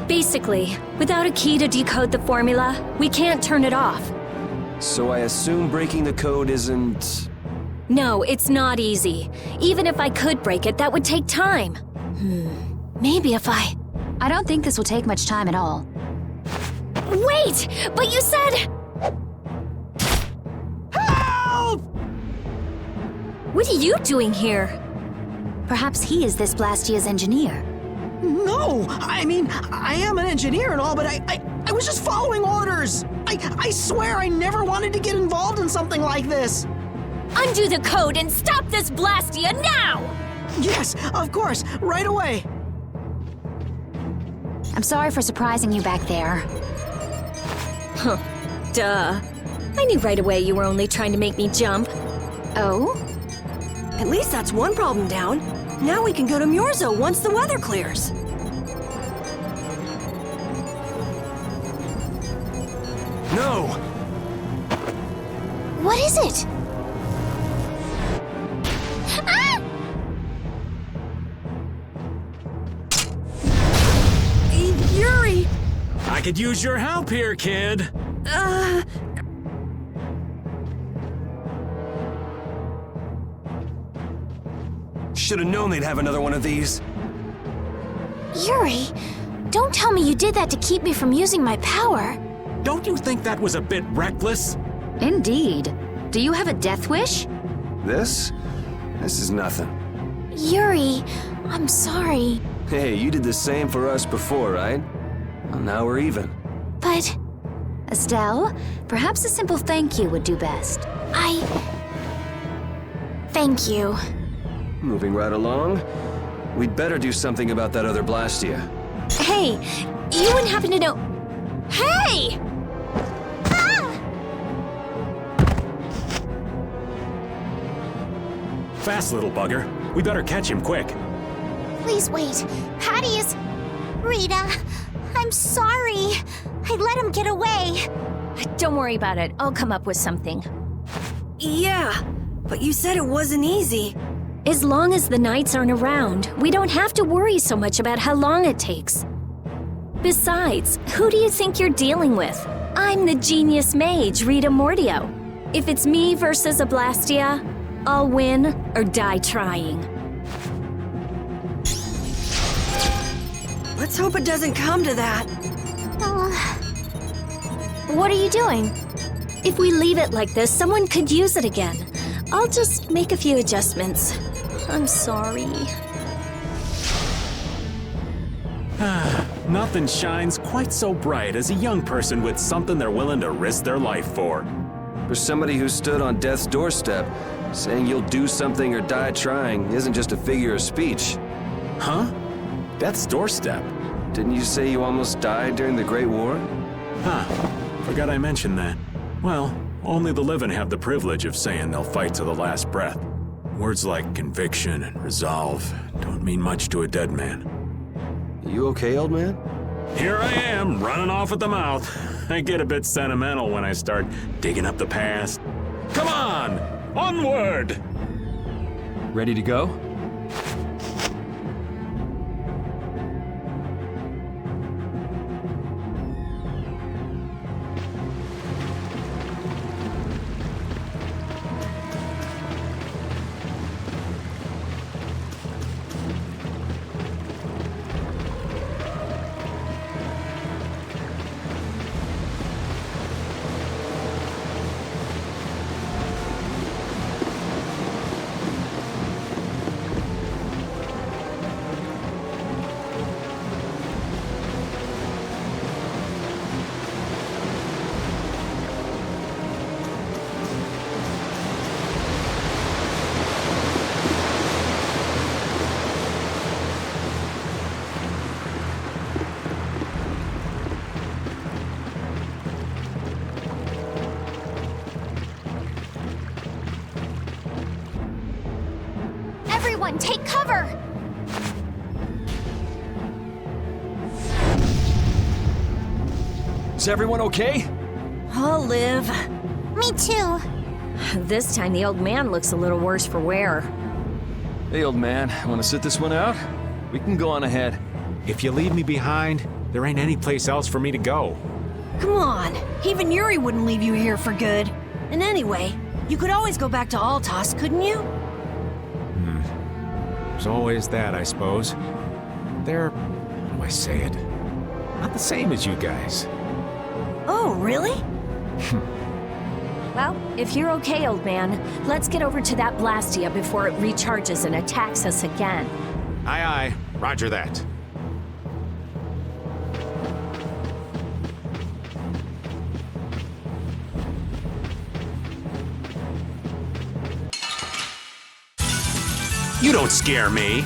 Basically, without a key to decode the formula, we can't turn it off. So I assume breaking the code isn't... No, it's not easy. Even if I could break it, that would take time. Maybe if I don't think this will take much time at all. Wait! But you said... Help! What are you doing here? Perhaps he is this Blastia's engineer. No! I mean, I am an engineer and all, but I was just following orders! I swear I never wanted to get involved in something like this! Undo the code and stop this Blastia now! Yes, of course, right away! I'm sorry for surprising you back there. Huh. Duh. I knew right away you were only trying to make me jump. Oh? At least that's one problem down. Now we can go to Myorzo once the weather clears. No! What is it? I could use your help here, kid. Should have known they'd have another one of these. Yuri, don't tell me you did that to keep me from using my power. Don't you think that was a bit reckless? Indeed. Do you have a death wish? This is nothing. Yuri, I'm sorry. Hey, you did the same for us before, right? Well, now we're even. But... Estelle, perhaps a simple thank you would do best. Thank you. Moving right along, we'd better do something about that other Blastia. Hey, you wouldn't happen to know... Hey! Fast, little bugger. We better catch him quick. Please wait. Patties! Rita, I'm sorry. I let him get away. Don't worry about it. I'll come up with something. Yeah, but you said it wasn't easy. As long as the knights aren't around, we don't have to worry so much about how long it takes. Besides, who do you think you're dealing with? I'm the genius mage, Rita Mordio. If it's me versus a Blastia, I'll win or die trying. Let's hope it doesn't come to that. What are you doing? If we leave it like this, someone could use it again. I'll just make a few adjustments. I'm sorry. Nothing shines quite so bright as a young person with something they're willing to risk their life for. For somebody who stood on death's doorstep, saying you'll do something or die trying isn't just a figure of speech. Huh? Death's doorstep? Didn't you say you almost died during the Great War? Huh. Forgot I mentioned that. Well, only the living have the privilege of saying they'll fight to the last breath. Words like conviction and resolve don't mean much to a dead man. You okay, old man? Here I am, running off at the mouth. I get a bit sentimental when I start digging up the past. Come on! Onward! Ready to go? Everyone, take cover! Is everyone okay? I'll live. Me too. This time the old man looks a little worse for wear. Hey, old man, want to sit this one out? We can go on ahead. If you leave me behind, there ain't any place else for me to go. Come on. Even Yuri wouldn't leave you here for good. And anyway, you could always go back to Altos, couldn't you? There's always that, I suppose. They're, how do I say it? Not the same as you guys. Oh, really? Well, if you're okay, old man, let's get over to that Blastia before it recharges and attacks us again. Aye, aye. Roger that. You don't scare me.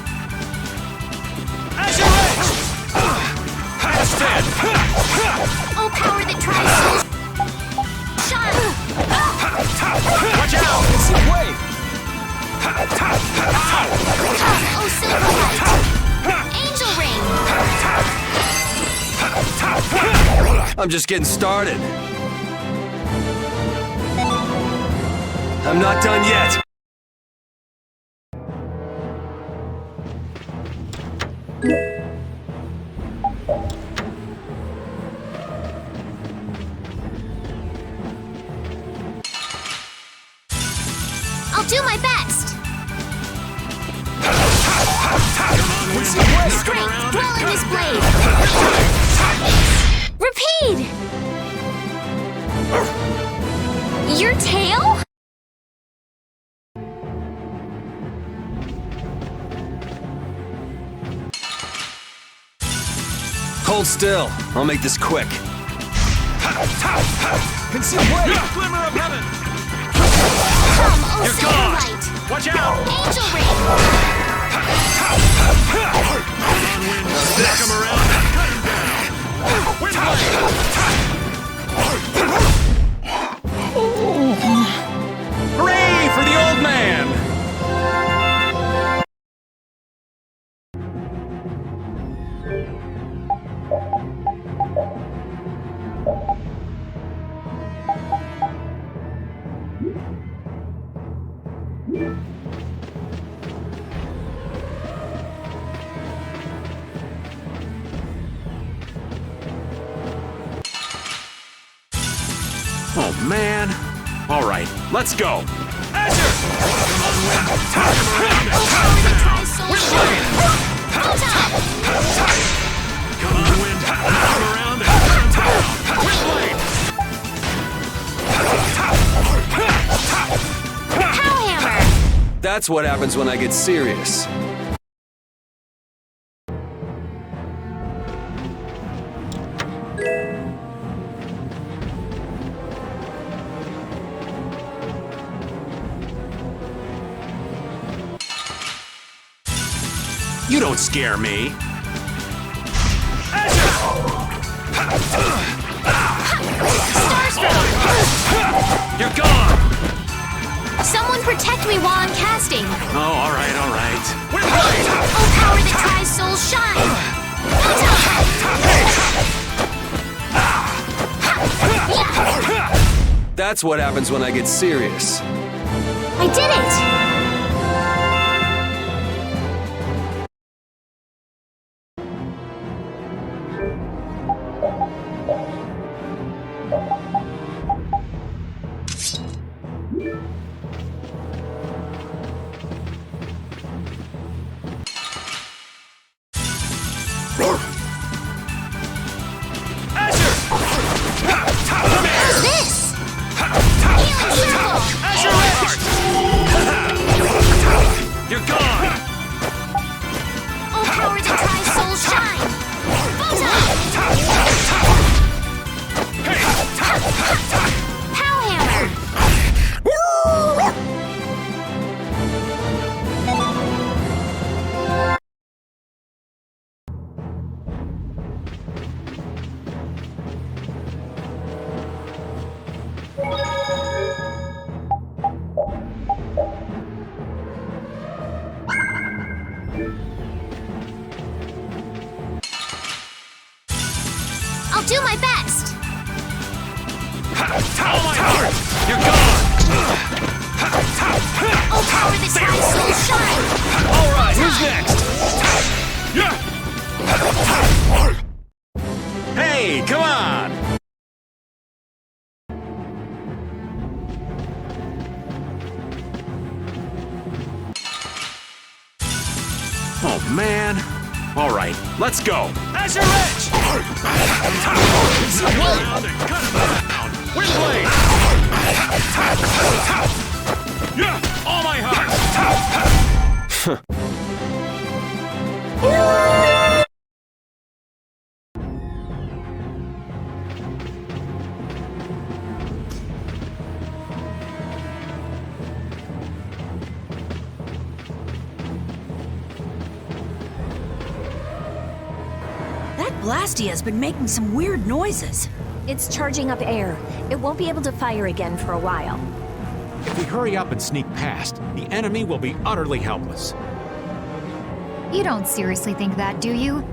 Oh, power that tries to... Shut! Watch out! It's the way! Oh, Silverlight! Angel Ring! I'm just getting started. I'm not done yet. I'll do my best. Strength, dwell in this blade. Repeat! Your tail? Hold still. I'll make this quick. Conceal blade! Glimmer of heaven! Come, oh You're silver gone! light! Watch out! Angel ring! Knock him around and cut him down! Wind Hooray for the old man! Oh, man. All right, let's go. Azure! Come on, Wind. Turn him around and cut him down. Wind blade! Come on, Wind. Knock him around and cut him down. Wind blade! Pow hammer! That's what happens when I get serious. You don't scare me. You're gone! Someone protect me while I'm casting. Oh, all right, all right. Oh, power that tries souls shine! That's what happens when I get serious. I did it! I'll do my best! All my heart! You're gone! Oh, power that tries souls shine! All right, who's next? Hey, come on! Oh, man. All right, let's go. Azure Edge! Come around and cut him down. Wind blade! Yeah, all my heart! Blastia's been making some weird noises. It's charging up air. It won't be able to fire again for a while. If we hurry up and sneak past, the enemy will be utterly helpless. You don't seriously think that, do you?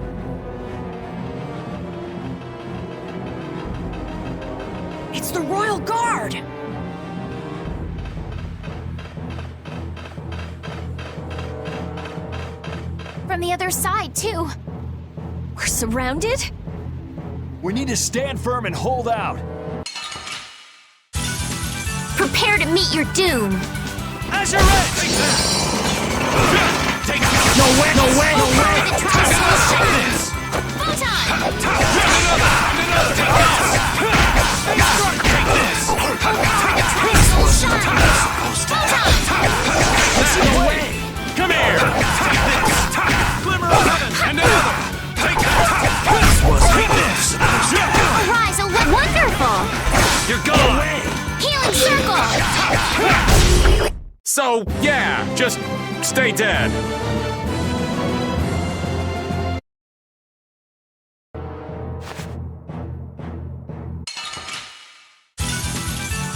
It's the Royal Guard! From the other side, too. We're surrounded? We need to stand firm and hold out. Prepare to meet your doom. Azure Edge! Take that! No way! No way! No way! Take this! No way! Come here! Take this! Glimmer of heaven! And another! Take that! Take this! Rise, wonderful! You're gone! Healing circle! So, yeah, just stay dead.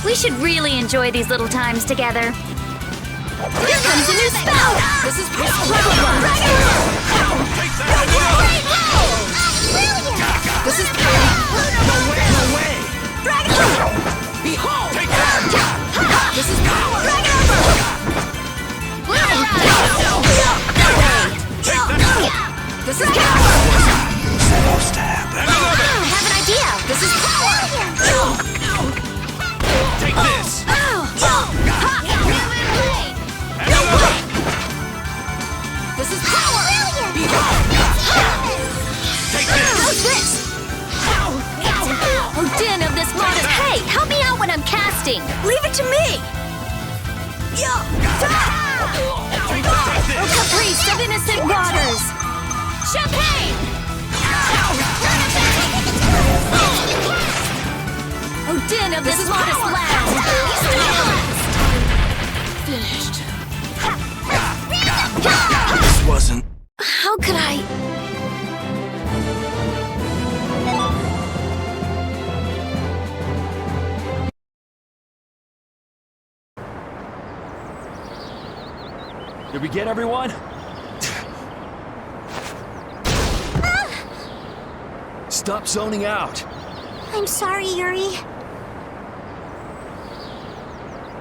We should really enjoy these little times together. Here comes a new spell! This is power! This is power! No way! No way! Behold! Take that! This is power! This is power! Supposed to happen. I have an idea! This is power! Take this! This is power! Take this! How's this? Oh, din of this modest. Hey, help me out when I'm casting. Leave it to me! Oh, caprice of innocent waters. Champagne! Oh, din of this modest land. Finished. This wasn't... How could I... Did we get everyone? Stop zoning out. I'm sorry, Yuri.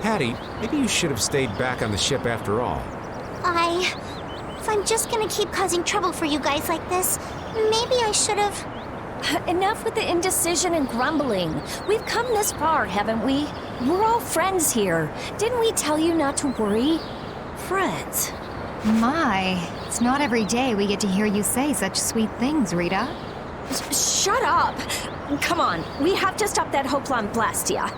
Hattie, maybe you should have stayed back on the ship after all. If I'm just gonna keep causing trouble for you guys like this, maybe I should have... Enough with the indecision and grumbling. We've come this far, haven't we? We're all friends here. Didn't we tell you not to worry? Friends. My, it's not every day we get to hear you say such sweet things, Rita. Shut up! Come on, we have to stop that Hoplan Blastia.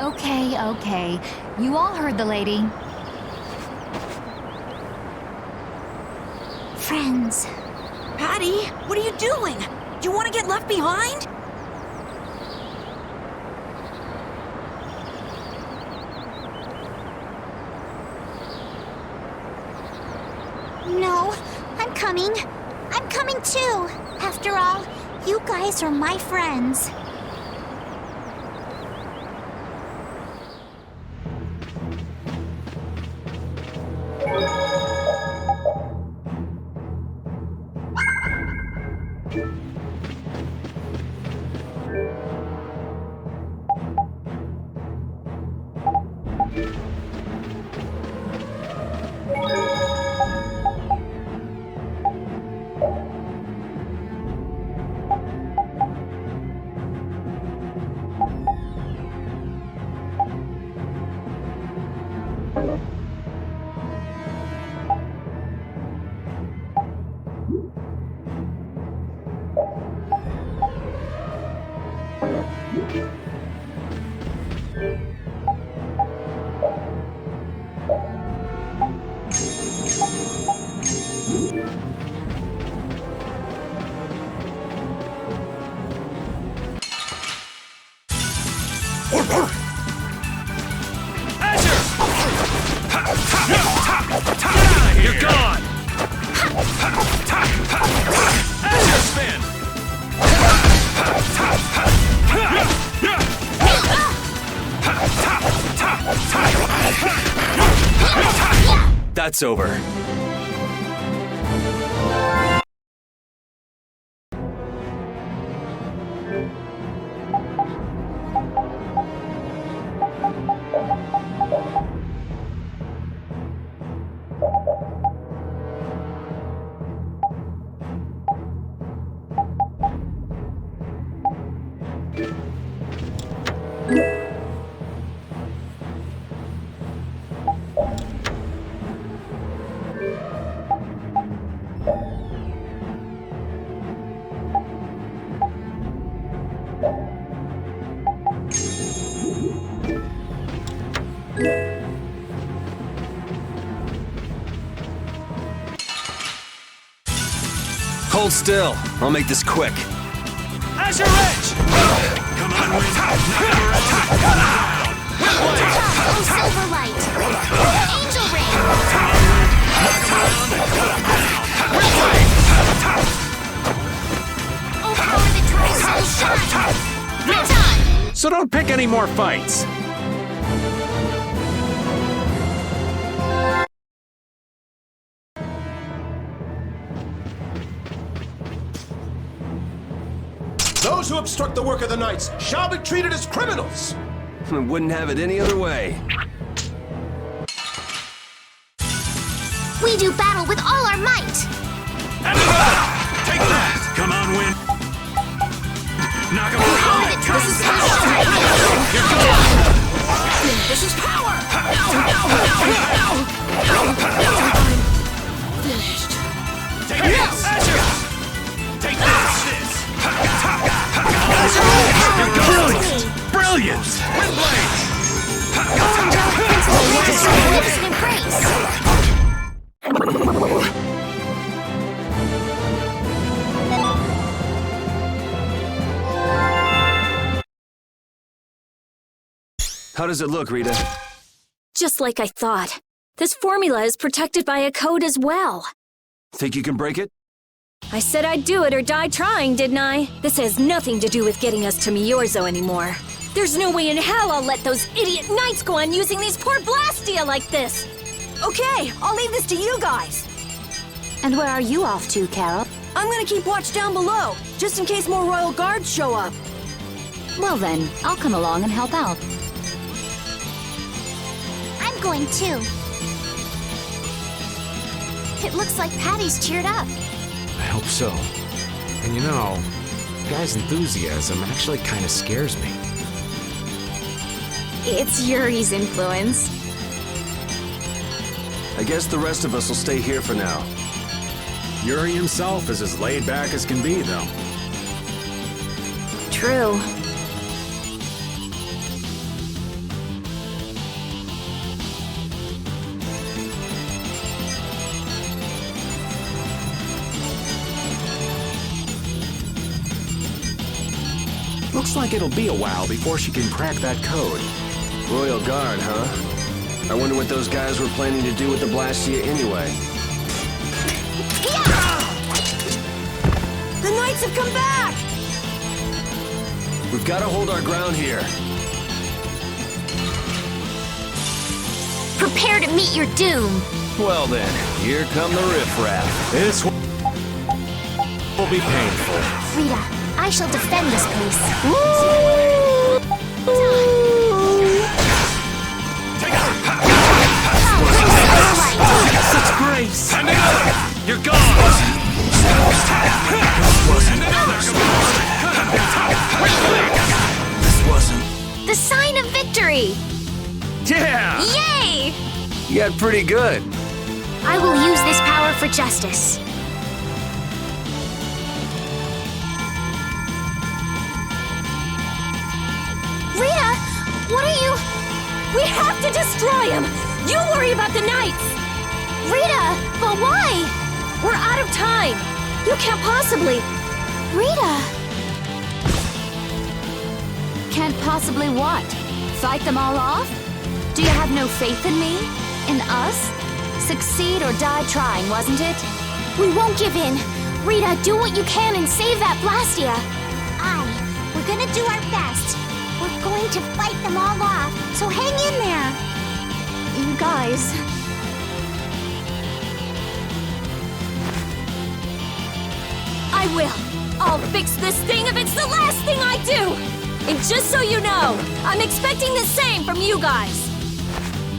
Okay. You all heard the lady. Friends. Patty, what are you doing? Do you want to get left behind? No, I'm coming. I'm coming too. After all, you guys are my friends. You're gone! Azure spin! That's over. Hold still. I'll make this quick. Azure Edge! Come on, Wind! Knock him around! Oh, Silver Light! Angel Ring! Oh, power that tries to shine! Right on! So don't pick any more fights. Those who obstruct the work of the knights shall be treated as criminals! Wouldn't have it any other way. We do battle with all our might! Take that! Come on, Wind! Knock him around! This is power! Finished. Take this! Azure! Take this! Brilliant! Brilliant! Windblade! How does it look, Rita? Just like I thought. This formula is protected by a code as well. Think you can break it? I said I'd do it or die trying, didn't I? This has nothing to do with getting us to Myorzo anymore. There's no way in hell I'll let those idiot knights go on using these poor Blastia like this! Okay, I'll leave this to you guys. And where are you off to, Carol? I'm gonna keep watch down below, just in case more royal guards show up. Well then, I'll come along and help out. I'm going too. It looks like Patty's cheered up. I hope so. And you know, the guy's enthusiasm actually kind of scares me. It's Yuri's influence. I guess the rest of us will stay here for now. Yuri himself is as laid back as can be, though. True. Looks like it'll be a while before she can crack that code. Royal Guard, huh? I wonder what those guys were planning to do with the Blastia anyway. The knights have come back! We've got to hold our ground here. Prepare to meet your doom. Well then, here come the riffraff. This will be painful. Rita, I shall defend this place. Such grace! And another! You're gone! This wasn't... The sign of victory! Yeah! Yay! You got pretty good. I will use this power for justice. Rita, what are you... We have to destroy him! You worry about the knights! Rita, but why? We're out of time! You can't possibly... Rita! Can't possibly what? Fight them all off? Do you have no faith in me? In us? Succeed or die trying, wasn't it? We won't give in. Rita, do what you can and save that Blastia. We're gonna do our best. We're going to fight them all off, so hang in there. You guys... I will! I'll fix this thing if it's the last thing I do! And just so you know, I'm expecting the same from you guys!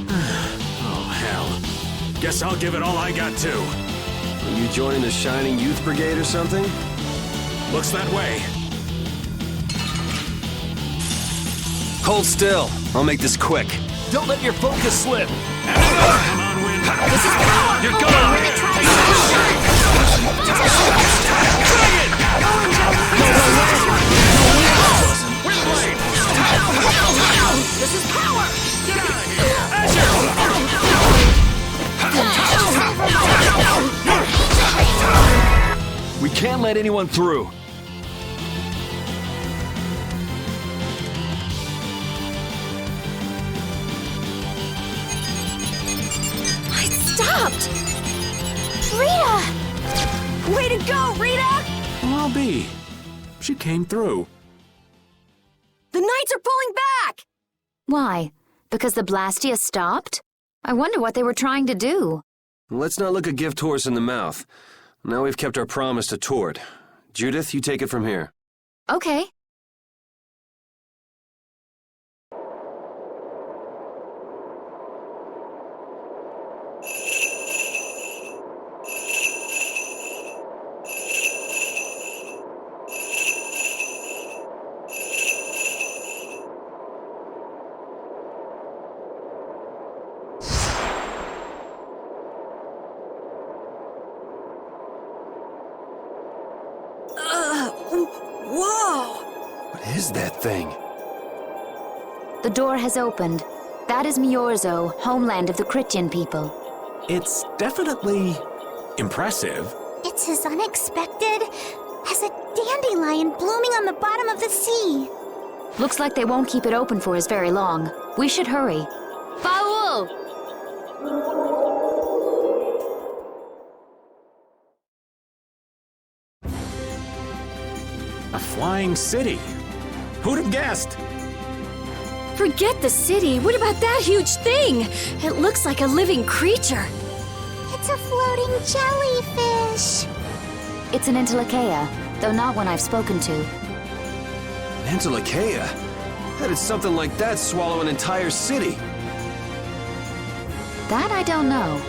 Oh, hell. Guess I'll give it all I got, too. Are you joining the Shining Youth Brigade or something? Looks that way. Hold still. I'll make this quick. Don't let your focus slip. Come on, Wind. This is power! You're gone! This is power! Get out of here! We can't let anyone through. I stopped! Rita! Way to go, Rita! Well, I'll be. She came through. The Knights are pulling back! Why? Because the Blastia stopped? I wonder what they were trying to do. Let's not look a gift horse in the mouth. Now we've kept our promise to Tord. Judith, you take it from here. Okay. Whoa! What is that thing? The door has opened. That is Myorzo, homeland of the Critian people. It's definitely impressive. It's as unexpected as a dandelion blooming on the bottom of the sea. Looks like they won't keep it open for us very long. We should hurry. Baul! A flying city. Who'd have guessed? Forget the city. What about that huge thing? It looks like a living creature. It's a floating jellyfish. It's an Entelekea, though not one I've spoken to. Entelekea? How did something like that swallow an entire city? That I don't know.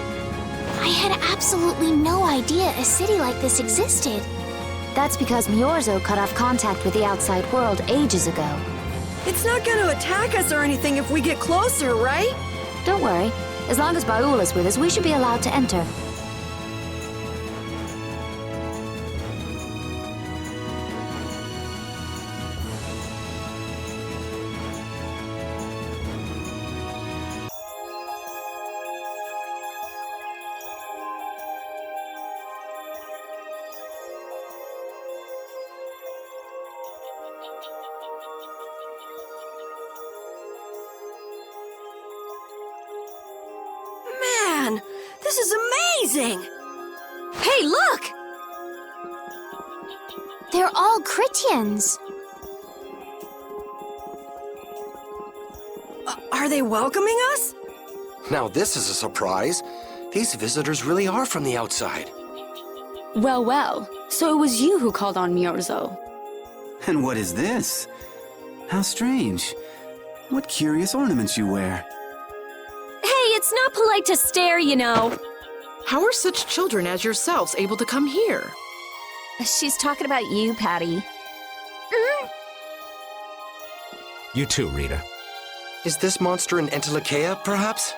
I had absolutely no idea a city like this existed. That's because Myorzo cut off contact with the outside world ages ago. It's not gonna attack us or anything if we get closer, right? Don't worry. As long as Baul is with us, we should be allowed to enter. Man, this is amazing! Hey, look! They're all Critians. Are they welcoming us? Now this is a surprise. These visitors really are from the outside. Well, well. So it was you who called on Myorzo. And what is this? How strange. What curious ornaments you wear. Hey, it's not polite to stare, you know. How are such children as yourselves able to come here? She's talking about you, Patty. You too, Rita. Is this monster an Entelekea, perhaps?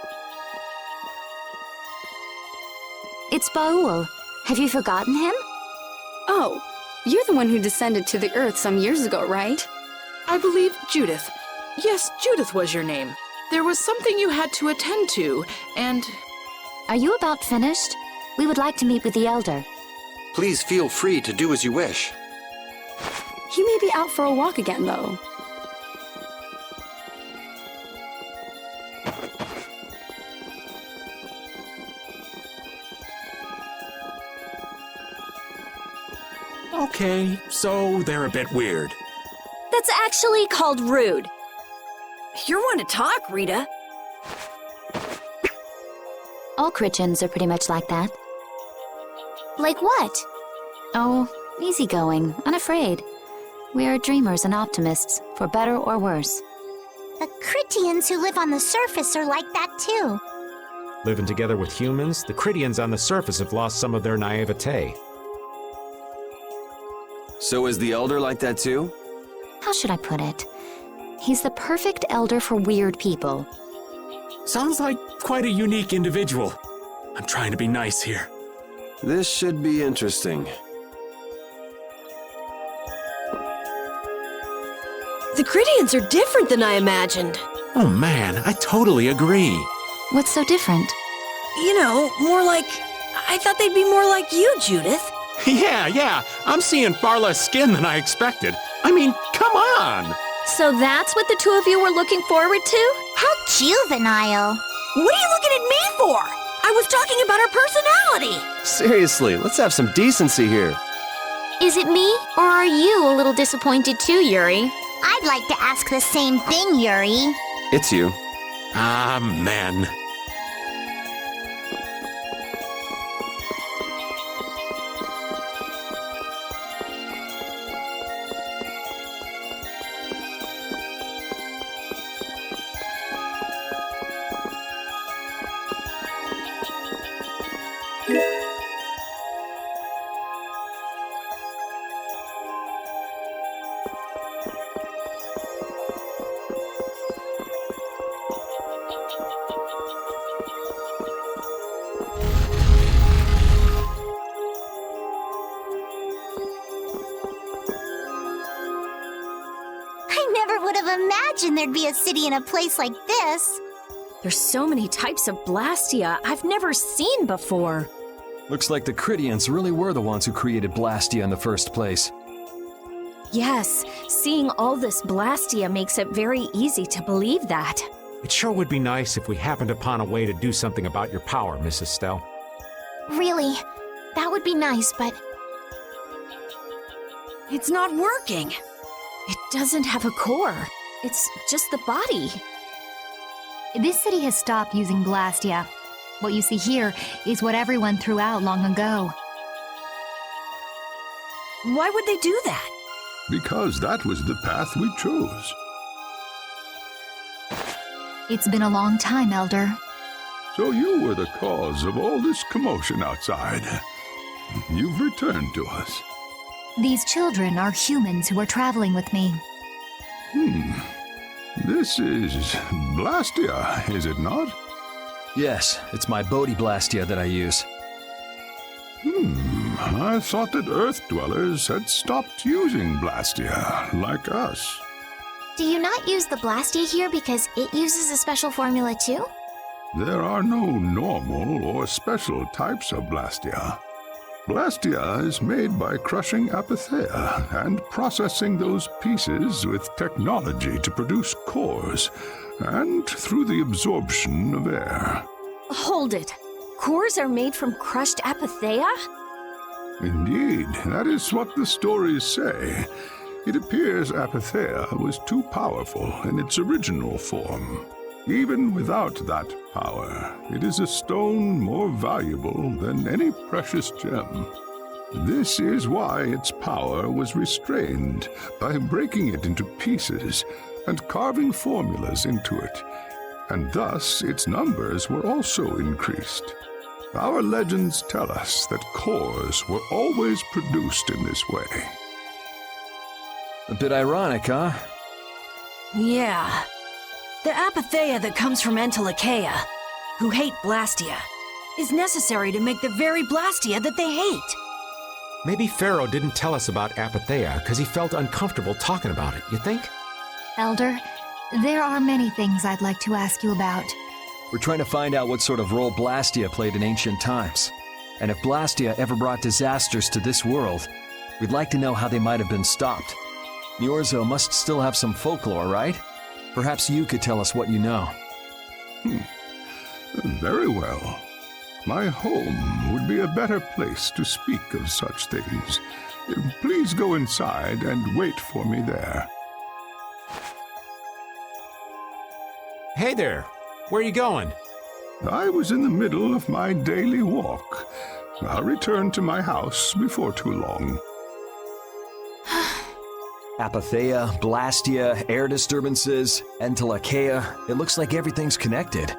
It's Baul. Have you forgotten him? Oh, you're the one who descended to the Earth some years ago, right? I believe Judith. Yes, Judith was your name. There was something you had to attend to, and... Are you about finished? We would like to meet with the Elder. Please feel free to do as you wish. He may be out for a walk again, though. Okay, so they're a bit weird. That's actually called rude. You're one to talk, Rita. All Critians are pretty much like that. Like what? Oh, easygoing, unafraid. We are dreamers and optimists, for better or worse. The Critians who live on the surface are like that too. Living together with humans, the Critians on the surface have lost some of their naivete. So is the Elder like that too? How should I put it? He's the perfect elder for weird people. Sounds like quite a unique individual. I'm trying to be nice here. This should be interesting. The Critians are different than I imagined. Oh man, I totally agree. What's so different? You know, more like... I thought they'd be more like you, Judith. Yeah, I'm seeing far less skin than I expected. I mean, come on! So that's what the two of you were looking forward to? How juvenile. What are you looking at me for? I was talking about her personality. Seriously, let's have some decency here. Is it me, or are you a little disappointed too, Yuri? I'd like to ask the same thing, Yuri. It's you. Ah, man. Imagine there'd be a city in a place like this. There's so many types of Blastia I've never seen before. Looks like the Cridians really were the ones who created Blastia in the first place. Yes, seeing all this Blastia makes it very easy to believe that. It sure would be nice if we happened upon a way to do something about your power, Mrs. Stell. Really, that would be nice, but... It's not working. It doesn't have a core. It's just the body. This city has stopped using Blastia. What you see here is what everyone threw out long ago. Why would they do that? Because that was the path we chose. It's been a long time, Elder. So you were the cause of all this commotion outside. You've returned to us. These children are humans who are traveling with me. This is Blastia, is it not? Yes, it's my Bodhi Blastia that I use. I thought that Earth dwellers had stopped using Blastia, like us. Do you not use the Blastia here because it uses a special formula too? There are no normal or special types of Blastia. Blastia is made by crushing Apatheia and processing those pieces with technology to produce cores, and through the absorption of air. Hold it. Cores are made from crushed Apatheia? Indeed, that is what the stories say. It appears Apatheia was too powerful in its original form. Even without that power, it is a stone more valuable than any precious gem. This is why its power was restrained by breaking it into pieces and carving formulas into it, and thus its numbers were also increased. Our legends tell us that cores were always produced in this way. A bit ironic, huh? Yeah. The Apatheia that comes from Entelecheia, who hate Blastia, is necessary to make the very Blastia that they hate. Maybe Phaeroh didn't tell us about Apatheia because he felt uncomfortable talking about it, you think? Elder, there are many things I'd like to ask you about. We're trying to find out what sort of role Blastia played in ancient times. And if Blastia ever brought disasters to this world, we'd like to know how they might have been stopped. Myorzo must still have some folklore, right? Perhaps you could tell us what you know. Very well. My home would be a better place to speak of such things. Please go inside and wait for me there. Hey there! Where are you going? I was in the middle of my daily walk. I'll return to my house before too long. Apatheia, Blastia, air disturbances, Entelecheia. It looks like everything's connected.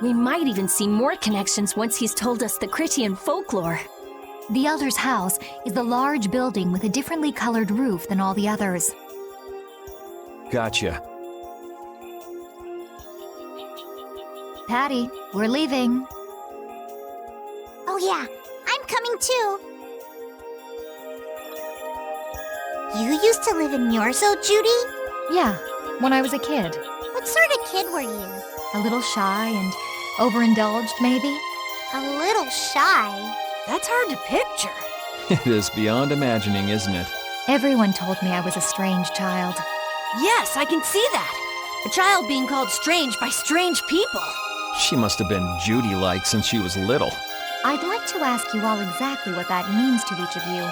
We might even see more connections once he's told us the Critian folklore. The Elder's house is a large building with a differently colored roof than all the others. Gotcha. Patty, we're leaving. Oh yeah, I'm coming too. You used to live in Myorzo, Judy? Yeah, when I was a kid. What sort of kid were you? A little shy and overindulged, maybe? A little shy? That's hard to picture. It is beyond imagining, isn't it? Everyone told me I was a strange child. Yes, I can see that. A child being called strange by strange people. She must have been Judy-like since she was little. I'd like to ask you all exactly what that means to each of you.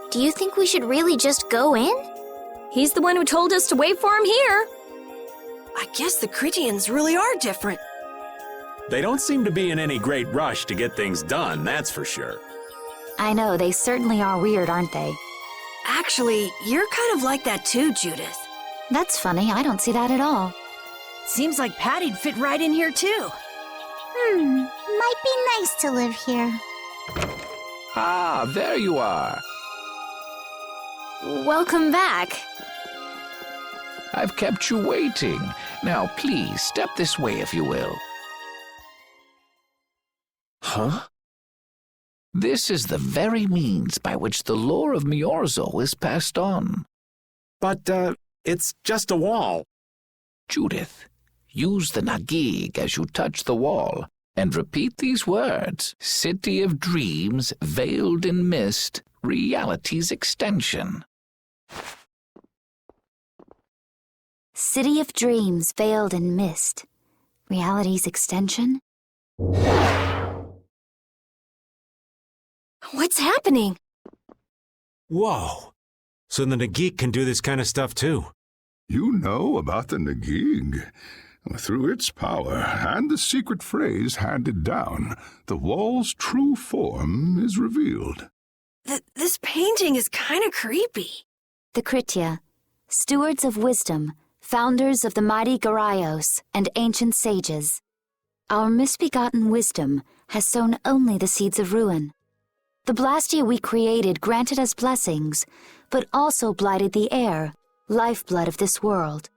Do you think we should really just go in? He's the one who told us to wait for him here. I guess the Critians really are different. They don't seem to be in any great rush to get things done, that's for sure. I know, they certainly are weird, aren't they? Actually, you're kind of like that too, Judith. That's funny, I don't see that at all. Seems like Patty'd fit right in here too. Might be nice to live here. Ah, there you are. Welcome back. I've kept you waiting. Now, please, step this way if you will. Huh? This is the very means by which the lore of Myorzo is passed on. But, it's just a wall. Judith, use the Nagig as you touch the wall, and repeat these words. City of dreams, veiled in mist, reality's extension. City of dreams, veiled in mist. Reality's extension? What's happening? Whoa. So the Nagik can do this kind of stuff too. You know about the Nagig. Through its power and the secret phrase handed down, the wall's true form is revealed. This painting is kind of creepy. The Kritia, stewards of wisdom, founders of the mighty Garaios and ancient sages. Our misbegotten wisdom has sown only the seeds of ruin. The Blastia we created granted us blessings, but also blighted the air, lifeblood of this world.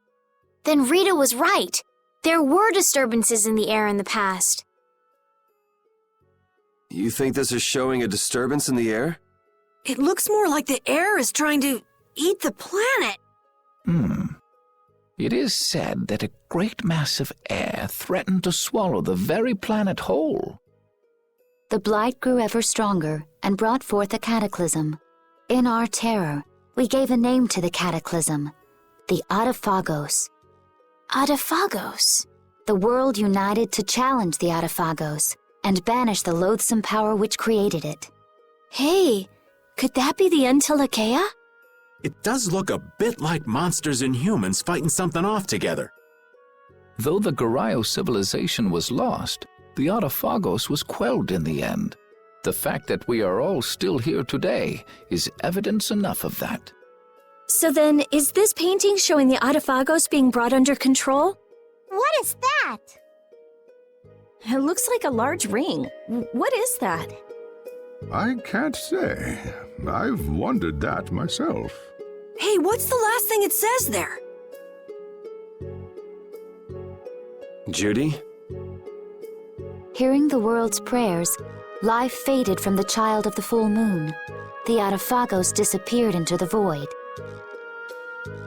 Then Rita was right. There were disturbances in the air in the past. You think this is showing a disturbance in the air? It looks more like the air is trying to eat the planet. It is said that a great mass of air threatened to swallow the very planet whole. The blight grew ever stronger and brought forth a cataclysm. In our terror, we gave a name to the cataclysm, the Adaphagos. Adaphagos? The world united to challenge the Adaphagos and banish the loathsome power which created it. Hey, could that be the Untilakeia? It does look a bit like monsters and humans fighting something off together. Though the Garaio civilization was lost, the Adaphagos was quelled in the end. The fact that we are all still here today is evidence enough of that. So then, is this painting showing the Adaphagos being brought under control? What is that? It looks like a large ring. What is that? I can't say. I've wondered that myself. Hey, what's the last thing it says there? Judy? Hearing the world's prayers, life faded from the child of the full moon. The Adaphagos disappeared into the void.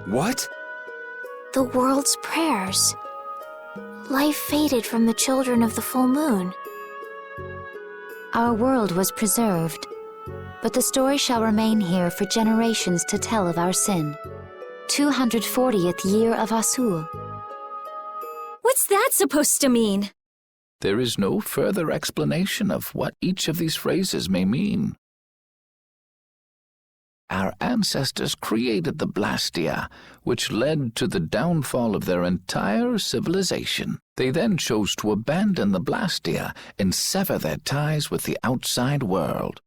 What? The world's prayers. Life faded from the children of the full moon. Our world was preserved, but the story shall remain here for generations to tell of our sin. 240th year of Asul. What's that supposed to mean? There is no further explanation of what each of these phrases may mean. our ancestors created the Blastia, which led to the downfall of their entire civilization. They then chose to abandon the Blastia and sever their ties with the outside world.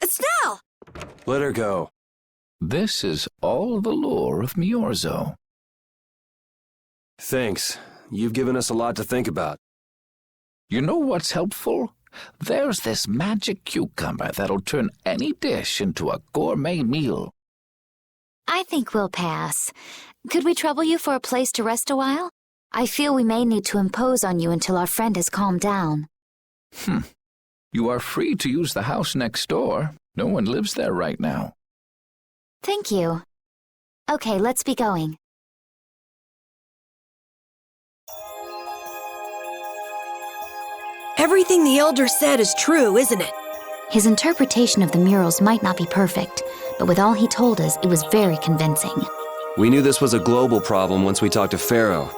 Estelle! Let her go. This is all the lore of Myorzo. Thanks. You've given us a lot to think about. You know what's helpful? There's this magic cucumber that'll turn any dish into a gourmet meal. I think we'll pass. Could we trouble you for a place to rest a while? I feel we may need to impose on you until our friend has calmed down. You are free to use the house next door. No one lives there right now. Thank you. Okay, let's be going. Everything the Elder said is true, isn't it? His interpretation of the murals might not be perfect, but with all he told us, it was very convincing. We knew this was a global problem once we talked to Phaeroh.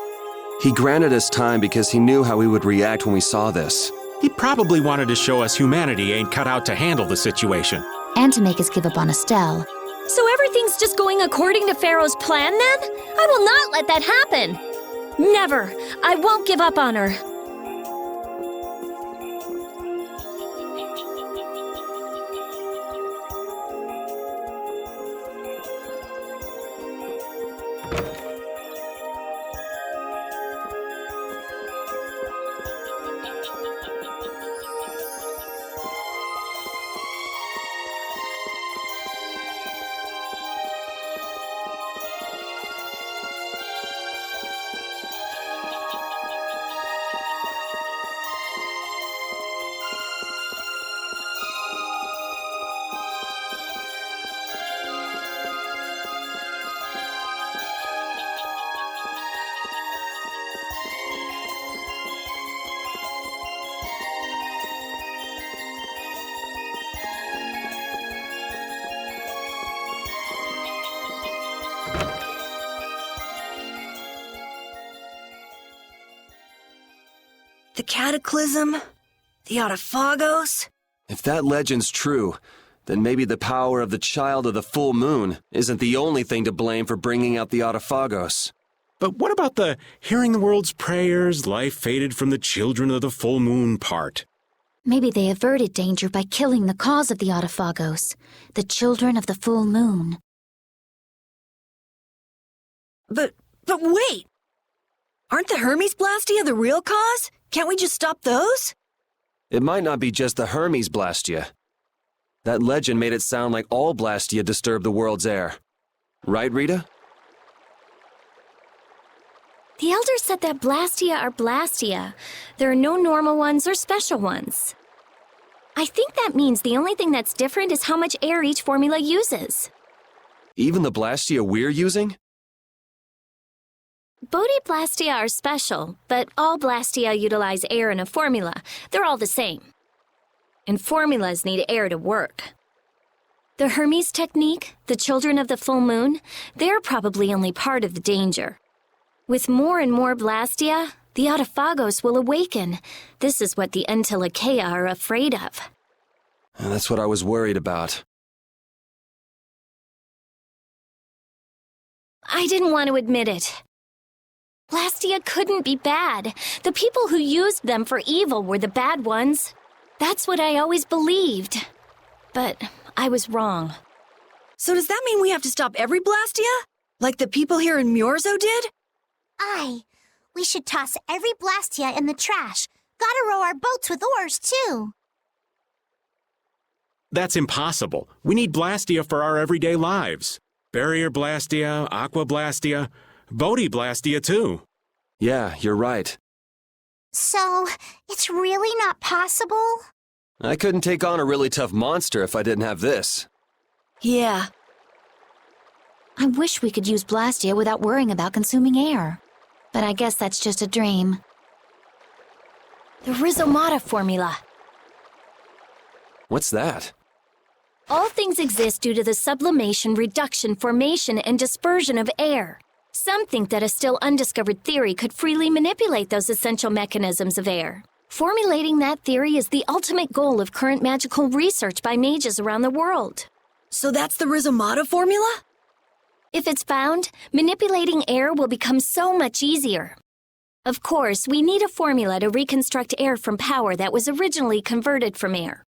He granted us time because he knew how we would react when we saw this. He probably wanted to show us humanity ain't cut out to handle the situation. And to make us give up on Estelle. So everything's just going according to Phaeroh's plan then? I will not let that happen! Never! I won't give up on her. The Cataclysm? The Autophagos? If that legend's true, then maybe the power of the Child of the Full Moon isn't the only thing to blame for bringing out the Autophagos. But what about the hearing the world's prayers, life faded from the children of the full moon part? Maybe they averted danger by killing the cause of the Autophagos, the children of the full moon. But wait! Aren't the Hermes Blastia the real cause? Can't we just stop those? It might not be just the Hermes Blastia. That legend made it sound like all Blastia disturb the world's air. Right, Rita? The Elder said that Blastia are Blastia. There are no normal ones or special ones. I think that means the only thing that's different is how much air each formula uses. Even the Blastia we're using? Blastia are special, but all Blastia utilize air in a formula. They're all the same. And formulas need air to work. The Hermes technique, the children of the full moon, they're probably only part of the danger. With more and more Blastia, the Autophagos will awaken. This is what the Entelecheia are afraid of. That's what I was worried about. I didn't want to admit it. Blastia couldn't be bad. The people who used them for evil were the bad ones. That's what I always believed. But I was wrong. So does that mean we have to stop every Blastia? Like the people here in Myorzo did? Aye. We should toss every Blastia in the trash. Gotta row our boats with oars, too. That's impossible. We need Blastia for our everyday lives. Barrier Blastia, Aqua Blastia, Blastia too. Yeah, you're right. So, it's really not possible? I couldn't take on a really tough monster if I didn't have this. Yeah. I wish we could use Blastia without worrying about consuming air. But I guess that's just a dream. The Rhizomata formula. What's that? All things exist due to the sublimation, reduction, formation, and dispersion of air. Some think that a still undiscovered theory could freely manipulate those essential mechanisms of air. Formulating that theory is the ultimate goal of current magical research by mages around the world. So that's the Rhizomata formula? If it's found, manipulating air will become so much easier. Of course, we need a formula to reconstruct air from power that was originally converted from air.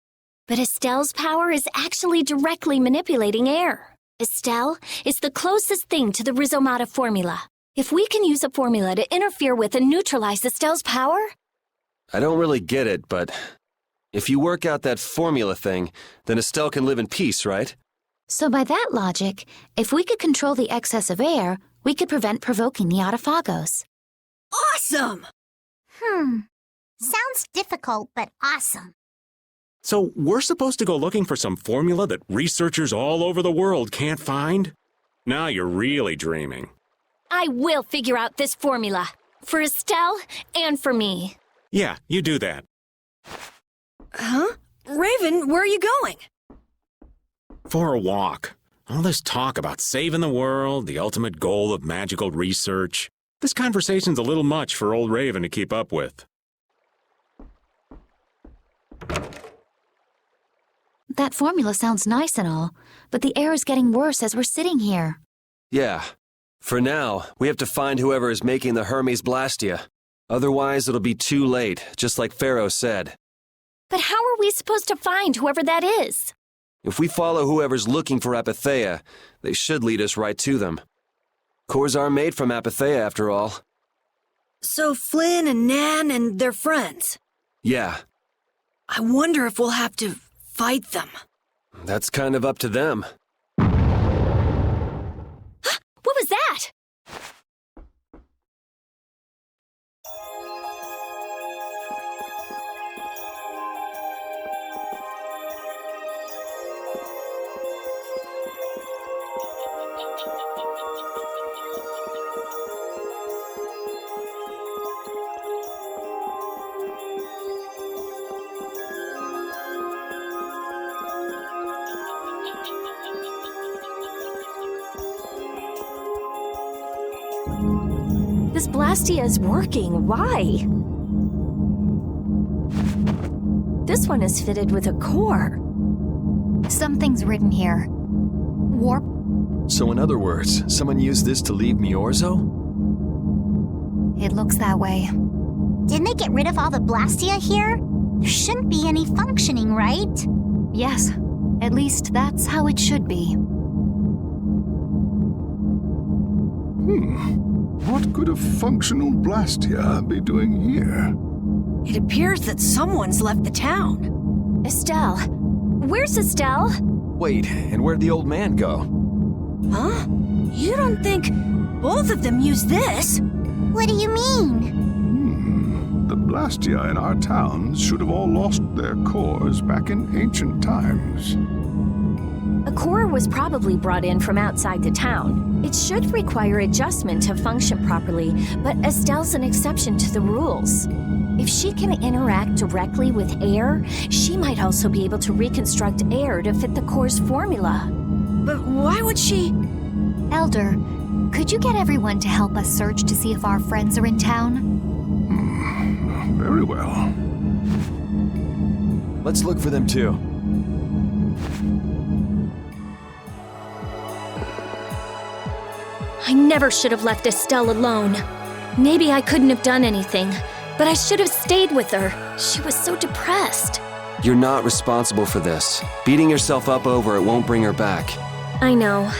But Estelle's power is actually directly manipulating air. Estelle is the closest thing to the Rhizomata formula. If we can use a formula to interfere with and neutralize Estelle's power... I don't really get it, but if you work out that formula thing, then Estelle can live in peace, right? So by that logic, if we could control the excess of air, we could prevent provoking the Autophagos. Awesome! Sounds difficult, but awesome. So we're supposed to go looking for some formula that researchers all over the world can't find? Now you're really dreaming. I will figure out this formula. For Estelle and for me. Yeah, you do that. Huh? Raven, where are you going? For a walk. All this talk about saving the world, the ultimate goal of magical research. This conversation's a little much for old Raven to keep up with. That formula sounds nice and all, but the air is getting worse as we're sitting here. Yeah. For now, we have to find whoever is making the Hermes Blastia. Otherwise, it'll be too late, just like Phaeroh said. But how are we supposed to find whoever that is? If we follow whoever's looking for Apatheia, they should lead us right to them. Cores are made from Apatheia, after all. So Flynn and Nan and their friends? Yeah. I wonder if we'll have to fight them. That's kind of up to them. What was that? This Blastia is working. Why? This one is fitted with a core. Something's written here. Warp. So in other words, someone used this to leave Myorzo? It looks that way. Didn't they get rid of all the Blastia here? There shouldn't be any functioning, right? Yes. At least that's how it should be. What could a functional Blastia be doing here? It appears that someone's left the town. Estelle. Where's Estelle? Wait, and where'd the old man go? Huh? You don't think both of them used this? What do you mean? The Blastia in our towns should have all lost their cores back in ancient times. A core was probably brought in from outside the town. It should require adjustment to function properly, but Estelle's an exception to the rules. If she can interact directly with air, she might also be able to reconstruct air to fit the core's formula. But why would she... Elder, could you get everyone to help us search to see if our friends are in town? Very well. Let's look for them too. I never should have left Estelle alone. Maybe I couldn't have done anything, but I should have stayed with her. She was so depressed. You're not responsible for this. Beating yourself up over it won't bring her back. I know.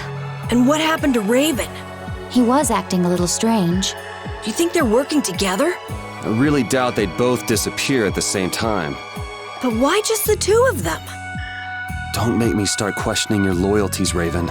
And what happened to Raven? He was acting a little strange. Do you think they're working together? I really doubt they'd both disappear at the same time. But why just the two of them? Don't make me start questioning your loyalties, Raven.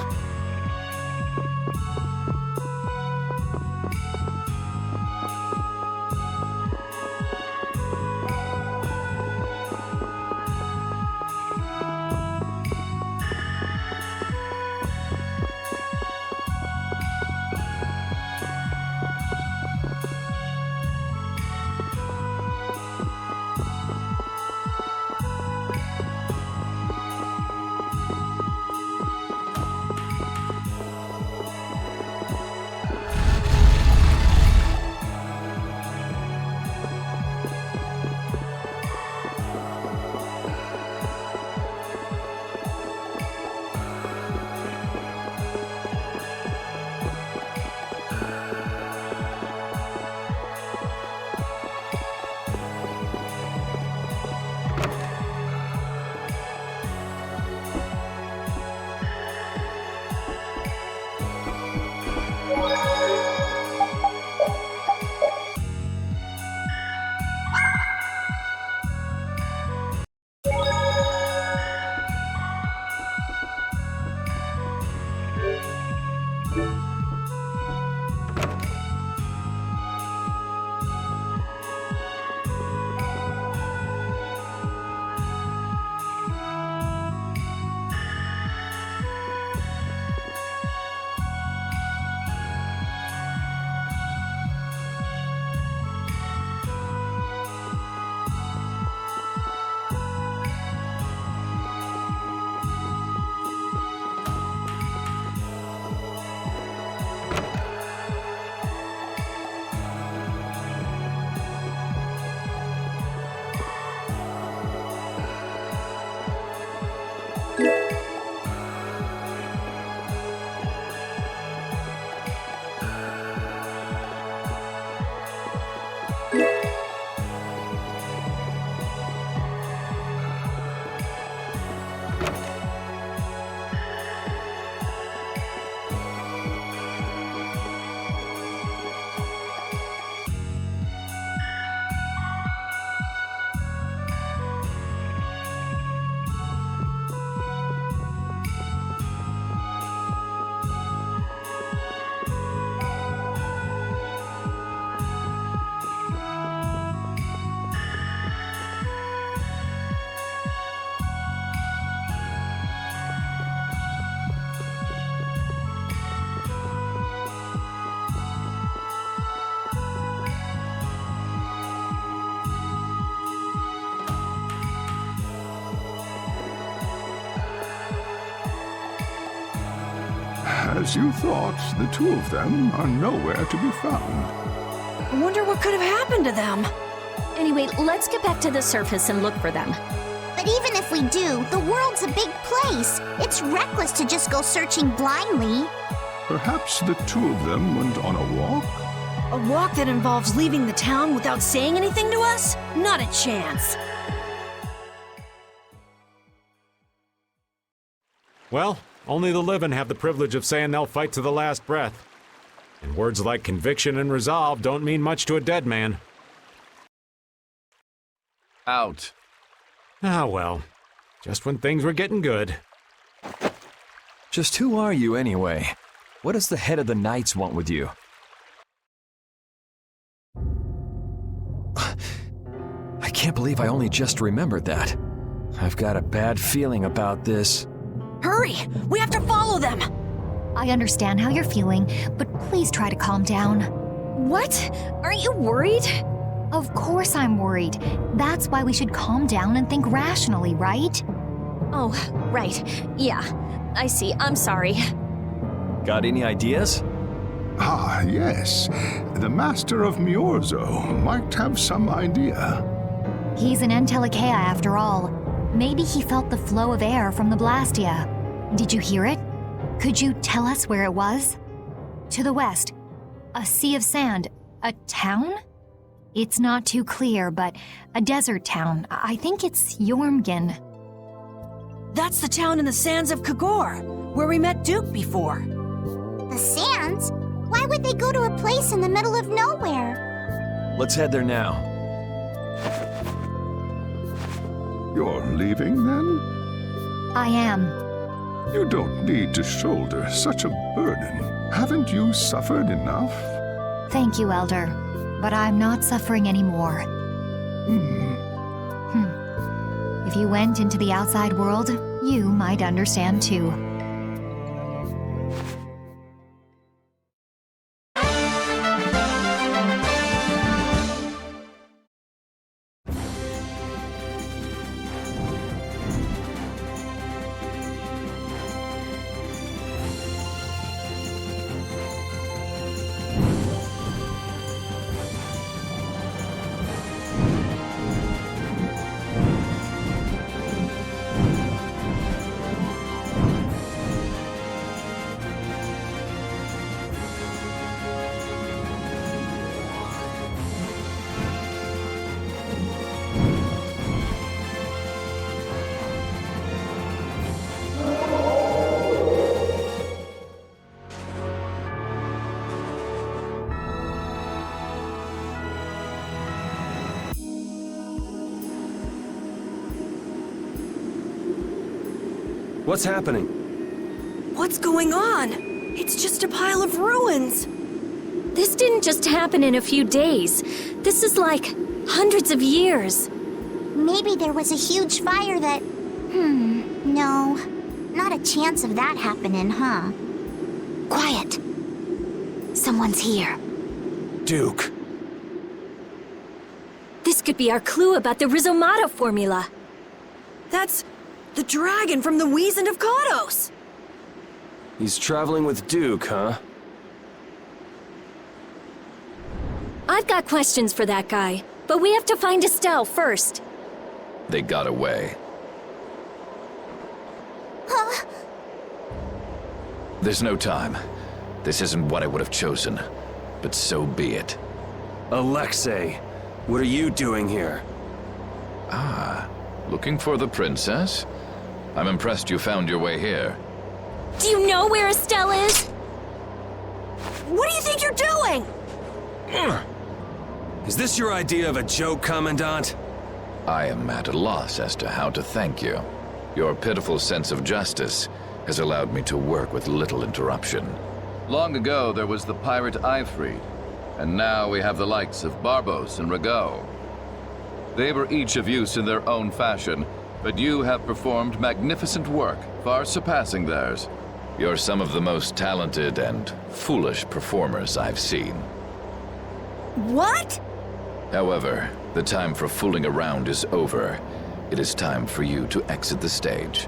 As you thought, the two of them are nowhere to be found. I wonder what could have happened to them. Anyway, let's get back to the surface and look for them. But even if we do, the world's a big place. It's reckless to just go searching blindly. Perhaps the two of them went on a walk? A walk that involves leaving the town without saying anything to us? Not a chance. Well, only the living have the privilege of saying they'll fight to the last breath. And words like conviction and resolve don't mean much to a dead man. Out. Ah, well. Just when things were getting good. Just who are you, anyway? What does the head of the Knights want with you? I can't believe I only just remembered that. I've got a bad feeling about this. Hurry! We have to follow them! I understand how you're feeling, but please try to calm down. What? Aren't you worried? Of course I'm worried. That's why we should calm down and think rationally, right? Oh, right. Yeah, I see. I'm sorry. Got any ideas? Ah, yes. The Master of Myorzo might have some idea. He's an Entelikeia after all. Maybe he felt the flow of air from the Blastia. Did you hear it? Could you tell us where it was? To the west. A sea of sand. A town? It's not too clear, but a desert town. I think it's Yormgen. That's the town in the sands of Kagor, where we met Duke before. The sands? Why would they go to a place in the middle of nowhere? Let's head there now. You're leaving, then? I am. You don't need to shoulder such a burden. Haven't you suffered enough? Thank you, Elder. But I'm not suffering anymore. If you went into the outside world, you might understand too. What's happening? What's going on? It's just a pile of ruins. This didn't just happen in a few days. This is like hundreds of years. Maybe there was a huge fire that... no. Not a chance of that happening, huh? Quiet. Someone's here. Duke. This could be our clue about the Rizomata formula. That's the dragon from the Weasand of Cados. He's traveling with Duke, huh? I've got questions for that guy, but we have to find Estelle first. They got away. Huh? There's no time. This isn't what I would have chosen, but so be it. Alexei, what are you doing here? Ah, looking for the princess? I'm impressed you found your way here. Do you know where Estelle is? What do you think you're doing? Is this your idea of a joke, Commandant? I am at a loss as to how to thank you. Your pitiful sense of justice has allowed me to work with little interruption. Long ago, there was the pirate Ifrit, and now we have the likes of Barbos and Rago. They were each of use in their own fashion, but you have performed magnificent work, far surpassing theirs. You're some of the most talented and foolish performers I've seen. What? However, the time for fooling around is over. It is time for you to exit the stage.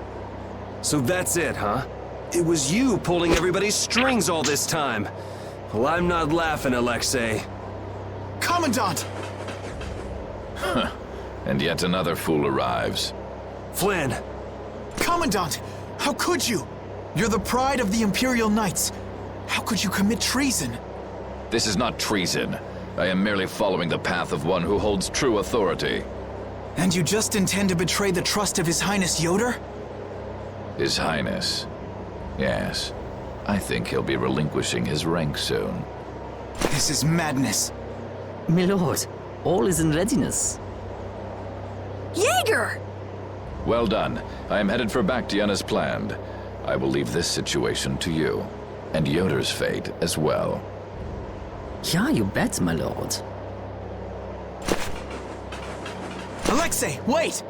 So that's it, huh? It was you pulling everybody's strings all this time. Well, I'm not laughing, Alexei. Commandant! And yet another fool arrives. Flynn! Commandant! How could you? You're the pride of the Imperial Knights. How could you commit treason? This is not treason. I am merely following the path of one who holds true authority. And you just intend to betray the trust of His Highness Yoder? His Highness. Yes. I think he'll be relinquishing his rank soon. This is madness. Milord, all is in readiness. Jaeger! Well done. I am headed for Baction as planned. I will leave this situation to you. And Yoder's fate as well. Yeah, you bet, my lord. Alexei, wait!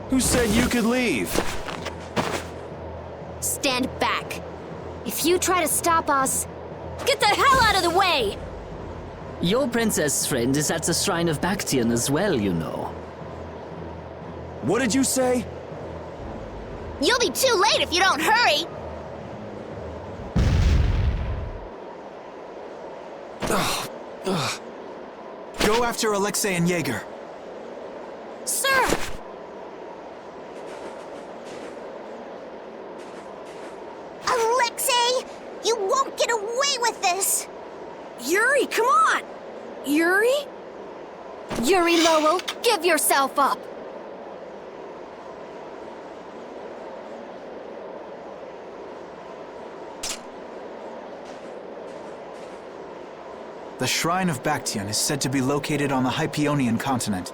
Who said you could leave? Stand back. If you try to stop us, get the hell out of the way! Your princess friend is at the Shrine of Baction as well, you know. What did you say? You'll be too late if you don't hurry! Go after Alexei and Jaeger. Sir! Alexei! You won't get away with this! Yuri, come on! Yuri? Yuri Lowell, give yourself up! The Shrine of Baction is said to be located on the Hypeonian continent.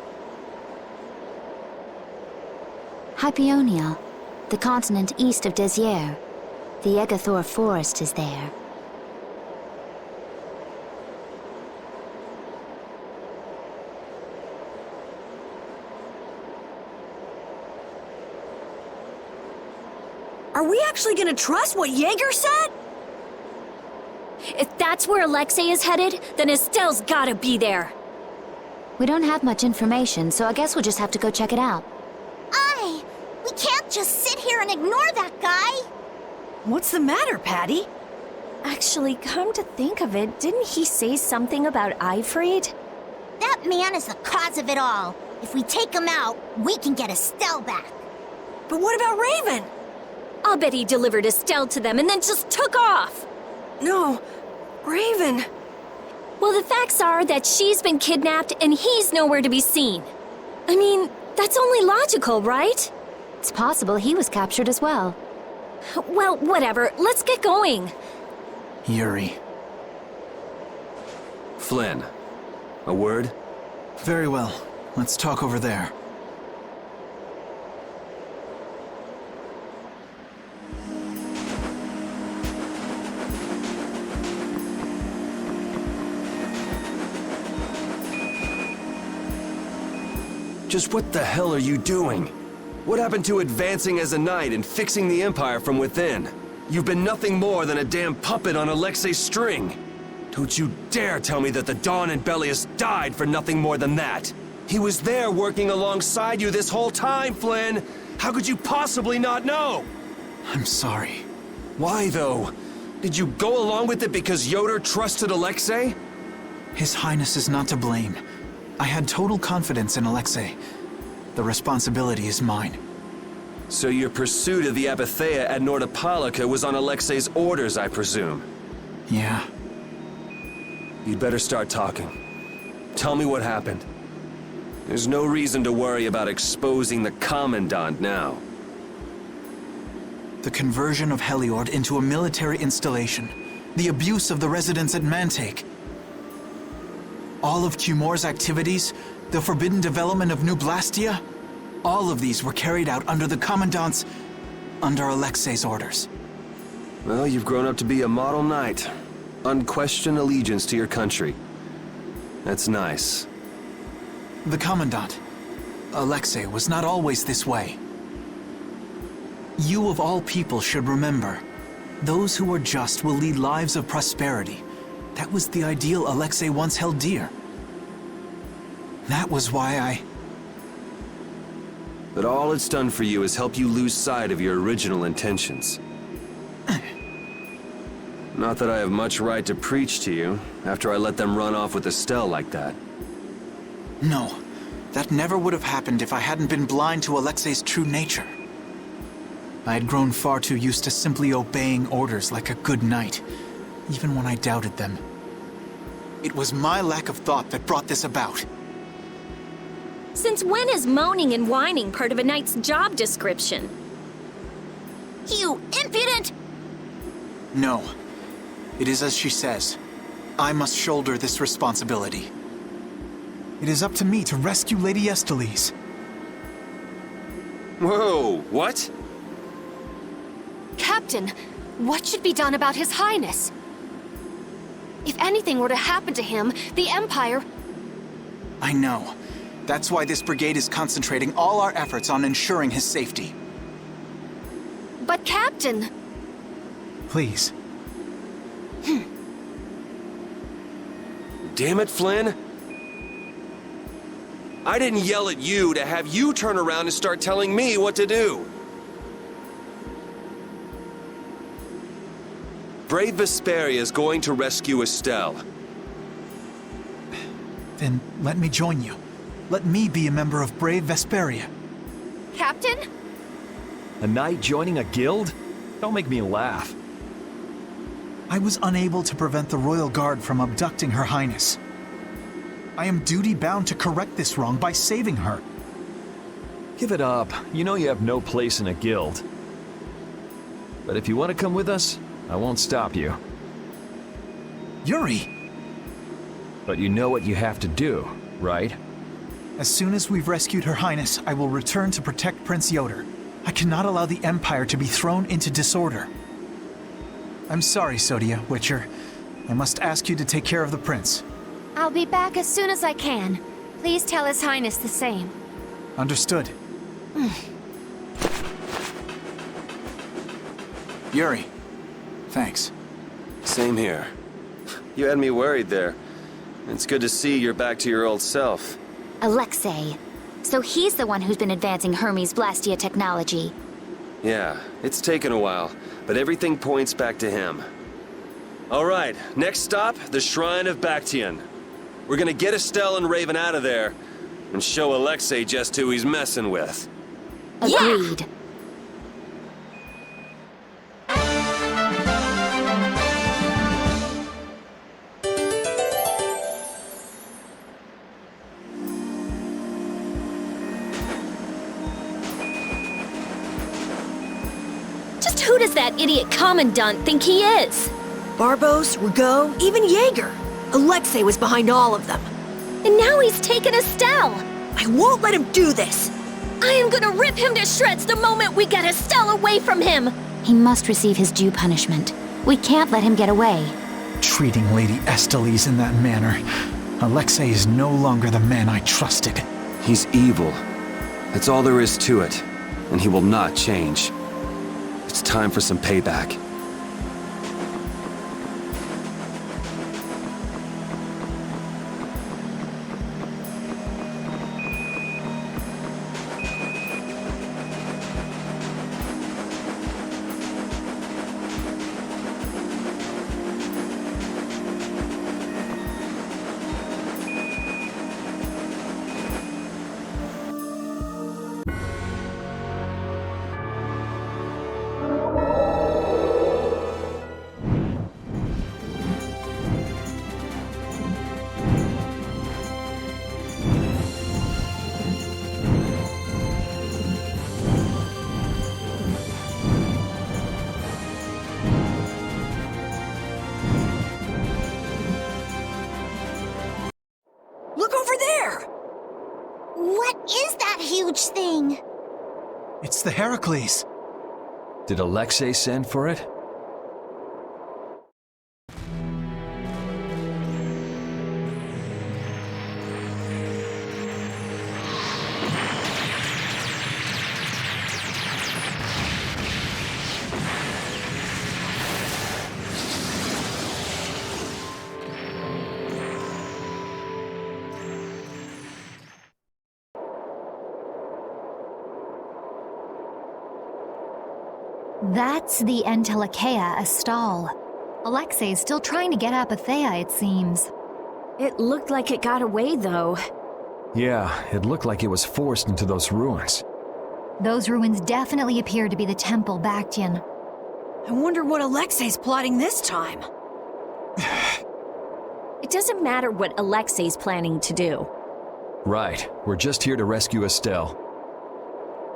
Hypeonia, the continent east of Desier. The Egothor Forest is there. Are we actually gonna trust what Jaeger said? If that's where Alexei is headed, then Estelle's gotta be there. We don't have much information, so I guess we'll just have to go check it out. We can't just sit here and ignore that guy! What's the matter, Patty? Actually, come to think of it, didn't he say something about Eifried? That man is the cause of it all. If we take him out, we can get Estelle back. But what about Raven? I'll bet he delivered Estelle to them and then just took off. No, Raven. Well, the facts are that she's been kidnapped and he's nowhere to be seen. I mean, that's only logical, right? It's possible he was captured as well. Well, whatever. Let's get going. Yuri. Flynn. A word? Very well. Let's talk over there. Just what the hell are you doing? What happened to advancing as a knight and fixing the Empire from within? You've been nothing more than a damn puppet on Alexei's string. Don't you dare tell me that the Dawn and Bellius died for nothing more than that. He was there working alongside you this whole time, Flynn. How could you possibly not know? I'm sorry. Why, though? Did you go along with it because Yoder trusted Alexei? His Highness is not to blame. I had total confidence in Alexei. The responsibility is mine. So your pursuit of the Apatheia at Nordopolica was on Alexei's orders, I presume? Yeah. You'd better start talking. Tell me what happened. There's no reason to worry about exposing the Commandant now. The conversion of Heliord into a military installation. The abuse of the residents at Mantaic. All of Cumor's activities, the forbidden development of New Blastia, all of these were carried out under the Commandant's... under Alexei's orders. Well, you've grown up to be a model knight. Unquestioned allegiance to your country. That's nice. The Commandant, Alexei, was not always this way. You of all people should remember, those who are just will lead lives of prosperity. That was the ideal Alexei once held dear. That was why But all it's done for you is help you lose sight of your original intentions. Not that I have much right to preach to you, after I let them run off with Estelle like that. No, that never would have happened if I hadn't been blind to Alexei's true nature. I had grown far too used to simply obeying orders like a good knight, even when I doubted them. It was my lack of thought that brought this about. Since when is moaning and whining part of a knight's job description? You impudent! No. It is as she says. I must shoulder this responsibility. It is up to me to rescue Lady Estellise. Whoa, what? Captain, what should be done about His Highness? If anything were to happen to him, the Empire... I know. That's why this brigade is concentrating all our efforts on ensuring his safety. But Captain... Please. Damn it, Flynn! I didn't yell at you to have you turn around and start telling me what to do. Brave Vesperia is going to rescue Estelle. Then let me join you. Let me be a member of Brave Vesperia. Captain? A knight joining a guild? Don't make me laugh. I was unable to prevent the Royal Guard from abducting Her Highness. I am duty-bound to correct this wrong by saving her. Give it up. You know you have no place in a guild. But if you want to come with us, I won't stop you. Yuri! But you know what you have to do, right? As soon as we've rescued Her Highness, I will return to protect Prince Yoder. I cannot allow the Empire to be thrown into disorder. I'm sorry, Sodia, Witcher. I must ask you to take care of the prince. I'll be back as soon as I can. Please tell His Highness the same. Understood. Yuri, thanks. Same here. You had me worried there. It's good to see you're back to your old self. Alexei. So he's the one who's been advancing Hermes Blastia technology. Yeah, it's taken a while, but everything points back to him. All right, next stop, the Shrine of Baction. We're gonna get Estelle and Raven out of there, and show Alexei just who he's messing with. Agreed. Just who does that idiot commandant think he is? Barbos, Rigaud, even Jaeger. Alexei was behind all of them. And now he's taken Estelle. I won't let him do this. I am gonna rip him to shreds the moment we get Estelle away from him. He must receive his due punishment. We can't let him get away. Treating Lady Estellise in that manner. Alexei is no longer the man I trusted. He's evil. That's all there is to it. And he will not change. It's time for some payback. Look over there! What is that huge thing? It's the Heracles. Did Alexei send for it? That's the Entelikeia Astal. Alexei's still trying to get Apatheia, it seems. It looked like it got away, though. Yeah, it looked like it was forced into those ruins. Those ruins definitely appear to be the temple Baction. I wonder what Alexei's plotting this time. It doesn't matter what Alexei's planning to do. Right, we're just here to rescue Estelle.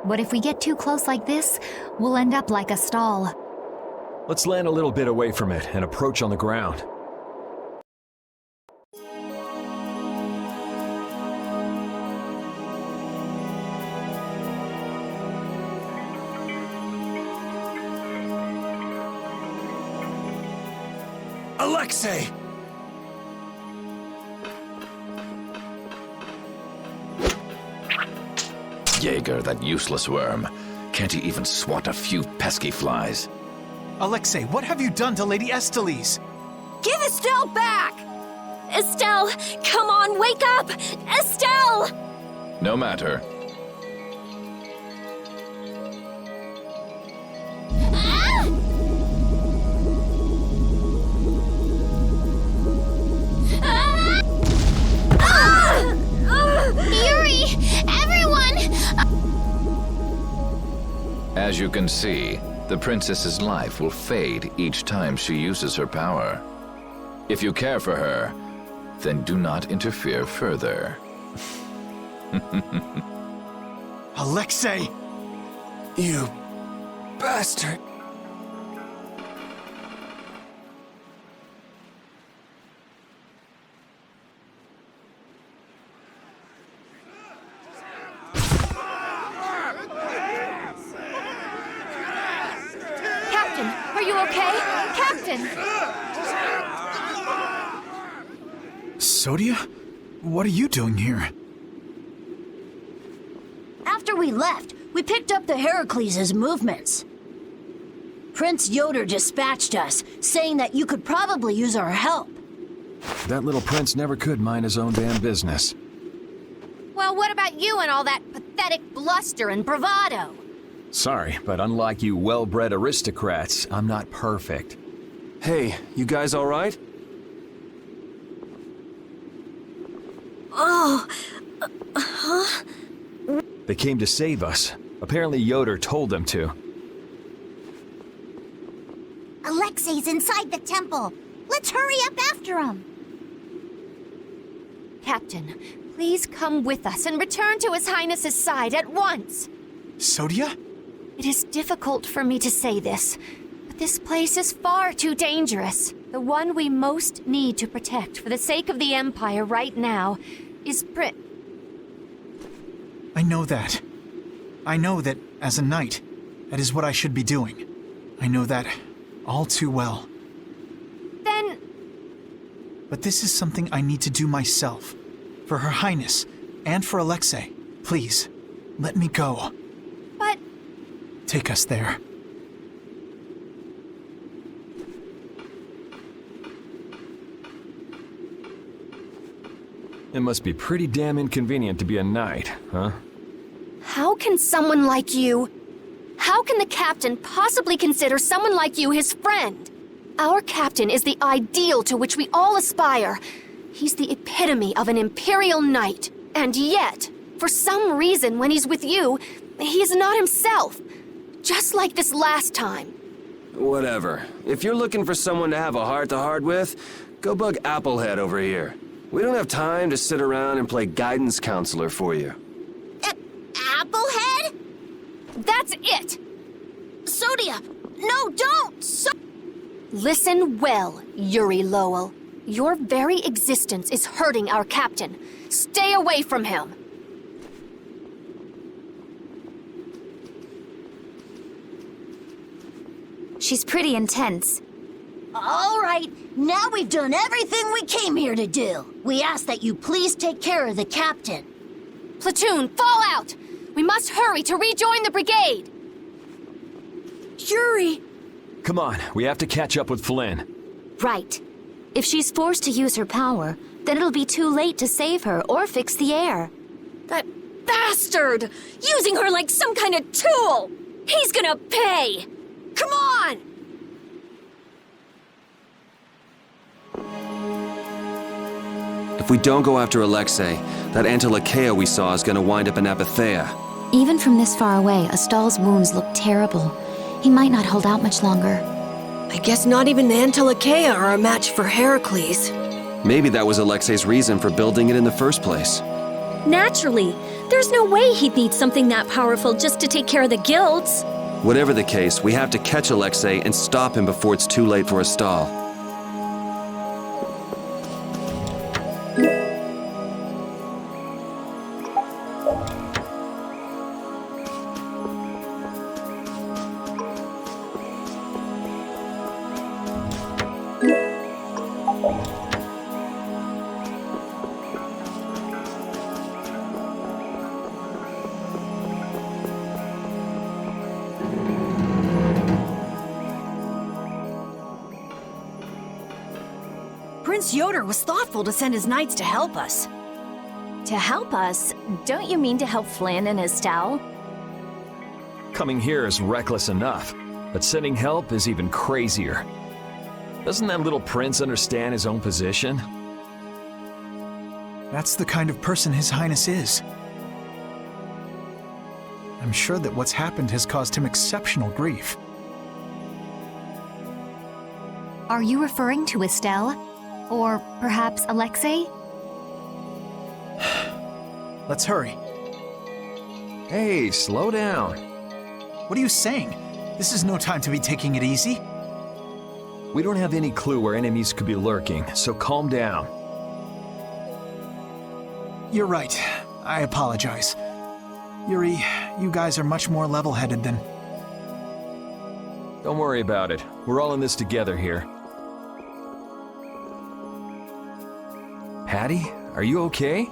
But if we get too close like this, we'll end up like Astal. Let's land a little bit away from it and approach on the ground. Alexei! Jaeger, that useless worm. Can't he even swat a few pesky flies? Alexei, what have you done to Lady Estellise? Give Estelle back! Estelle, come on, wake up! Estelle! No matter. Yuri! Everyone! As you can see, the princess's life will fade each time she uses her power. If you care for her, then do not interfere further. Alexei! You bastard! Captain, are you okay? Captain! Sodia? What are you doing here? After we left, we picked up the Heracles' movements. Prince Yoder dispatched us, saying that you could probably use our help. That little prince never could mind his own damn business. Well, what about you and all that pathetic bluster and bravado? Sorry, but unlike you well-bred aristocrats, I'm not perfect. Hey, you guys all right? Oh, huh? They came to save us. Apparently Yoder told them to. Alexei's inside the temple. Let's hurry up after him. Captain, please come with us and return to His Highness's side at once. Sodia? It is difficult for me to say this, but this place is far too dangerous. The one we most need to protect for the sake of the Empire right now is I know that. I know that, as a knight, that is what I should be doing. I know that all too well. Then... But this is something I need to do myself. For Her Highness, and for Alexei. Please, let me go. But... Take us there. It must be pretty damn inconvenient to be a knight, huh? How can someone like you... How can the captain possibly consider someone like you his friend? Our captain is the ideal to which we all aspire. He's the epitome of an imperial knight. And yet, for some reason when he's with you, he's not himself. Just like this last time. Whatever. If you're looking for someone to have a heart-to-heart with, go bug Applehead over here. We don't have time to sit around and play guidance counselor for you. Applehead? That's it! Sodia! No, don't! Listen well, Yuri Lowell. Your very existence is hurting our captain. Stay away from him! She's pretty intense. All right, now we've done everything we came here to do. We ask that you please take care of the captain. Platoon, fall out! We must hurry to rejoin the brigade! Yuri! Come on, we have to catch up with Flynn. Right. If she's forced to use her power, then it'll be too late to save her or fix the air. That bastard! Using her like some kind of tool! He's gonna pay! Come on! If we don't go after Alexei, that Antilocheia we saw is gonna wind up in Apatheia. Even from this far away, Astal's wounds look terrible. He might not hold out much longer. I guess not even the Antilocheia are a match for Heracles. Maybe that was Alexei's reason for building it in the first place. Naturally. There's no way he'd need something that powerful just to take care of the guilds. Whatever the case, we have to catch Alexei and stop him before it's too late for Astal. Prince Yoder was thoughtful to send his knights to help us. To help us? Don't you mean to help Flann and Astal? Coming here is reckless enough, but sending help is even crazier. Doesn't that little prince understand his own position? That's the kind of person His Highness is. I'm sure that what's happened has caused him exceptional grief. Are you referring to Estelle? Or perhaps Alexei? Let's hurry. Hey, slow down. What are you saying? This is no time to be taking it easy. We don't have any clue where enemies could be lurking, so calm down. You're right. I apologize. Yuri, you guys are much more level-headed than... Don't worry about it. We're all in this together here. Patty, are you okay?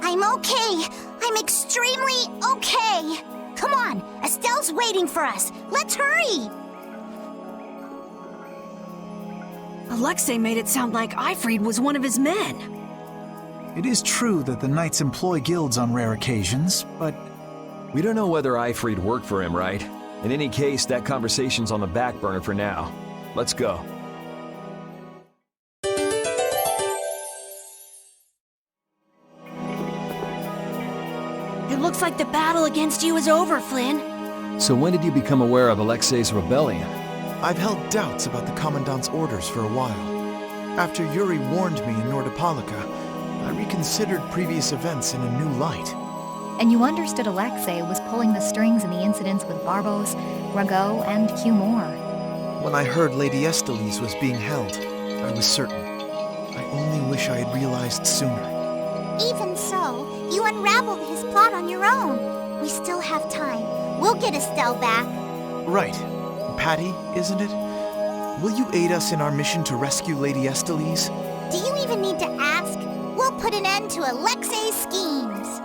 I'm okay. I'm extremely okay. Come on, Estelle's waiting for us. Let's hurry. Alexei made it sound like Ifrid was one of his men. It is true that the knights employ guilds on rare occasions, but... We don't know whether Ifrid worked for him, right? In any case, that conversation's on the back burner for now. Let's go. It looks like the battle against you is over, Flynn. So when did you become aware of Alexei's rebellion? I've held doubts about the Commandant's orders for a while. After Yuri warned me in Nordopolica, I reconsidered previous events in a new light. And you understood Alexei was pulling the strings in the incidents with Barbos, Rago, and Q-Mor. When I heard Lady Estellise was being held, I was certain. I only wish I had realized sooner. Even so, you unraveled his plot on your own. We still have time. We'll get Estelle back. Right. Patty, isn't it? Will you aid us in our mission to rescue Lady Estellise? Do you even need to ask? We'll put an end to Alexei's schemes.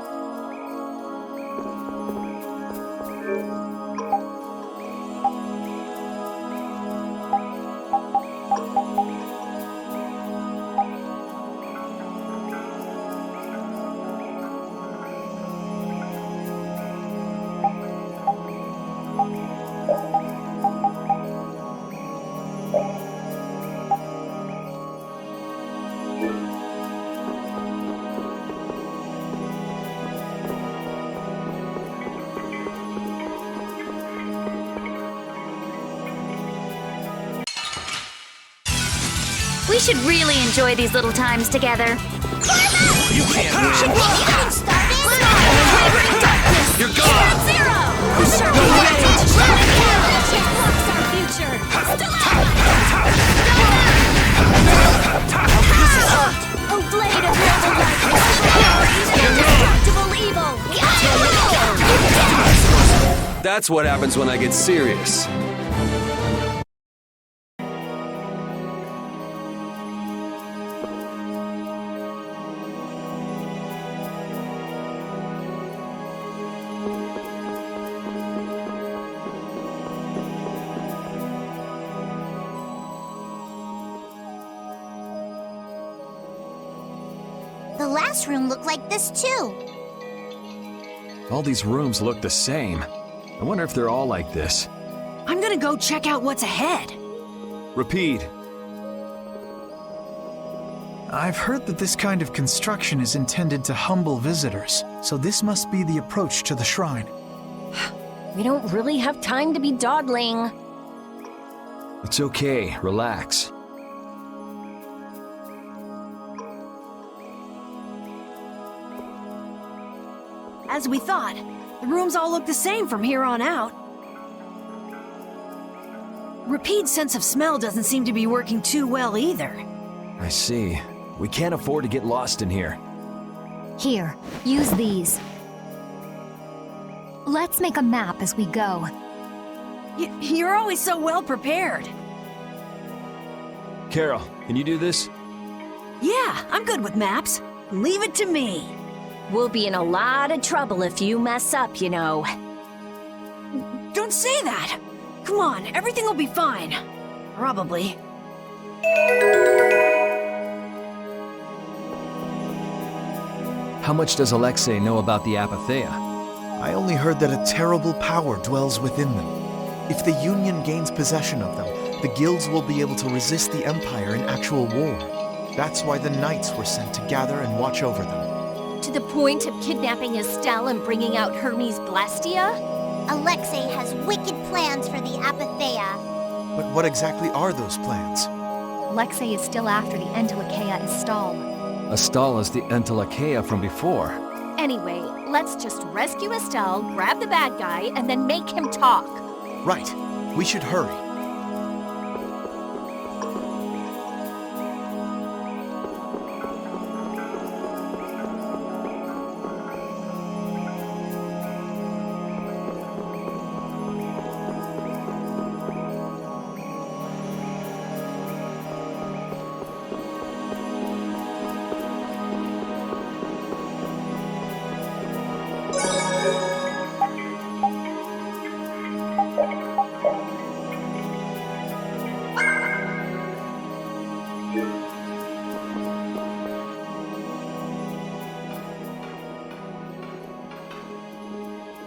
We should really enjoy these little times together. You can't move. You're gone. Oh, blade of noble light, evil. That's what happens when I get serious. The last room looked like this too. All these rooms look the same. I wonder if they're all like this. gonna go check out what's ahead. Repeat. I've heard that this kind of construction is intended to humble visitors, so this must be the approach to the shrine. We don't really have time to be dawdling. It's okay, relax. As we thought, the rooms all look the same from here on out. Repeat's sense of smell doesn't seem to be working too well either. I see. We can't afford to get lost in here. Here, use these. Let's make a map as we go. You're always so well prepared. Carol, can you do this? Yeah, I'm good with maps. Leave it to me. We'll be in a lot of trouble if you mess up, you know. Don't say that! Come on, everything will be fine. Probably. How much does Alexei know about the Apatheia? I only heard that a terrible power dwells within them. If the Union gains possession of them, the guilds will be able to resist the Empire in actual war. That's why the knights were sent to gather and watch over them. To the point of kidnapping Estelle and bringing out Hermes Blastia? Alexei has wicked plans for the Apatheia. But what exactly are those plans? Alexei is still after the Entelecheia Estelle. Estelle is the Entelecheia from before. Anyway, let's just rescue Estelle, grab the bad guy, and then make him talk. Right. We should hurry.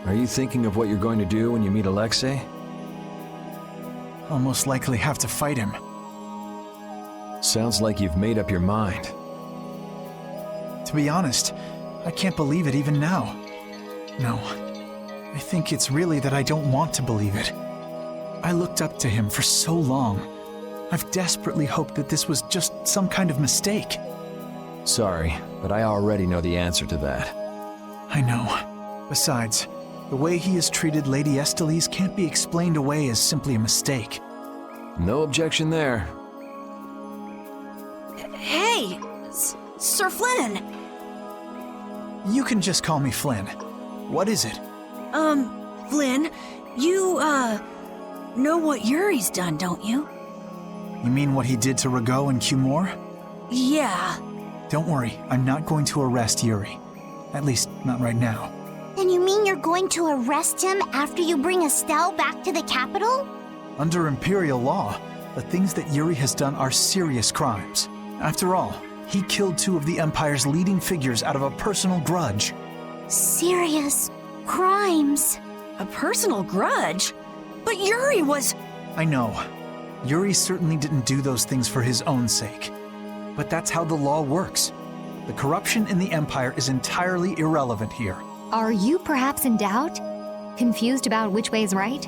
Are you thinking of what you're going to do when you meet Alexei? I'll most likely have to fight him. Sounds like you've made up your mind. To be honest, I can't believe it even now. No, I think it's really that I don't want to believe it. I looked up to him for so long. I've desperately hoped that this was just some kind of mistake. Sorry, but I already know the answer to that. I know. Besides, the way he has treated Lady Estellise can't be explained away as simply a mistake. No objection there. Hey! Sir Flynn! You can just call me Flynn. What is it? Flynn, you, know what Yuri's done, don't you? You mean what he did to Rago and Cumor? Yeah. Don't worry, I'm not going to arrest Yuri. At least, not right now. Then you mean you're going to arrest him after you bring Estelle back to the capital? Under Imperial law, the things that Yuri has done are serious crimes. After all, he killed two of the Empire's leading figures out of a personal grudge. Serious crimes? A personal grudge? But Yuri was... I know. Yuri certainly didn't do those things for his own sake. But that's how the law works. The corruption in the Empire is entirely irrelevant here. Are you perhaps in doubt? Confused about which way is right?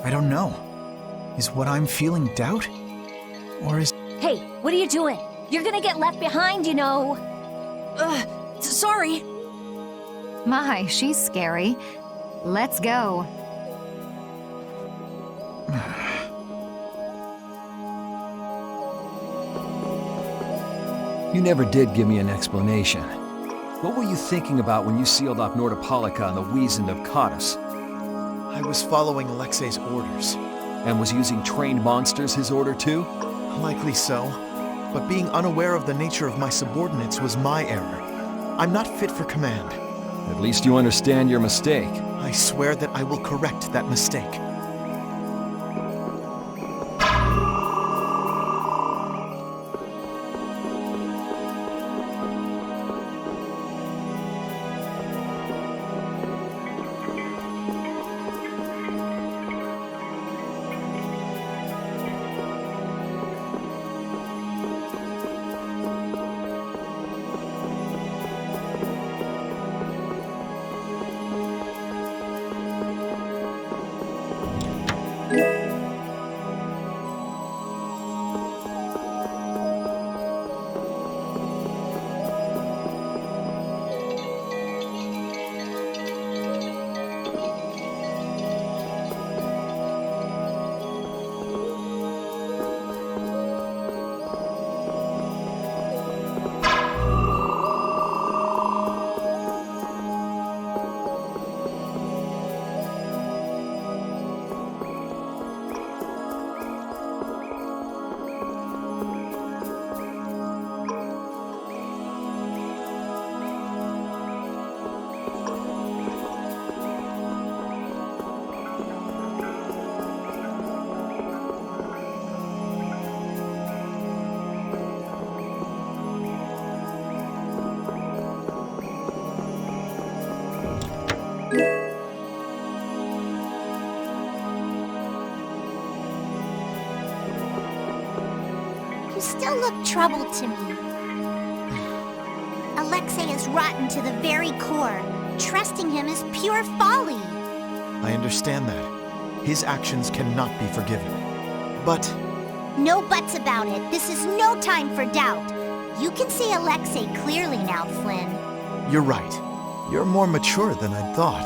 I don't know. Is what I'm feeling doubt? Or is... Hey, what are you doing? You're gonna get left behind, you know. Sorry. My, she's scary. Let's go. You never did give me an explanation. What were you thinking about when you sealed off Nordopolica and the Weasand of Cados? I was following Alexei's orders. And was using trained monsters his order too? Likely so. But being unaware of the nature of my subordinates was my error. I'm not fit for command. At least you understand your mistake. I swear that I will correct that mistake. all look troubled to me. Alexei is rotten to the very core. Trusting him is pure folly. I understand that. His actions cannot be forgiven. But... No buts about it. This is no time for doubt. You can see Alexei clearly now, Flynn. you're right. You're more mature than I'd thought.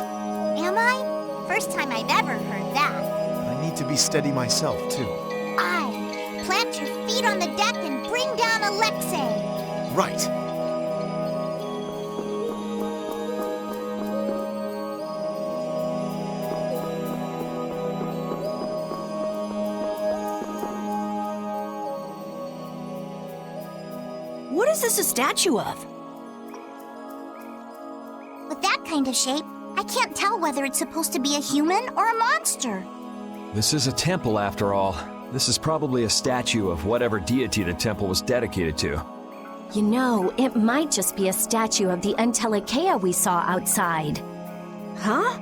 Am I? First time I've ever heard that. I need to be steady myself, too. Aye. Plant your feet on the deck and bring down Alexei. Right. What is this a statue of? With that kind of shape, I can't tell whether it's supposed to be a human or a monster. This is a temple, after all. This is probably a statue of whatever deity the temple was dedicated to. You know, it might just be a statue of the Mantaic we saw outside. Huh?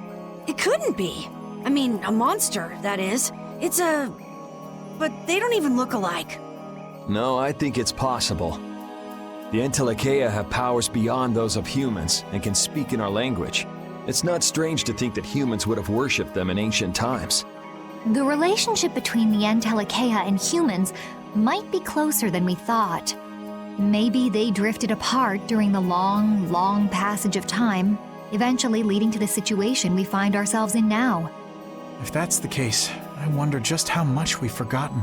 It couldn't be. I mean, a monster, that is. It's a... But they don't even look alike. No, I think it's possible. The Mantaic have powers beyond those of humans and can speak in our language. It's not strange to think that humans would have worshipped them in ancient times. The relationship between the Mantaic and humans might be closer than we thought. Maybe they drifted apart during the long, long passage of time, eventually leading to the situation we find ourselves in now. If that's the case, I wonder just how much we've forgotten.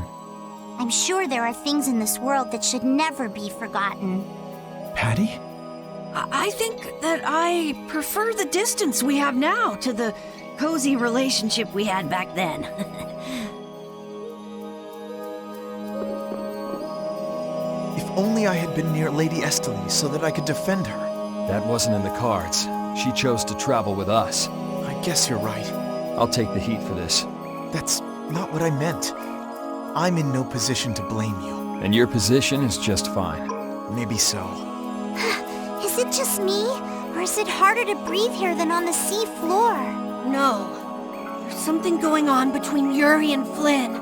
I'm sure there are things in this world that should never be forgotten. Patty? I think that I prefer the distance we have now to the cozy relationship we had back then. If only I had been near Lady Estelle so that I could defend her. That wasn't in the cards. She chose to travel with us. I guess you're right. I'll take the heat for this. That's not what I meant. I'm in no position to blame you. And your position is just fine. Maybe so. Is it just me? Or is it harder to breathe here than on the sea floor? No. There's something going on between Yuri and Flynn.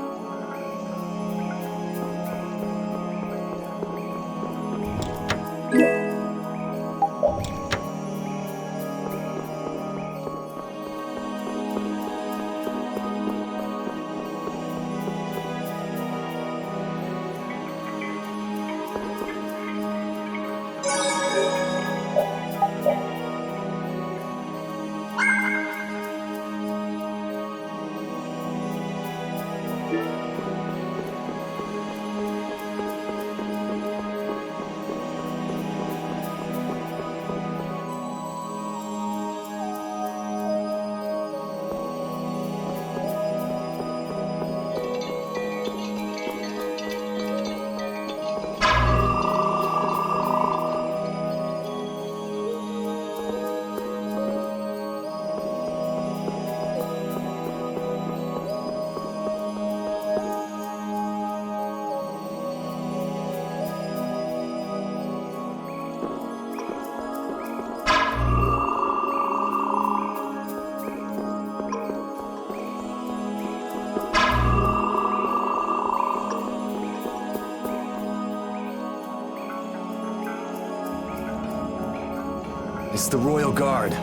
It's the Royal Guard.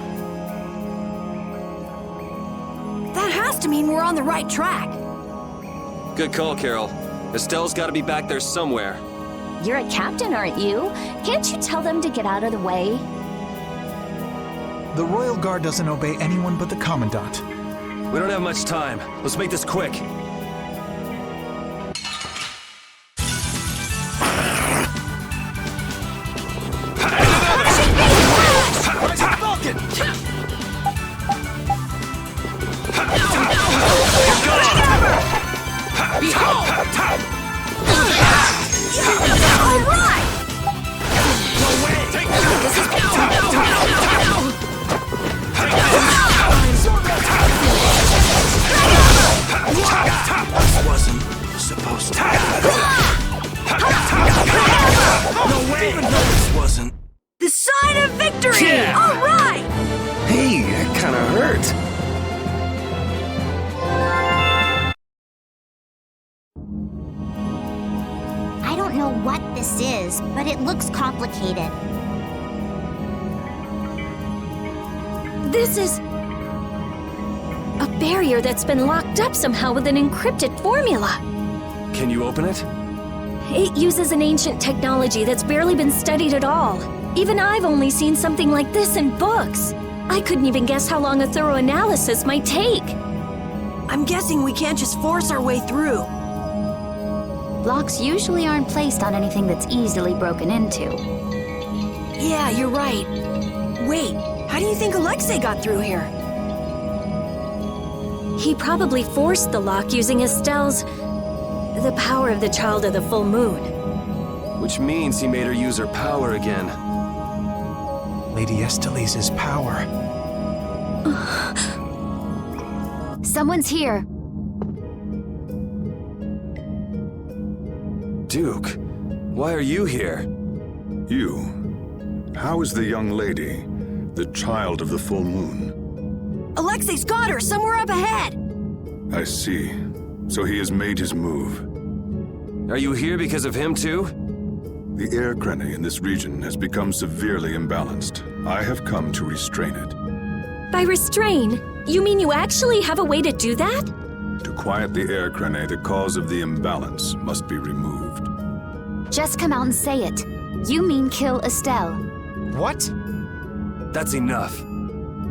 That has to mean we're on the right track. Good call, Carol. Estelle's got to be back there somewhere. You're a captain, aren't you? Can't you tell them to get out of the way? The Royal Guard doesn't obey anyone but the Commandant. We don't have much time. Let's make this quick. Wasn't supposed to happen. No way! No, this wasn't. The sign of victory! Yeah. All right! Hey, that kind of hurt. I don't know what pieces, but it looks complicated. This is a barrier that's been locked up somehow with an encrypted formula. Can you open it? It uses an ancient technology that's barely been studied at all. Even I've only seen something like this in books. I couldn't even guess how long a thorough analysis might take. I'm guessing we can't just force our way through. Locks usually aren't placed on anything that's easily broken into. Yeah, you're right. Wait, how do you think Alexei got through here? He probably forced the lock using Estelle's... the power of the Child of the Full Moon. Which means he made her use her power again. Lady Estelise's power. Someone's here. Duke, why are you here? You. How is the young lady, the Child of the Full Moon? Alexei's got her somewhere up ahead! I see. So he has made his move. Are you here because of him too? The air crenny in this region has become severely imbalanced. I have come to restrain it. By restrain, you mean you actually have a way to do that? To quiet the air crenny, the cause of the imbalance must be removed. Just come out and say it. You mean kill Estelle. What? That's enough.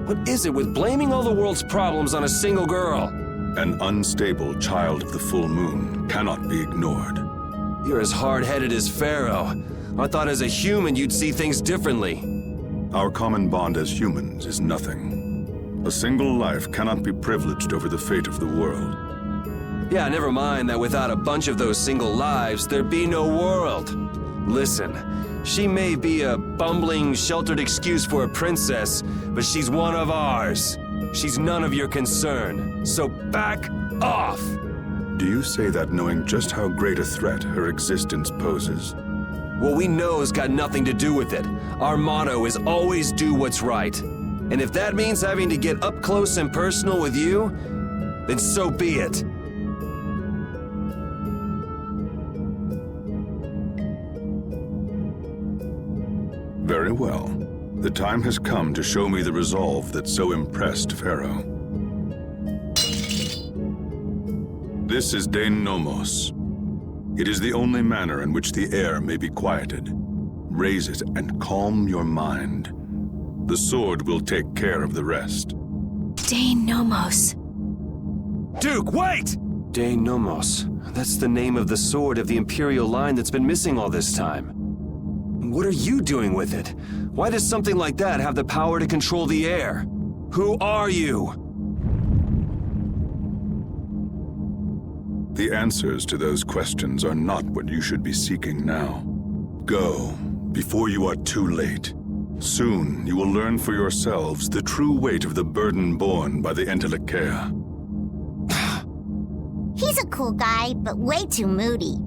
What is it with blaming all the world's problems on a single girl? An unstable Child of the Full Moon cannot be ignored. You're as hard-headed as Phaeroh. I thought as a human you'd see things differently. Our common bond as humans is nothing. A single life cannot be privileged over the fate of the world. Yeah, never mind that without a bunch of those single lives, there'd be no world. Listen, she may be a bumbling, sheltered excuse for a princess, but she's one of ours. She's none of your concern, so back off! Do you say that knowing just how great a threat her existence poses? What we know has got nothing to do with it. Our motto is always do what's right. And if that means having to get up close and personal with you, then so be it. Very well. The time has come to show me the resolve that so impressed Phaeroh. This is Dahngrest. It is the only manner in which the air may be quieted. Raise it and calm your mind. The sword will take care of the rest. Dahngrest. Duke, wait! Dahngrest. That's the name of the sword of the Imperial line that's been missing all this time. What are you doing with it? Why does something like that have the power to control the air? Who are you? The answers to those questions are not what you should be seeking now. Go, before you are too late. Soon you will learn for yourselves the true weight of the burden borne by the Entelekea. He's a cool guy, but way too moody.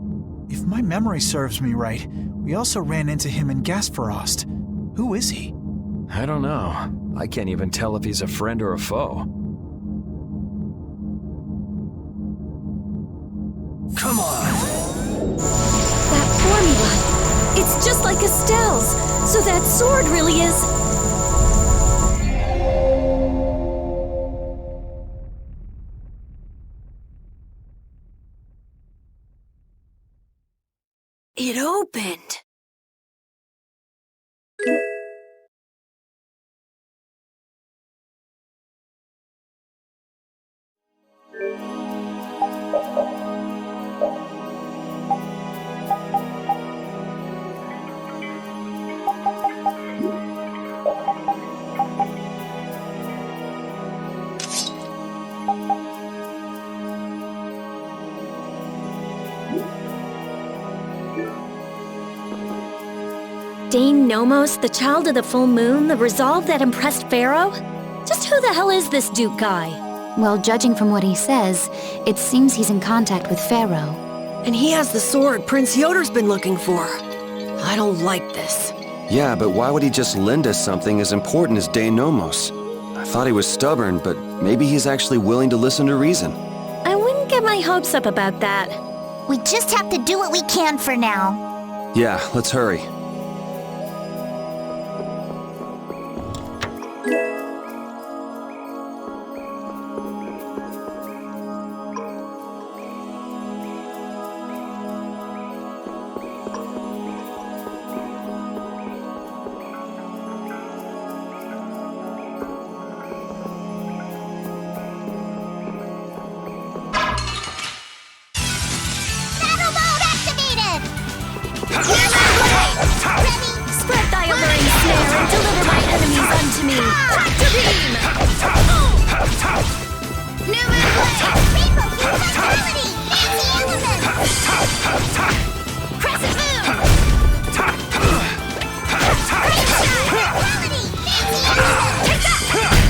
If my memory serves me right, we also ran into him in Gasparost. Who is he? I don't know. I can't even tell if he's a friend or a foe. Come on! That formula! It's just like Estelle's! So that sword really is... It opened! Dahngrest, the Child of the Full Moon, the resolve that impressed Phaeroh? Just who the hell is this Duke guy? Well, judging from what he says, it seems he's in contact with Phaeroh. And he has the sword Prince Yoder's been looking for. I don't like this. Yeah, but why would he just lend us something as important as Dahngrest? I thought he was stubborn, but maybe he's actually willing to listen to reason. I wouldn't get my hopes up about that. We just have to do what we can for now. Yeah, let's hurry. Spread thy alluring snare and deliver my enemies unto me. Tractor beam! New Moonblade! Rainbow Fuse Vitality! Fancy Element! Crescent Moon! Great Shot! Quality! Fancy Element! Take that!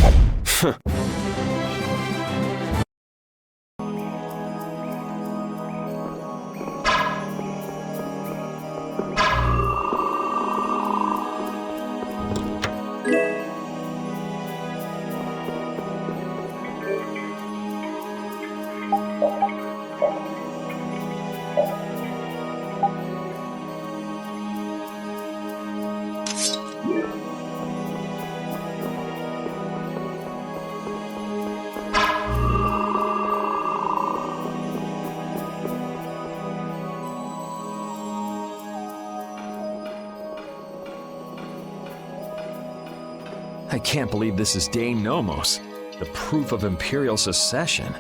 I can't believe this is Dane Nomos, the proof of Imperial secession.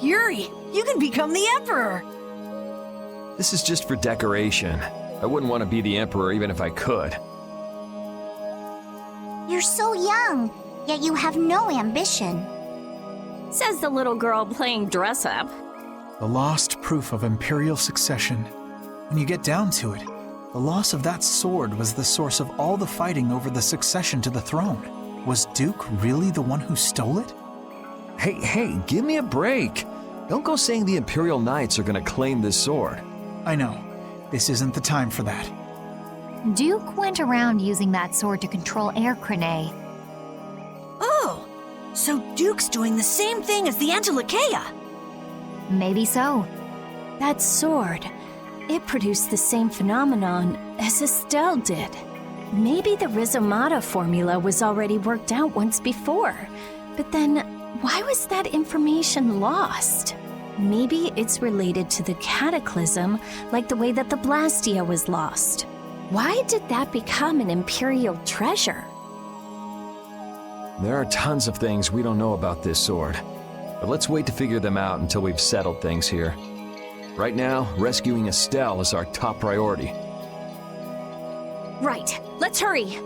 Yuri, you can become the Emperor! This is just for decoration. I wouldn't want to be the Emperor even if I could. You're so young, yet you have no ambition. Says the little girl playing dress-up. The lost proof of Imperial succession. When you get down to it, the loss of that sword was the source of all the fighting over the succession to the throne. Was Duke really the one who stole it? Hey, give me a break. Don't go saying the Imperial Knights are gonna claim this sword. I know. This isn't the time for that. Duke went around using that sword to control Air Crane. Oh, so Duke's doing the same thing as the Antilocheia. Maybe so. That sword, it produced the same phenomenon as Estelle did. Maybe the Rhizomata formula was already worked out once before. But then, why was that information lost? Maybe it's related to the Cataclysm, like the way that the Blastia was lost. Why did that become an Imperial treasure? There are tons of things we don't know about this sword. But let's wait to figure them out until we've settled things here. Right now, rescuing Estelle is our top priority. Right, let's hurry.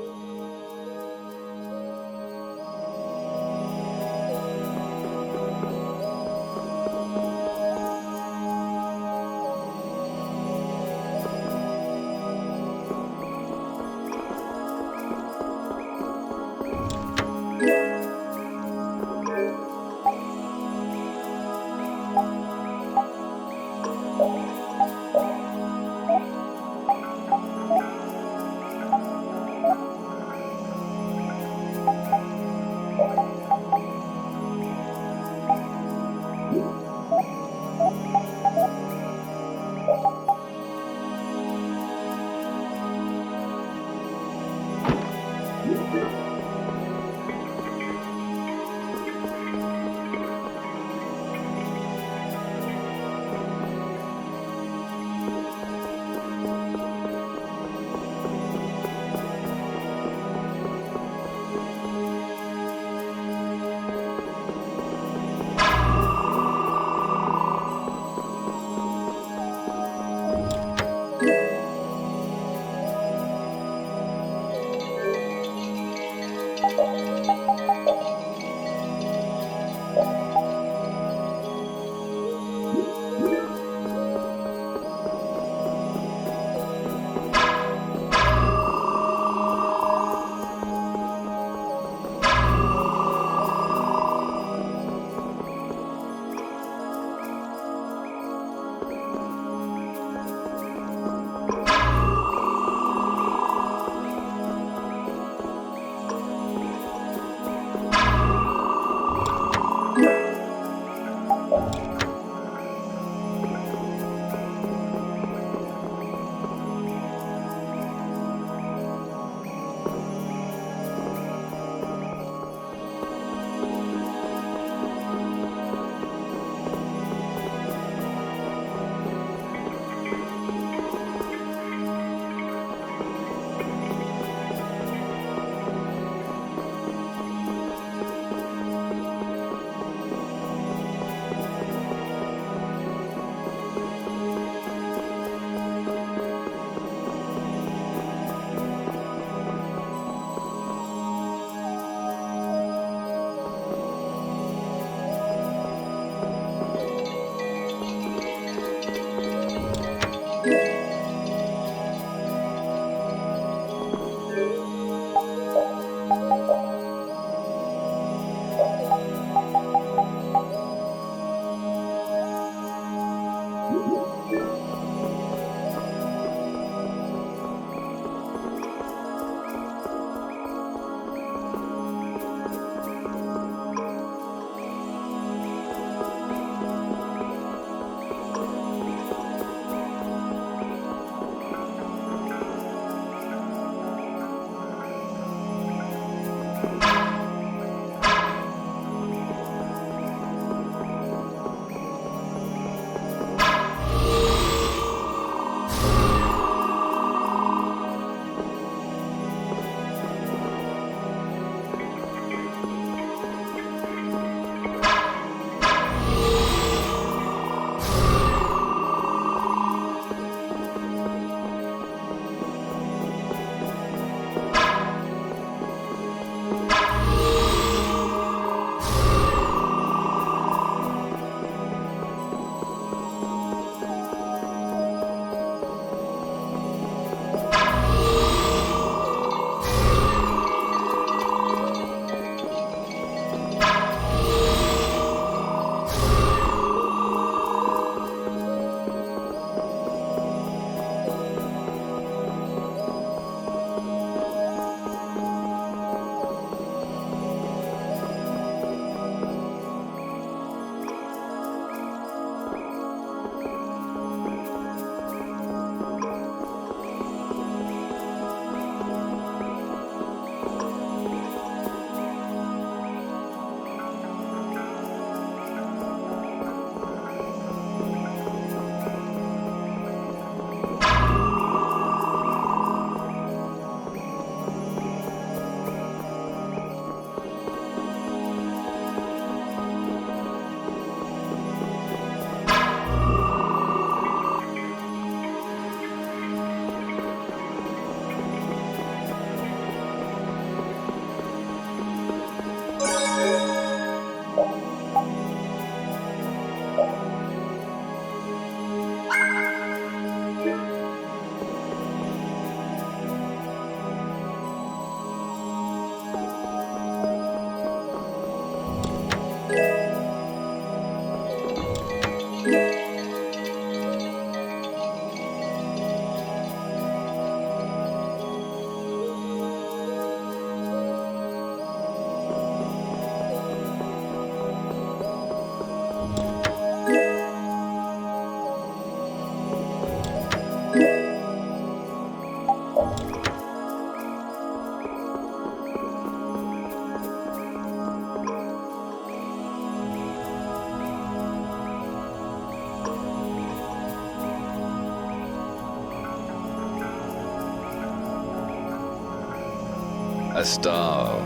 Astal,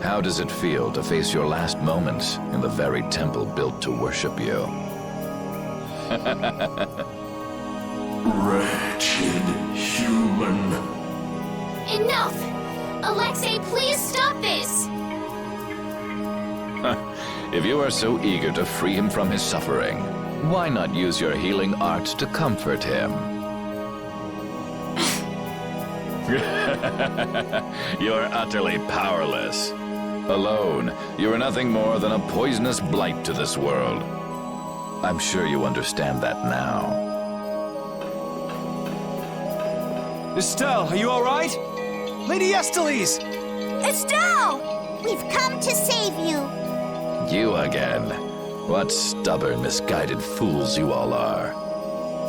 how does it feel to face your last moments in the very temple built to worship you? Wretched human. Enough! Alexei, please stop this! If you are so eager to free him from his suffering, why not use your healing arts to comfort him? You're utterly powerless. Alone, you are nothing more than a poisonous blight to this world. I'm sure you understand that now. Estelle, are you all right? Lady Esteles! Estelle! We've come to save you. You again. What stubborn, misguided fools you all are.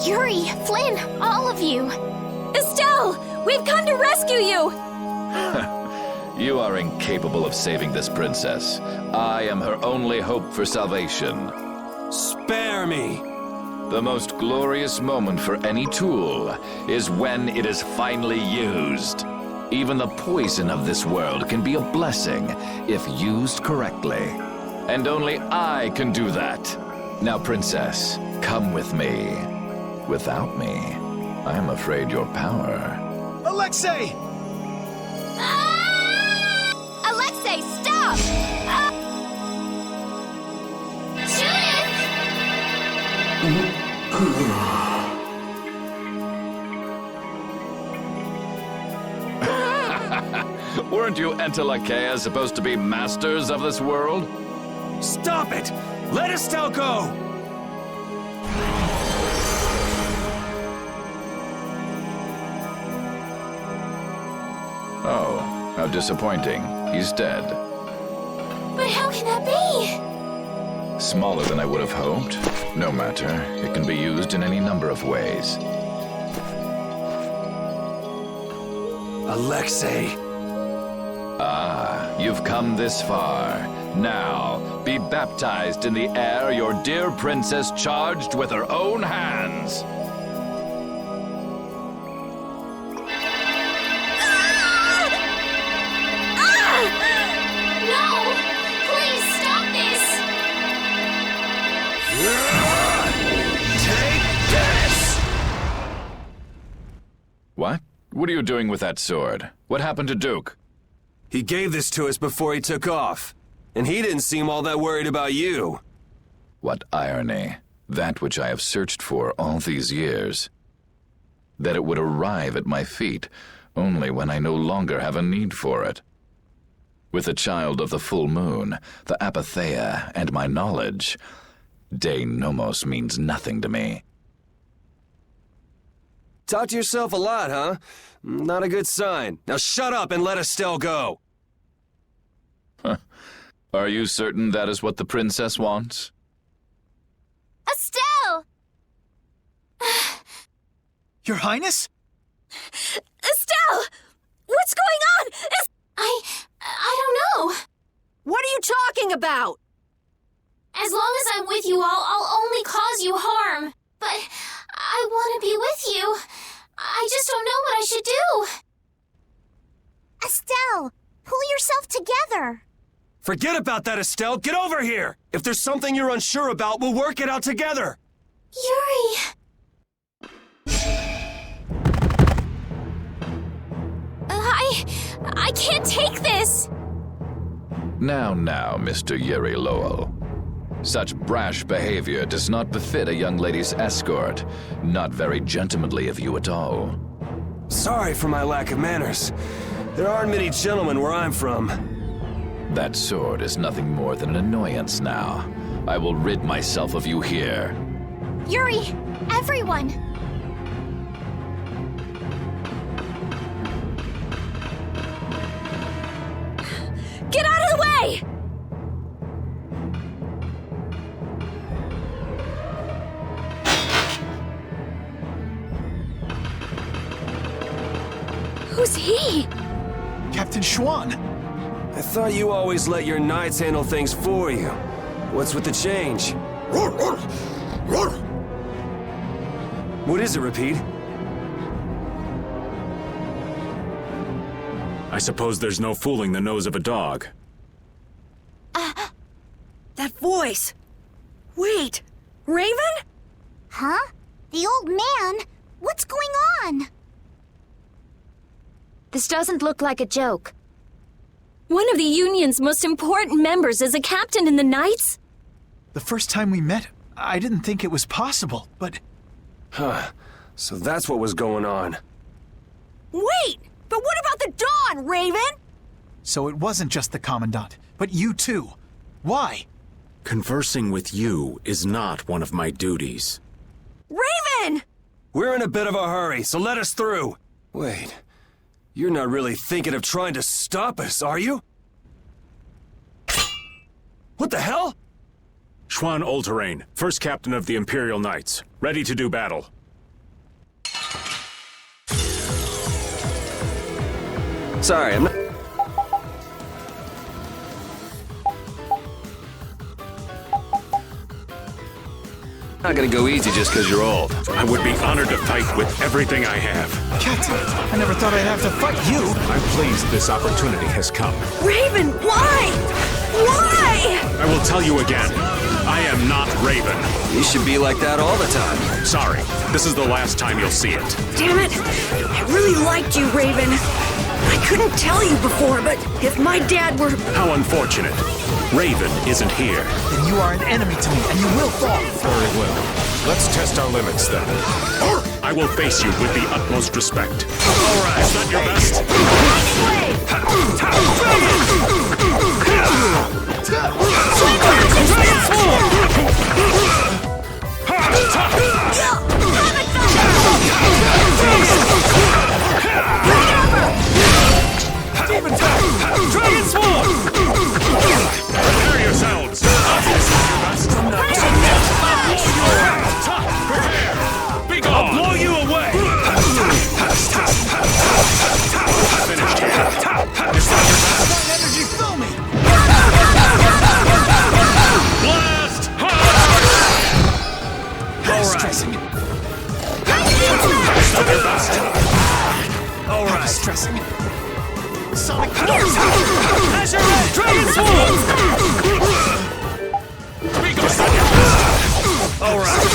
Yuri, Flynn, all of you! Estelle! We've come to rescue you! You are incapable of saving this princess. I am her only hope for salvation. Spare me! The most glorious moment for any tool is when it is finally used. Even the poison of this world can be a blessing if used correctly. And only I can do that. Now, princess, come with me. Without me, I am afraid your power... Alexei! Alexei, stop! Weren't you Entelakea supposed to be masters of this world? Stop it! Let Estelle go! Oh, how disappointing. He's dead. But how can that be? Smaller than I would have hoped. No matter, it can be used in any number of ways. Alexei! Ah, you've come this far. Now, be baptized in the air your dear princess charged with her own hands. No! Please stop this! Take this! What? What are you doing with that sword? What happened to Duke? He gave this to us before he took off. And he didn't seem all that worried about you. What irony. That which I have searched for all these years. That it would arrive at my feet only when I no longer have a need for it. With the child of the full moon, the Apatheia, and my knowledge, De Nomos means nothing to me. Talk to yourself a lot, huh? Not a good sign. Now shut up and let Estelle go. Are you certain that is what the princess wants? Estelle! Your Highness? Estelle! What's going on? I don't know. What are you talking about? As long as I'm with you all, I'll only cause you harm. But I want to be with you. I just don't know what I should do. Estelle, pull yourself together. Forget about that, Estelle. Get over here. If there's something you're unsure about, we'll work it out together. Yuri. I can't take this. Now, Mr. Yuri Lowell. Such brash behavior does not befit a young lady's escort. Not very gentlemanly of you at all. Sorry for my lack of manners. There aren't many gentlemen where I'm from. That sword is nothing more than an annoyance now. I will rid myself of you here. Yuri, everyone. Get out of the way! Who's he? Captain Schwan. I thought you always let your knights handle things for you. What's with the change? What is it, Repeat? I suppose there's no fooling the nose of a dog. That voice! Wait! Raven? Huh? The old man? What's going on? This doesn't look like a joke. One of the Union's most important members is a captain in the Knights? The first time we met, I didn't think it was possible, but... Huh. So that's what was going on. Wait! But what about the Dawn, Raven? So it wasn't just the Commandant, but you too. Why? Conversing with you is not one of my duties. Raven! We're in a bit of a hurry, so let us through. Wait, you're not really thinking of trying to stop us, are you? What the hell? Schwan Olterain, first captain of the Imperial Knights, ready to do battle. Sorry, I'm not... Not gonna go easy just because you're old. I would be honored to fight with everything I have. Captain, I never thought I'd have to fight you. I'm pleased this opportunity has come. Raven, why? Why? I will tell you again. I am not Raven. You should be like that all the time. Sorry, this is the last time you'll see it. Damn it! I really liked you, Raven. I couldn't tell you before, but if my dad were... How unfortunate. Raven isn't here. Then you are an enemy to me, and you will fall. Very well. Let's test our limits then. I will face you with the utmost respect. All right, is that your best? Prepare yourselves! Be gone! I'll blow you away! Finished here. Is that your best? Energy, fill me! Blast! All right. Stressing. Is that your best? All right. Stressing. Sonic powers! Dragon Swarm! Be gone! Is that your best? All right.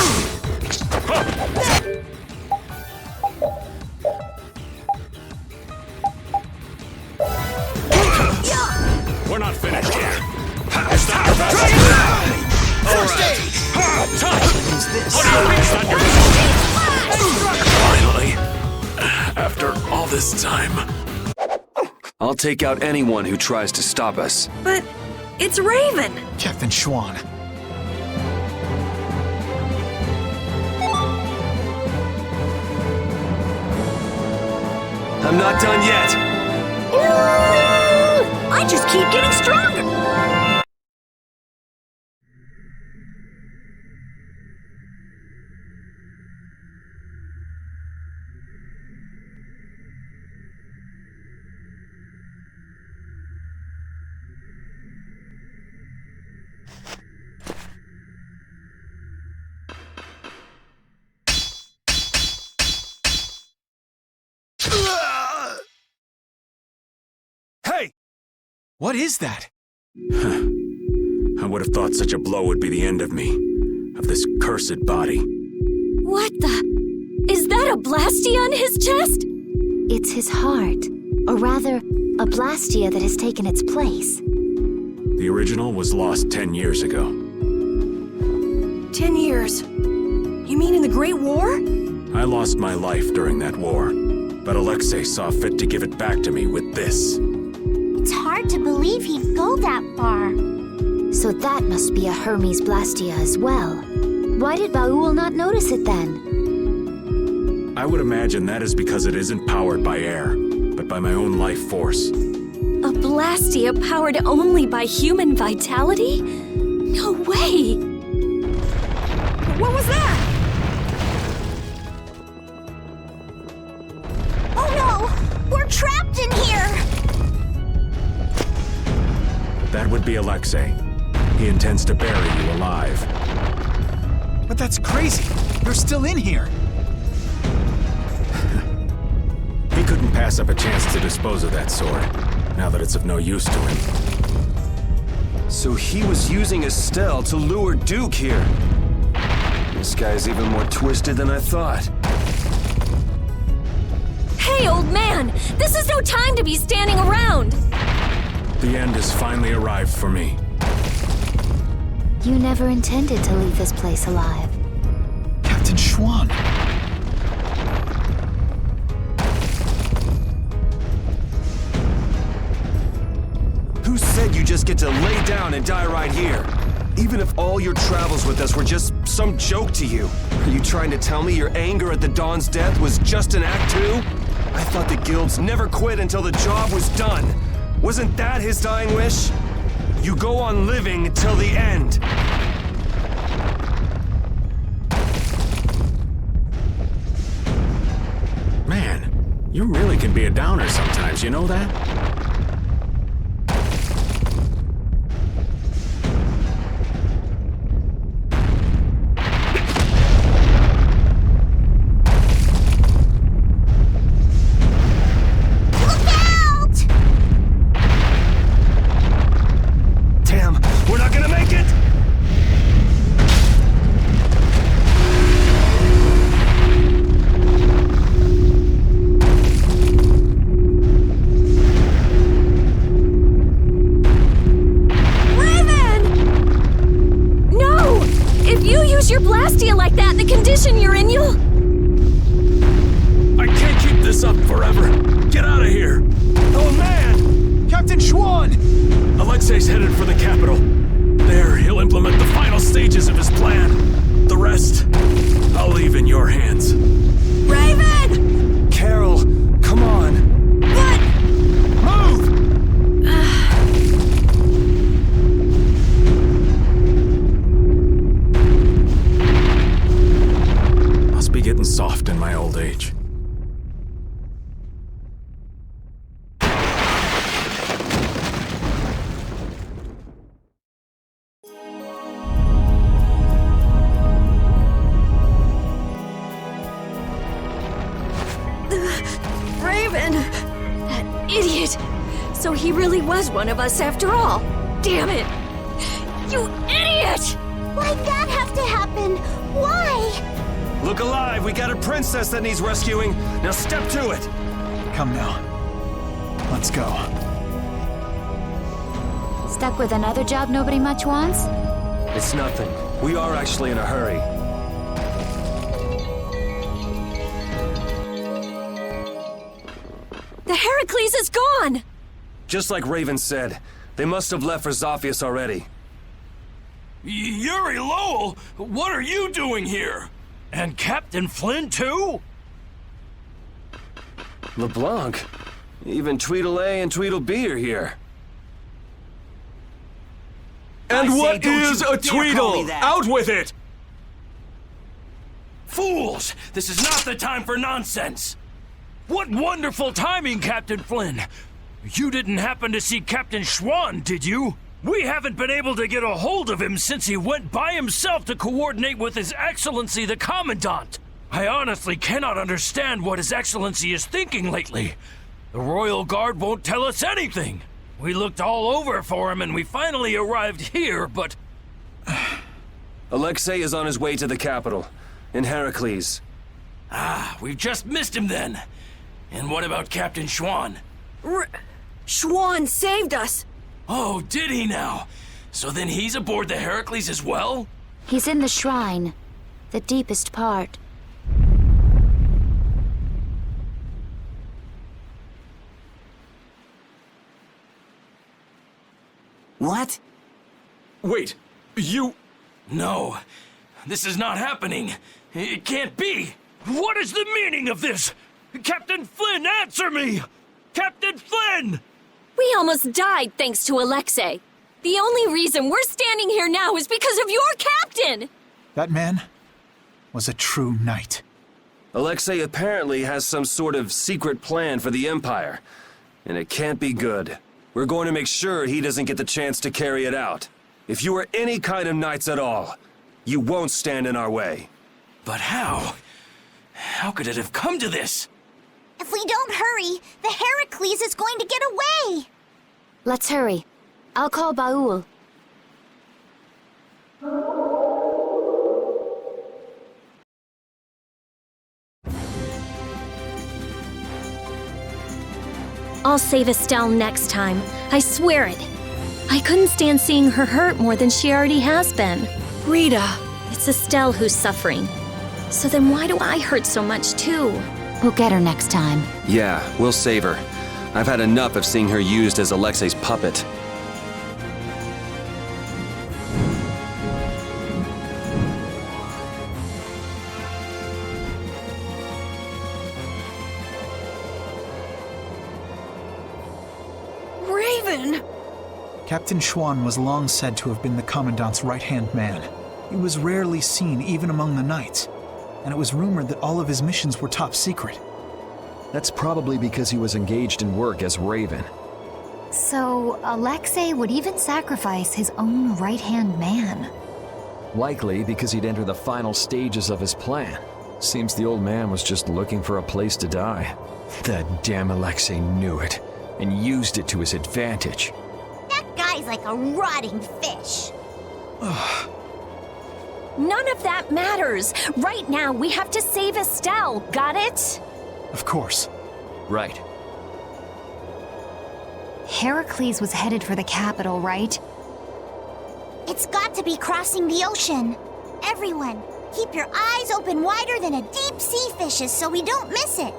We're not finished here. Is that your best? All right. Use this. Is that your best? Finally. After all this time. I'll take out anyone who tries to stop us. But it's Raven. Captain Schwan. I'm not done yet. I just keep getting stronger. Hey! What is that? I would have thought such a blow would be the end of me. Of this cursed body. What the? Is that a Blastia on his chest? It's his heart. Or rather, a Blastia that has taken its place. The original was lost 10 years ago. 10 years? You mean in the Great War? I lost my life during that war, but Alexei saw fit to give it back to me with this. It's hard to believe he'd go that far. So that must be a Hermes Blastia as well. Why did Baul not notice it then? I would imagine that is because it isn't powered by air, but by my own life force. A Blastia powered only by human vitality? No way! What was that? Oh no! We're trapped in here! That would be Alexei. He intends to bury you alive. But that's crazy. You're still in here. He He couldn't pass up a chance to dispose of that sword, now that it's of no use to him. So he was using Estelle to lure Duke here. This guy's even more twisted than I thought. Hey, old man! This is no time to be standing around! The end has finally arrived for me. You never intended to leave this place alive. Captain Schwann! Who said you just get to lay down and die right here? Even if all your travels with us were just some joke to you, are you trying to tell me your anger at the Dawn's death was just an act too? I thought the guilds never quit until the job was done. Wasn't that his dying wish? You go on living till the end. Man, you really can be a downer sometimes, you know that? One of us after all. Damn it! You idiot! Why'd that have to happen? Why? Look alive, we got a princess that needs rescuing. Now step to it. Come now. Let's go. Stuck with another job nobody much wants? It's nothing. We are actually in a hurry. The Heracles is gone! Just like Raven said, they must have left for Zophius already. Yuri Lowell, what are you doing here? And Captain Flynn too? LeBlanc, even Tweedle A and Tweedle B are here. And what is a Tweedle? Out with it! Fools! This is not the time for nonsense! What wonderful timing, Captain Flynn! You didn't happen to see Captain Schwann, did you? We haven't been able to get a hold of him since he went by himself to coordinate with His Excellency the Commandant. I honestly cannot understand what His Excellency is thinking lately. The Royal Guard won't tell us anything. We looked all over for him and we finally arrived here, but... Alexei is on his way to the capital, in Heracles. Ah, we've just missed him then. And what about Captain Schwann? Schwann saved us! Oh, did he now? So then he's aboard the Heracles as well? He's in the shrine, the deepest part. What? Wait, you... No, this is not happening. It can't be. What is the meaning of this? Captain Flynn, answer me! Captain Flynn! We almost died thanks to Alexei. The only reason we're standing here now is because of your captain! That man was a true knight. Alexei apparently has some sort of secret plan for the Empire, and it can't be good. We're going to make sure he doesn't get the chance to carry it out. If you are any kind of knights at all, you won't stand in our way. But how? How could it have come to this? If we don't hurry, the Heracles is going to get away! Let's hurry. I'll call Baul. I'll save Estelle next time. I swear it. I couldn't stand seeing her hurt more than she already has been. Rita, it's Estelle who's suffering. So then why do I hurt so much too? We'll get her next time. Yeah, we'll save her. I've had enough of seeing her used as Alexei's puppet. Raven! Captain Schwann was long said to have been the Commandant's right-hand man. He was rarely seen even among the knights, and it was rumored that all of his missions were top secret. That's probably because he was engaged in work as Raven. So, Alexei would even sacrifice his own right-hand man. Likely because he'd enter the final stages of his plan. Seems the old man was just looking for a place to die. That damn Alexei knew it, and used it to his advantage. That guy's like a rotting fish. None of that matters. Right now, we have to save Estelle. Got it? Of course. Right. Heracles was headed for the capital, right? It's got to be crossing the ocean. Everyone, keep your eyes open wider than a deep sea fish's so we don't miss it.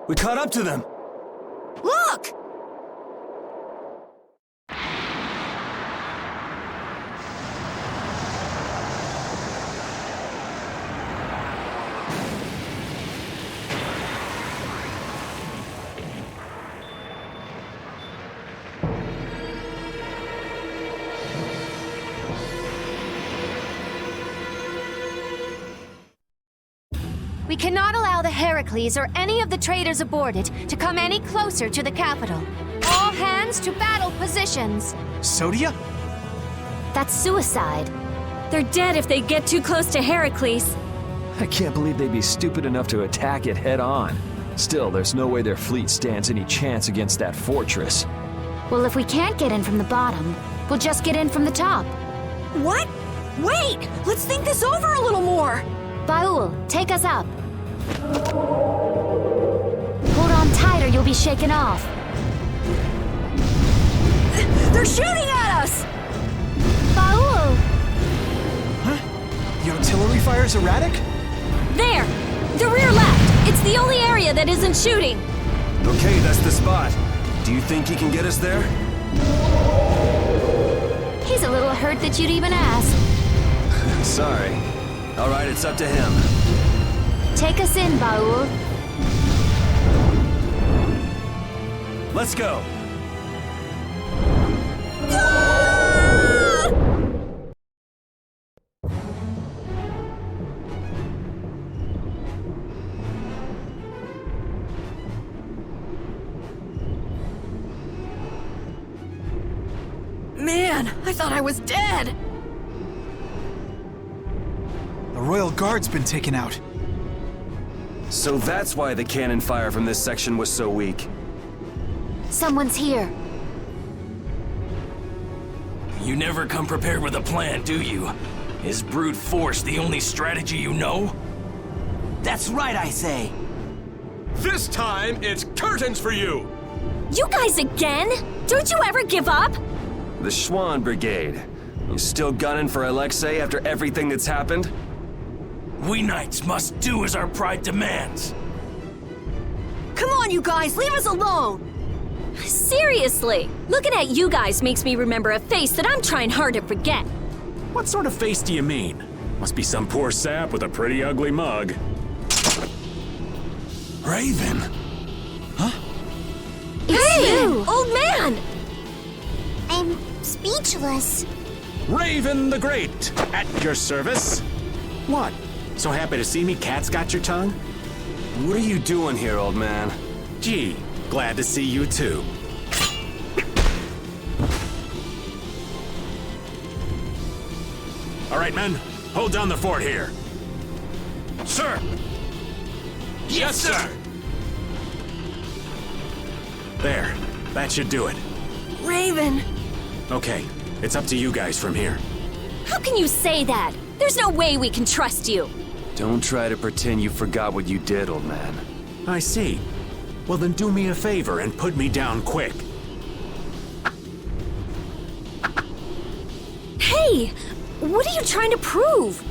We caught up to them! Look! We cannot allow the Heracles or any of the traders aboard it to come any closer to the capital. All hands to battle positions. Sodia? That's suicide. They're dead if they get too close to Heracles. I can't believe they'd be stupid enough to attack it head-on. Still, there's no way their fleet stands any chance against that fortress. Well, if we can't get in from the bottom, we'll just get in from the top. What? Wait! Let's think this over a little more! Baul, take us up. Hold on tight or you'll be shaken off. They're shooting at us! Baul! Huh? The artillery fire's erratic? There! The rear left! It's the only area that isn't shooting! Okay, that's the spot. Do you think he can get us there? He's a little hurt that you'd even ask. Sorry. All right, it's up to him. Take us in, Baul. Let's go. Man, I thought I was dead! The Royal Guard's been taken out. So that's why the cannon fire from this section was so weak. Someone's here. You never come prepared with a plan, do you? Is brute force the only strategy you know? That's right, I say. This time, it's curtains for you! You guys again? Don't you ever give up? The Schwann Brigade. You still gunning for Alexei after everything that's happened? We knights must do as our pride demands. Come on, you guys, leave us alone! Seriously, looking at you guys makes me remember a face that I'm trying hard to forget. What sort of face do you mean? Must be some poor sap with a pretty ugly mug. Raven! Huh? Hey, old man! I'm speechless. Raven the Great, at your service. What? So happy to see me, cat's got your tongue? What are you doing here, old man? Gee, glad to see you too. right, men. Hold down the fort here. Sir! Yes, sir! There. That should do it. Raven! Okay, it's up to you guys from here. How can you say that? There's no way we can trust you. Don't try to pretend you forgot what you did, old man. I see. Well, then do me a favor and put me down quick. Hey! What are you trying to prove?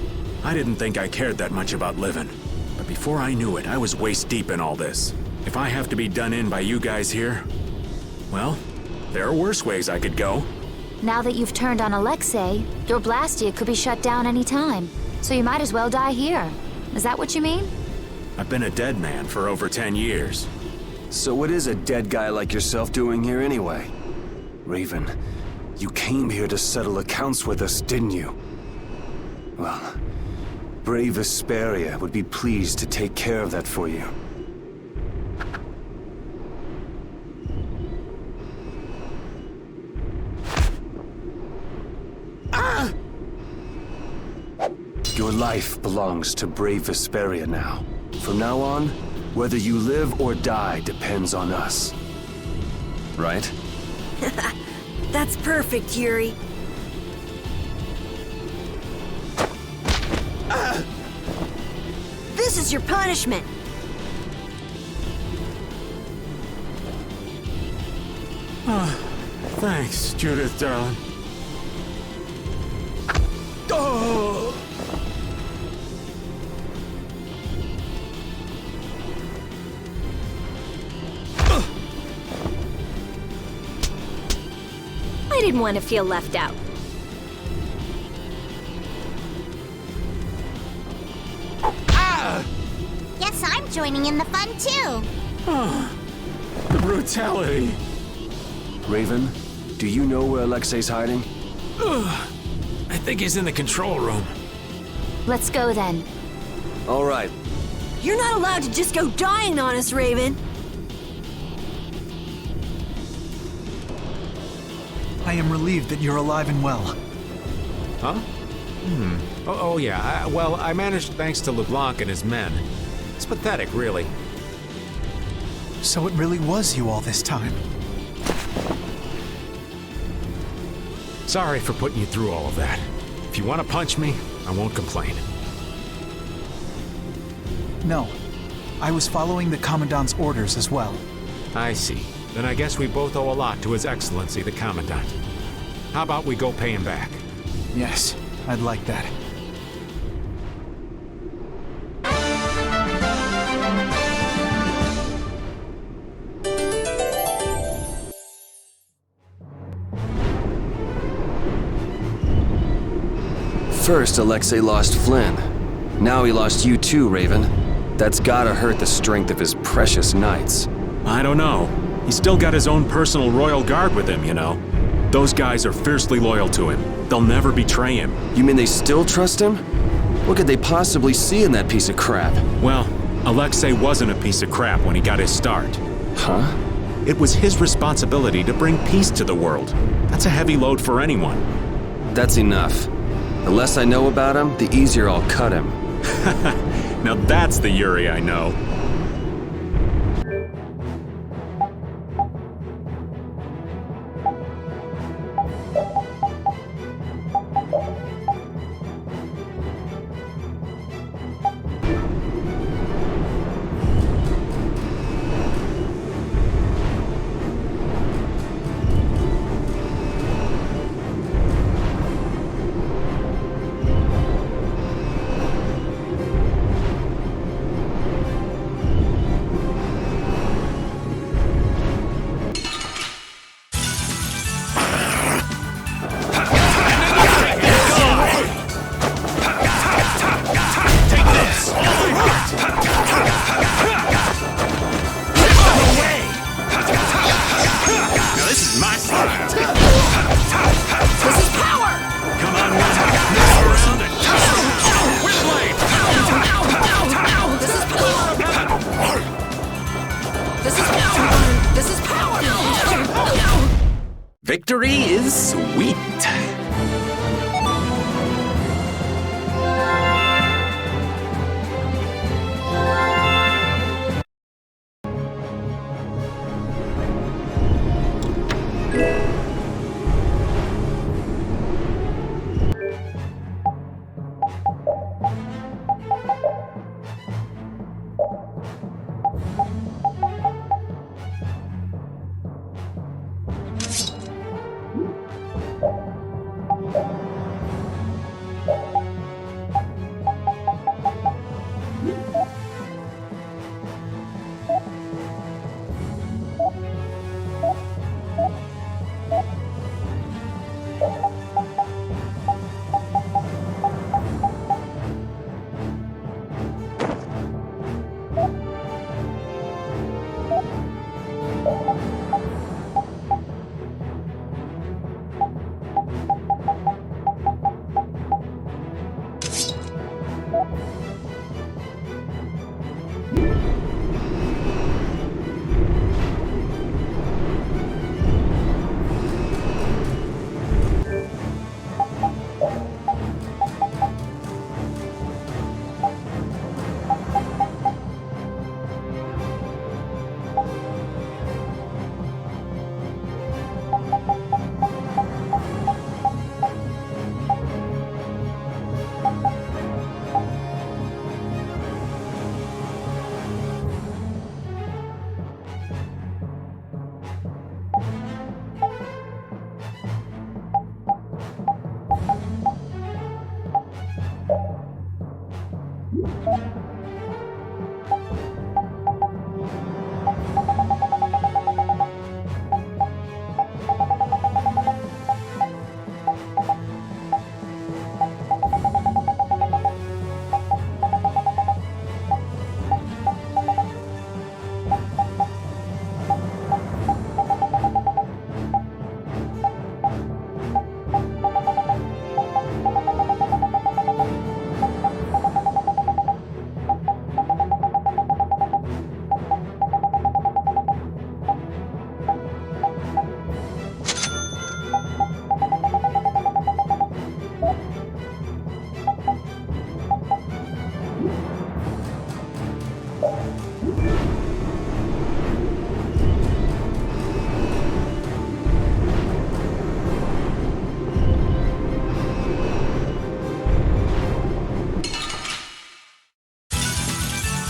I didn't think I cared that much about living. But before I knew it, I was waist deep in all this. If I have to be done in by you guys here, well, there are worse ways I could go. Now that you've turned on Alexei, your Blastia could be shut down any time. So you might as well die here. Is that what you mean? I've been a dead man for over 10 years. So what is a dead guy like yourself doing here anyway? Raven, you came here to settle accounts with us, didn't you? Well, brave Vesperia would be pleased to take care of that for you. Your life belongs to brave Vesperia now. From now on, whether you live or die depends on us. Right? That's perfect, Yuri. This is your punishment. Thanks, Judith, darling. Oh! I didn't want to feel left out. Guess I'm joining in the fun too. The brutality. Raven, do you know where Alexei's hiding? I think he's in the control room. Let's go then. All right. You're not allowed to just go dying on us, Raven. I am relieved that you're alive and well. Huh? Oh yeah. Well, I managed thanks to LeBlanc and his men. It's pathetic, really. So it really was you all this time. Sorry for putting you through all of that. If you want to punch me, I won't complain. No. I was following the Commandant's orders as well. I see. Then I guess we both owe a lot to His Excellency, the Commandant. How about we go pay him back? Yes, I'd like that. First, Alexei lost Flynn. Now he lost you too, Raven. That's gotta hurt the strength of his precious knights. I don't know. He's still got his own personal royal guard with him, you know. Those guys are fiercely loyal to him. They'll never betray him. You mean they still trust him? What could they possibly see in that piece of crap? Well, Alexei wasn't a piece of crap when he got his start. Huh? It was his responsibility to bring peace to the world. That's a heavy load for anyone. That's enough. The less I know about him, the easier I'll cut him. Now that's the Yuri I know. Victory is sweet.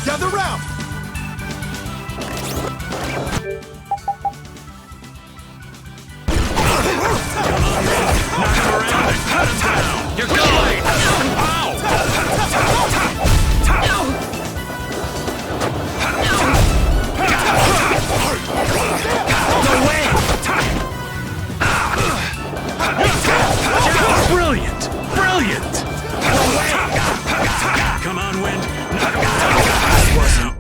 Gather round! You're going! Ow! No way! Brilliant! Brilliant! No way! Come on, Wind! Wasn't.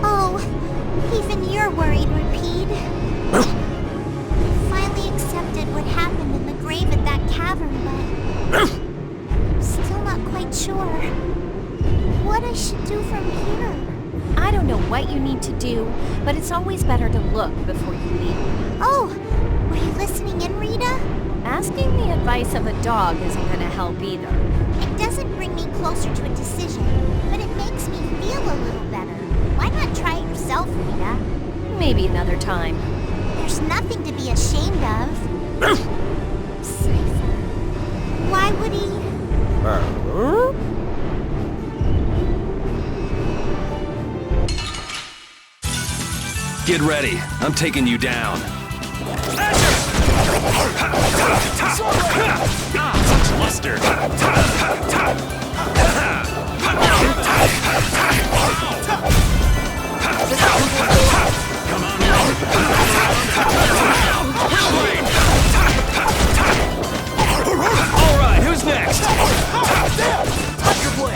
Oh, even you're worried, Rapide. Finally accepted what happened in the grave at that cavern, but I'm still not quite sure what I should do from here. I don't know what you need to do, but it's always better to look before you leave. Oh, were you listening in, Rita? Asking the advice of a dog isn't going to help either. It doesn't bring me closer to a decision, but it makes me feel a little better. Why not try it yourself, Rita? Maybe another time. There's nothing to be ashamed of. Cypher. Why would he... Get ready. I'm taking you down. Such luster! Come on, all right, who's next? Touch your blade!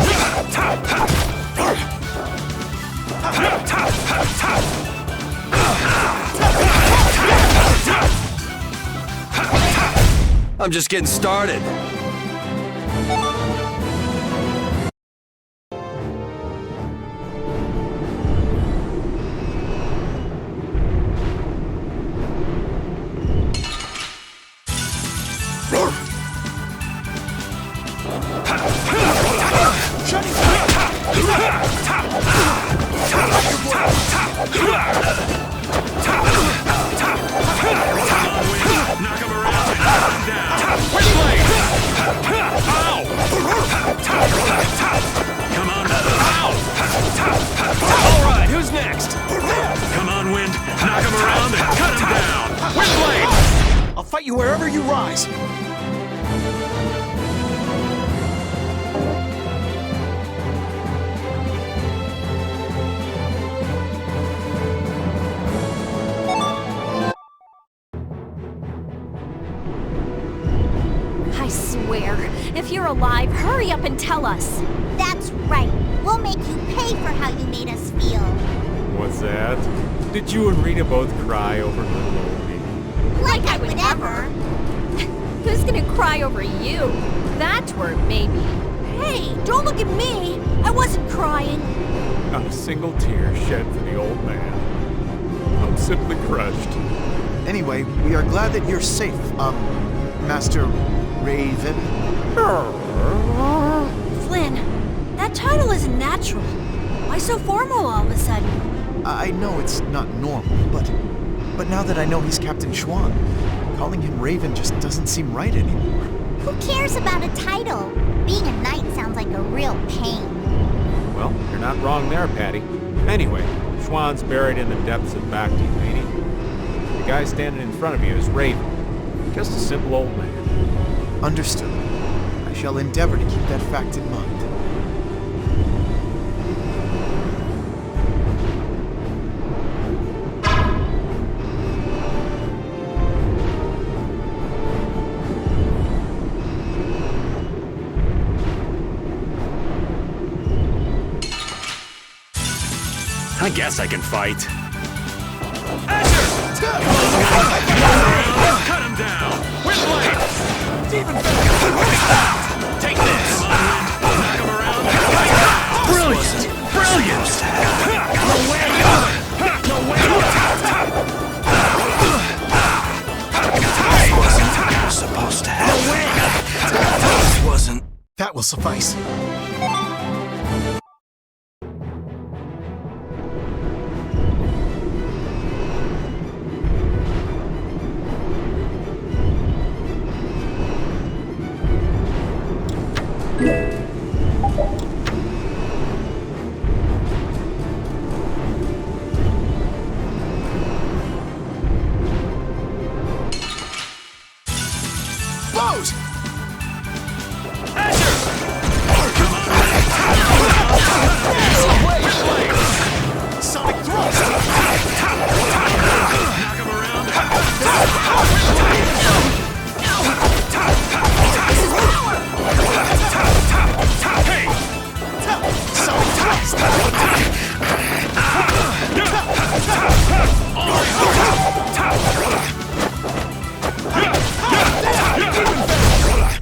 I'm just getting started. Fight you wherever you rise! I swear, if you're alive, hurry up and tell us. That's right. We'll make you pay for how you made us feel. What's that? Did you and Rita both cry over little old me? Like I would ever. Who's gonna cry over you? That word, maybe. Hey, don't look at me! I wasn't crying. Not a single tear shed for the old man. I'm simply crushed. Anyway, we are glad that you're safe, Master Raven. Flynn, that title isn't natural. Why so formal all of a sudden? I know it's not normal, but now that I know he's Captain Schwan, calling him Raven just doesn't seem right anymore. Who cares about a title? Being a knight sounds like a real pain. Well, you're not wrong there, Patty. Anyway, Schwann's buried in the depths of Baction, ain't he? The guy standing in front of you is Raven. Just a simple old man. Understood. I shall endeavor to keep that fact in mind. I guess I can fight. Cut him down! With light! Even take this! Knock him around! Brilliant! Brilliant! No way! No way! That wasn't what was supposed to happen. No way! That wasn't. That will suffice.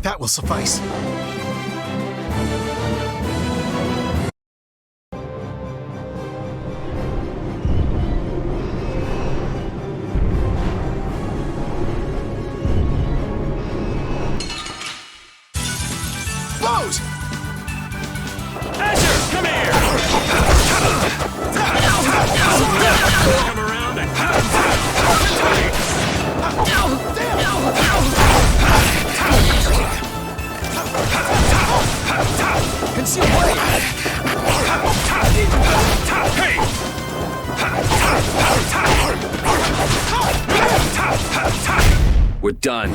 That will suffice. Blows! Asher, come here! Come around and conceal blade! Hey! We're done.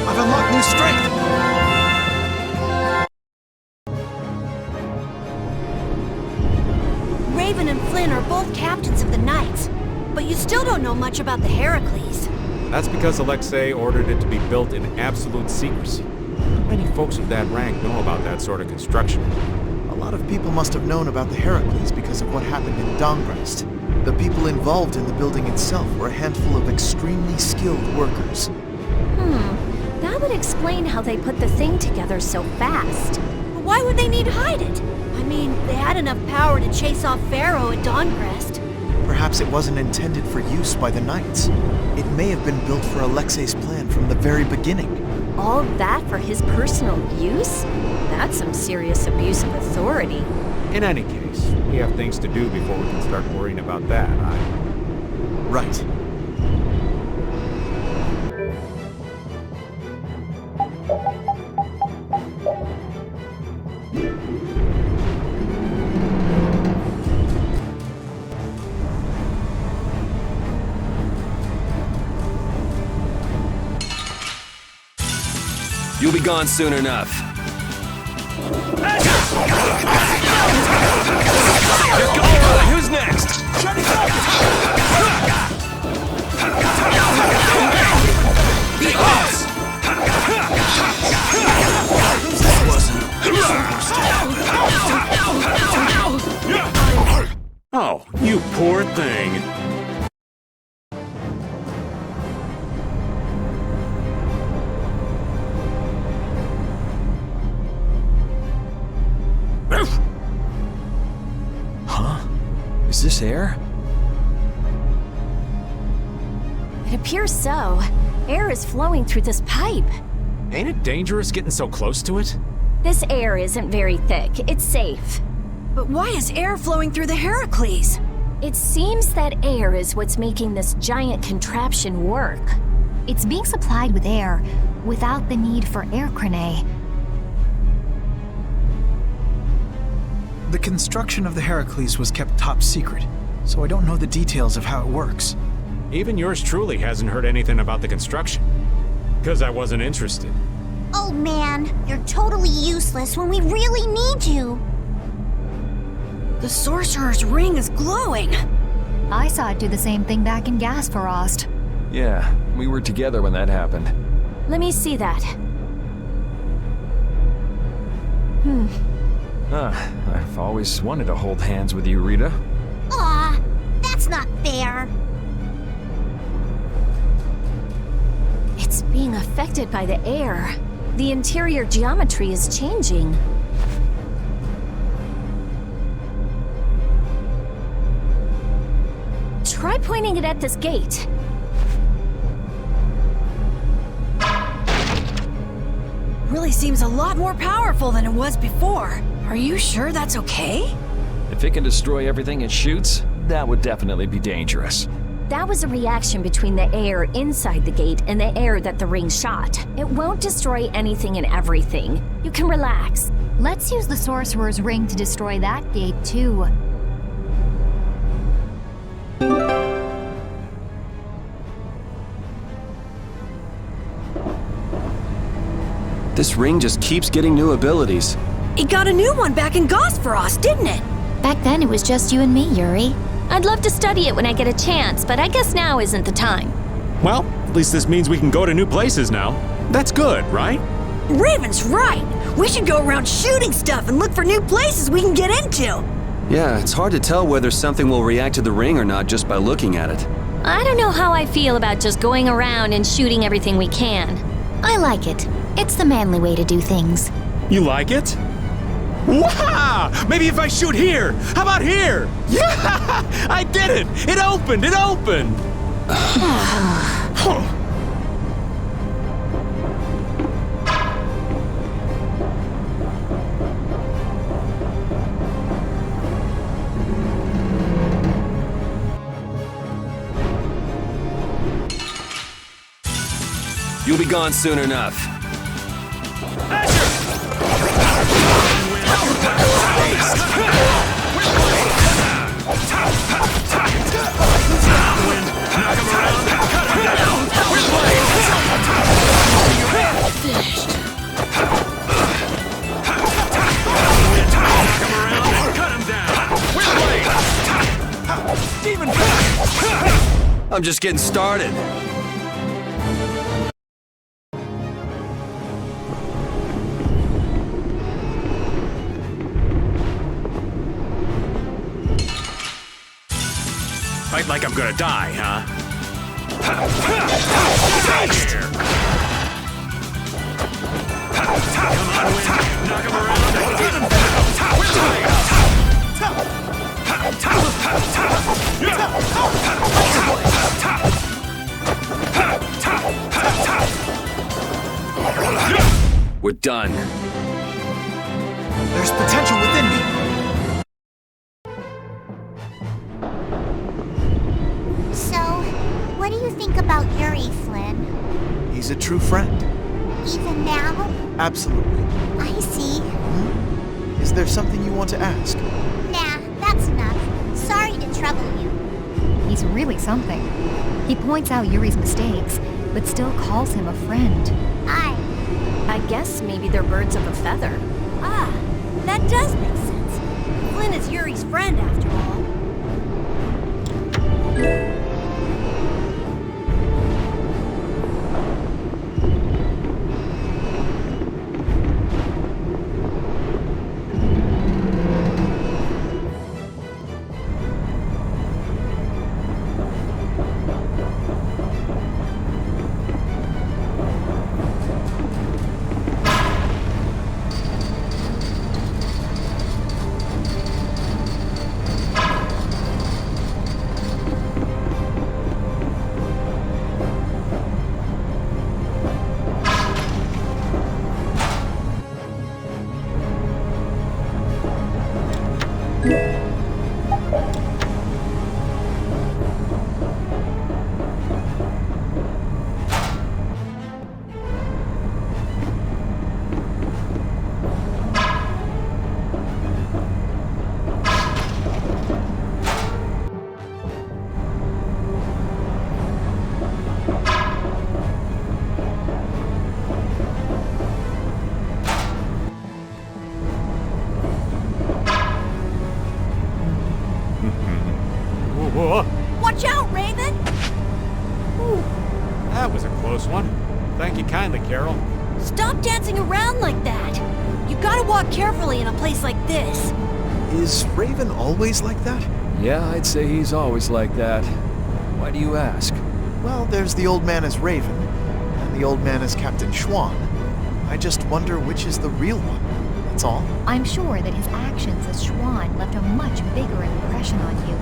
I've unlocked new strength! Raven and Flynn are both captains of the Knights, but you still don't know much about the Heracles. That's because Alexei ordered it to be built in absolute secrecy. Not many folks of that rank know about that sort of construction. A lot of people must have known about the Heracles because of what happened in Dahngrest. The people involved in the building itself were a handful of extremely skilled workers. That would explain how they put the thing together so fast. But why would they need to hide it? I mean, they had enough power to chase off Phaeroh at Dahngrest. Perhaps it wasn't intended for use by the Knights. It may have been built for Alexei's plan from the very beginning. All that for his personal use? That's some serious abuse of authority. In any case, we have things to do before we can start worrying about that, Right. You'll be gone soon enough. Alright, who's next? Oh, you poor thing. Huh? Is this air? It appears so. Air is flowing through this pipe. Ain't it dangerous getting so close to it? This air isn't very thick. It's safe. But why is air flowing through the Heracles? It seems that air is what's making this giant contraption work. It's being supplied with air without the need for air crane. The construction of the Heracles was kept top secret, so I don't know the details of how it works. Even yours truly hasn't heard anything about the construction. Because I wasn't interested. Oh man, you're totally useless when we really need you. The Sorcerer's Ring is glowing. I saw it do the same thing back in Gasparost. Yeah, we were together when that happened. Let me see that. I've always wanted to hold hands with you, Rita. Aw, that's not fair. It's being affected by the air. The interior geometry is changing. Try pointing it at this gate. Really seems a lot more powerful than it was before. Are you sure that's okay? If it can destroy everything it shoots, that would definitely be dangerous. That was a reaction between the air inside the gate and the air that the ring shot. It won't destroy anything and everything. You can relax. Let's use the Sorcerer's Ring to destroy that gate, too. This ring just keeps getting new abilities. It got a new one back in Gasparost, didn't it? Back then it was just you and me, Yuri. I'd love to study it when I get a chance, but I guess now isn't the time. Well, at least this means we can go to new places now. That's good, right? Raven's right. We should go around shooting stuff and look for new places we can get into. Yeah, it's hard to tell whether something will react to the ring or not just by looking at it. I don't know how I feel about just going around and shooting everything we can. I like it. It's the manly way to do things. You like it? Wow! Maybe if I shoot here! How about here? Yeah! I did it! It opened! It opened! You'll be gone soon enough. I'm just getting started. Fight like I'm gonna die, huh? Come on, Wind. Knock him around. Get him down. We're done. There's potential within me. So, what do you think about Yuri, Flynn? He's a true friend. Even now? Absolutely. I see. Is there something you want to ask? Nah, that's enough. Sorry to trouble you. He's really something. He points out Yuri's mistakes, but still calls him a friend. I guess maybe they're birds of a feather. Ah, that does make sense. Flynn is Yuri's friend after all. Whoa. Watch out, Raven! Ooh, that was a close one. Thank you kindly, Carol. Stop dancing around like that! You gotta walk carefully in a place like this. Is Raven always like that? Yeah, I'd say he's always like that. Why do you ask? Well, there's the old man as Raven, and the old man as Captain Schwann. I just wonder which is the real one, that's all. I'm sure that his actions as Schwann left a much bigger impression on you.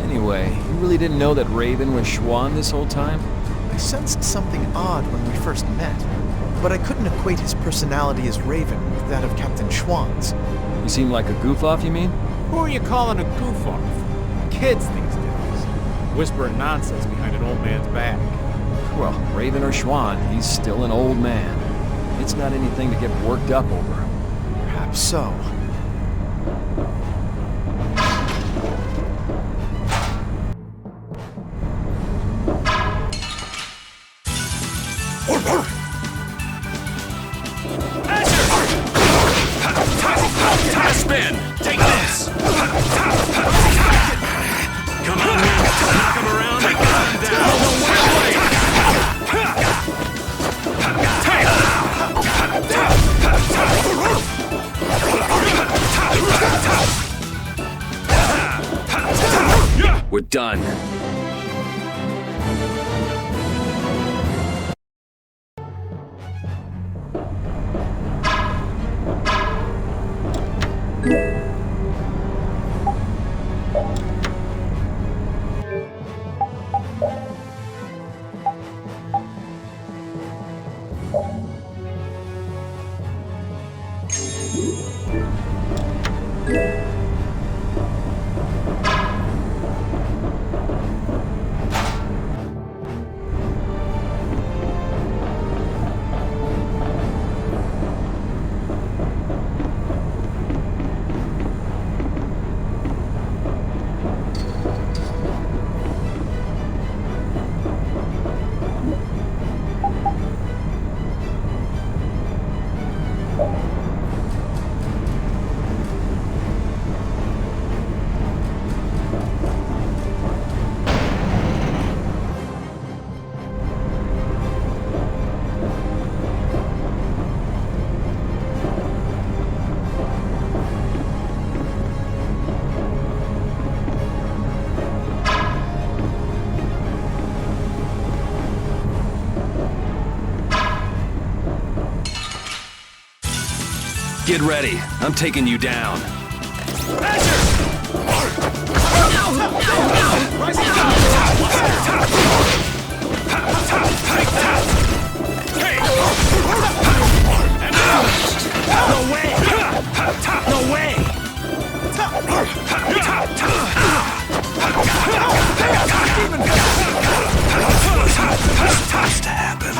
Anyway, you really didn't know that Raven was Schwann this whole time? I sensed something odd when we first met, but I couldn't equate his personality as Raven with that of Captain Schwann's. You seem like a goof-off, you mean? Who are you calling a goof-off? Kids these days. Whispering nonsense behind an old man's back. Well, Raven or Schwann, he's still an old man. It's not anything to get worked up over. Perhaps so. Spin! Take this! Come on, man. Knock him around and cut him down. We're done. Get ready. I'm taking you down. No way! No way! Has to happen.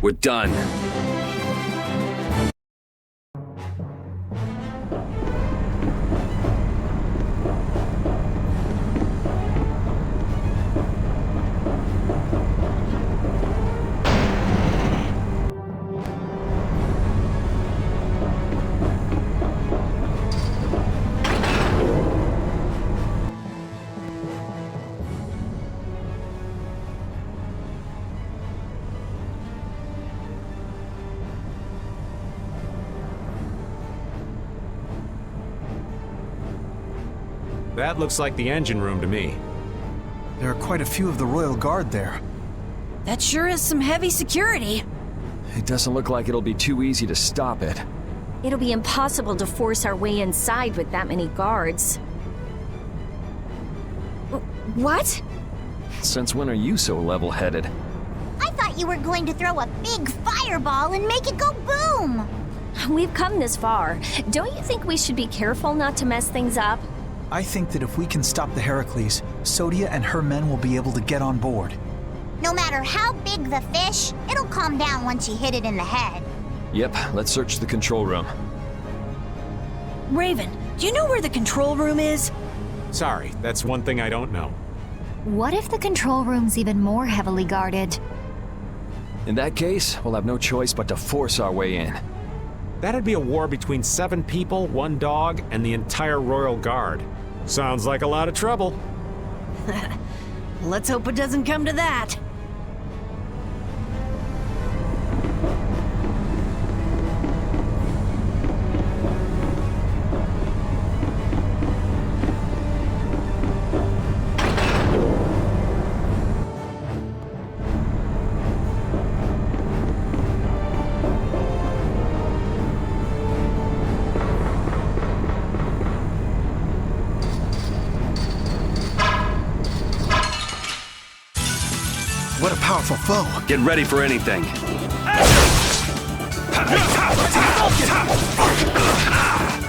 We're done. That looks like the engine room to me. There are quite a few of the Royal Guard there. That sure is some heavy security. It doesn't look like it'll be too easy to stop it. It'll be impossible to force our way inside with that many guards. What? Since when are you so level-headed? I thought you were going to throw a big fireball and make it go boom! We've come this far. Don't you think we should be careful not to mess things up? I think that if we can stop the Heracles, Sodia and her men will be able to get on board. No matter how big the fish, it'll calm down once you hit it in the head. Yep, let's search the control room. Raven, do you know where the control room is? Sorry, that's one thing I don't know. What if the control room's even more heavily guarded? In that case, we'll have no choice but to force our way in. That'd be a war between 7 people, 1 dog, and the entire royal guard. Sounds like a lot of trouble. Let's hope it doesn't come to that. What a powerful foe. Get ready for anything.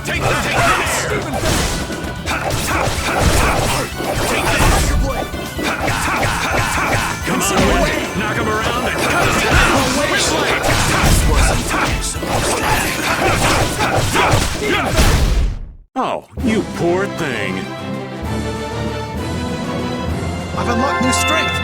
Take that! Come on, knock him around and cut him down! Oh, you poor thing. I've unlocked new strength.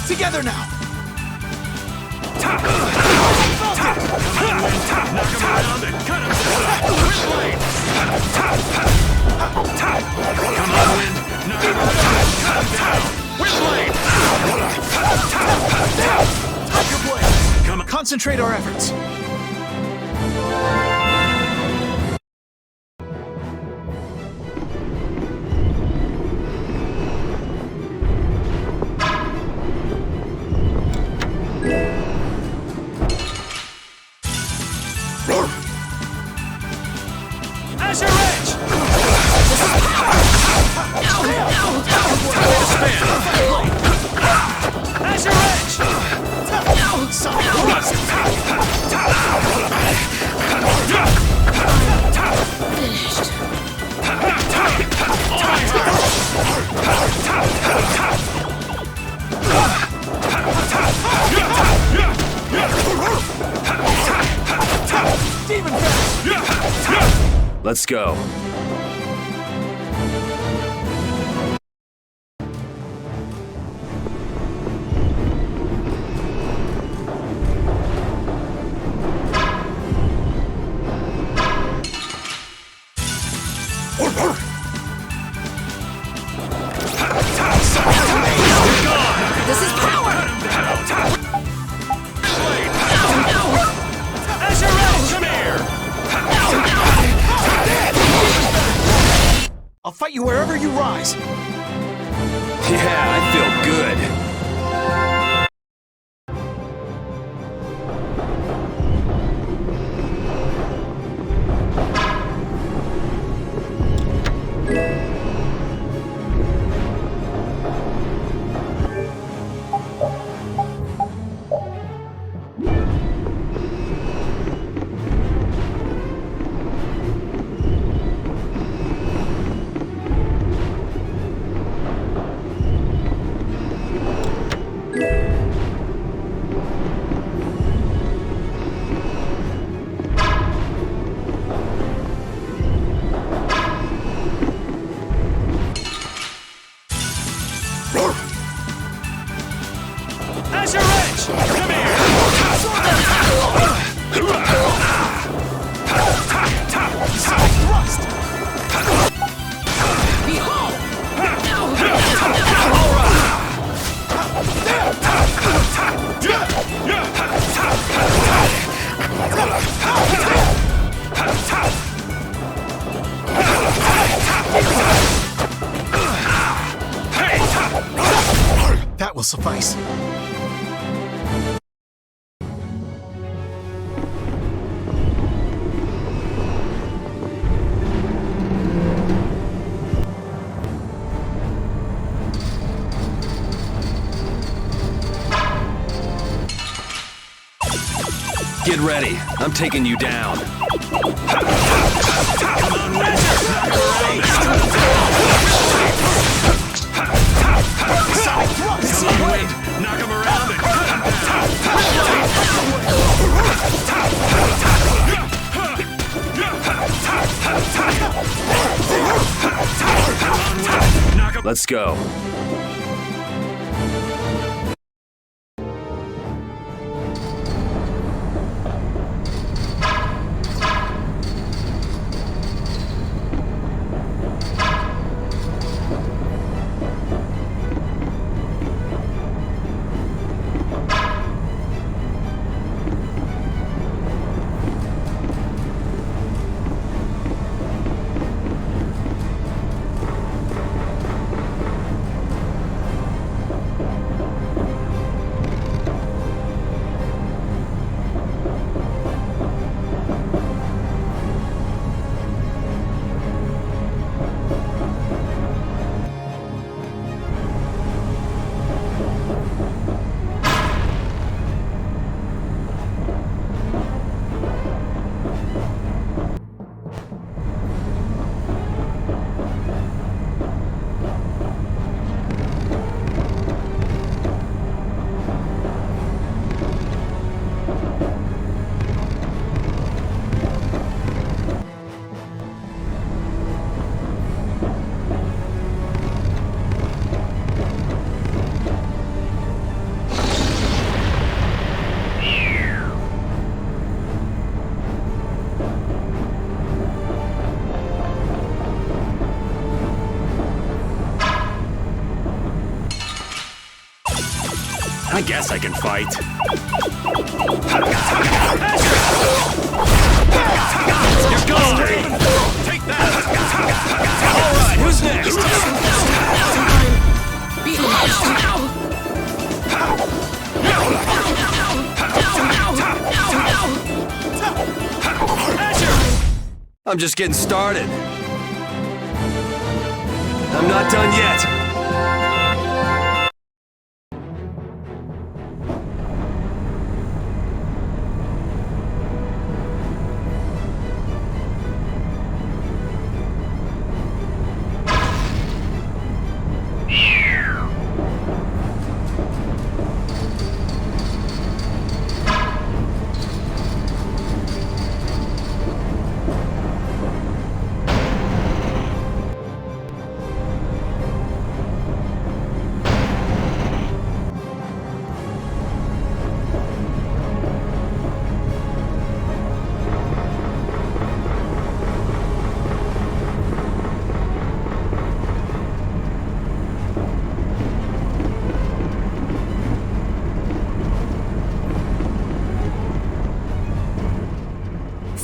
Together now! Knock him around and cut him down! Windblade! Come on, Wind! Knock him around and cut him down! Windblade! Take your blade! Come on. Concentrate our efforts. Let's go. This is power! Come here! I'll fight you wherever you rise. Yeah, I feel good. That will suffice. Get ready. I'm taking you down. Knock him around and Let's go. I guess I can fight. You're gone! Take that! Alright, who's next? I'm just getting started. I'm not done yet.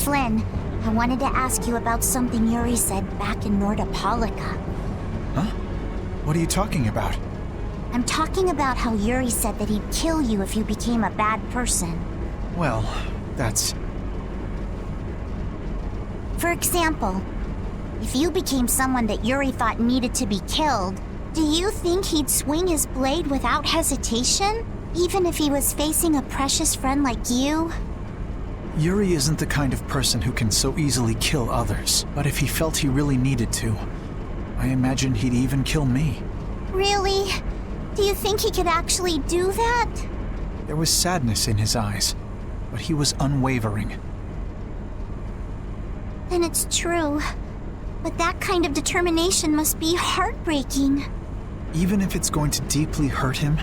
Flynn, I wanted to ask you about something Yuri said back in Nordopolica. Huh? What are you talking about? I'm talking about how Yuri said that he'd kill you if you became a bad person. Well, that's... For example, if you became someone that Yuri thought needed to be killed, do you think he'd swing his blade without hesitation? Even if he was facing a precious friend like you? Yuri isn't the kind of person who can so easily kill others, but if he felt he really needed to, I imagine he'd even kill me. Really? Do you think he could actually do that? There was sadness in his eyes, but he was unwavering. Then it's true. But that kind of determination must be heartbreaking. Even if it's going to deeply hurt him,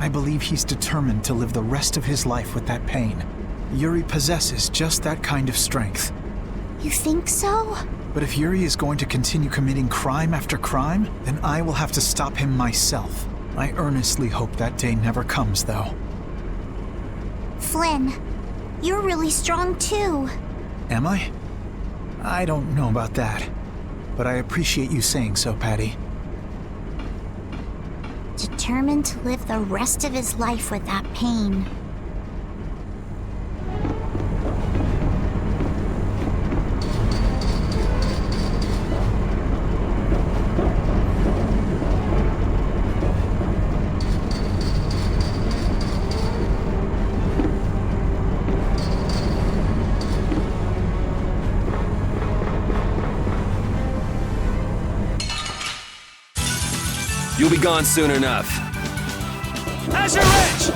I believe he's determined to live the rest of his life with that pain. Yuri possesses just that kind of strength. You think so? But if Yuri is going to continue committing crime after crime, then I will have to stop him myself. I earnestly hope that day never comes, though. Flynn, you're really strong too. Am I? I don't know about that, but I appreciate you saying so, Patty. determined to live the rest of his life with that pain. You'll be gone soon enough. Azure Edge!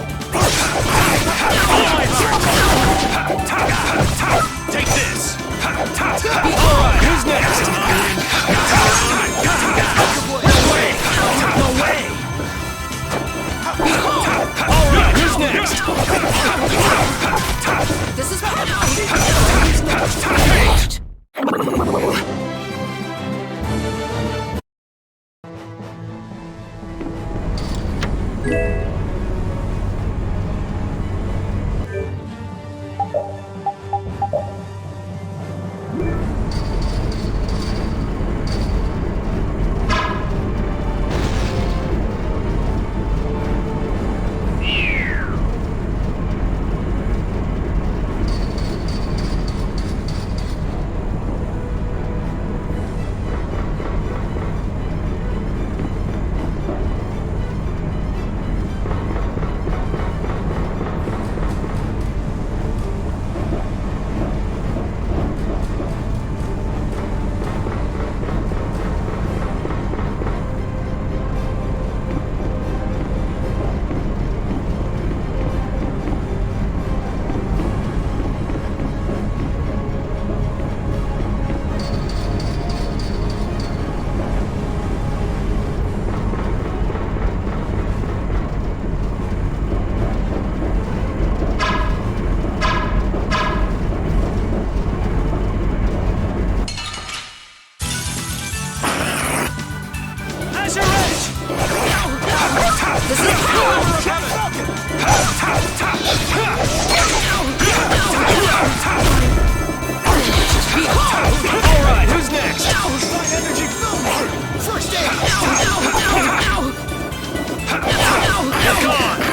Take this! Alright, who's next? No way! No way! Alright, who's next? This is Alright, who's next? Energy first aid! Get gone!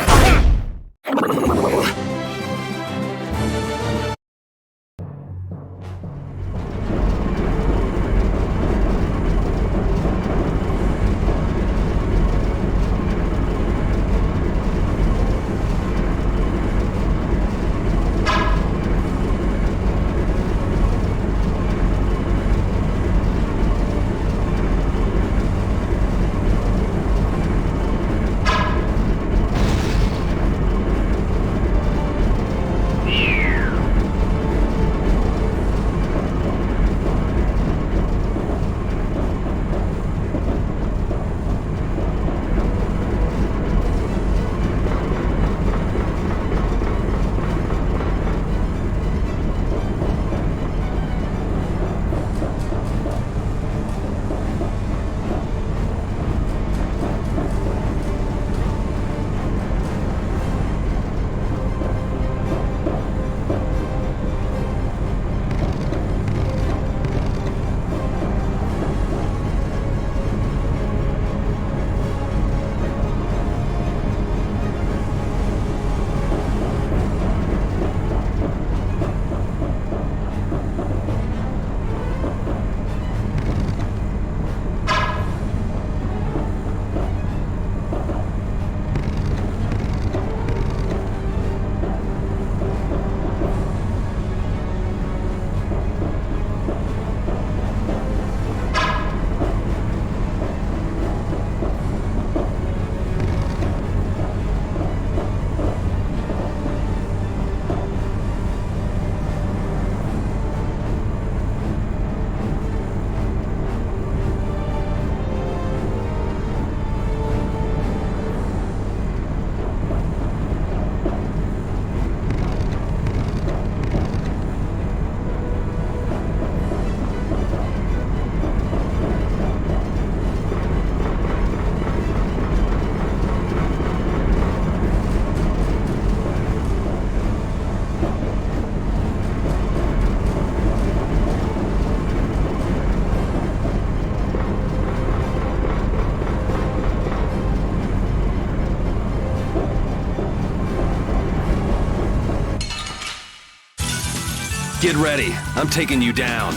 Get ready. I'm taking you down.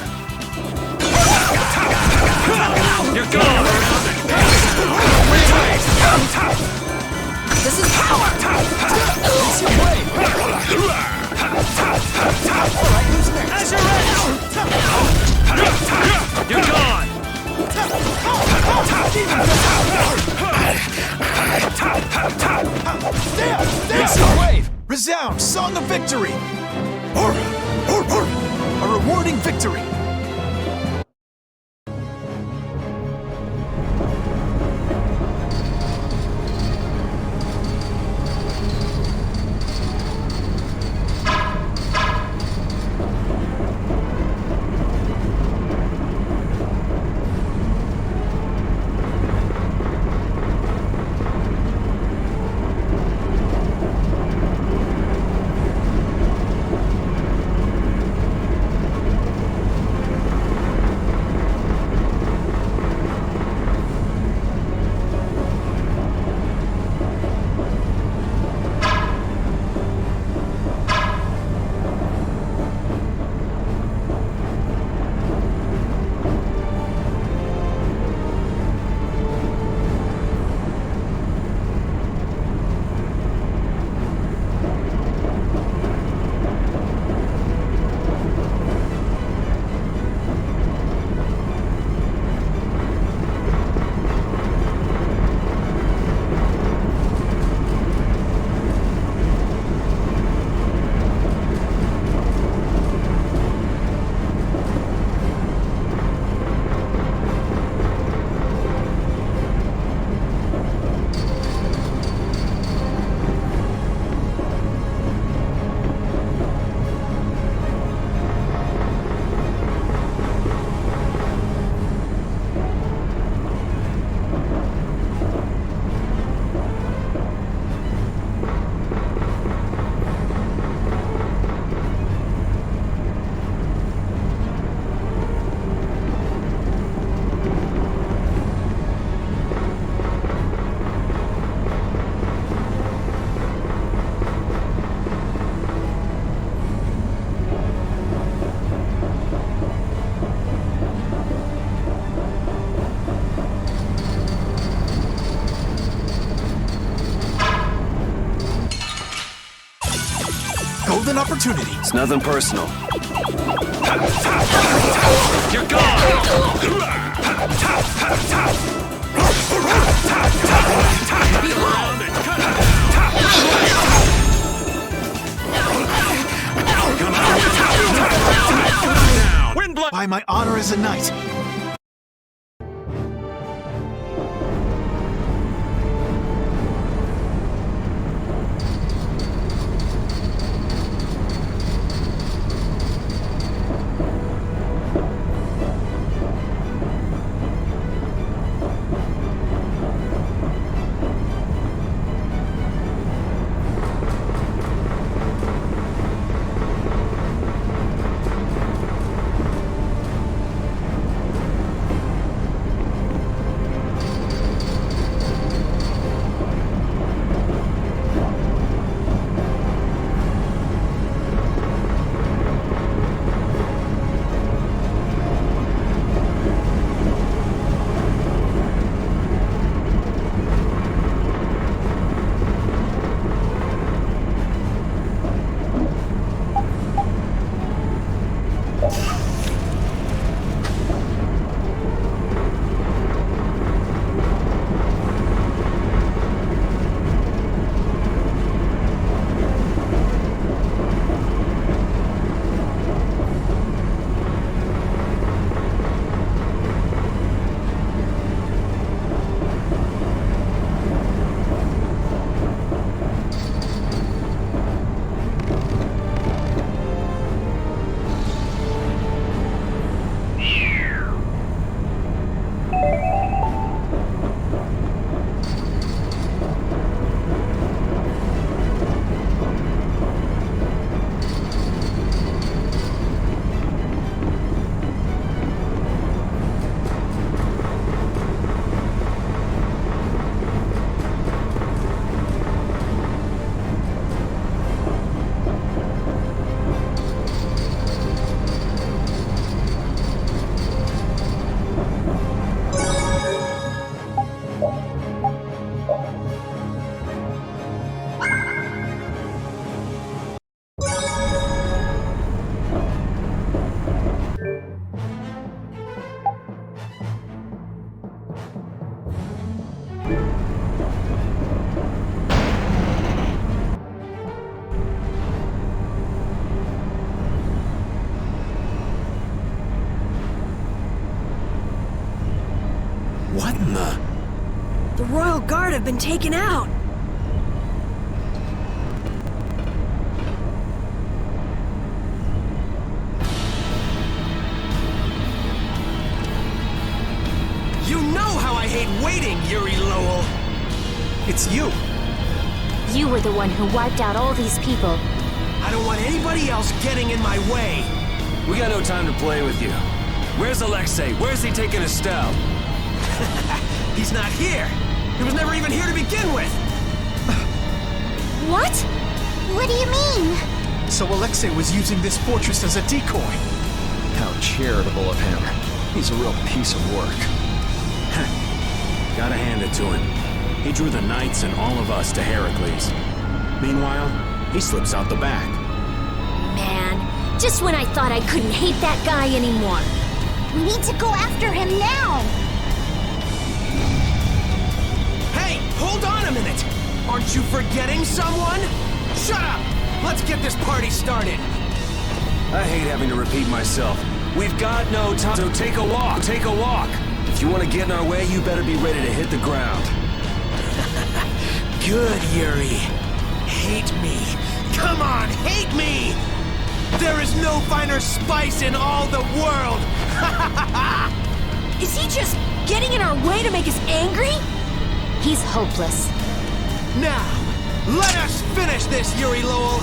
You're gone! This is power! Use your blade! Alright, who's next? As you're ready! You're gone! Instant wave! Resound! Song of victory! A rewarding victory! Golden opportunity. It's nothing personal. You're gone! Feel around and cut it down! Windblood! By my honor as a knight. in the... The Royal Guard have been taken out. You know how I hate waiting, Yuri Lowell! It's you. You were the one who wiped out all these people. I don't want anybody else getting in my way. We got no time to play with you. Where's Alexei? Where's he taking Estelle? He's not here. He was never even here to begin with. What? What do you mean? So Alexei was using this fortress as a decoy. How charitable of him. He's a real piece of work. Gotta hand it to him. He drew the knights and all of us to Heracles. Meanwhile, he slips out the back. Man, just when I thought I couldn't hate that guy anymore. We need to go after him now! Hey, hold on a minute! Aren't you forgetting someone? Shut up! Let's get this party started! I hate having to repeat myself. We've got no time, so take a walk, take a walk! If you want to get in our way, you better be ready to hit the ground. Good, Yuri. Hate me. Come on, hate me! There is no finer spice in all the world! Is he just getting in our way to make us angry? He's hopeless. Now, let us finish this, Yuri Lowell!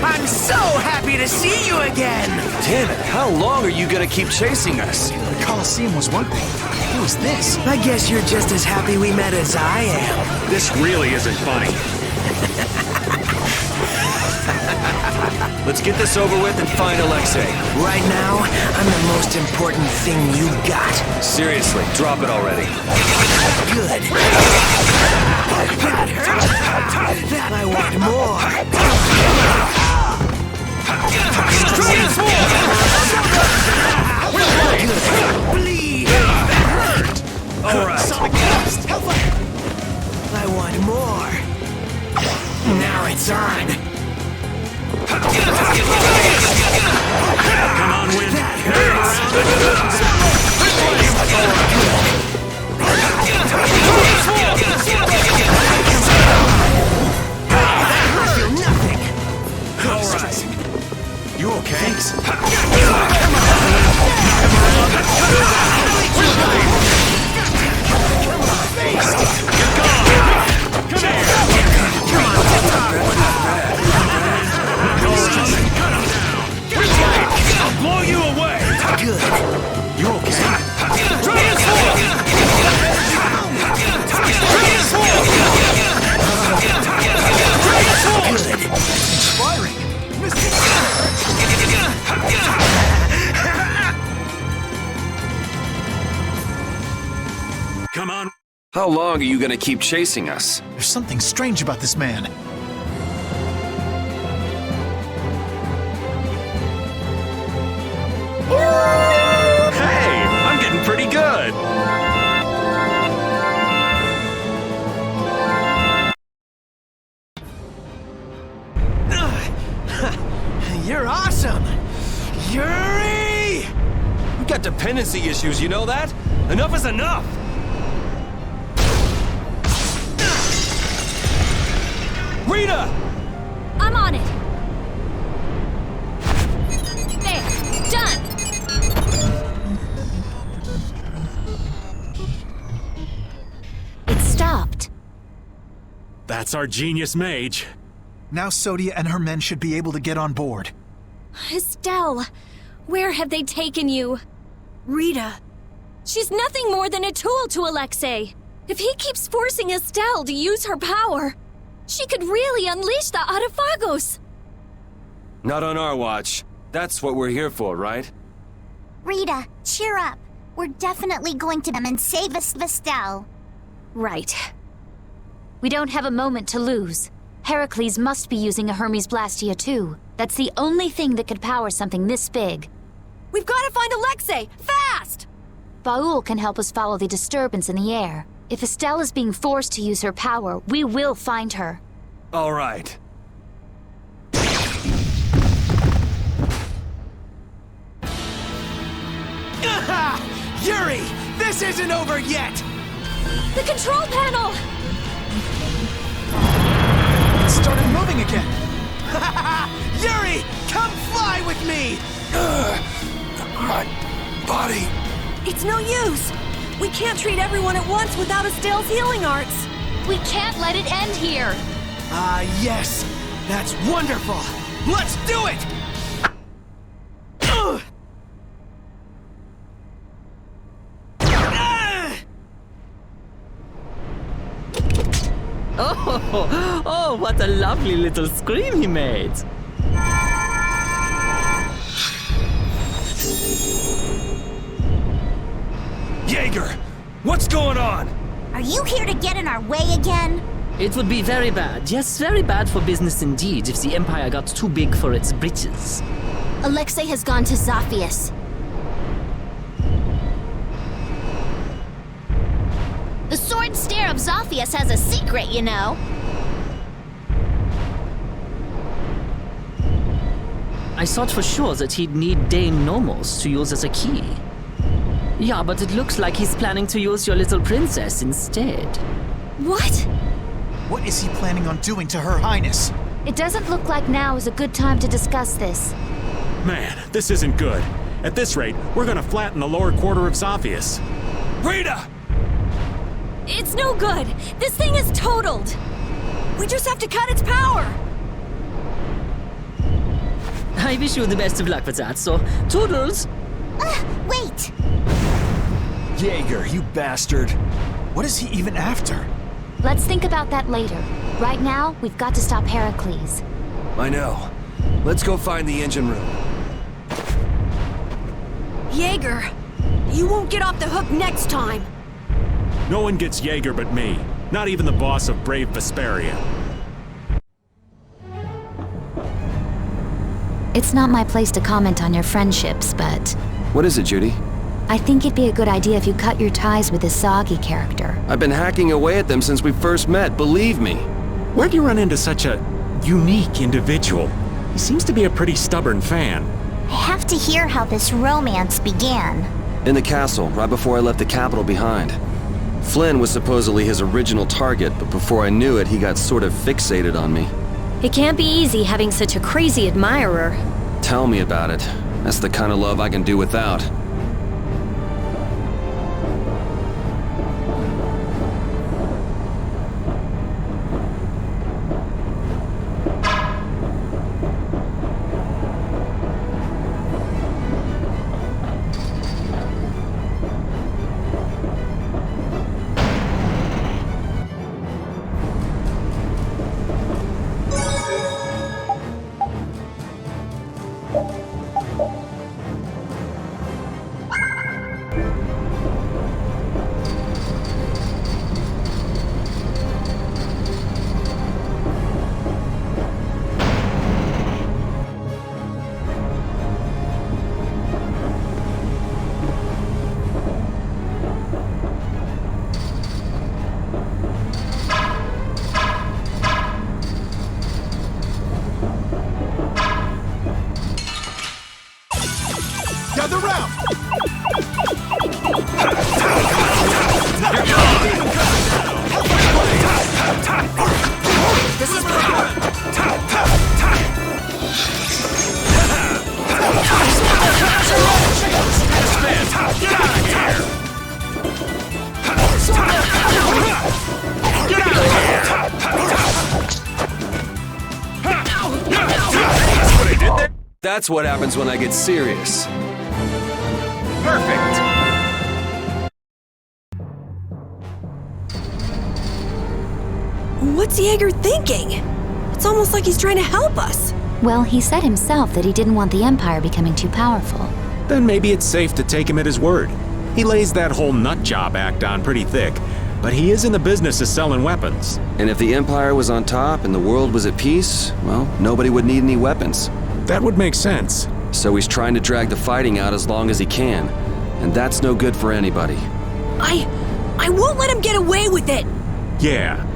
I'm so happy to see you again! Damn it, how long are you gonna keep chasing us? The Colosseum was one thing. Who is this? I guess you're just as happy we met as I am. This really isn't funny. Let's get this over with and find Alexei. Right now, I'm the most important thing you got. Seriously, drop it already. Good. That hurt. I want more. Bleed. That hurt. All right. I want more. Now it's on. Come on, Win. That hurts. I feel nothing. All right. You okay? Thanks. I'll blow you away. Good. You okay? Good. Inspiring. Come on. How long are you gonna keep chasing us? There's something strange about this man. Hey, I'm getting pretty good. You're awesome! Yuri! We've got dependency issues, you know that? Enough is enough! Rita! I'm on it. There, done. It stopped. That's our genius mage. Now Sodia and her men should be able to get on board. Estelle, where have they taken you? Rita. She's nothing more than a tool to Alexei. If he keeps forcing Estelle to use her power, she could really unleash the Autophagos. Not on our watch. That's what we're here for, right? Rita, cheer up. We're definitely going to them and save us Vestel. Right. We don't have a moment to lose. Heracles must be using a Hermes Blastia too. That's the only thing that could power something this big. We've got to find Alexei! Fast! Baul can help us follow the disturbance in the air. If Estelle is being forced to use her power, we will find her. All right. Yuri! This isn't over yet! The control panel! It started moving again! Yuri! Come fly with me! My body. It's no use! We can't treat everyone at once without Estelle's healing arts! We can't let it end here! Yes! That's wonderful! Let's do it! Oh, what a lovely little scream he made! Jaeger! What's going on? Are you here to get in our way again? It would be very bad, yes, very bad for business indeed if the Empire got too big for its britches. Alexei has gone to Zophius. The Sword Stare of Zophius has a secret, you know. I thought for sure that he'd need Dame Nomos to use as a key. Yeah, but it looks like he's planning to use your little princess instead. What? What is he planning on doing to Her Highness? It doesn't look like now is a good time to discuss this. Man, this isn't good. At this rate, we're gonna flatten the lower quarter of Zophius. Rita! It's no good! This thing is totaled! We just have to cut its power! I wish you the best of luck with that, so toodles! Wait! Jaeger, you bastard. What is he even after? Let's think about that later. Right now, we've got to stop Heracles. I know. Let's go find the engine room. Jaeger, you won't get off the hook next time! No one gets Jaeger but me. Not even the boss of brave Vesperia. It's not my place to comment on your friendships, but What is it, Judy? I think it'd be a good idea if you cut your ties with this Soggy character. I've been hacking away at them since we first met, believe me. Where'd you run into such a unique individual? He seems to be a pretty stubborn fan. I have to hear how this romance began. In the castle, right before I left the capital behind. Flynn was supposedly his original target, but before I knew it, he got sort of fixated on me. It can't be easy having such a crazy admirer. Tell me about it. That's the kind of love I can do without. Gather round! This is That's what happens when I get serious. Perfect! What's Jaeger thinking? It's almost like he's trying to help us. Well, he said himself that he didn't want the Empire becoming too powerful. Then maybe it's safe to take him at his word. He lays that whole nut job act on pretty thick, but he is in the business of selling weapons. And if the Empire was on top and the world was at peace, well, nobody would need any weapons. That would make sense. So he's trying to drag the fighting out as long as he can. And that's no good for anybody. I won't let him get away with it! Yeah.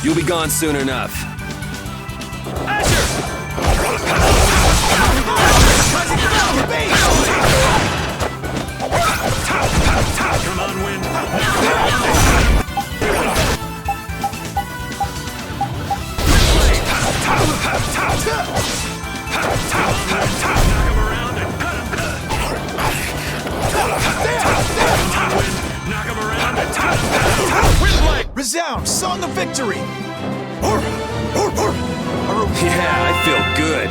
You'll be gone soon enough. Come on, Wind. Knock him around and Resound, song of victory! Yeah, I feel good.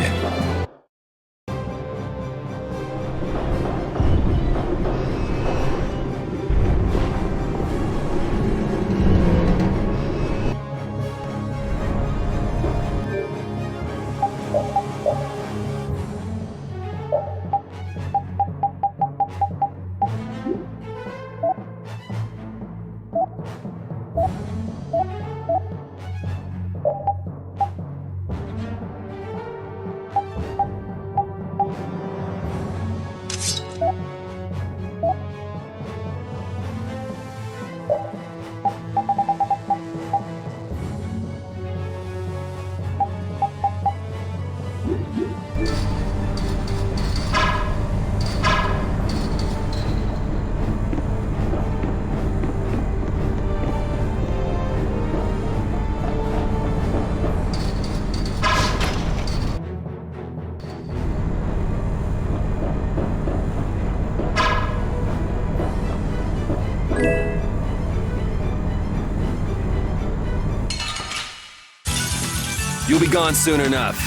You'll be gone soon enough.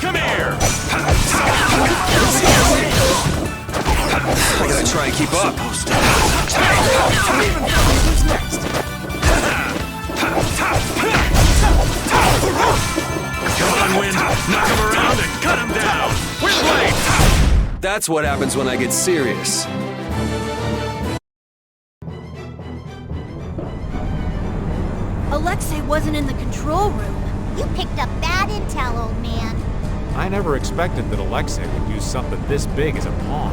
Come here! I gotta try and keep up. Who's next? Come on, Wind. Knock him around and cut him down. We're late. That's what happens when I get serious. Alexei wasn't in the control room. You picked up bad intel, old man. I never expected that Alexei would use something this big as a pawn.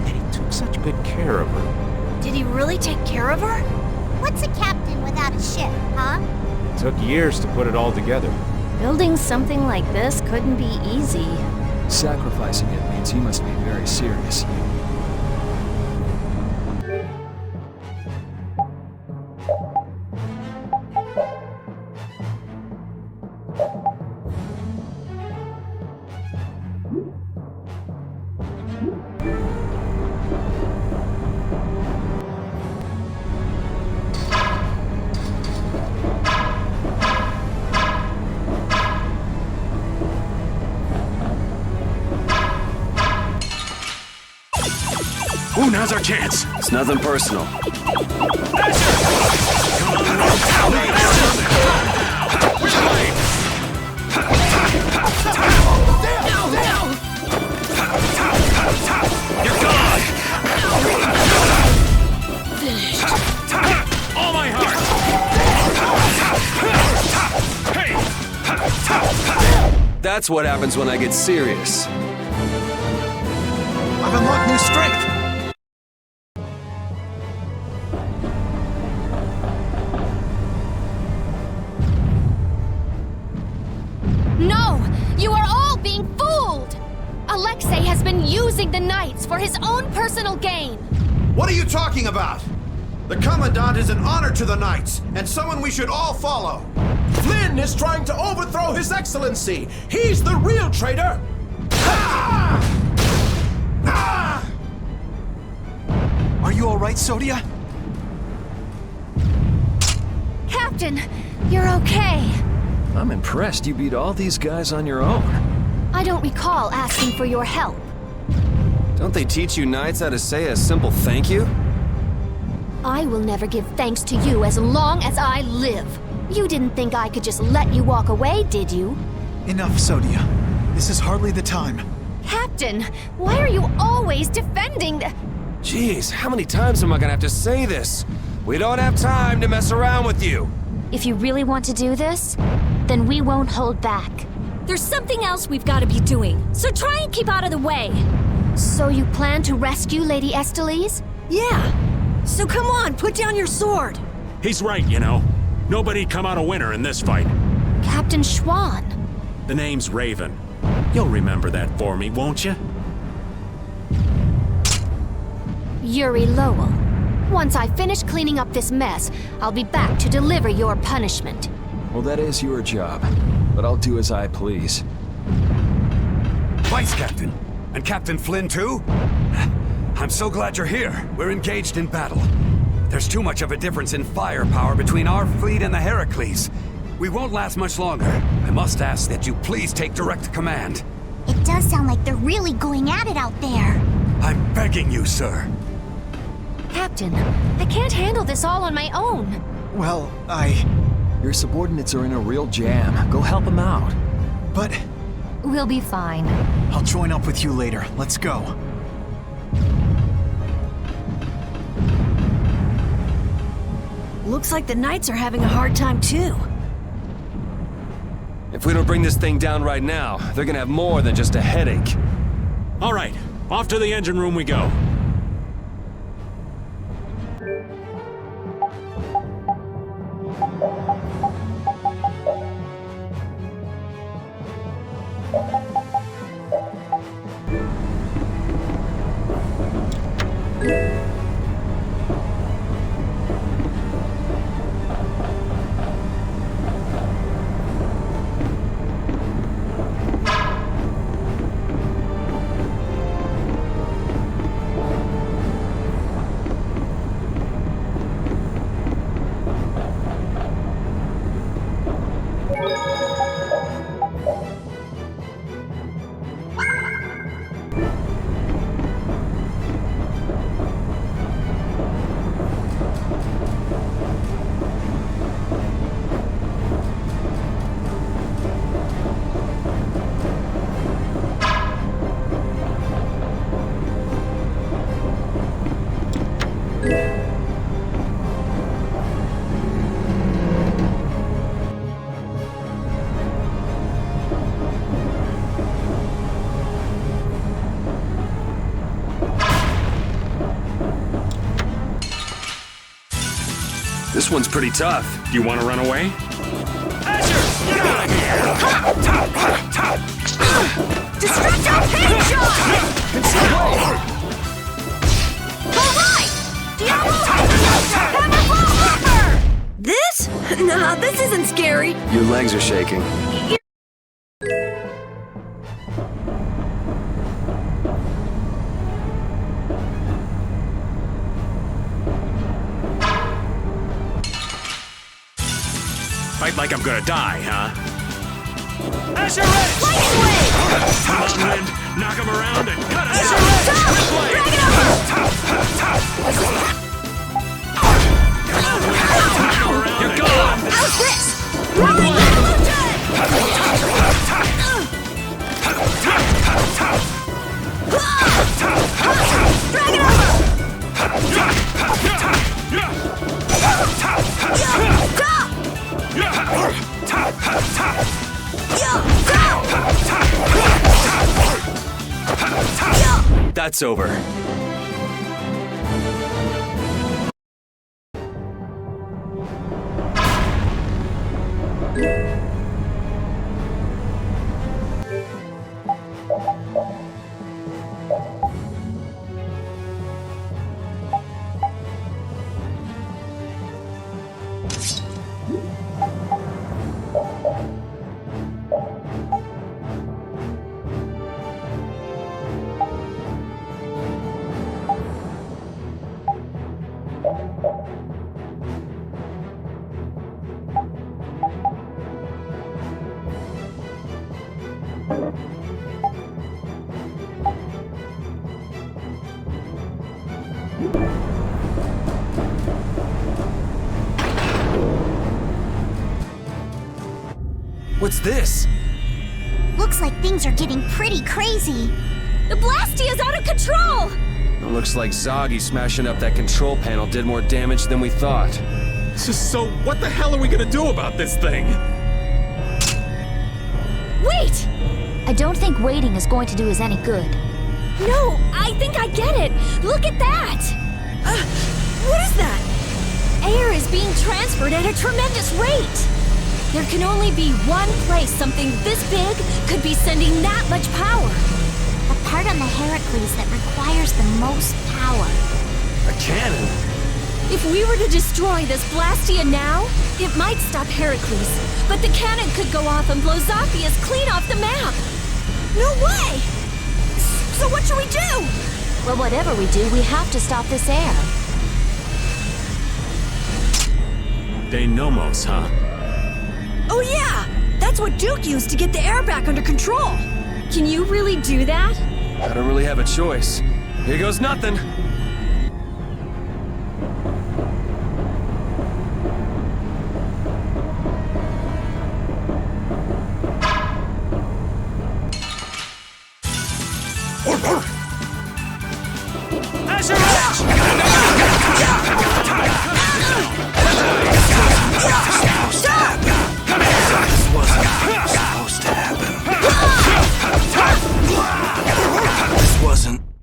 And he took such good care of her. Did he really take care of her? What's a captain without a ship, huh? It took years to put it all together. Building something like this couldn't be easy. Sacrificing it means he must be very serious. Ooh, now's our chance. It's nothing personal. You're gone! All my heart! Hey! That's what happens when I get serious. I've unlocked new strength! No! You are all being fooled! Alexei has been using the Knights for his own personal gain! What are you talking about? The Commandant is an honor to the Knights, and someone we should all follow. Flynn is trying to overthrow His Excellency! He's the real traitor! Are you alright, Sodia? Captain, you're okay. I'm impressed you beat all these guys on your own. I don't recall asking for your help. Don't they teach you knights how to say a simple thank you? I will never give thanks to you as long as I live. You didn't think I could just let you walk away, did you? Enough, Sodia. This is hardly the time. Captain, why are you always defending the... Jeez, how many times am I gonna have to say this? We don't have time to mess around with you. If you really want to do this, then we won't hold back. There's something else we've got to be doing, so try and keep out of the way. So you plan to rescue Lady Estellise? Yeah. So come on, put down your sword. He's right, you know. Nobody'd come out a winner in this fight. Captain Schwann. The name's Raven. You'll remember that for me, won't you? Yuri Lowell. Once I finish cleaning up this mess, I'll be back to deliver your punishment. Well, that is your job, but I'll do as I please. Vice Captain, and Captain Flynn too? I'm so glad you're here. We're engaged in battle. There's too much of a difference in firepower between our fleet and the Heracles. We won't last much longer. I must ask that you please take direct command. It does sound like they're really going at it out there. I'm begging you, sir. Captain, I can't handle this all on my own. Well, Your subordinates are in a real jam. Go help them out. But... We'll be fine. I'll join up with you later. Let's go. Looks like the Knights are having a hard time too. If we don't bring this thing down right now, they're gonna have more than just a headache. All right, off to the engine room we go. This one's pretty tough. You want to run away? Destructo Pain Shot! Alright! Diablo Hammerfall Hopper! This? Nah, this isn't scary. Your legs are shaking. Fight like I'm gonna die, huh? Asher Red! Lightning Wave! Come on, Wind! Knock him around and cut him Asher down! Red! Drag it over! You're gone! How's this? Rolling Revolution! Drag it over! That's over. What's this? Looks like things are getting pretty crazy. The Blastia's out of control! It looks like Zoggy smashing up that control panel did more damage than we thought. So what the hell are we gonna do about this thing? Wait! I don't think waiting is going to do us any good. No, I think I get it! Look at that! What is that? Air is being transferred at a tremendous rate! There can only be one place something this big could be sending that much power. The part on the Heracles that requires the most power. A cannon? If we were to destroy this Blastia now, it might stop Heracles, but the cannon could go off and blow Zophius clean off the map. No way! So what should we do? Well, whatever we do, we have to stop this air. Dahngrest, huh? Oh yeah! That's what Duke used to get the air back under control! Can you really do that? I don't really have a choice. Here goes nothing.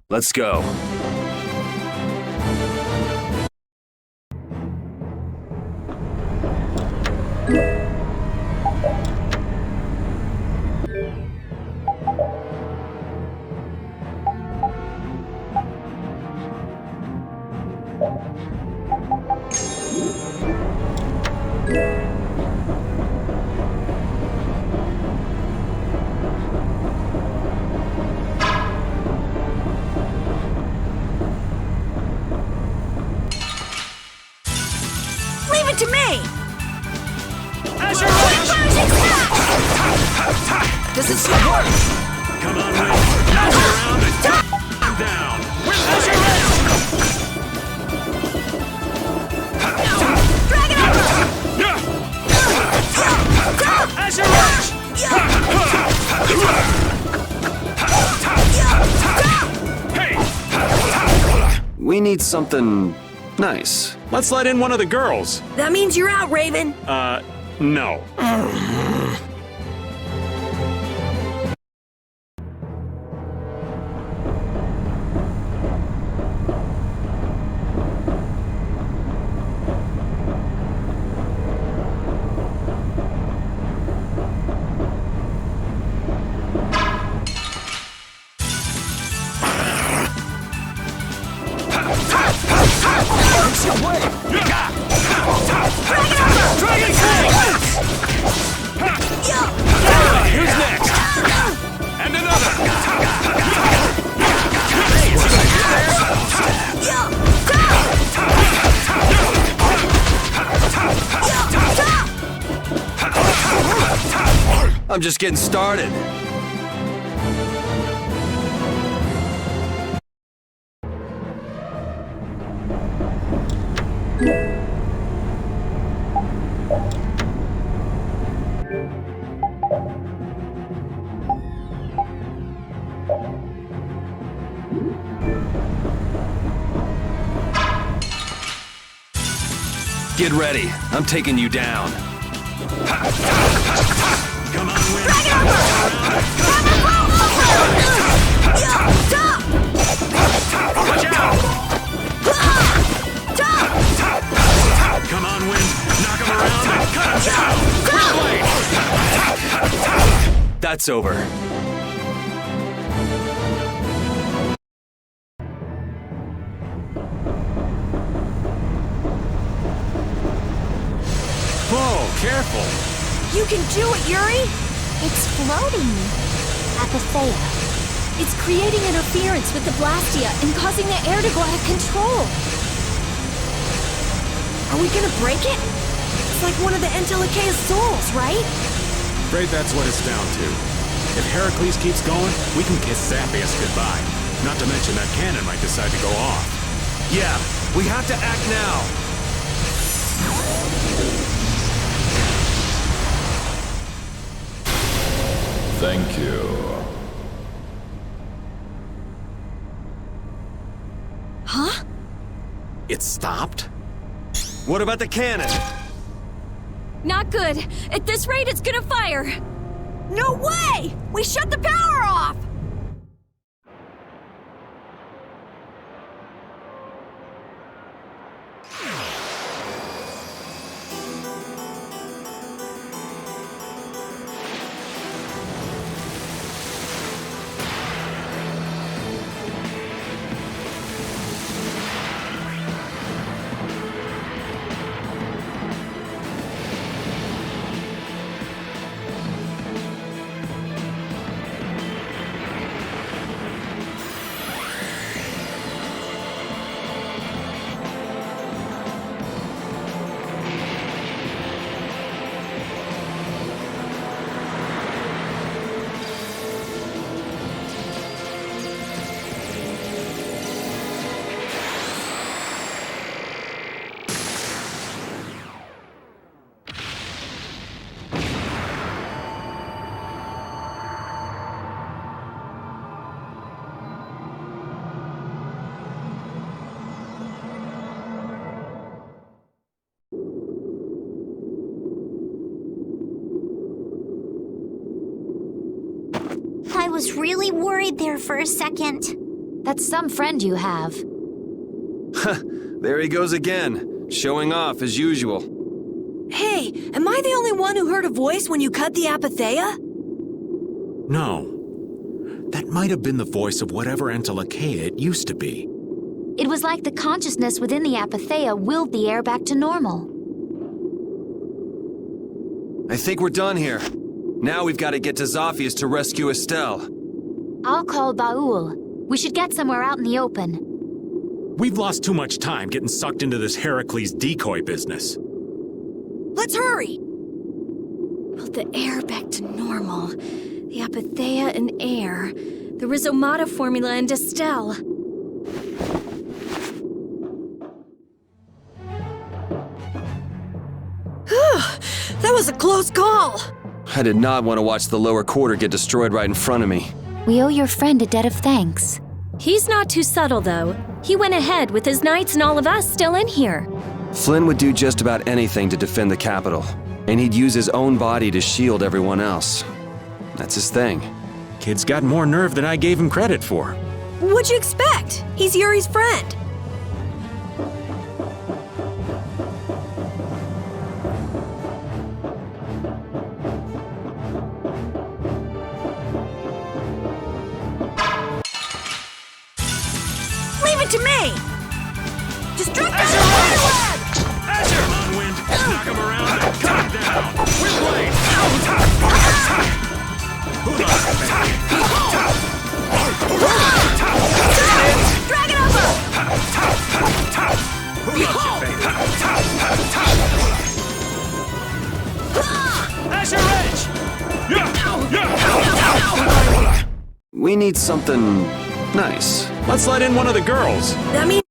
Let's go. To me! This is good work! Come on, Will. Knock him around and knock him down. Drag it over! Azure Rush! We need something nice. Let's let in one of the girls. That means you're out, Raven. No. Who's next? And another! I'm just getting started. Get ready. I'm taking you down. Come on, Win. Watch out! Come on, Win. Knock him around and cut him down. That's over. Whoa, careful. You can do it, Yuri! It's floating. Apatheia. It's creating interference with the Blastia and causing the air to go out of control. Are we gonna break it? It's like one of the Entelechea's souls, right? Afraid that's what it's down to. If Heracles keeps going, we can kiss Zophius goodbye. Not to mention that cannon might decide to go off. Yeah, we have to act now. Thank you. Huh? It stopped? What about the cannon? Not good. At this rate, it's gonna fire. No way! We shut the power off! I was really worried there for a second. That's some friend you have. There he goes again, showing off as usual. Hey, am I the only one who heard a voice when you cut the apatheia? No. That might have been the voice of whatever Entelakea it used to be. It was like the consciousness within the apatheia willed the air back to normal. I think we're done here. Now we've got to get to Zophius to rescue Estelle. I'll call Baul. We should get somewhere out in the open. We've lost too much time getting sucked into this Heracles decoy business. Let's hurry! Build the air back to normal. The apatheia and air. The rhizomata formula and Estelle. That was a close call! I did not want to watch the lower quarter get destroyed right in front of me. We owe your friend a debt of thanks. He's not too subtle, though. He went ahead with his knights and all of us still in here. Flynn would do just about anything to defend the capital, and he'd use his own body to shield everyone else. That's his thing. Kid's got more nerve than I gave him credit for. What'd you expect? He's Yuri's friend. Leave it to me! Destructive Fireweb! Azure! Come on, Wind. Knock him around and cut him down. We're blade. Dragon over! Azure Edge! We need something nice. Let's let in one of the girls. That means...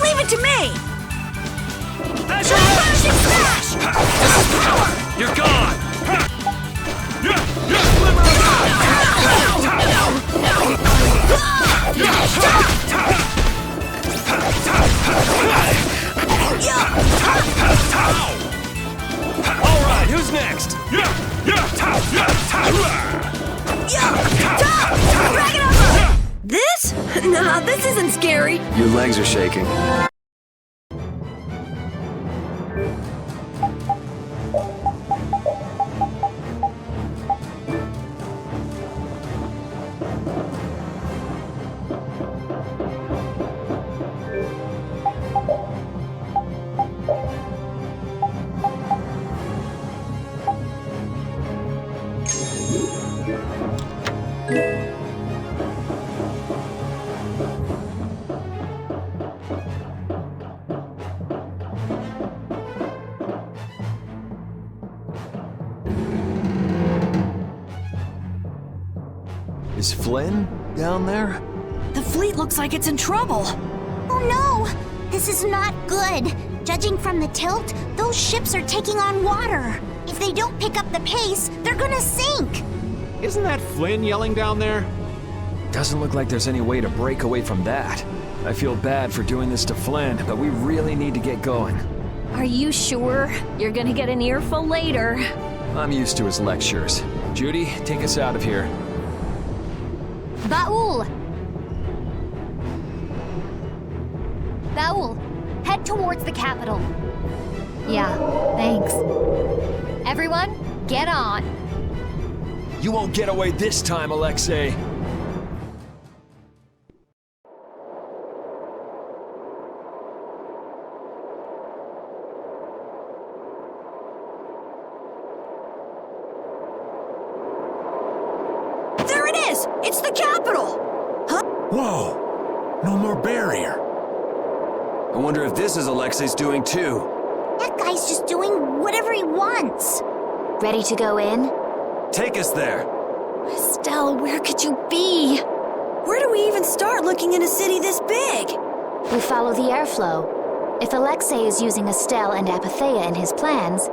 Leave it to me! Azure Flashing smash! This is power! You're gone! All right, who's next? Dragon over! This? Nah, this isn't scary. Your legs are shaking. Is Flynn down there? The fleet looks like it's in trouble. Oh no! This is not good. Judging from the tilt, those ships are taking on water. If they don't pick up the pace, they're gonna sink. Isn't that Flynn yelling down there? Doesn't look like there's any way to break away from that. I feel bad for doing this to Flynn, but we really need to get going. Are you sure? You're gonna get an earful later. I'm used to his lectures. Judy, take us out of here. Baul! Baul, head towards the capital. Yeah, thanks. Everyone, get on. You won't get away this time, Alexei. There it is! It's the capital! Huh? Whoa! No more barrier. I wonder if this is Alexei's doing too. That guy's just doing whatever he wants. Ready to go in? Take us there. Estelle, where could you be? Where do we even start looking in a city this big? We follow the airflow. If Alexei is using Estelle and Apatheia in his plans,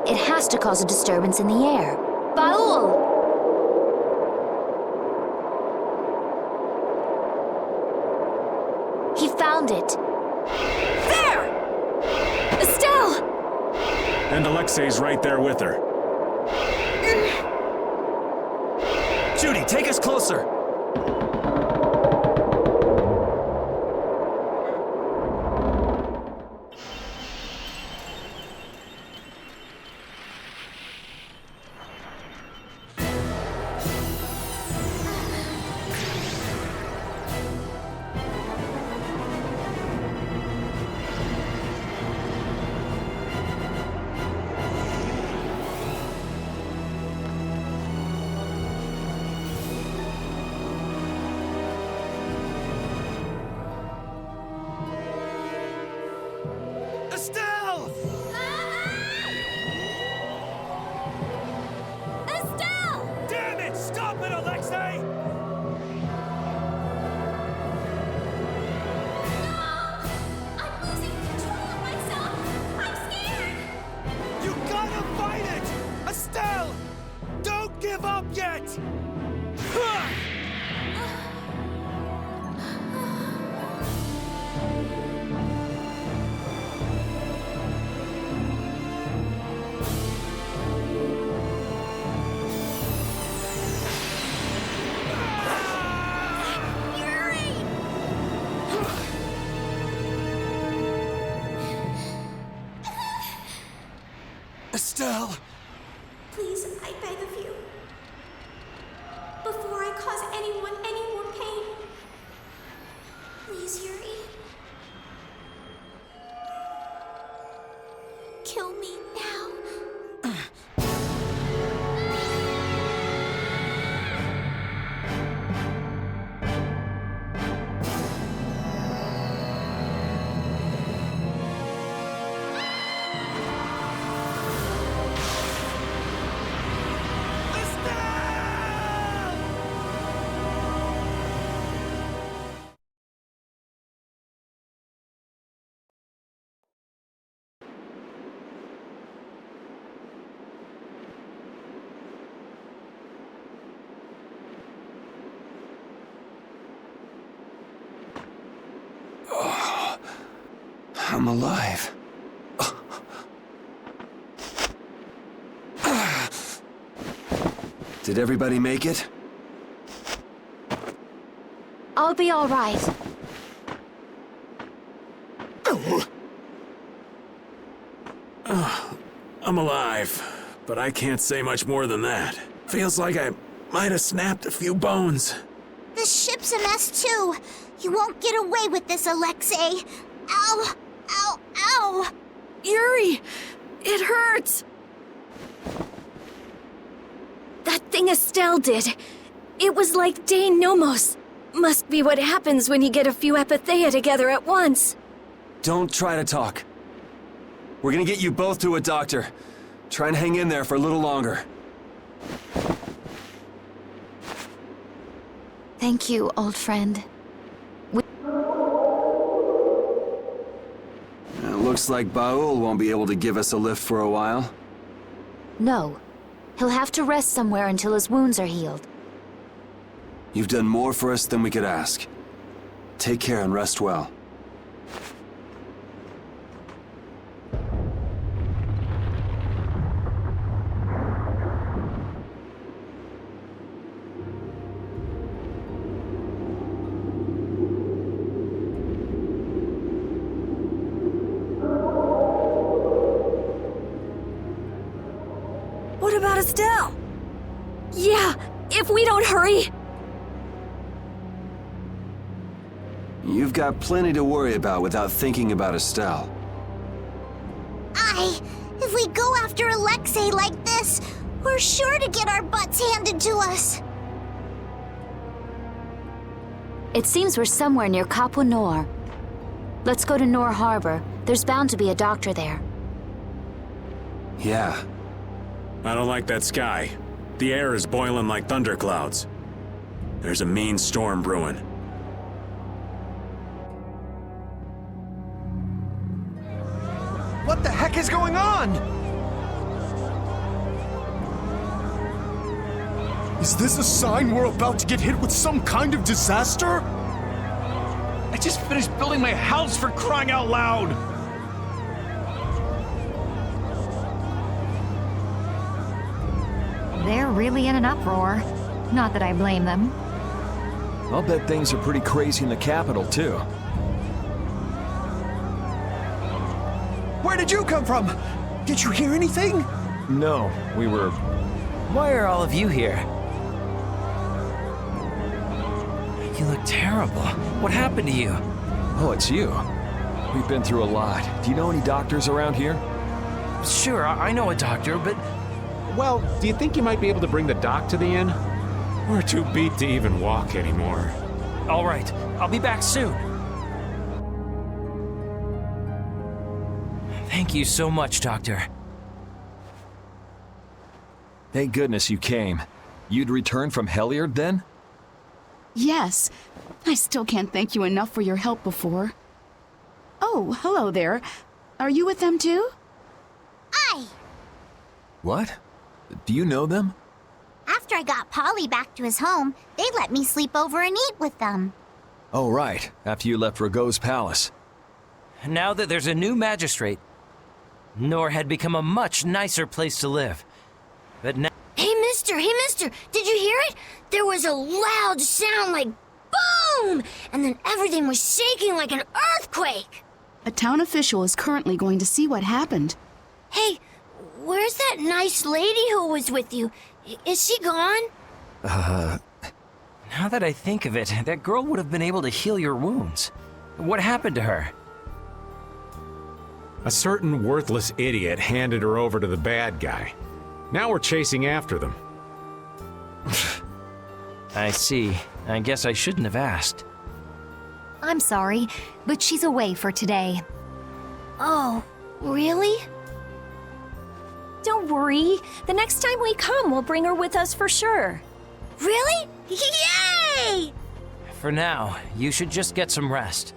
it has to cause a disturbance in the air. Baul! He found it. There! Estelle! And Alexei's right there with her. Judy, take us closer. Estelle! Estelle! Damn it! Stop it, Alexei! You gotta fight it! Estelle! Don't give up yet! Estelle! Please, I beg of you. Before I cause anyone any more pain. Please, Yuri. Kill me now. I'm alive. Did everybody make it? I'll be all right. I'm alive, but I can't say much more than that. Feels like I might have snapped a few bones. The ship's a mess too. You won't get away with this, Alexei. Ow! Ow! Ow! Yuri! It hurts! That thing Estelle did. It was like Dahngrest. Must be what happens when you get a few Apatheia together at once. Don't try to talk. We're gonna get you both to a doctor. Try and hang in there for a little longer. Thank you, old friend. Looks like Baul won't be able to give us a lift for a while. No. He'll have to rest somewhere until his wounds are healed. You've done more for us than we could ask. Take care and rest well. What about Estelle? Yeah, if we don't hurry. You've got plenty to worry about without thinking about Estelle. If we go after Alexei like this, we're sure to get our butts handed to us. It seems we're somewhere near Capua Nor. Let's go to Nor Harbor. There's bound to be a doctor there. Yeah. I don't like that sky. The air is boiling like thunderclouds. There's a mean storm brewing. What the heck is going on? Is this a sign we're about to get hit with some kind of disaster? I just finished building my house, for crying out loud! They're really in an uproar. Not that I blame them. I'll bet things are pretty crazy in the capital, too. Where did you come from? Did you hear anything? No, we were... Why are all of you here? You look terrible. What happened to you? Oh, it's you. We've been through a lot. Do you know any doctors around here? Sure, I know a doctor, but... Well, do you think you might be able to bring the doc to the inn? We're too beat to even walk anymore. All right, I'll be back soon. Thank you so much, Doctor. Thank goodness you came. You'd returned from Heliard, then? Yes. I still can't thank you enough for your help before. Oh, hello there. Are you with them too? Aye. What? Do you know them? After I got Polly back to his home, they let me sleep over and eat with them. Oh, right. After you left Rago's palace. Now that there's a new magistrate, Nor had become a much nicer place to live. But now... Hey, mister! Did you hear it? There was a loud sound like boom! And then everything was shaking like an earthquake! A town official is currently going to see what happened. Hey, where's that nice lady who was with you? Is she gone? Now that I think of it, that girl would have been able to heal your wounds. What happened to her? A certain worthless idiot handed her over to the bad guy. Now we're chasing after them. I see. I guess I shouldn't have asked. I'm sorry, but she's away for today. Oh, really? Don't worry. The next time we come, we'll bring her with us for sure. Really? Yay! For now, you should just get some rest.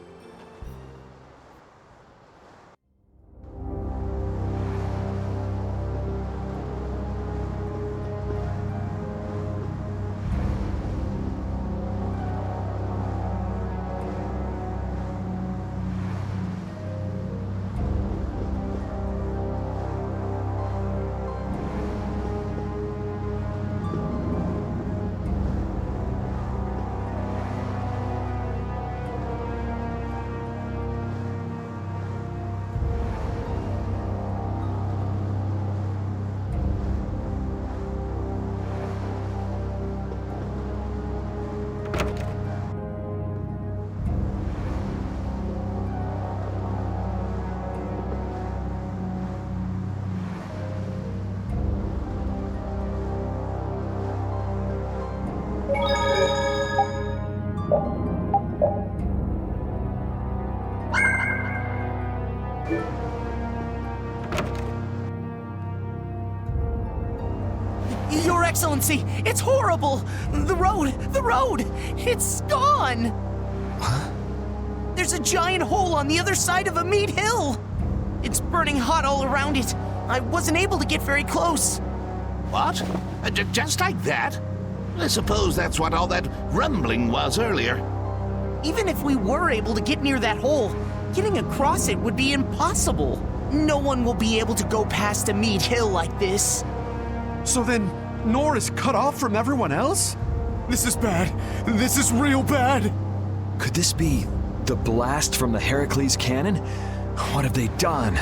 don't see. It's horrible. The road, it's gone. Huh? There's a giant hole on the other side of a meat hill. It's burning hot all around it. I wasn't able to get very close. What? Just like that? I suppose that's what all that rumbling was earlier. Even if we were able to get near that hole, getting across it would be impossible. No one will be able to go past a meat hill like this. So then, Nor is cut off from everyone else? This is bad. This is real bad. Could this be the blast from the Heracles cannon? What have they done?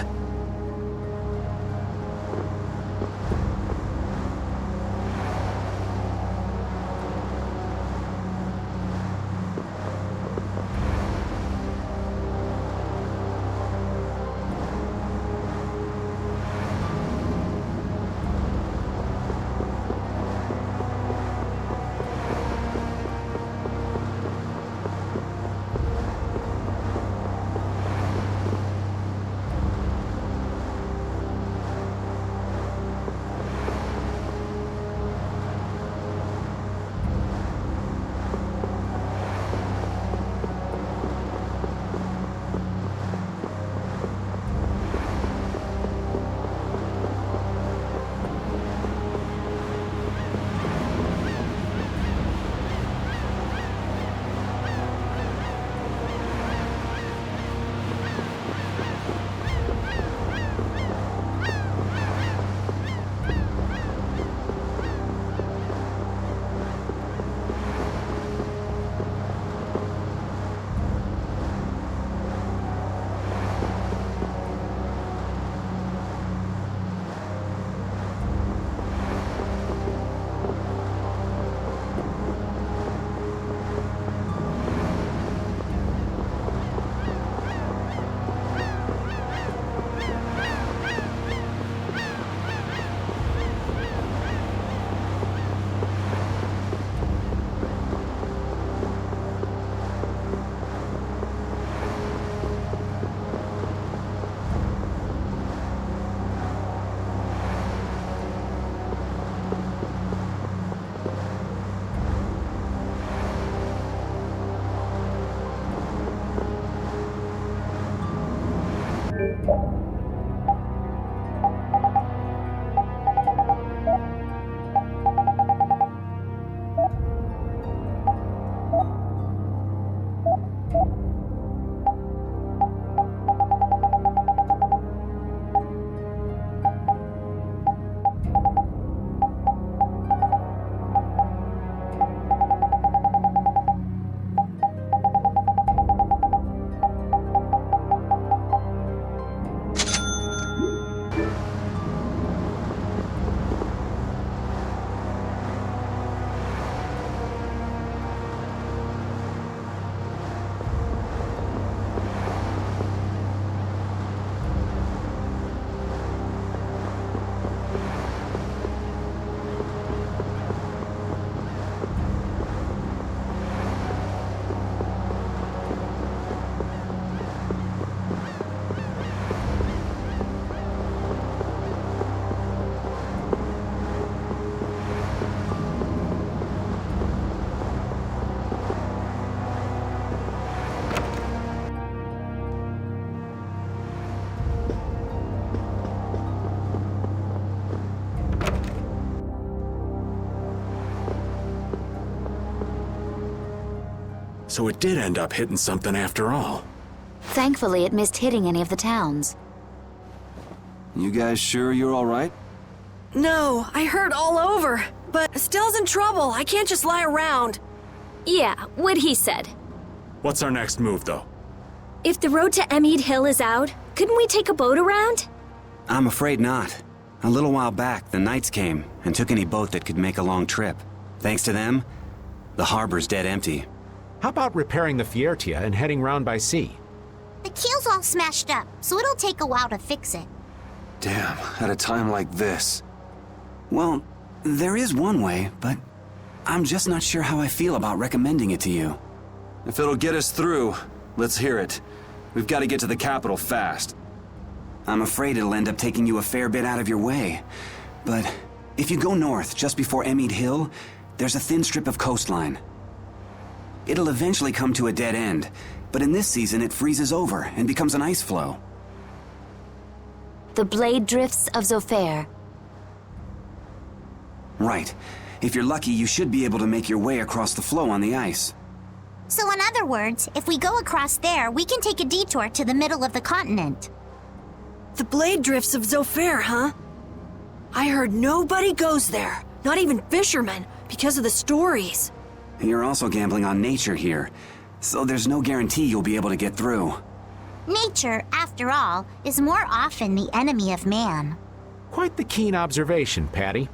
So it did end up hitting something after all. Thankfully, it missed hitting any of the towns. You guys sure you're all right? No, I hurt all over. But Estelle's in trouble. I can't just lie around. Yeah, what he said. What's our next move, though? If the road to Emmead Hill is out, couldn't we take a boat around? I'm afraid not. A little while back, the Knights came and took any boat that could make a long trip. Thanks to them, the harbor's dead empty. How about repairing the Fiertia and heading round by sea? The keel's all smashed up, so it'll take a while to fix it. Damn, at a time like this. Well, there is one way, but I'm just not sure how I feel about recommending it to you. If it'll get us through, let's hear it. We've got to get to the capital fast. I'm afraid it'll end up taking you a fair bit out of your way, but If you go north, just before Emmead Hill, there's a thin strip of coastline. It'll eventually come to a dead end, but in this season it freezes over and becomes an ice flow. The Blade Drifts of Zoephir. Right. If you're lucky, you should be able to make your way across the flow on the ice. So in other words, if we go across there, we can take a detour to the middle of the continent. The Blade Drifts of Zoephir, huh? I heard nobody goes there, not even fishermen, because of the stories. You're also gambling on nature here, so there's no guarantee you'll be able to get through. Nature, after all, is more often the enemy of man. Quite the keen observation, Patty.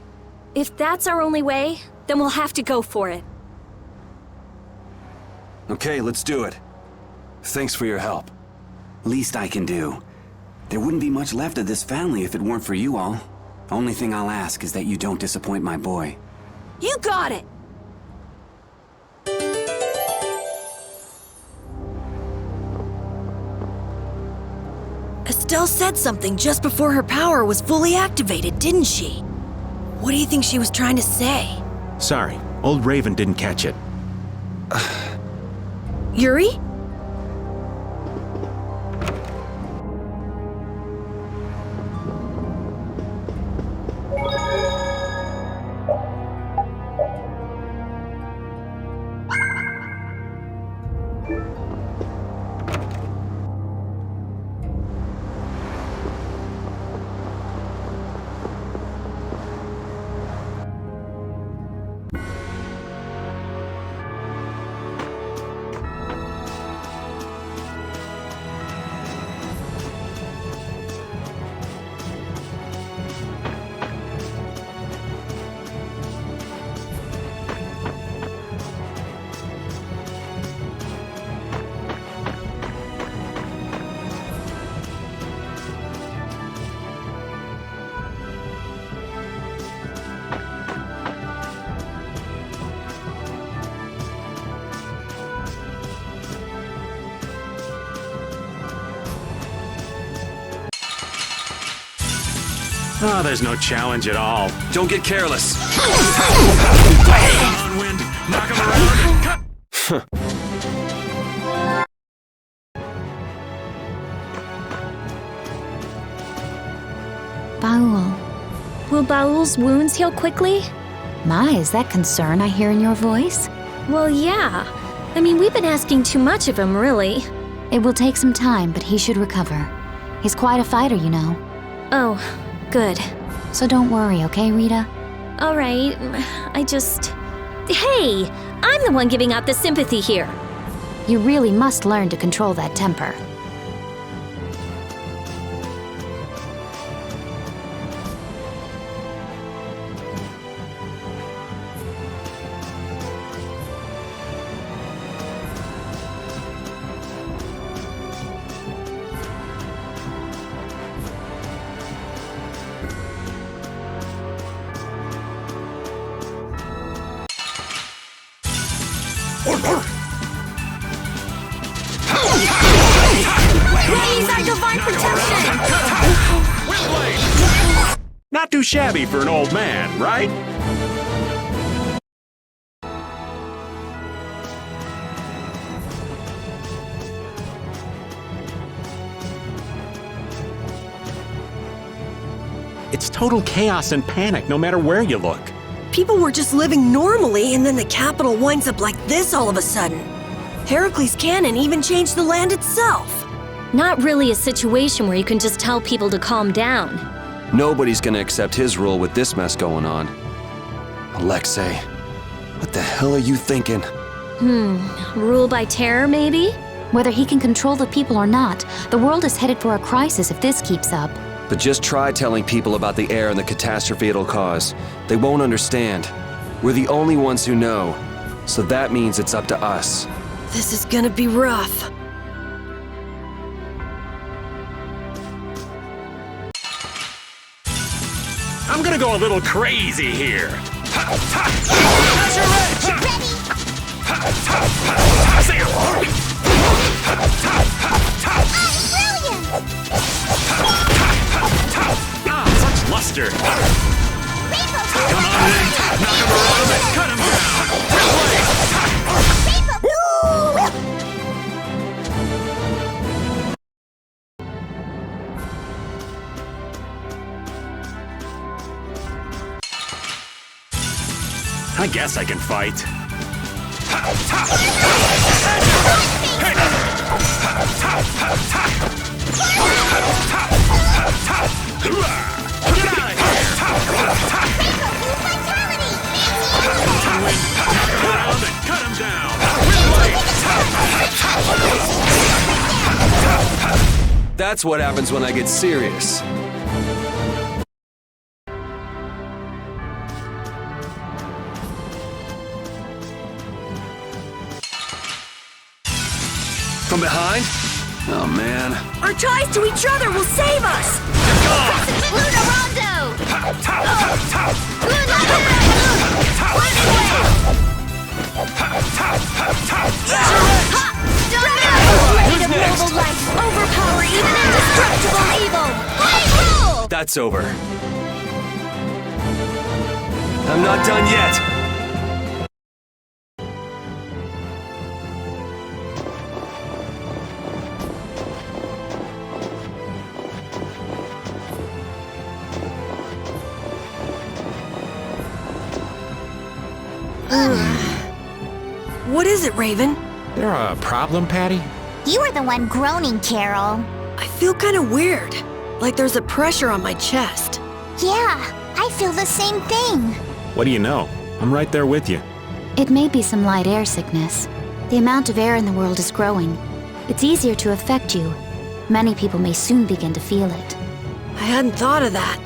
If that's our only way, then we'll have to go for it. Okay, let's do it. Thanks for your help. Least I can do. There wouldn't be much left of this family if it weren't for you all. Only thing I'll ask is that you don't disappoint my boy. You got it! Estelle said something just before her power was fully activated, didn't she? What do you think she was trying to say? Sorry, old Raven didn't catch it. Yuri? Oh, there's no challenge at all. Don't get careless. On, wind. Knock him around. Baul. Will Baul's wounds heal quickly? My, is that concern I hear in your voice? Well, yeah. I mean, we've been asking too much of him, really. It will take some time, but he should recover. He's quite a fighter, you know. Oh, good. So don't worry, okay, Rita? All right, I just... Hey! I'm the one giving out the sympathy here. You really must learn to control that temper. Raise our divine protection! Not too shabby for an old man, right? It's total chaos and panic no matter where you look. People were just living normally, and then the capital winds up like this all of a sudden. Heracles' cannon even changed the land itself. Not really a situation where you can just tell people to calm down. Nobody's gonna accept his rule with this mess going on. Alexei, what the hell are you thinking? Rule by terror, maybe? Whether he can control the people or not, the world is headed for a crisis if this keeps up. But just try telling people about the air and the catastrophe it'll cause. They won't understand. We're the only ones who know, so that means it's up to us. This is gonna be rough. I'm gonna go a little crazy here. Such luster. Come on, Wind! Knock him around and cut him down! I guess I can fight. That's what happens when I get serious. From behind? Oh, man. Our ties to each other will save us! Luna Rondo! Blade of noble life, overpower even indestructible evil! That's over. I'm not done yet. What is it, Raven? There a problem, Patty? You were the one groaning, Carol. I feel kind of weird. Like there's a pressure on my chest. Yeah, I feel the same thing. What do you know? I'm right there with you. It may be some light air sickness. The amount of air in the world is growing. It's easier to affect you. Many people may soon begin to feel it. I hadn't thought of that.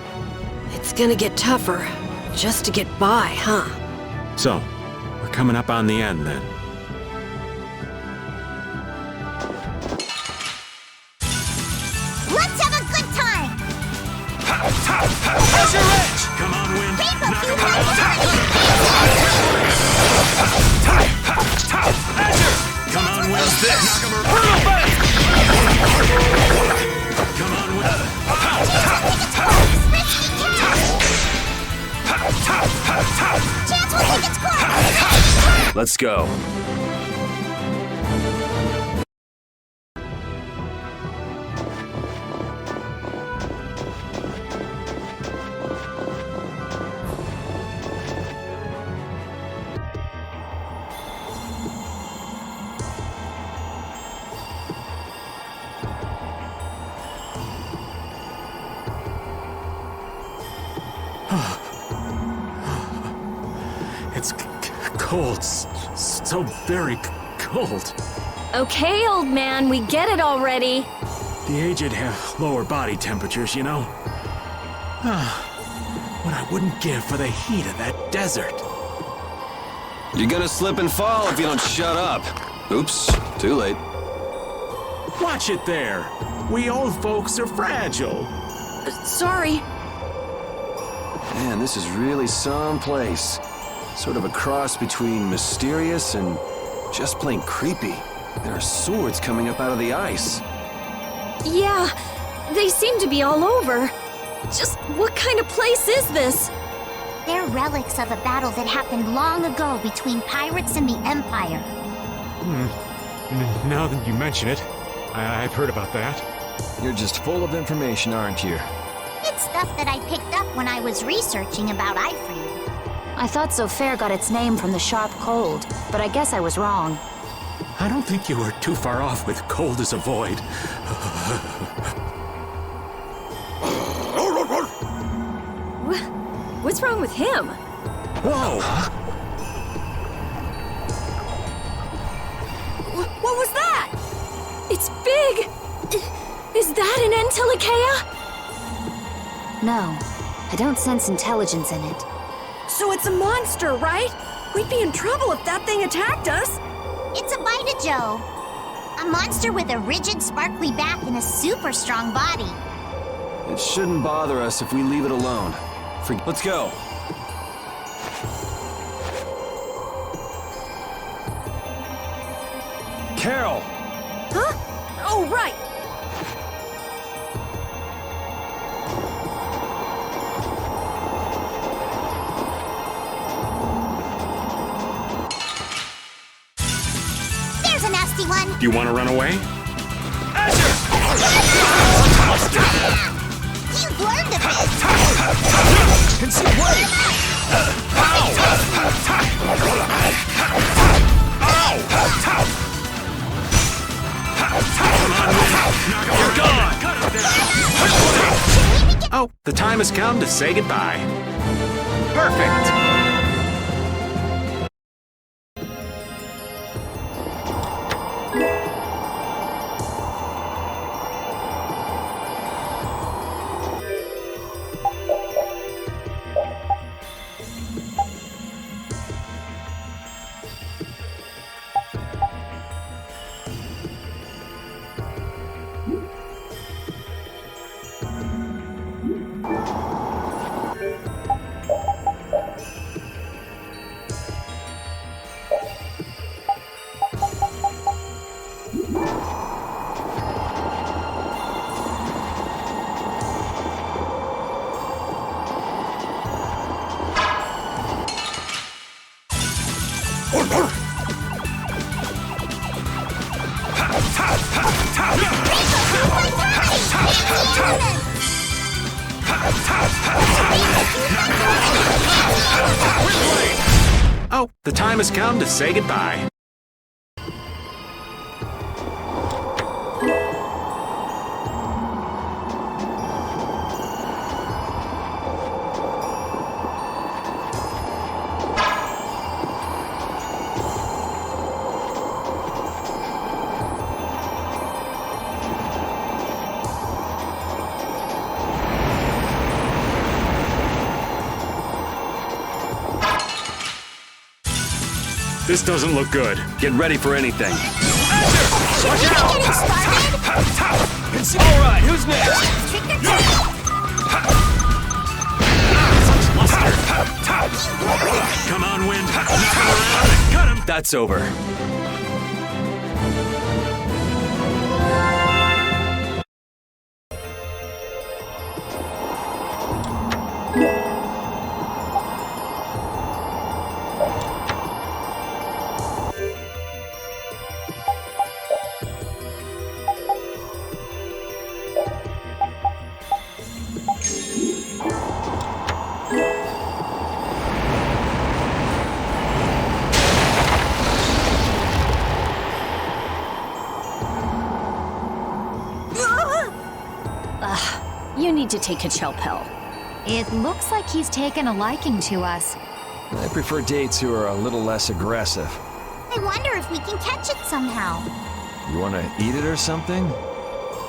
It's gonna get tougher, just to get by, huh? So, we're coming up on the end then. Let's have a good time! Azure Edge! Come on, Wind! Knock him around! Azure! Come on, Wind! Knock him around! Come on, Wind! Chance will take its course! Let's go. It's cold. So very cold. Okay, old man, we get it already. The aged have lower body temperatures, you know. What I wouldn't give for the heat of that desert. You're gonna slip and fall if you don't shut up. Oops, too late. Watch it there. We old folks are fragile. Sorry. Man, this is really someplace. Sort of a cross between mysterious and just plain creepy. There are swords coming up out of the ice. Yeah, they seem to be all over. Just what kind of place is this? They're relics of a battle that happened long ago between pirates and the Empire. Now that you mention it, I've heard about that. You're just full of information, aren't you? It's stuff that I picked up when I was researching about Ifreed. I thought Zoephir got its name from the sharp cold, but I guess I was wrong. I don't think you were too far off with cold as a void. What's wrong with him? Whoa! What was that? It's big! Is that an Antilochea? No, I don't sense intelligence in it. So it's a monster, right? We'd be in trouble if that thing attacked us. It's a Bitajo. A monster with a rigid, sparkly back and a super strong body. It shouldn't bother us if we leave it alone. Let's go. Carol! Huh? Oh, right. nasty one. Do you want to run away? You've learned a bit. Conceal wave! You're gone! Oh, the time has come to say goodbye. Perfect! Oh, the time has come to say goodbye. This doesn't look good. Get ready for anything. Watch out! All right, who's next? Come on, Wind. Knock him around. Cut him. That's over. You need to take a chill pill. It looks like he's taken a liking to us. I prefer dates who are a little less aggressive. I wonder if we can catch it somehow. You want to eat it or something?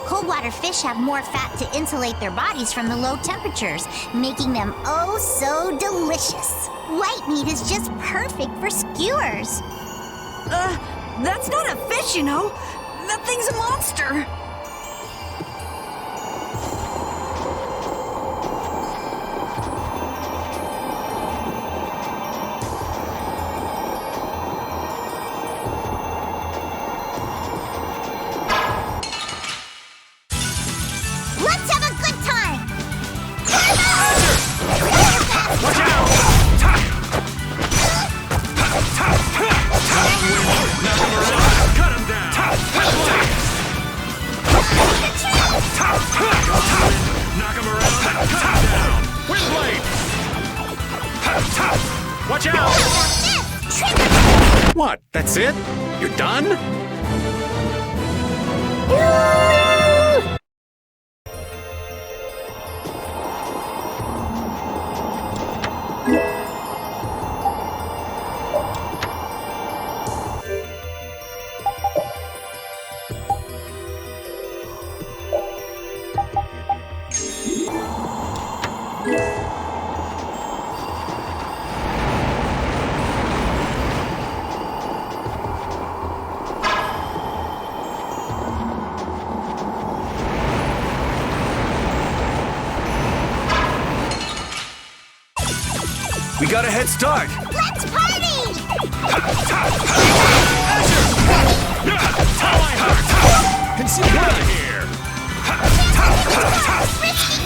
Cold-water fish have more fat to insulate their bodies from the low temperatures, making them oh so delicious. White meat is just perfect for skewers. That's not a fish, you know. That thing's a monster. Let's have a good time! Watch out! Cut him down! Knock him around and cut him down! Windblade! Watch out! What? That's it? You're done? We got a head start. Let's party! Conceal out of here!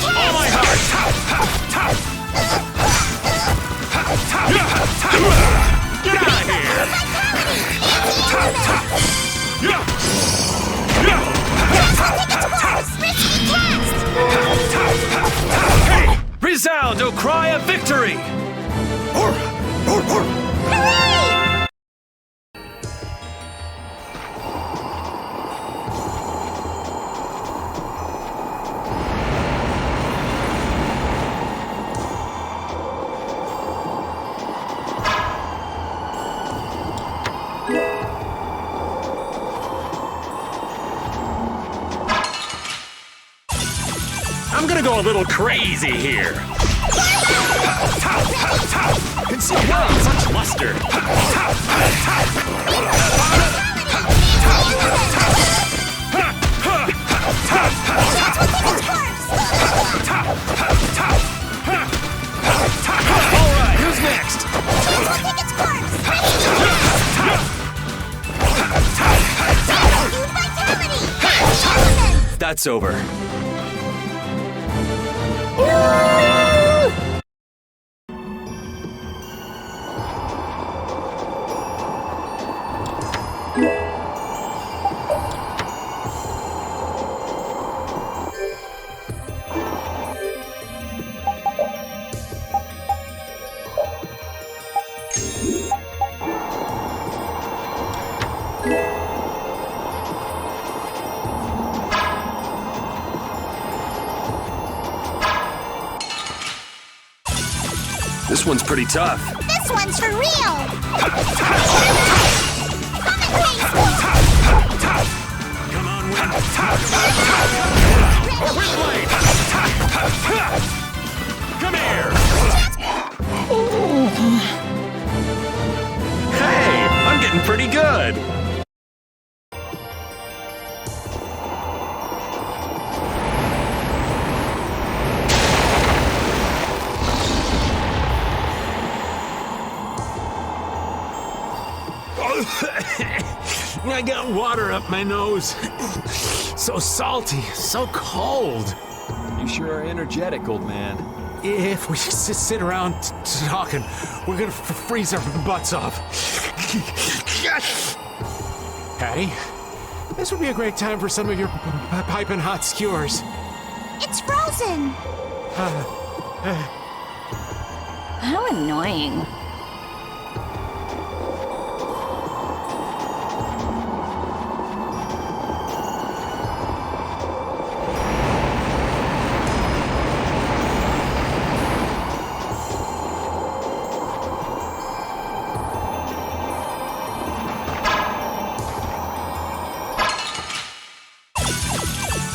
All my heart! Get out of here! go a little crazy here. Consider such luster. All right, who's next? That's over. This one's pretty tough. This one's for real! Come on, Wind. Come here. Hey, I'm getting pretty good. I got water up my nose. So salty, so cold. You sure are energetic, old man. If we sit around talking, we're gonna freeze our butts off. Patty, this would be a great time for some of your piping hot skewers. It's frozen! How annoying.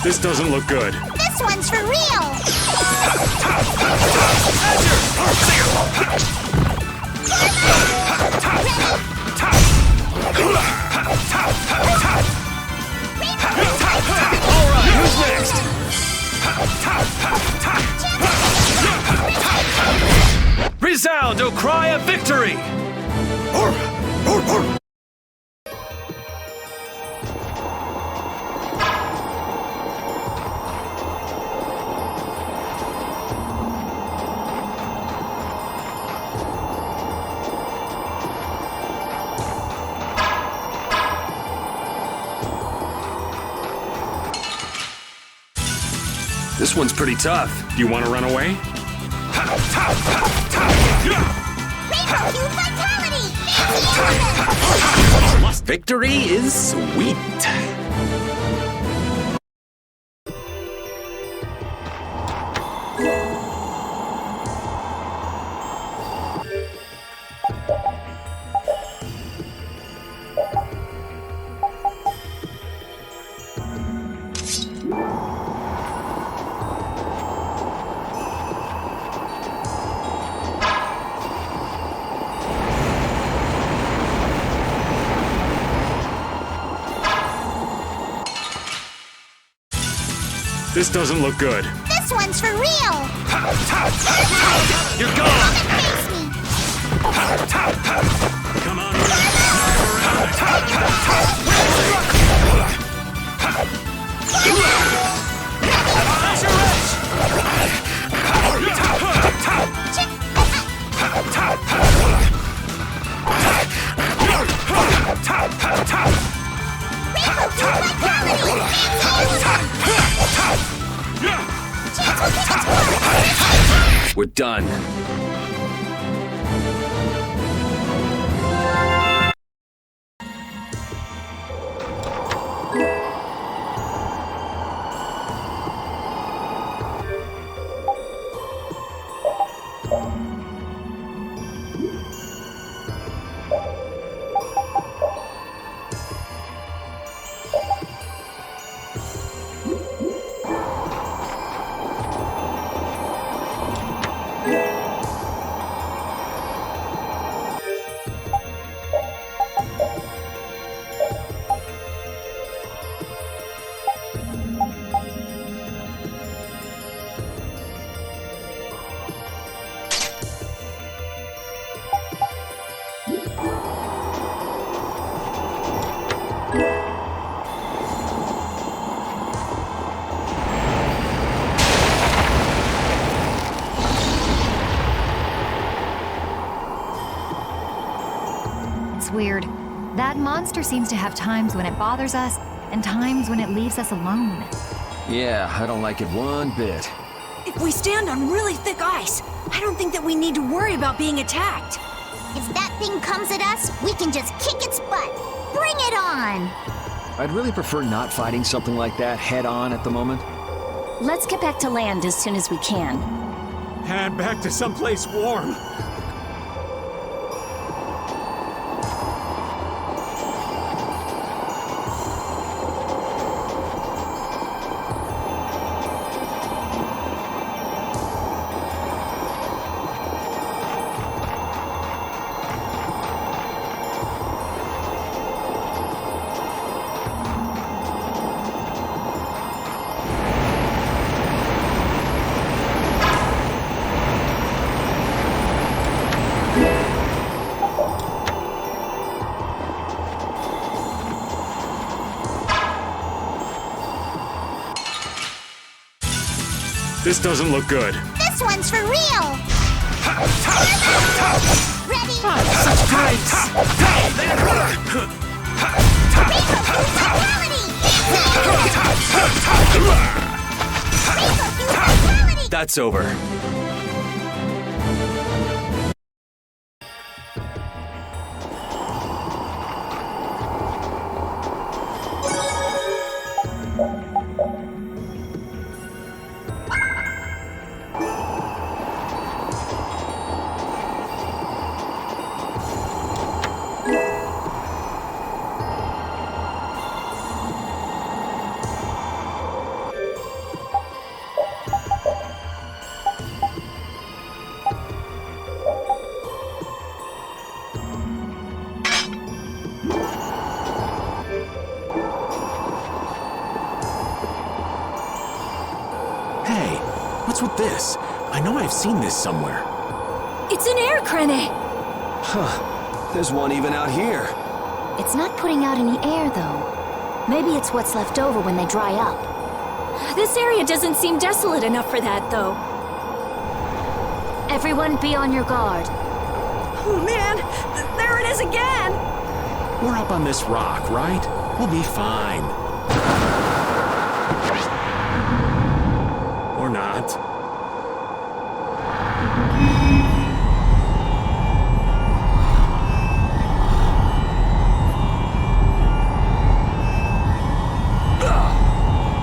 This doesn't look good. This one's for real! All right, who's next? Resound, O cry of victory! This one's pretty tough. Do you want to run away? Victory is sweet. This doesn't look good. This one's for real! You're gone! Come on, We're done. It's weird. That monster seems to have times when it bothers us and times when it leaves us alone. Yeah, I don't like it one bit. If we stand on really thick ice, I don't think that we need to worry about being attacked. If that thing comes at us, we can just kick its butt. Bring it on! I'd really prefer not fighting something like that head-on at the moment. Let's get back to land as soon as we can. And back to someplace warm. This doesn't look good. This one's for real! Ready? That's over. What's with this? I know I've seen this somewhere. It's an air crane! Huh. There's one even out here. It's not putting out any air, though. Maybe it's what's left over when they dry up. This area doesn't seem desolate enough for that, though. Everyone be on your guard. Oh, man! There it is again! We're up on this rock, right? We'll be fine. Or not.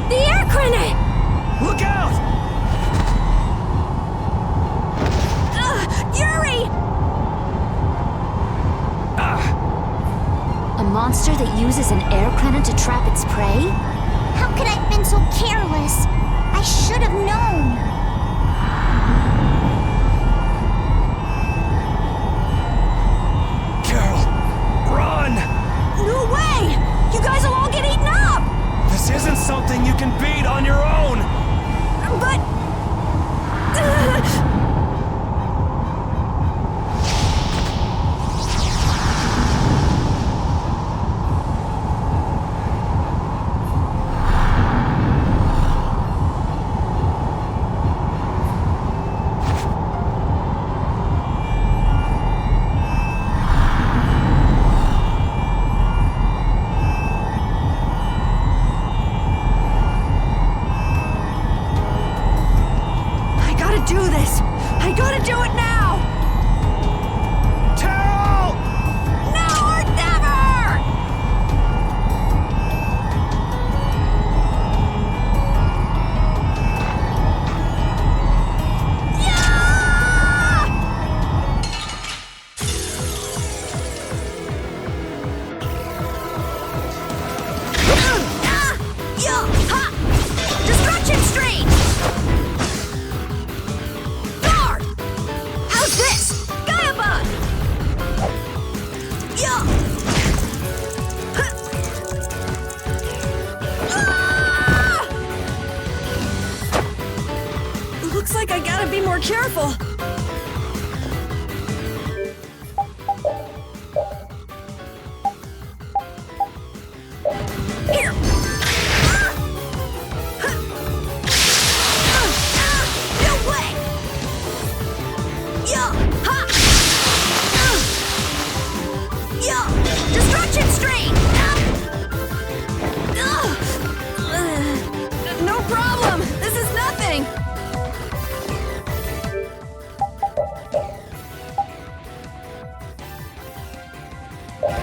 The air crane! Look out! Yuri! A monster that uses an air cannon to trap its prey? How could I have been so careless? I should have known. Carol, run! No way! You guys will all get eaten up! This isn't something you can beat on your own! But... Looks like I gotta be more careful. Here! No way! Yeah! Ha! Yeah!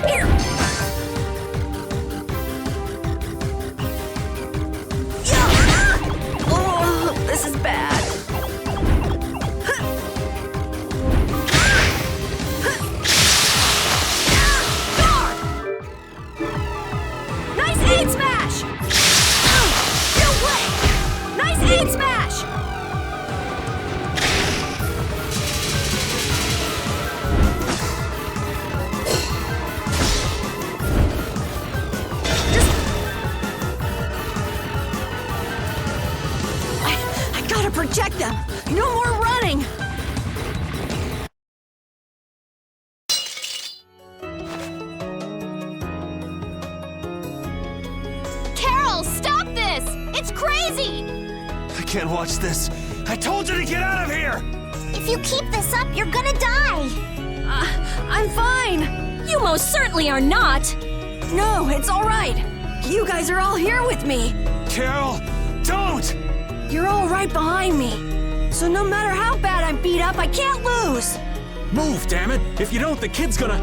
Here! Oh, this is bad. Nice aid smash! No way! Nice aid smash! I gotta protect them! No more running! Carol, stop this! It's crazy! I can't watch this. I told you to get out of here! If you keep this up, you're gonna die. I'm fine! You most certainly are not! No, it's all right. You guys are all here with me. Carol, don't! You're all right behind me. So no matter how bad I'm beat up, I can't lose. Move, damn it! If you don't, the kid's gonna...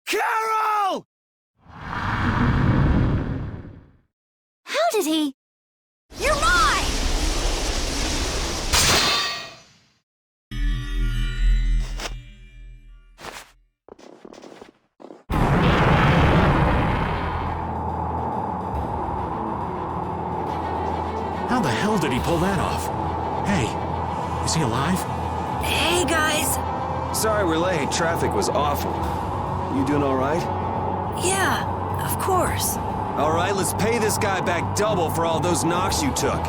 Carol! How did he? You're mine! How the hell did he pull that off? Hey, is he alive? Hey, guys. Sorry we're late. Traffic was awful. You doing all right? Yeah, of course. All right, let's pay this guy back double for all those knocks you took.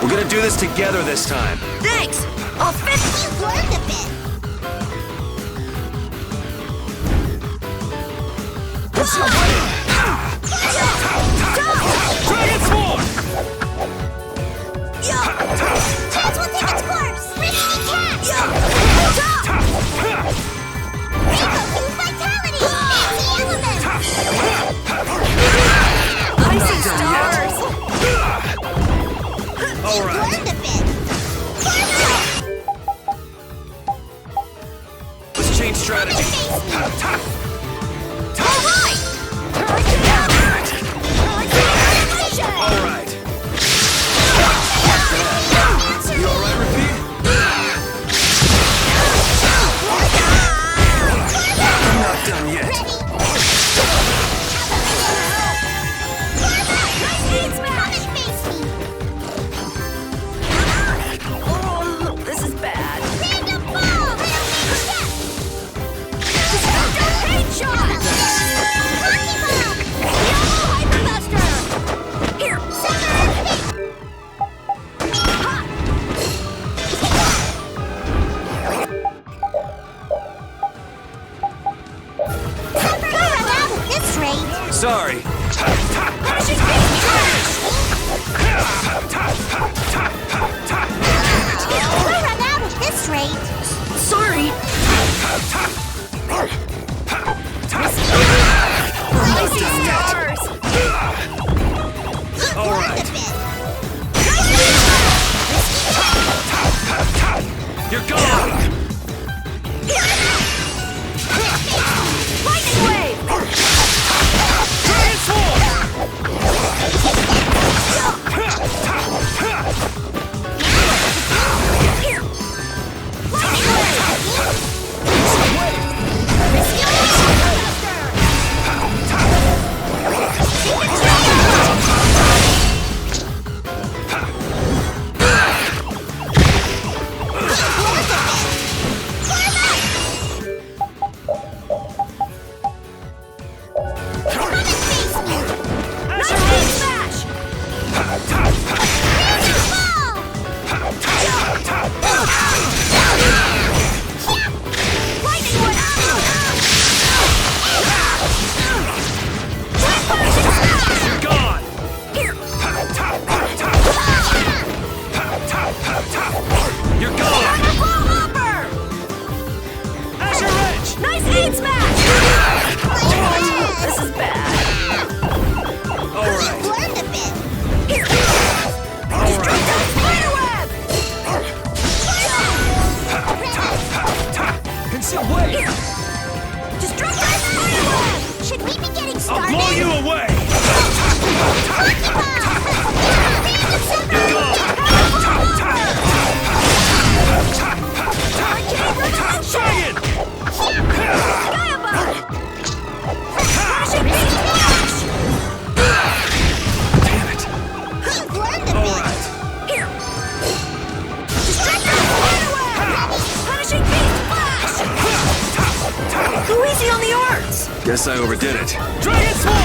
We're gonna do this together this time. Thanks! I'll fit. You learned a bit. Dragon Sword! Tales will take its course. Risky catch. Egothor vitality. Anti-element. Icy stars! All right. Learned a bit. Let's change strategy. All right. easy on the arts! Guess I overdid it. Dragon Swarm!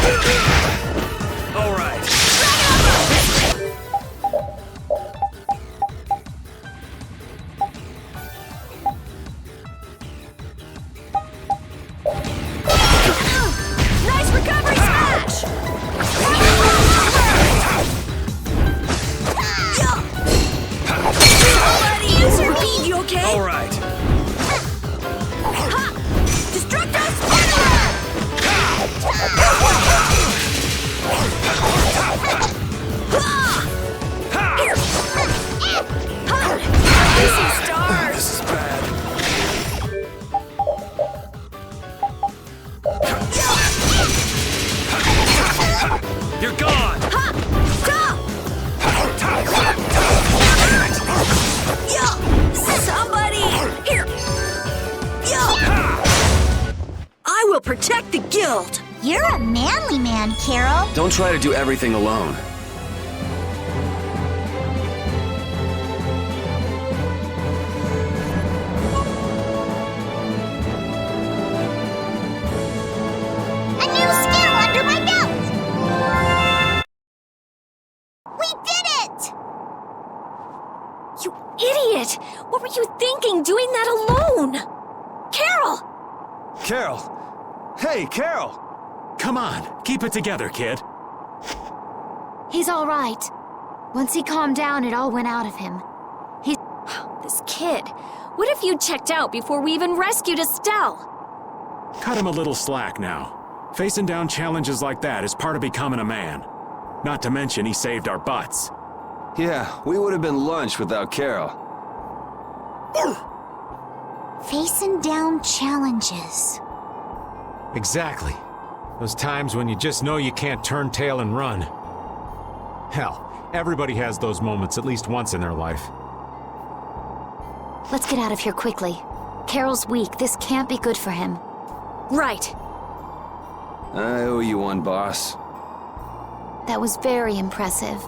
All right. Nice recovery smash! Somebody answer me, you okay? All right. Destructo Spinner! Here! I see stars! This is bad. You're gone! Somebody! Here! I will protect the guild! You're a manly man, Carol. Don't try to do everything alone. A new skill under my belt! We did it! You idiot! What were you thinking doing that alone? Carol! Carol! Hey, Carol! Come on, keep it together, kid. He's all right. Once he calmed down, it all went out of him. This kid. What if you checked out before we even rescued Estelle? Cut him a little slack now. Facing down challenges like that is part of becoming a man. Not to mention he saved our butts. Yeah, we would have been lunch without Carol. Facing down challenges. Exactly. Those times when you just know you can't turn tail and run. Hell, everybody has those moments at least once in their life. Let's get out of here quickly. Carol's weak. This can't be good for him. Right. I owe you one, boss. That was very impressive.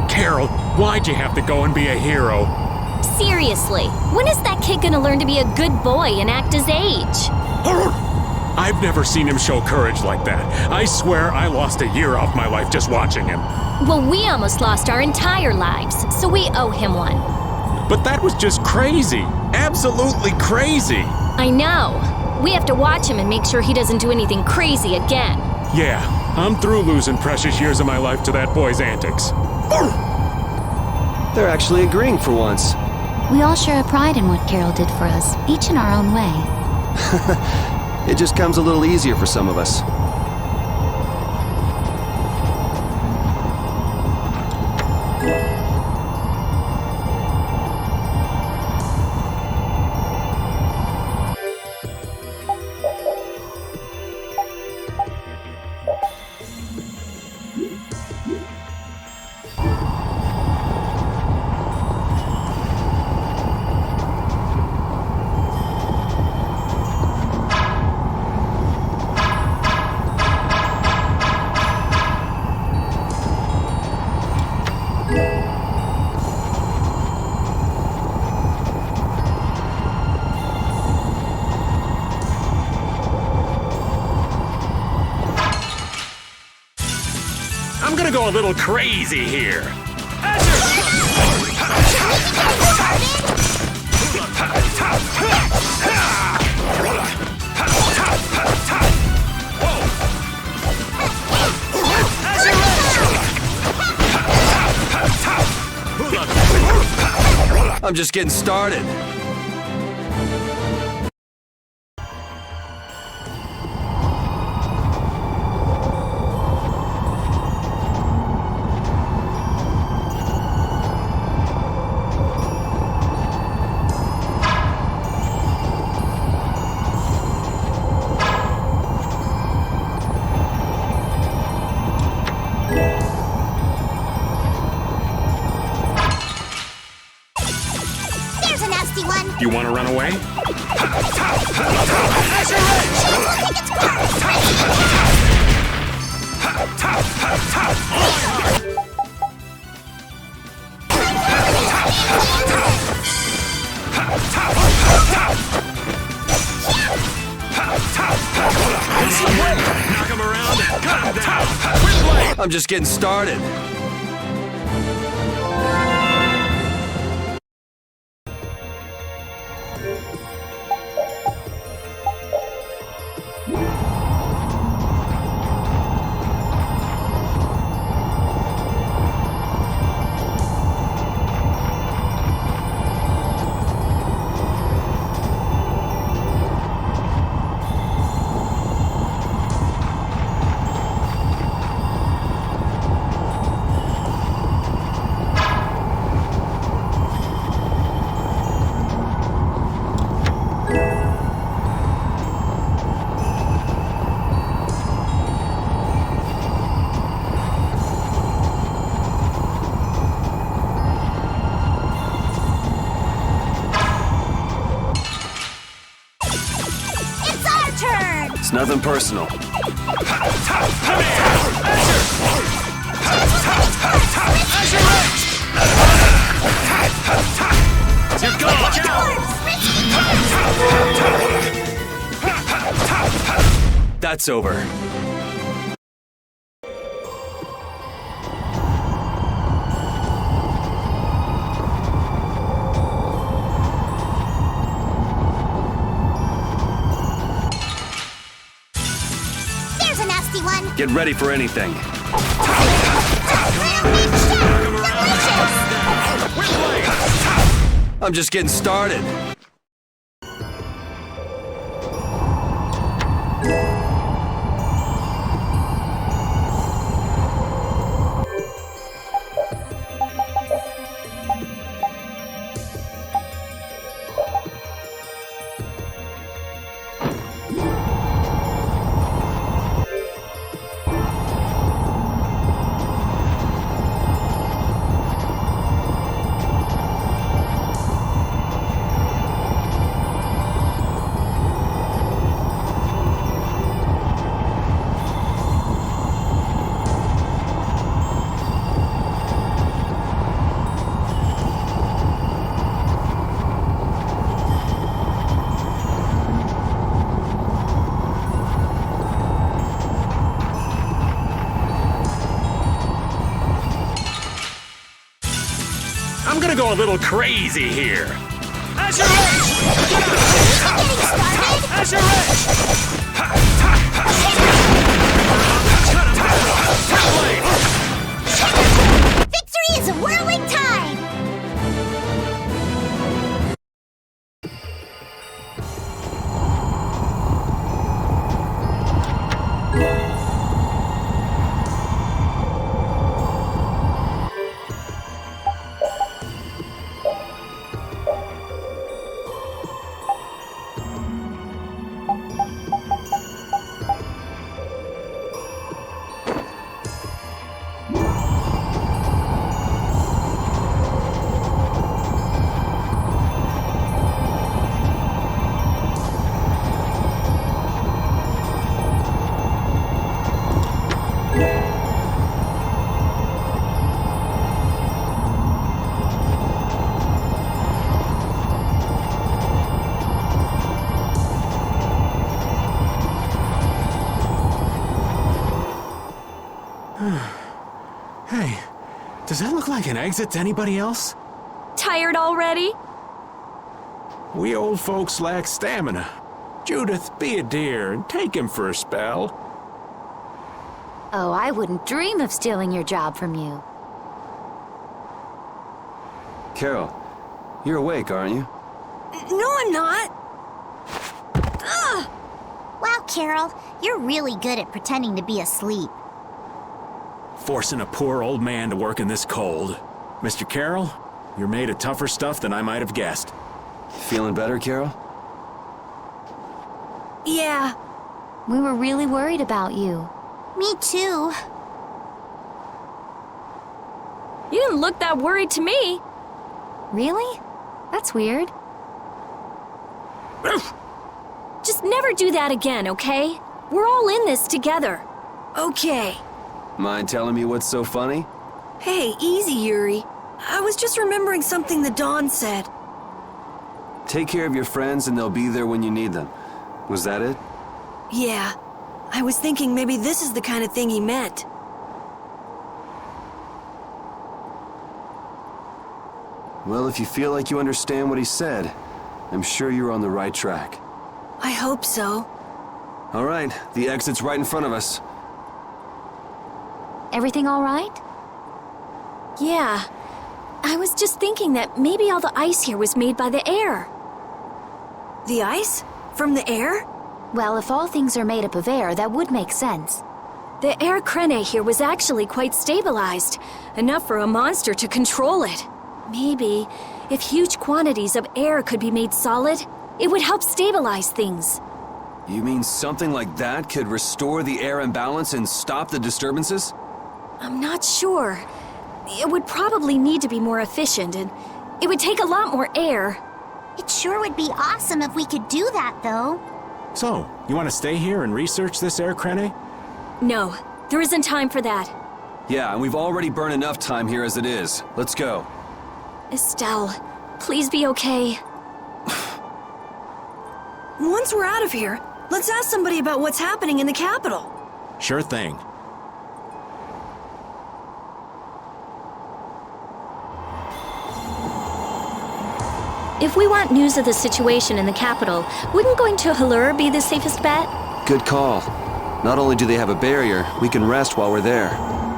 Carol, why'd you have to go and be a hero? Seriously, when is that kid gonna learn to be a good boy and act his age? I've never seen him show courage like that. I swear I lost a year off my life just watching him. Well, we almost lost our entire lives, so we owe him one. But that was just crazy. Absolutely crazy. I know. We have to watch him and make sure he doesn't do anything crazy again. Yeah, I'm through losing precious years of my life to that boy's antics. They're actually agreeing for once. We all share a pride in what Carol did for us, each in our own way. It just comes a little easier for some of us. I'm gonna go a little crazy here. I'm just getting started. run away? Knock him around and cut him down! I'm just getting started. It's nothing personal. You're gone! That's over. There's a nasty one. Get ready for anything. I'm just getting started. I'm gonna go a little crazy here. As your As your Victory is a whirling tide! Hey, does that look like an exit to anybody else? Tired already? We old folks lack stamina. Judith, be a dear and take him for a spell. Oh, I wouldn't dream of stealing your job from you. Carol, you're awake, aren't you? No, I'm not. Ugh. Wow, Carol, you're really good at pretending to be asleep. Forcing a poor old man to work in this cold. Mr. Carroll, you're made of tougher stuff than I might have guessed. Feeling better, Carol? Yeah. We were really worried about you. Me too. You didn't look that worried to me. Really? That's weird. Just never do that again, okay? We're all in this together. Okay. Mind telling me what's so funny? Hey, easy, Yuri. I was just remembering something the Dawn said. Take care of your friends and they'll be there when you need them. Was that it? Yeah. I was thinking maybe this is the kind of thing he meant. Well, if you feel like you understand what he said, I'm sure you're on the right track. I hope so. All right, the exit's right in front of us. Everything all right? Yeah. I was just thinking that maybe all the ice here was made by the air. The ice? From the air? Well, if all things are made up of air, that would make sense. The air crene here was actually quite stabilized, enough for a monster to control it. Maybe, if huge quantities of air could be made solid, it would help stabilize things. You mean something like that could restore the air imbalance and stop the disturbances? I'm not sure. It would probably need to be more efficient, and it would take a lot more air. It sure would be awesome if we could do that, though. So, you want to stay here and research this air crene? No, there isn't time for that. Yeah, and we've already burned enough time here as it is. Let's go. Estelle, please be okay. Once we're out of here, let's ask somebody about what's happening in the capital. Sure thing. If we want news of the situation in the capital, wouldn't going to Halur be the safest bet? Good call. Not only do they have a barrier, we can rest while we're there.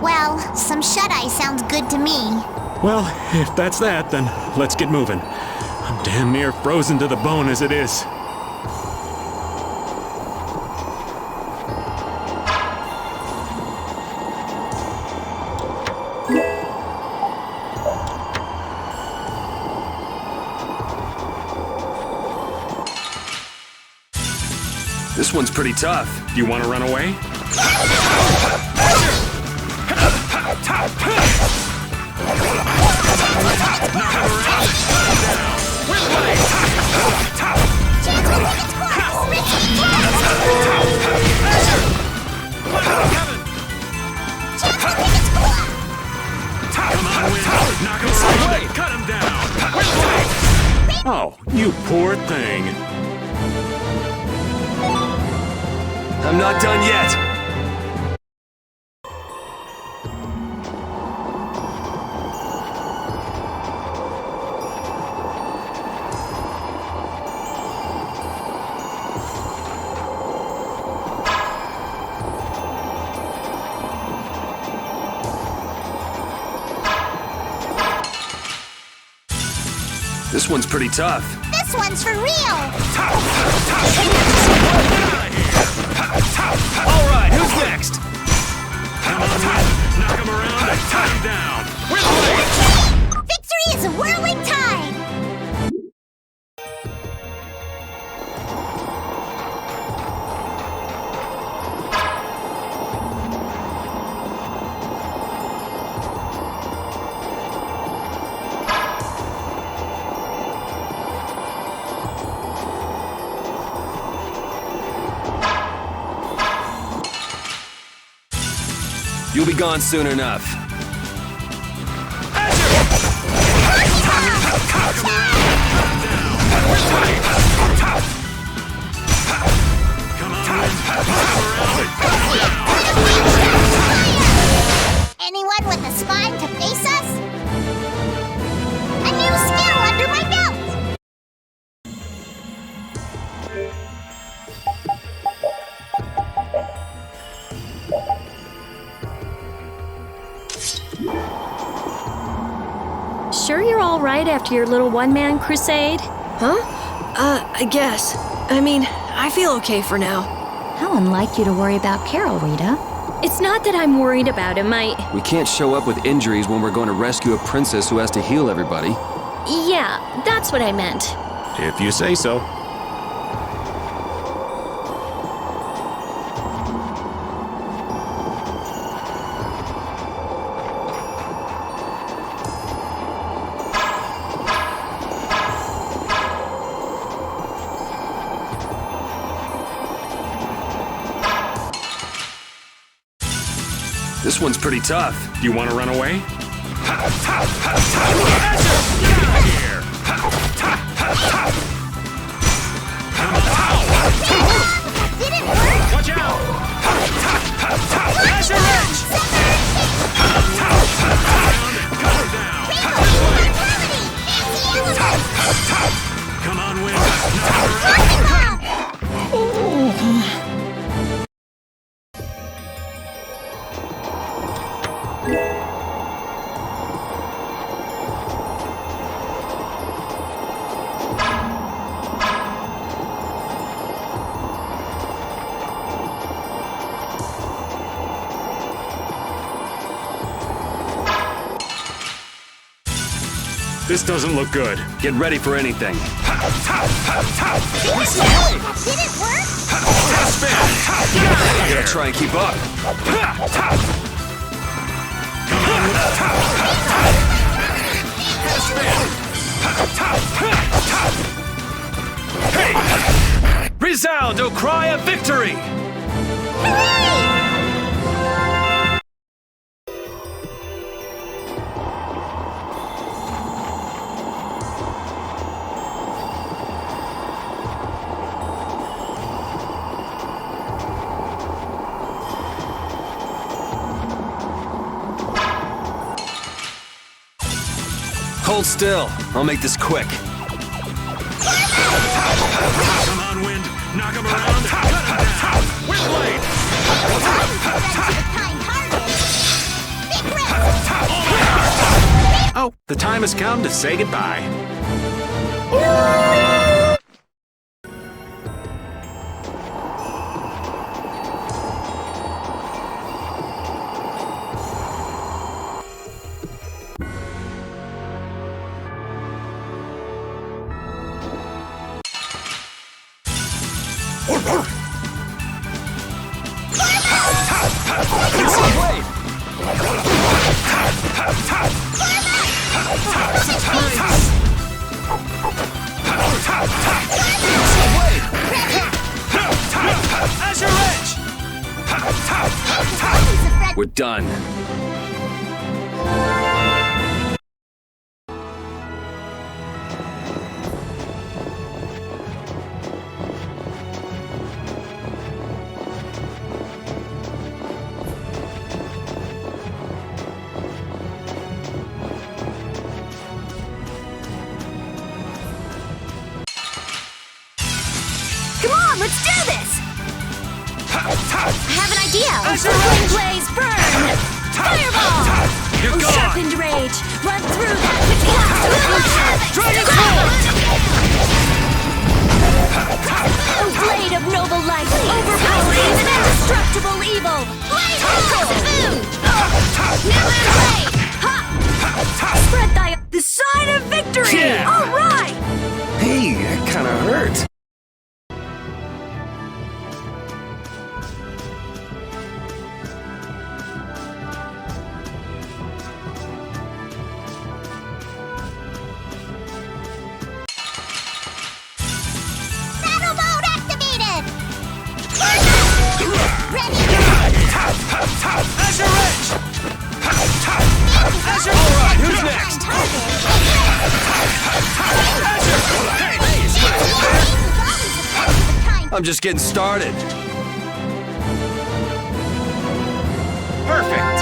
Well, some shut-eye sounds good to me. Well, if that's that, then let's get moving. I'm damn near frozen to the bone as it is. This one's pretty tough. Do you want to run away? Cut him down! Oh, you poor thing. I'm not done yet! This one's pretty tough. This one's for real! All right, who's next? Come on, knock him around and tie him down. Victory is a whirling tide! You'll be gone soon enough. Anyone with a spine to face us? A new skill under my belt! Sure you're all right after your little one-man crusade? Huh? I guess. I mean, I feel okay for now. How unlike you to worry about Carol, Rita. It's not that I'm worried about him, We can't show up with injuries when we're going to rescue a princess who has to heal everybody. Yeah, that's what I meant. If you say so. This one's pretty tough. You want to run away? Watch out! Azure Edge! Come on, Wind. This doesn't look good. Get ready for anything. Did it work? I gotta try and keep up. Resound, O cry of victory! Hold still. I'll make this quick. Come on, Wind. Knock him around. Cut him down. Windblade. Oh, the time has come to say goodbye. We're done. Come on, let's do this! I have an idea! Longplay's burn! Fireball! You're gone! Sharpened rage! Run through that which blocks the future! Dragon A blade of noble light! Overpowering even indestructible evil! Blade boom! Spread thy... The sign of victory! Yeah. All right! Hey, that kinda hurt. Battle mode activated! Ready! Azure Edge! Azure! Alright, who's next? I'm just getting started. Perfect!